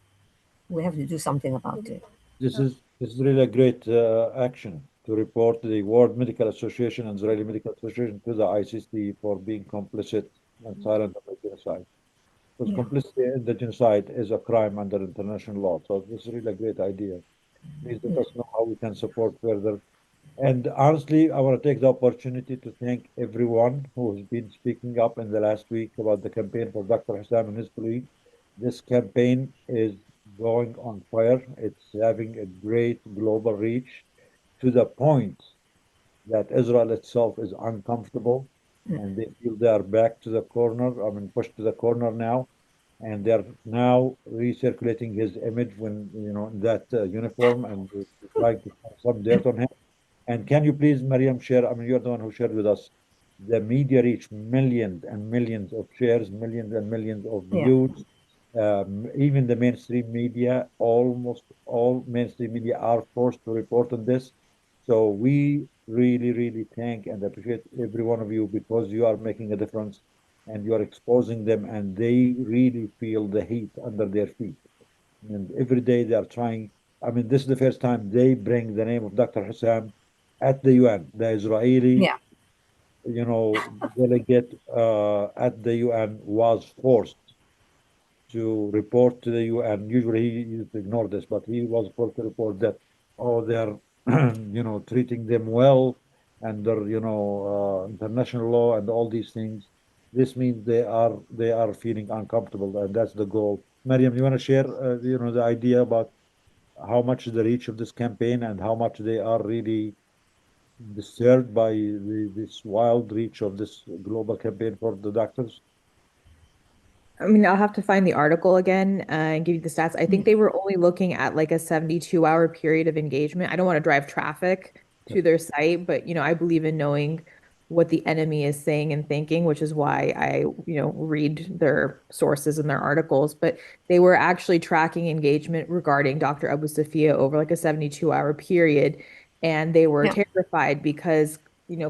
We have to do something about it. This is really a great action to report the World Medical Association and Israeli Medical Association to the ICC for being complicit and silent on the genocide. Because Yeah. complicity in the genocide is a crime under international law. So this is really a great idea. Please let us know how we can support further. And honestly, I want to take the opportunity to thank everyone who has been speaking up in the last week about the campaign for Dr. Hussam and his colleagues. This campaign is going on fire. It's having a great global reach to the point that Israel itself is uncomfortable and they feel they are back to the corner, I mean, pushed to the corner now. And they're now recirculating his image when, in that uniform and trying to find some dirt on him. And can you please, Mariam, share? I mean, you're the one who shared with us the media reach millions and millions of shares, millions and millions of Yeah. views. Even the mainstream media, almost all mainstream media are forced to report on this. So we really, really thank and appreciate every one of you because you are making a difference and you are exposing them and they really feel the heat under their feet. And every day they are trying. I mean, this is the first time they bring the name of Dr. Hussam at the UN. The Israeli, Yeah. delegate at the UN was forced to report to the UN. Usually he used to ignore this, but he was forced to report that, oh, they're, treating them well under, international law and all these things. This means they are feeling uncomfortable, and that's the goal. Mariam, you want to share, the idea about how much is the reach of this campaign and how much they are really disturbed by this wild reach of this global campaign for the doctors? I mean, I'll have to find the article again and give you the stats. I think they were only looking at like a 72-hour period of engagement. I don't want to drive traffic to their site, but I believe in knowing what the enemy is saying and thinking, which is why I, read their sources and their articles. But they were actually tracking engagement regarding Dr. Abu Safia over like a 72-hour period. And they were Yeah. terrified because,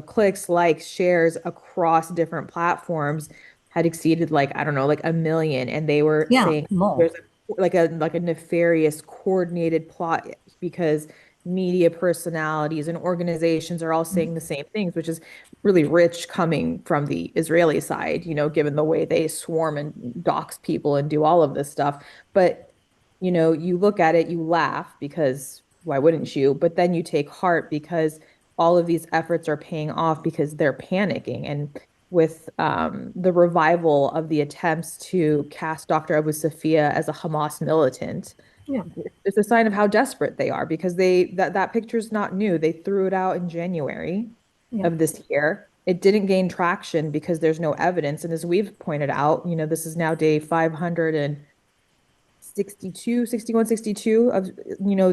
clicks, likes, shares across different platforms had exceeded like I don't know like a million, and they were Yeah, saying more. there's like a nefarious coordinated plot because media personalities and organizations are all saying the same things, which is really rich coming from the Israeli side, given the way they swarm and dox people and do all of this stuff. But you look at it, you laugh because why wouldn't you? But then you take heart because all of these efforts are paying off because they're panicking. And with the revival of the attempts to cast Dr. Abu Safia as a Hamas militant, Yeah. it's a sign of how desperate they are because that picture's not new. They threw it out in January Yeah. of this year. It didn't gain traction because there's no evidence. And as we've pointed out, this is now day 562, 61, 62 of,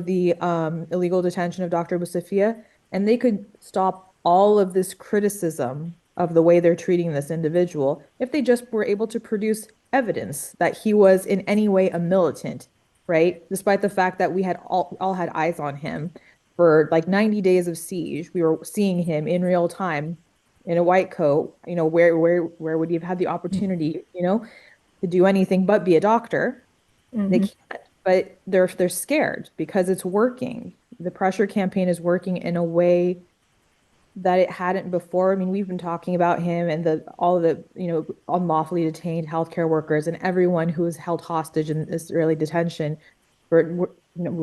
the illegal detention of Dr. Busafia. And they could stop all of this criticism of the way they're treating this individual if they just were able to produce evidence that he was in any way a militant, right? Despite the fact that we had all had eyes on him for like 90 days of siege. We were seeing him in real time in a white coat, where would he have had the opportunity, to do anything but be a doctor? They can't, but they're scared because it's working. The pressure campaign is working in a way that it hadn't before. I mean, we've been talking about him and all the, unlawfully detained healthcare workers and everyone who is held hostage in Israeli detention we're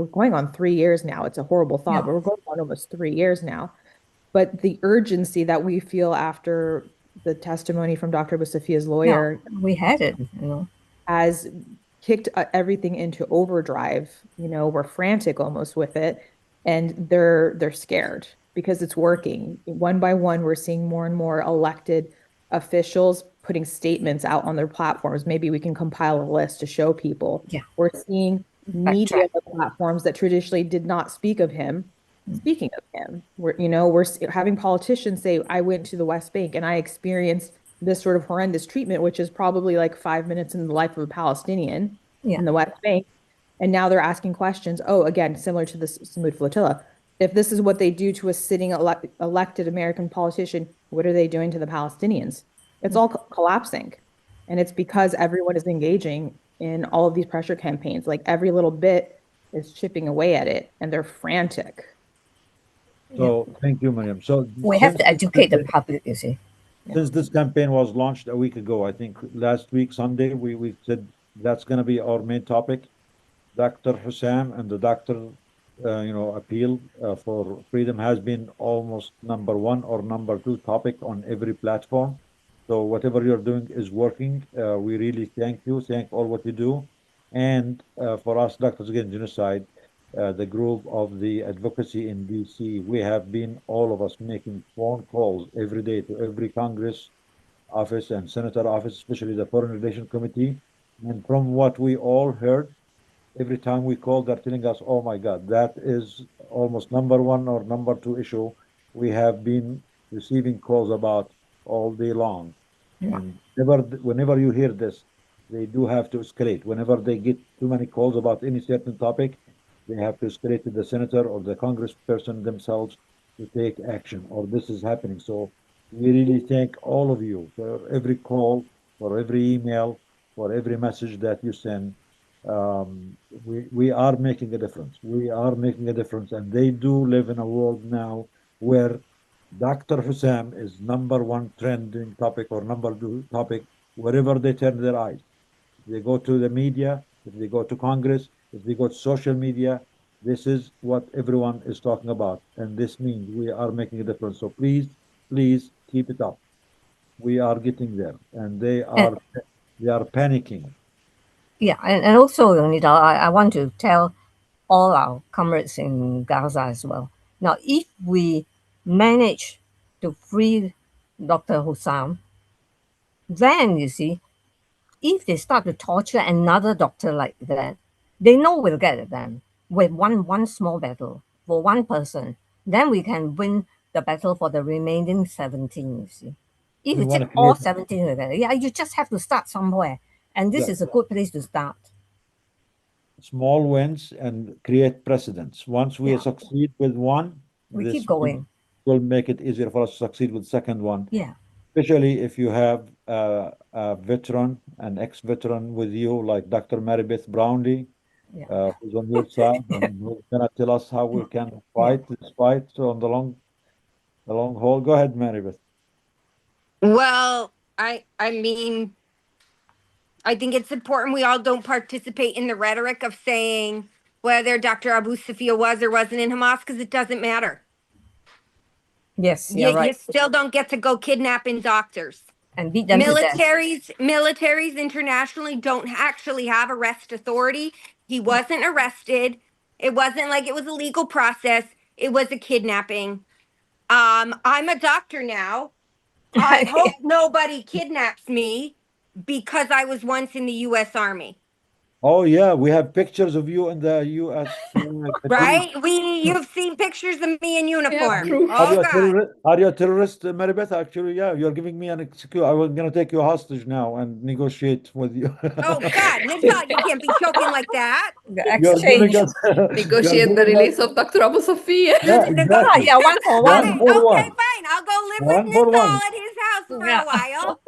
going on 3 years now. It's a horrible thought, but we're going on almost 3 years now. But the urgency that we feel after the testimony from Dr. Busafia's lawyer, we had it, has kicked everything into overdrive. We're frantic almost with it, and they're scared because it's working. One by one, we're seeing more and more elected officials putting statements out on their platforms. Maybe we can compile a list to show people. Yeah. We're seeing media platforms that traditionally did not speak of him speaking of him. We're having politicians say, I went to the West Bank and I experienced this sort of horrendous treatment, which is probably like 5 minutes in the life of a Palestinian in the West Bank. And now they're asking questions. Oh, again, similar to the Samud flotilla. If this is what they do to a sitting elected American politician, what are they doing to the Palestinians? It's all collapsing. And it's because everyone is engaging in all of these pressure campaigns. Like every little bit is chipping away at it, and they're frantic. So thank you, Mariam. So we have to educate the public, you see. Since this campaign was launched a week ago, I think last week, Sunday, we said that's going to be our main topic. Dr. Hussam and the doctor, appeal for freedom has been almost number one or number two topic on every platform. So whatever you're doing is working. We really thank you. Thank all what you do. And for us, Doctors Against Genocide, the group of the advocacy in DC, we have been, all of us, making phone calls every day to every Congress office and senator office, especially the Foreign Relations Committee. And from what we all heard, every time we call, they're telling us, oh my God, that is almost number one or number two issue we have been receiving calls about all day long. And whenever you hear this, they do have to escalate. Whenever they get too many calls about any certain topic, they have to escalate to the senator or the congressperson themselves to take action, or this is happening. So we really thank all of you for every call, for every email, for every message that you send. We are making a difference. We are making a difference, and they do live in a world now where Dr. Hussam is number one trending topic or number two topic wherever they turn their eyes. If they go to the media, if they go to Congress, if they go to social media, this is what everyone is talking about. And this means we are making a difference. So please, please keep it up. We are getting there, and they are panicking. Yeah, and also, Leonida, I want to tell all our comrades in Gaza as well. Now, if we manage to free Dr. Hussam, then you see, if they start to torture another doctor like that, they know we'll get at them with one small battle for one person. Then we can win the battle for the remaining 17, you see. If you take all 17 together, you just have to start somewhere. And this is a good place to start. Small wins and create precedents. Once we succeed with one, we keep going. Will make it easier for us to succeed with the second one. Yeah. Especially if you have a veteran, an ex-veteran with you, like Dr. Marybeth Brownlee, who's on your side, and who's gonna tell us how we can fight this fight on the long haul. Go ahead, Marybeth. Well, I mean, I think it's important we all don't participate in the rhetoric of saying whether Dr. Abu Safia was or wasn't in Hamas, because it doesn't matter. Yes, you're right. You still don't get to go kidnapping doctors. And beat them to death. Militaries internationally don't actually have arrest authority. He wasn't arrested. It wasn't like it was a legal process. It was a kidnapping. I'm a doctor now. I hope nobody kidnaps me because I was once in the U.S. Army. Oh yeah, we have pictures of you in the U.S. Right? You've seen pictures of me in uniform. Yeah, are you a terrorist, Marybeth? Actually, yeah, you're giving me an excuse. I was gonna take you hostage now and negotiate with you. Oh God, Nidal, you can't be joking like that. Exchange. Negotiate the release of Dr. Abu Safia. Yeah, exactly. Yeah, one for one. Okay, fine. I'll go live with Nidal at his house for a while.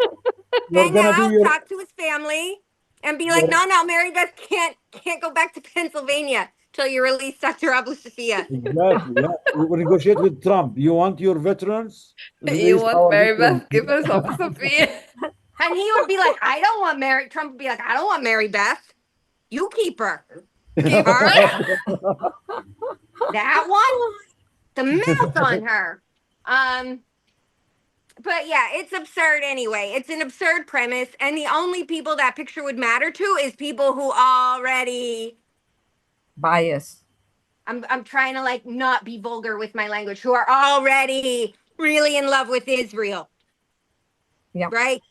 Hang out, talk to his family. and be like, no, Mary Beth can't go back to Pennsylvania till you release Dr. Abu Safia. Exactly. Yeah. We negotiate with Trump. You want your veterans? You Release want our Mary veterans. Beth? Give us Abu Safia. And he would be like, I don't want Mary. Trump would be like, I don't want Mary Beth. You keep her. Give her that one. The mouth on her. But yeah, it's absurd anyway. It's an absurd premise, and the only people that picture would matter to is people who already bias. I'm trying to like not be vulgar with my language, who are already really in love with Israel. Yeah. Right?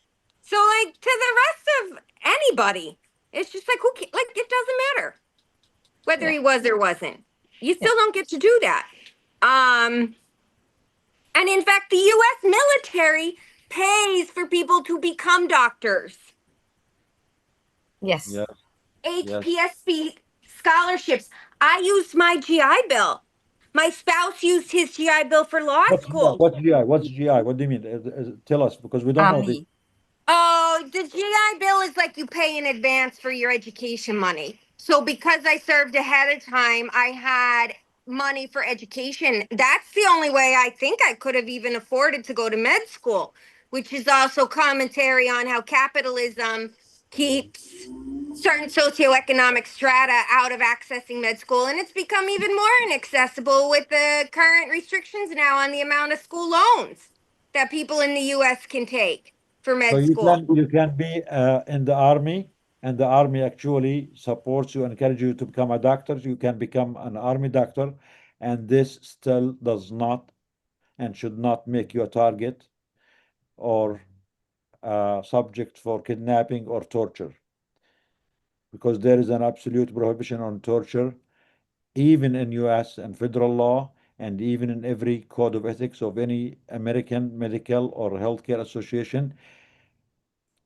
So like to the rest of anybody, it's just like like it doesn't matter whether he was or wasn't. You still don't get to do that. And in fact, the US military pays for people to become doctors. Yes. Yes. HPSC scholarships. I used my GI Bill. My spouse used his GI Bill for law school. What's GI? What's GI? What do you mean? Tell us, because we don't know this. Oh, the GI Bill is like you pay in advance for your education money. So because I served ahead of time, I had money for education. That's the only way I think I could have even afforded to go to med school, which is also commentary on how capitalism keeps certain socioeconomic strata out of accessing med school. And it's become even more inaccessible with the current restrictions now on the amount of school loans that people in the US can take for med So school. you can be in the army, and the army actually supports you, encourage you to become a doctor. You can become an army doctor, and this still does not and should not make you a target or subject for kidnapping or torture, because there is an absolute prohibition on torture, even in US and federal law, and even in every code of ethics of any American medical or healthcare association.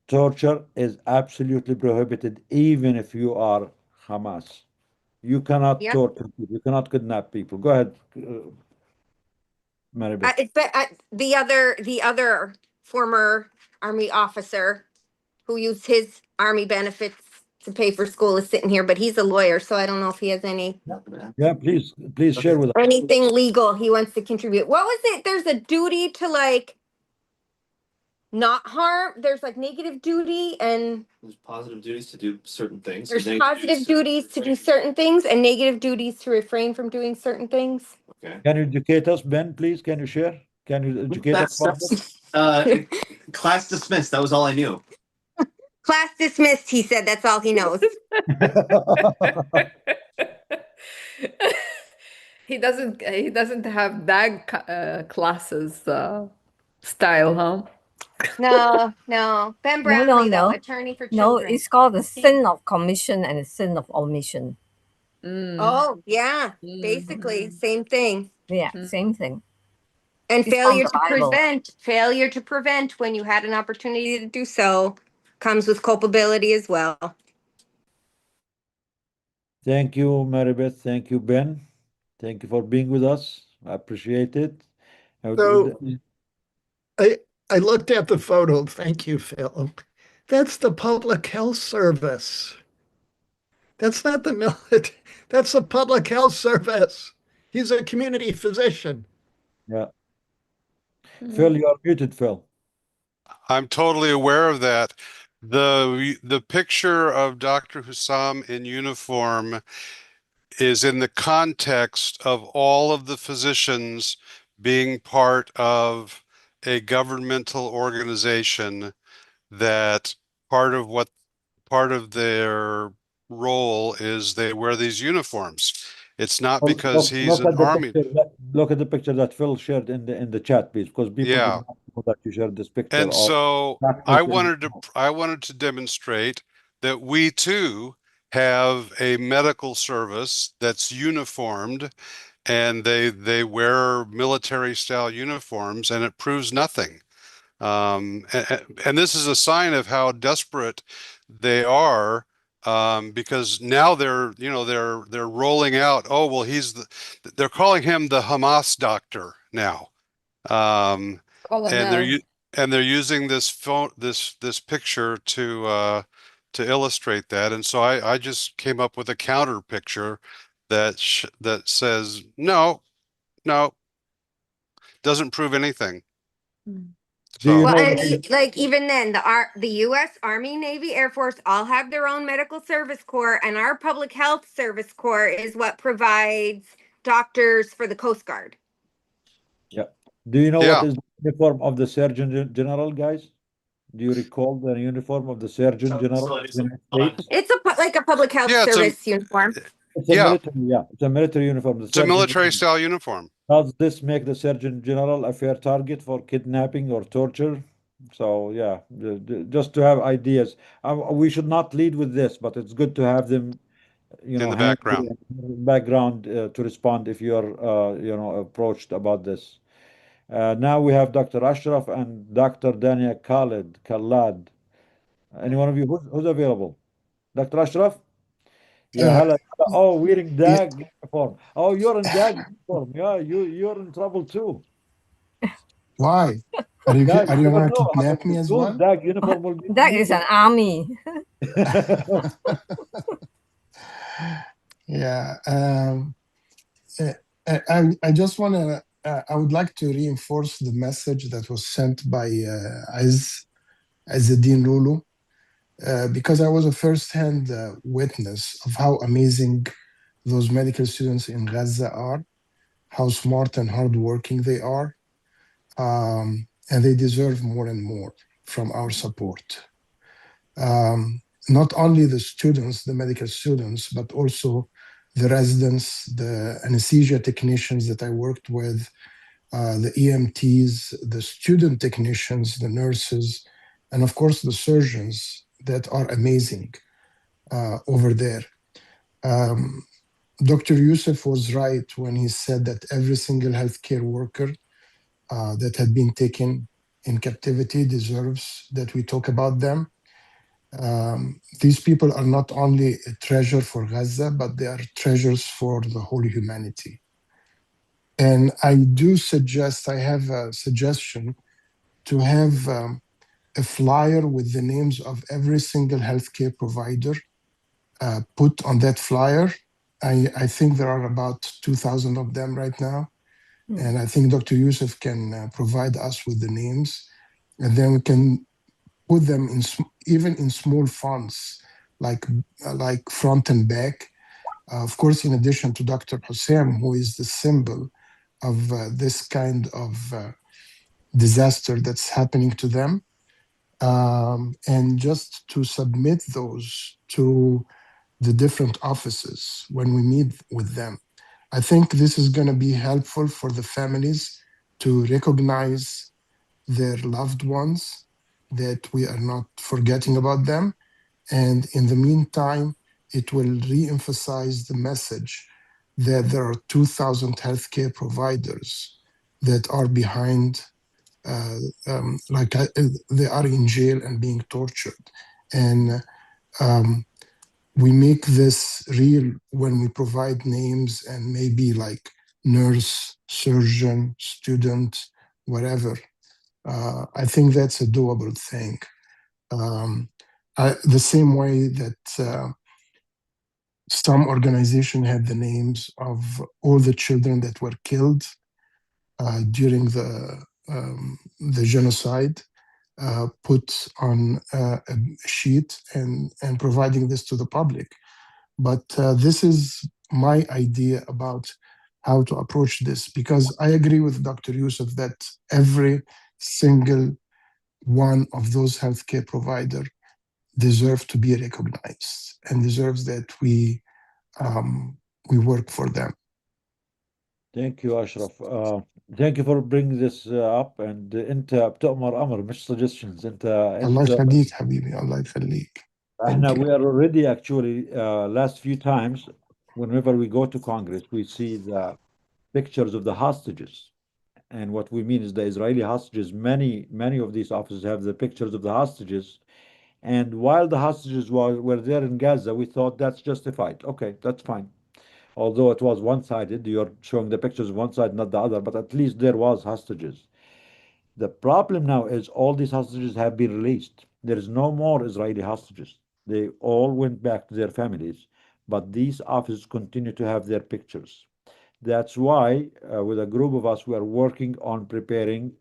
Torture is absolutely prohibited, even if you are Hamas. You cannot Yep. torture people. You cannot kidnap people. Go ahead, Maribeth. The other former army officer who used his army benefits to pay for school is sitting here, but he's a lawyer, so I don't know if he has Yeah, please share with us. anything legal he wants to contribute. What was it? There's a duty to like not harm. There's like negative duty, and There's positive duties to do certain things. there's and negative positive duties to do certain things and negative duties to refrain from doing certain things. Okay. Can you educate us, Ben, please? Can you share? Can you educate us? Class dismissed. That was all I knew. Class dismissed, he said. That's all he knows. He doesn't have that classes style, huh? No. Ben Brownlee, though, attorney for No, children. it's called the sin of commission and the sin of omission. Oh, yeah. Basically, same thing. Yeah, same thing. And It's from failure the to Bible. prevent when you had an opportunity to do so comes with culpability as well. Thank you, Maribeth. Thank you, Ben. Thank you for being with us. I appreciate it. So I looked at the photo. Thank you, Phil. That's the public health service. That's not the military. That's the public health service. He's a community physician. Yeah. Phil, you are muted, Phil. I'm totally aware of that. The picture of Dr. Hussam in uniform is in the context of all of the physicians being part of a governmental organization that part of their role is they wear these uniforms. It's not because he's an army. Look at the picture that Phil shared in the chat, please, because people did not know that you shared this picture. And so I wanted to demonstrate that we too have a medical service that's uniformed, and they wear military style uniforms, and it proves nothing. And this is a sign of how desperate they are, because now they're rolling out. Oh well, they're calling him the Hamas doctor now, and they're using this picture to to illustrate that. And so I just came up with a counter picture that says, no, doesn't prove anything. Do you Well, know and the like even then, the U.S. Army, Navy, Air Force all have their own medical service corps, and our public health service corps is what provides doctors for the Coast Guard. yeah? Do you know what Yeah. is the uniform of the Surgeon General, guys? Do you recall the uniform of the Surgeon General of the United States? It's like a public health Yeah, service uniform. It's a military, yeah, it's a military uniform. The It's a Surgeon military General. style uniform. Does this make the Surgeon General a fair target for kidnapping or torture? So yeah, just to have ideas. We should not lead with this, but it's good to have them, In the handy background. in background to respond if you're, approached about this. Now we have Dr. Ashraf and Dr. Dania Khalad. Any one of you who's available? Dr. Ashraf? Yeah, Uh, hello. Oh, wearing yeah, DAG uniform. Oh, you're in DAG uniform. Yeah, you're in trouble too. why? Guys, Are you you don't gonna know. kidnap me as Soon well? DAG uniform will be That is an illegal. army. Yeah. I just want to. I would like to reinforce the message that was sent by Azzeddin Lulu, because I was a first-hand witness of how amazing those medical students in Gaza are, how smart and hardworking they are, and they deserve more and more from our support. Not only the students, the medical students, but also the residents, the anesthesia technicians that I worked with, the EMTs, the student technicians, the nurses, and of course the surgeons that are amazing over there. Dr. Youssef was right when he said that every single healthcare worker that had been taken in captivity deserves that we talk about them. These people are not only a treasure for Gaza, but they are treasures for the whole humanity. And I have a suggestion to have a flyer with the names of every single healthcare provider put on that flyer. I think there are about 2,000 of them right now. And I think Dr. Youssef can provide us with the names. And then we can put them even in small fonts, like front and back. Of course, in addition to Dr. Hussein, who is the symbol of this kind of disaster that's happening to them, and just to submit those to the different offices when we meet with them. I think this is going to be helpful for the families to recognize their loved ones, that we are not forgetting about them. And in the meantime, it will re-emphasize the message that there are 2,000 healthcare providers that are behind, they are in jail and being tortured. And we make this real when we provide names and maybe like nurse, surgeon, student, whatever. I think that's a doable thing. The same way that some organization had the names of all the children that were killed during the genocide, put on a sheet and providing this to the public. But this is my idea about how to approach this, because I agree with Dr. Youssef that every single one of those healthcare providers deserve to be recognized and deserves that we work for them. Thank you, Ashraf. Thank you for bringing this up. And أنت بتؤمر أمر مش suggestions. الله يخليك حبيبي, الله يخليك. احنا we are already actually last few times whenever we go to Congress we see the pictures of the hostages, and what we mean is the Israeli hostages. Many of these officers have the pictures of the hostages, and while the hostages were there in Gaza, we thought that's justified. Okay, that's fine. Although it was one-sided, you're showing the pictures of one side, not the other, but at least there was hostages. The problem now is all these hostages have been released. There is no more Israeli hostages. They all went back to their families, but these offices continue to have their pictures. That's why, with a group of us, we are working on preparing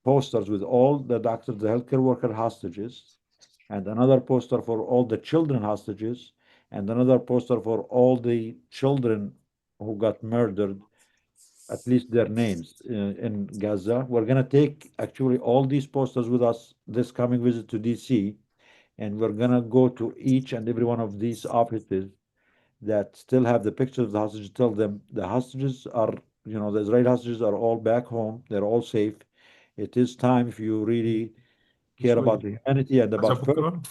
posters with all the doctors, the healthcare worker hostages, and another poster for all the children hostages, and another poster for all the children who got murdered, at least their names in Gaza. We're going to take actually all these posters with us this coming visit to DC, and we're going to go to each and every one of these offices that still have the pictures of the hostages, tell them the hostages are, the Israeli hostages are all back home, they're all safe. It is time, if you really care about humanity and about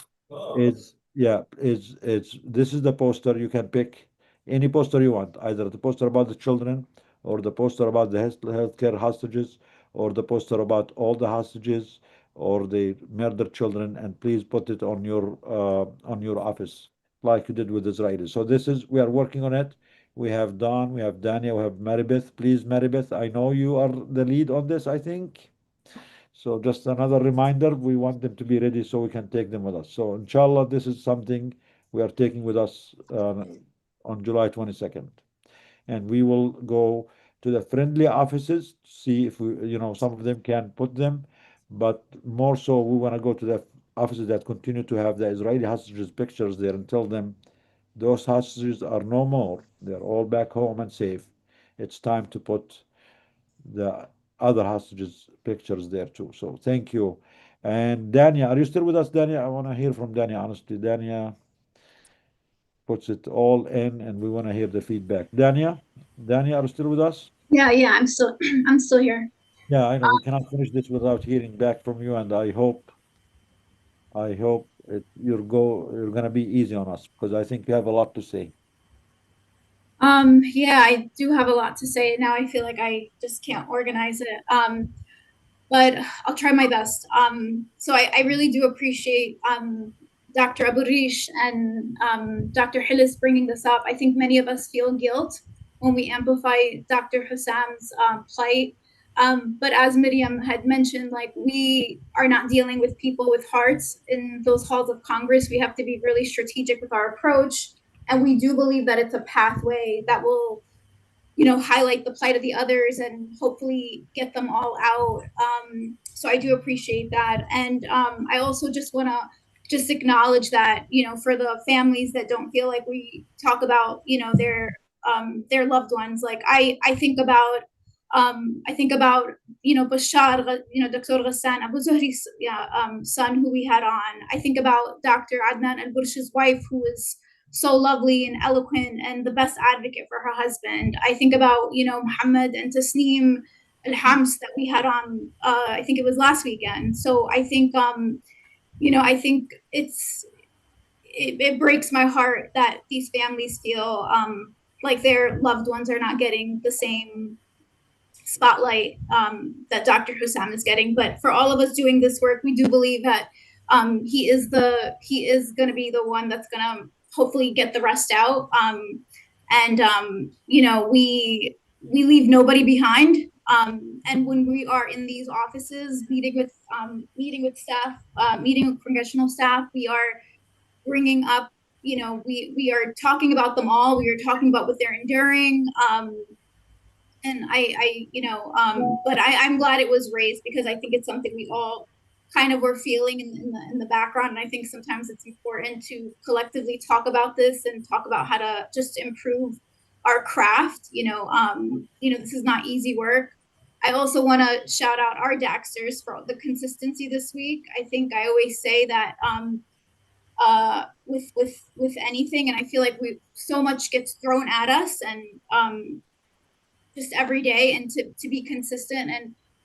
is yeah is this is the poster. You can pick any poster you want, either the poster about the children or the poster about the healthcare hostages or the poster about all the hostages or the murdered children, and please put it on your office like you did with Israelis. So this is, we are working on it. We have Don, we have Dania, we have Maribeth. Please, Maribeth, I know you are the lead on this, I think. So just another reminder, we want them to be ready so we can take them with us. So inshallah, this is something we are taking with us on July 22nd. And we will go to the friendly offices, see if we, some of them can put them, but more so we want to go to the offices that continue to have the Israeli hostages pictures there and tell them those hostages are no more. They're all back home and safe. It's time to put the other hostages pictures there too. So thank you. And Dania, are you still with us, Dania? I want to hear from Dania, honestly. Dania puts it all in and we want to hear the feedback. Dania, are you still with us? Yeah, I'm still I'm still here. Yeah, I know we cannot finish this without hearing back from you, and I hope you're gonna be easy on us because I think you have a lot to say. Yeah, I do have a lot to say. Now I feel like I just can't organize it. But I'll try my best. So I really do appreciate Dr. Abu Rish and Dr. Hillis bringing this up. I think many of us feel guilt when we amplify Dr. Hassam's plight. But as Miriam had mentioned, like, we are not dealing with people with hearts in those halls of Congress. We have to be really strategic with our approach. And we do believe that it's a pathway that will, highlight the plight of the others and hopefully get them all out. So I do appreciate that. And I also just want to just acknowledge that, for the families that don't feel like we talk about, their loved ones. Like, I think about, Bashar, Dr. Ghassan Abu Zuhri's son, who we had on. I think about Dr. Adnan al-Bursh's wife, who was so lovely and eloquent and the best advocate for her husband. I think about, Muhammad and Tasneem al-Hams that we had on, I think it was last weekend. So I think, I think it breaks my heart that these families feel like their loved ones are not getting the same spotlight that Dr. Hussam is getting. But for all of us doing this work, we do believe that he is going to be the one that's going to hopefully get the rest out. We leave nobody behind. And when we are in these offices, meeting with staff, meeting with congressional staff, we are bringing up, we are talking about them all. We are talking about what they're enduring. But I'm glad it was raised, because I think it's something we all kind of were feeling in the background. And I think sometimes it's important to collectively talk about this and talk about how to just improve our craft. This is not easy work. I also want to shout out our Daxters for the consistency this week. I think I always say that with anything, and I feel like so much gets thrown at us, and just every day, and to be consistent.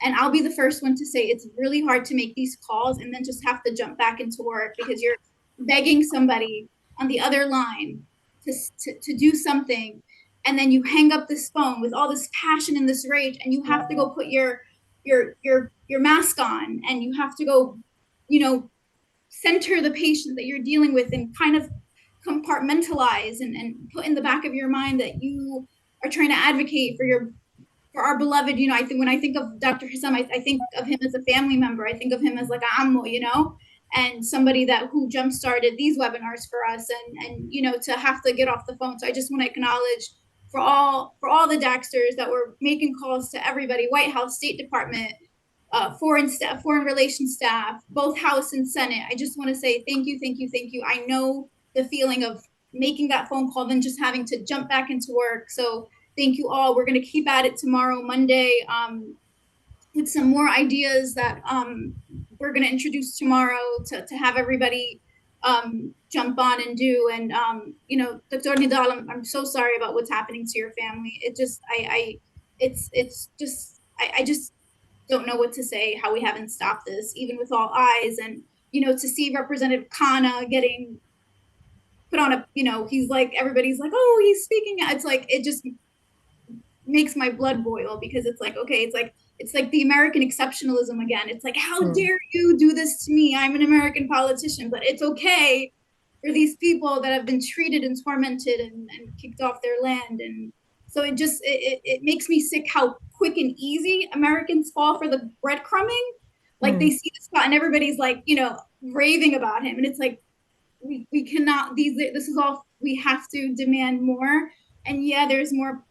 And I'll be the first one to say it's really hard to make these calls and then just have to jump back into work, because you're begging somebody on the other line to do something, and then you hang up this phone with all this passion and this rage, and you have to go put your mask on, and you have to go, center the patient that you're dealing with, and kind of compartmentalize and put in the back of your mind that you are trying to advocate for our beloved. I think when I think of Dr. Hussam, I think of him as a family member. I think of him as like a ammo, and somebody who jump started these webinars for us, and to have to get off the phone. So I just want to acknowledge for all the Daxters that were making calls to everybody, White House, State Department, foreign relations staff, both House and Senate. I just want to say thank you, thank you, thank you. I know the feeling of making that phone call, then just having to jump back into work. So thank you all. We're going to keep at it tomorrow, Monday, with some more ideas that we're going to introduce tomorrow to have everybody jump on and do. And Dr. Nidal, I'm so sorry about what's happening to your family. It just I just don't know what to say, how we haven't stopped this, even with all eyes. And to see Representative Khanna getting put on a, he's like, everybody's like, oh, he's speaking. It's like, it just makes my blood boil, because it's like, okay, it's like the American exceptionalism again. It's like, how dare you do this to me? I'm an American politician. But it's okay for these people that have been treated and tormented and kicked off their land. And so it makes me sick how quick and easy Americans fall for the breadcrumbing. Like they see the spot and everybody's like, raving about him. And it's like, we cannot, this is all, we have to demand more. And yeah, there's more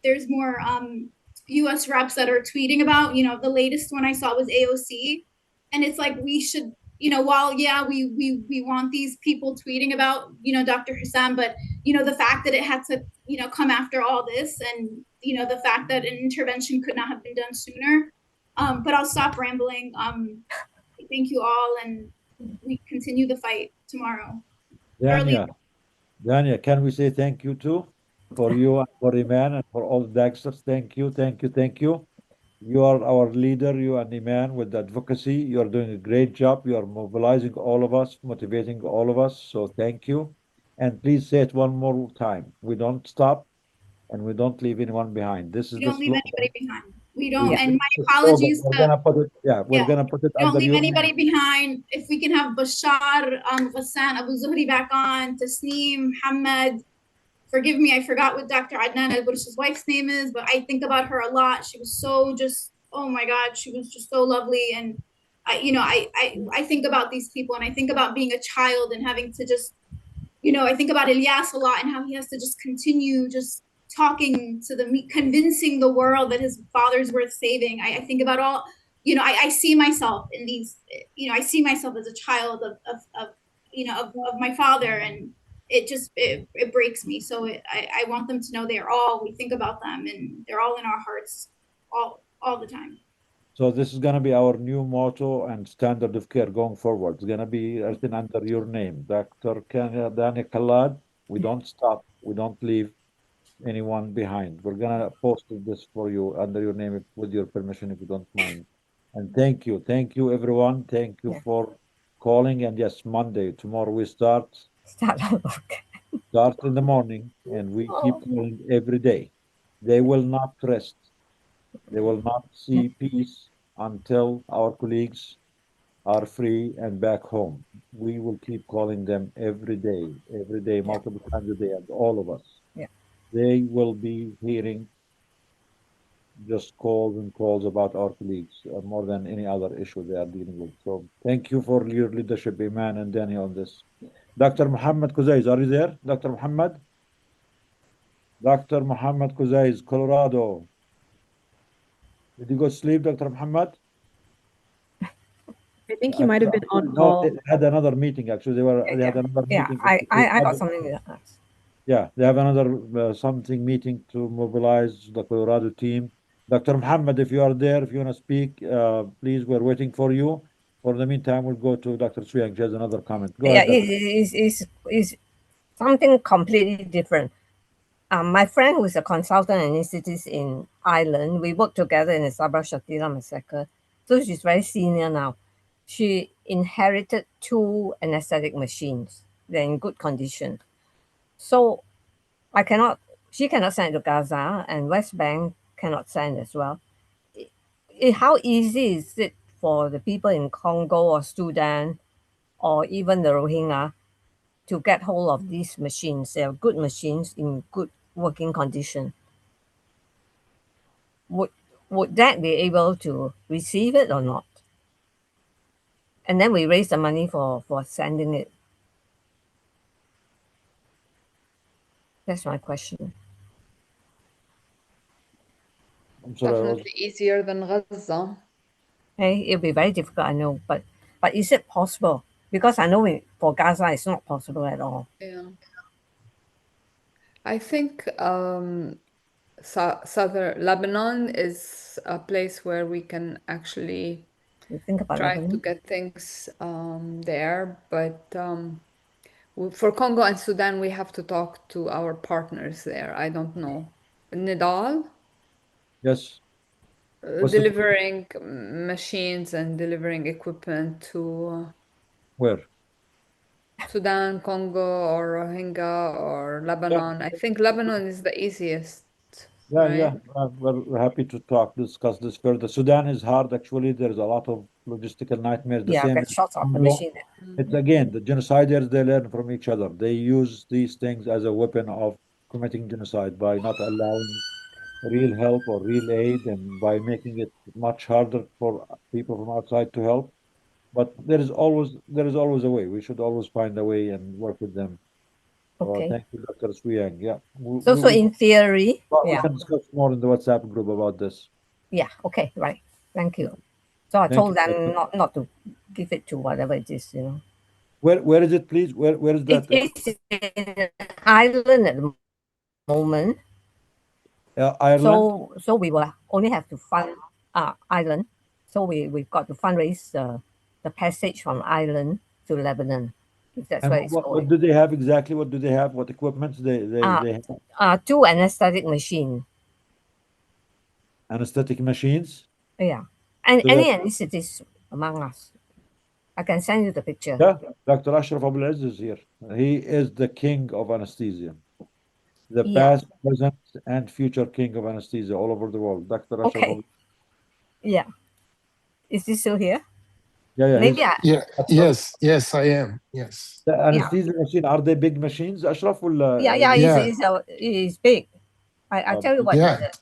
US reps that are tweeting about, the latest one I saw was AOC. And it's like, we should, while we want these people tweeting about, Dr. Hassan, but the fact that it had to, come after all this, and the fact that an intervention could not have been done sooner. But I'll stop rambling. Thank you all, and we continue the fight tomorrow. Dania, can we say thank you too? For you, for Iman, and for all the Daxters? Thank you, thank you, thank you. You are our leader, you and Iman, with advocacy. You are doing a great job. You are mobilizing all of us, motivating all of us. So thank you. And please say it one more time. We don't stop, and we don't leave anyone behind. This is We the don't leave slogan. anybody behind. We don't, and my Slogan. apologies. We're gonna put it, we're gonna put it Don't under leave your anybody behind. If we can have Bashar, Ghassan, Abu Zuhri back on, Tasneem, Hamad. Forgive me, I forgot what Dr. Adnan al-Bursh's wife's name is, but I think about her a lot. She was so just, oh my God, she was just so lovely. And I think about these people, and I think about being a child and having to just, I think about Ilyas a lot and how he has to just continue just talking to convincing the world that his father's worth saving. I think about all, I see myself in these, I see myself as a child of my father, and it breaks me. So I want them to know we think about them, and they're all in our hearts all the time. So this is going to be our new motto and standard of care going forward. It's going to be written under your name, Dr. Dani Khalad. We don't stop. We don't leave anyone behind. We're going to post this for you under your name, with your permission, if you don't mind. And thank you. Thank you, everyone. Thank you for calling. And yes, Monday, tomorrow we start in the morning, and we keep calling every day. They will not rest. They will not see peace until our colleagues are free and back home. We will keep calling them every day, multiple times a day, and all of us. They will be hearing just calls and calls about our colleagues, more than any other issue they are dealing with. So thank you for your leadership, Iman and Danny, on this. Dr. Muhammad Kuzais, are you there? Dr. Muhammad? Dr. Muhammad Kuzais, Colorado. Did you go to sleep, Dr. Muhammad? I think he might have been on call. No, they had another meeting, actually. They had another meeting. I got something to ask. Yeah, they have another something meeting to mobilize the Colorado team. Dr. Muhammad, if you are there, if you want to speak, please, we're waiting for you. For the meantime, we'll go to Dr. Suyang. She has another comment. Go ahead. It's something completely different. My friend who is a consultant anesthetist in Ireland, we worked together in the Sabra Shatila massacre. So she's very senior now. She inherited 2 anesthetic machines. They're in good condition. So she cannot send to Gaza, and West Bank cannot send as well. How easy is it for the people in Congo or Sudan or even the Rohingya to get hold of these machines? They are good machines in good working condition. Would that be able to receive it or not? And then we raise the money for sending it. That's my question. I'm sorry, I was Definitely easier than Gaza. Hey, it'll be very difficult, I know, but is it possible? Because I know for Gaza, it's not possible at all. Yeah. I think southern Lebanon is a place where we can actually You think about try to Lebanon? get things there, but for Congo and Sudan, we have to talk to our partners there. I don't know. Nidal, yes. What's the delivering machines and delivering equipment to where? Sudan, Congo, or Rohingya, or Yeah, Lebanon. I think Lebanon is the easiest, yeah, right? we're happy to discuss this further. Sudan is hard, actually. There's a lot of logistical nightmares. The Yeah, same get as shots of the Congo. machine. It's again, the genociders, they learn from each other. They use these things as a weapon of committing genocide by not allowing real help or real aid and by making it much harder for people from outside to help. But there is always a way. We should always find a way and work with them. Well, Okay. thank you, Dr. Suyang. Yeah, So in theory, we yeah. can discuss more in the WhatsApp group about this. Yeah, okay, right. Thank you. So I Thank told you, them Doctor. not to give it to whatever it is, you know. Where is it, please? Where is that? It's in Ireland at the moment. Ireland? So we will only have to fund Ireland. So we've got to fundraise the passage from Ireland to Lebanon, if that's And where it's what going. do they have exactly? What do they have? What equipment they have? 2 anesthetic machine. Anesthetic machines? Yeah. And So any that, anesthetists among us. I can send you the picture. yeah, Dr. Ashraf Abul Aziz is here. He is the king of anesthesia. The Yeah. past, present, and future king of anesthesia all over the world. Dr. Ashraf Okay. Abul Yeah. Is this still here? Yeah, Maybe Yeah, yes, I am. Yes. The anesthesia machine, are they big machines, Ashraf? Yeah, it's big. I tell you what is Yeah, it.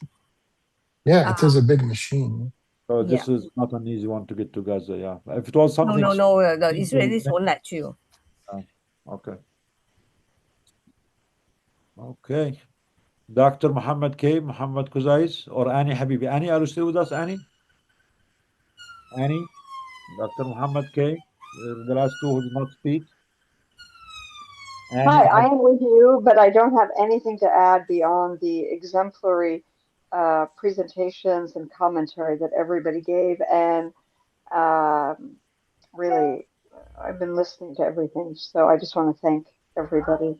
yeah, it is a big machine. So Yeah. this is not an easy one to get to Gaza, yeah. If it was something No, the simple, Israelis won't let you. okay. Okay. Dr. Muhammad K. Muhammad Kuzais or Annie Habibi. Annie, are you still with us, Annie? Annie? Dr. Muhammad K. The last two who did not speak. Hi, Annie I am with you, but I don't have anything to add beyond the exemplary presentations and commentary that everybody gave. And really, I've been listening to everything. So I just want to thank everybody.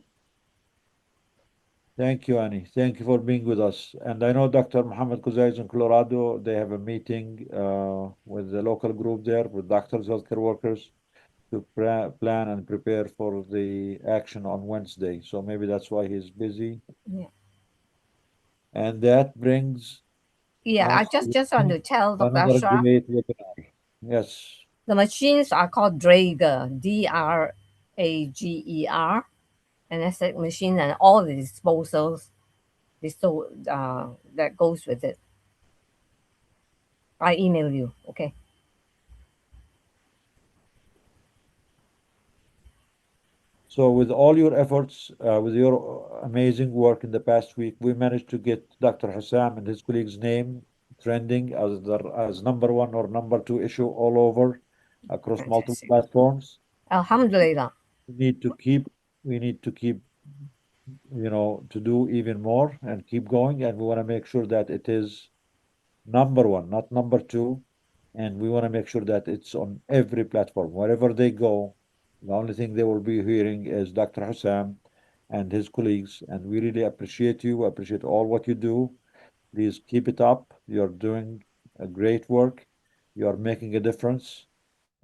Thank you, Annie. Thank you for being with us. And I know Dr. Muhammad Kuzais in Colorado, they have a meeting with the local group there with doctors, healthcare workers to plan and prepare for the action on Wednesday. So maybe that's why he's busy. Yeah. And that brings Yeah, I us just want to tell Dr. another Ashraf, great webinar. Yes. the machines are called Drager, Drager, anesthetic machine, and all the disposals that goes with it. I email you, okay? So with all your efforts, with your amazing work in the past week, we managed to get Dr. Hussam and his colleagues' name trending as number one or number two issue all over across multiple platforms. Alhamdulillah. We need to keep, to do even more and keep going. And we want to make sure that it is number one, not number two. And we want to make sure that it's on every platform. Wherever they go, the only thing they will be hearing is Dr. Hussam and his colleagues. And we really appreciate you, appreciate all what you do. Please keep it up. You're doing a great work. You are making a difference.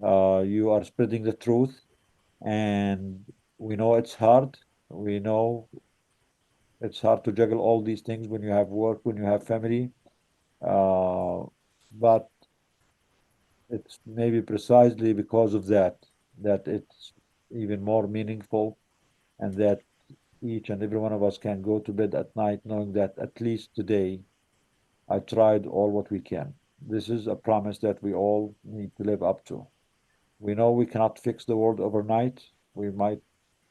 You are spreading the truth. And we know it's hard. We know it's hard to juggle all these things when you have work, when you have family. But it's maybe precisely because of that it's even more meaningful, and that each and every one of us can go to bed at night knowing that at least today I tried all what we can. This is a promise that we all need to live up to. We know we cannot fix the world overnight. We might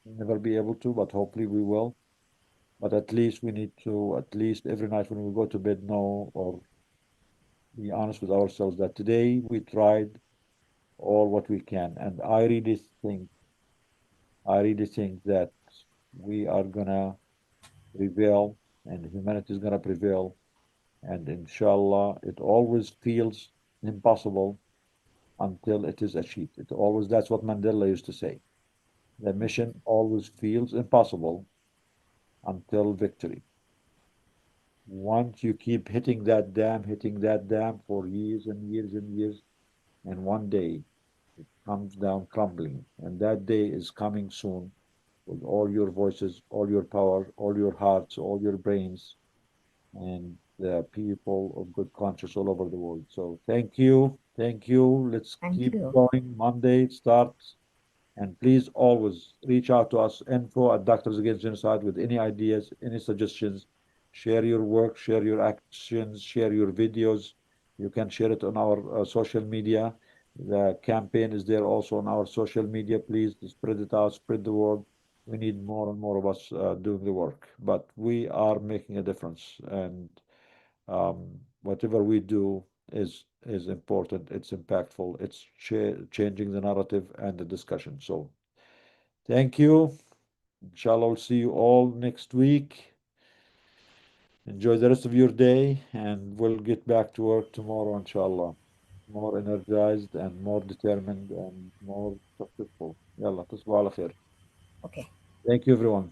never be able to, but hopefully we will. But at least we need to, at least every night when we go to bed, know or be honest with ourselves that today we tried all what we can. And I really think that we are gonna prevail and humanity is gonna prevail. And inshallah, it always feels impossible until it is achieved. It always, that's what Mandela used to say. The mission always feels impossible until victory. Once you keep hitting that dam for years and years and years, and one day it comes down crumbling. And that day is coming soon with all your voices, all your power, all your hearts, all your brains, and the people of good conscience all over the world. So thank you. Thank you. Let's Thank keep you. going. Monday starts. And please always reach out to us, info at Doctors Against Genocide, with any ideas, any suggestions. Share your work, share your actions, share your videos. You can share it on our social media. The campaign is there also on our social media. Please spread it out, spread the word. We need more and more of us doing the work, but we are making a difference. And whatever we do is important. It's impactful. It's changing the narrative and the discussion. So, thank you. Inshallah, we'll see you all next week. Enjoy the rest of your day, and we'll get back to work tomorrow, inshallah. More energized and more determined and more successful. Yalla, تصبحوا على خير. Okay. Thank you, everyone.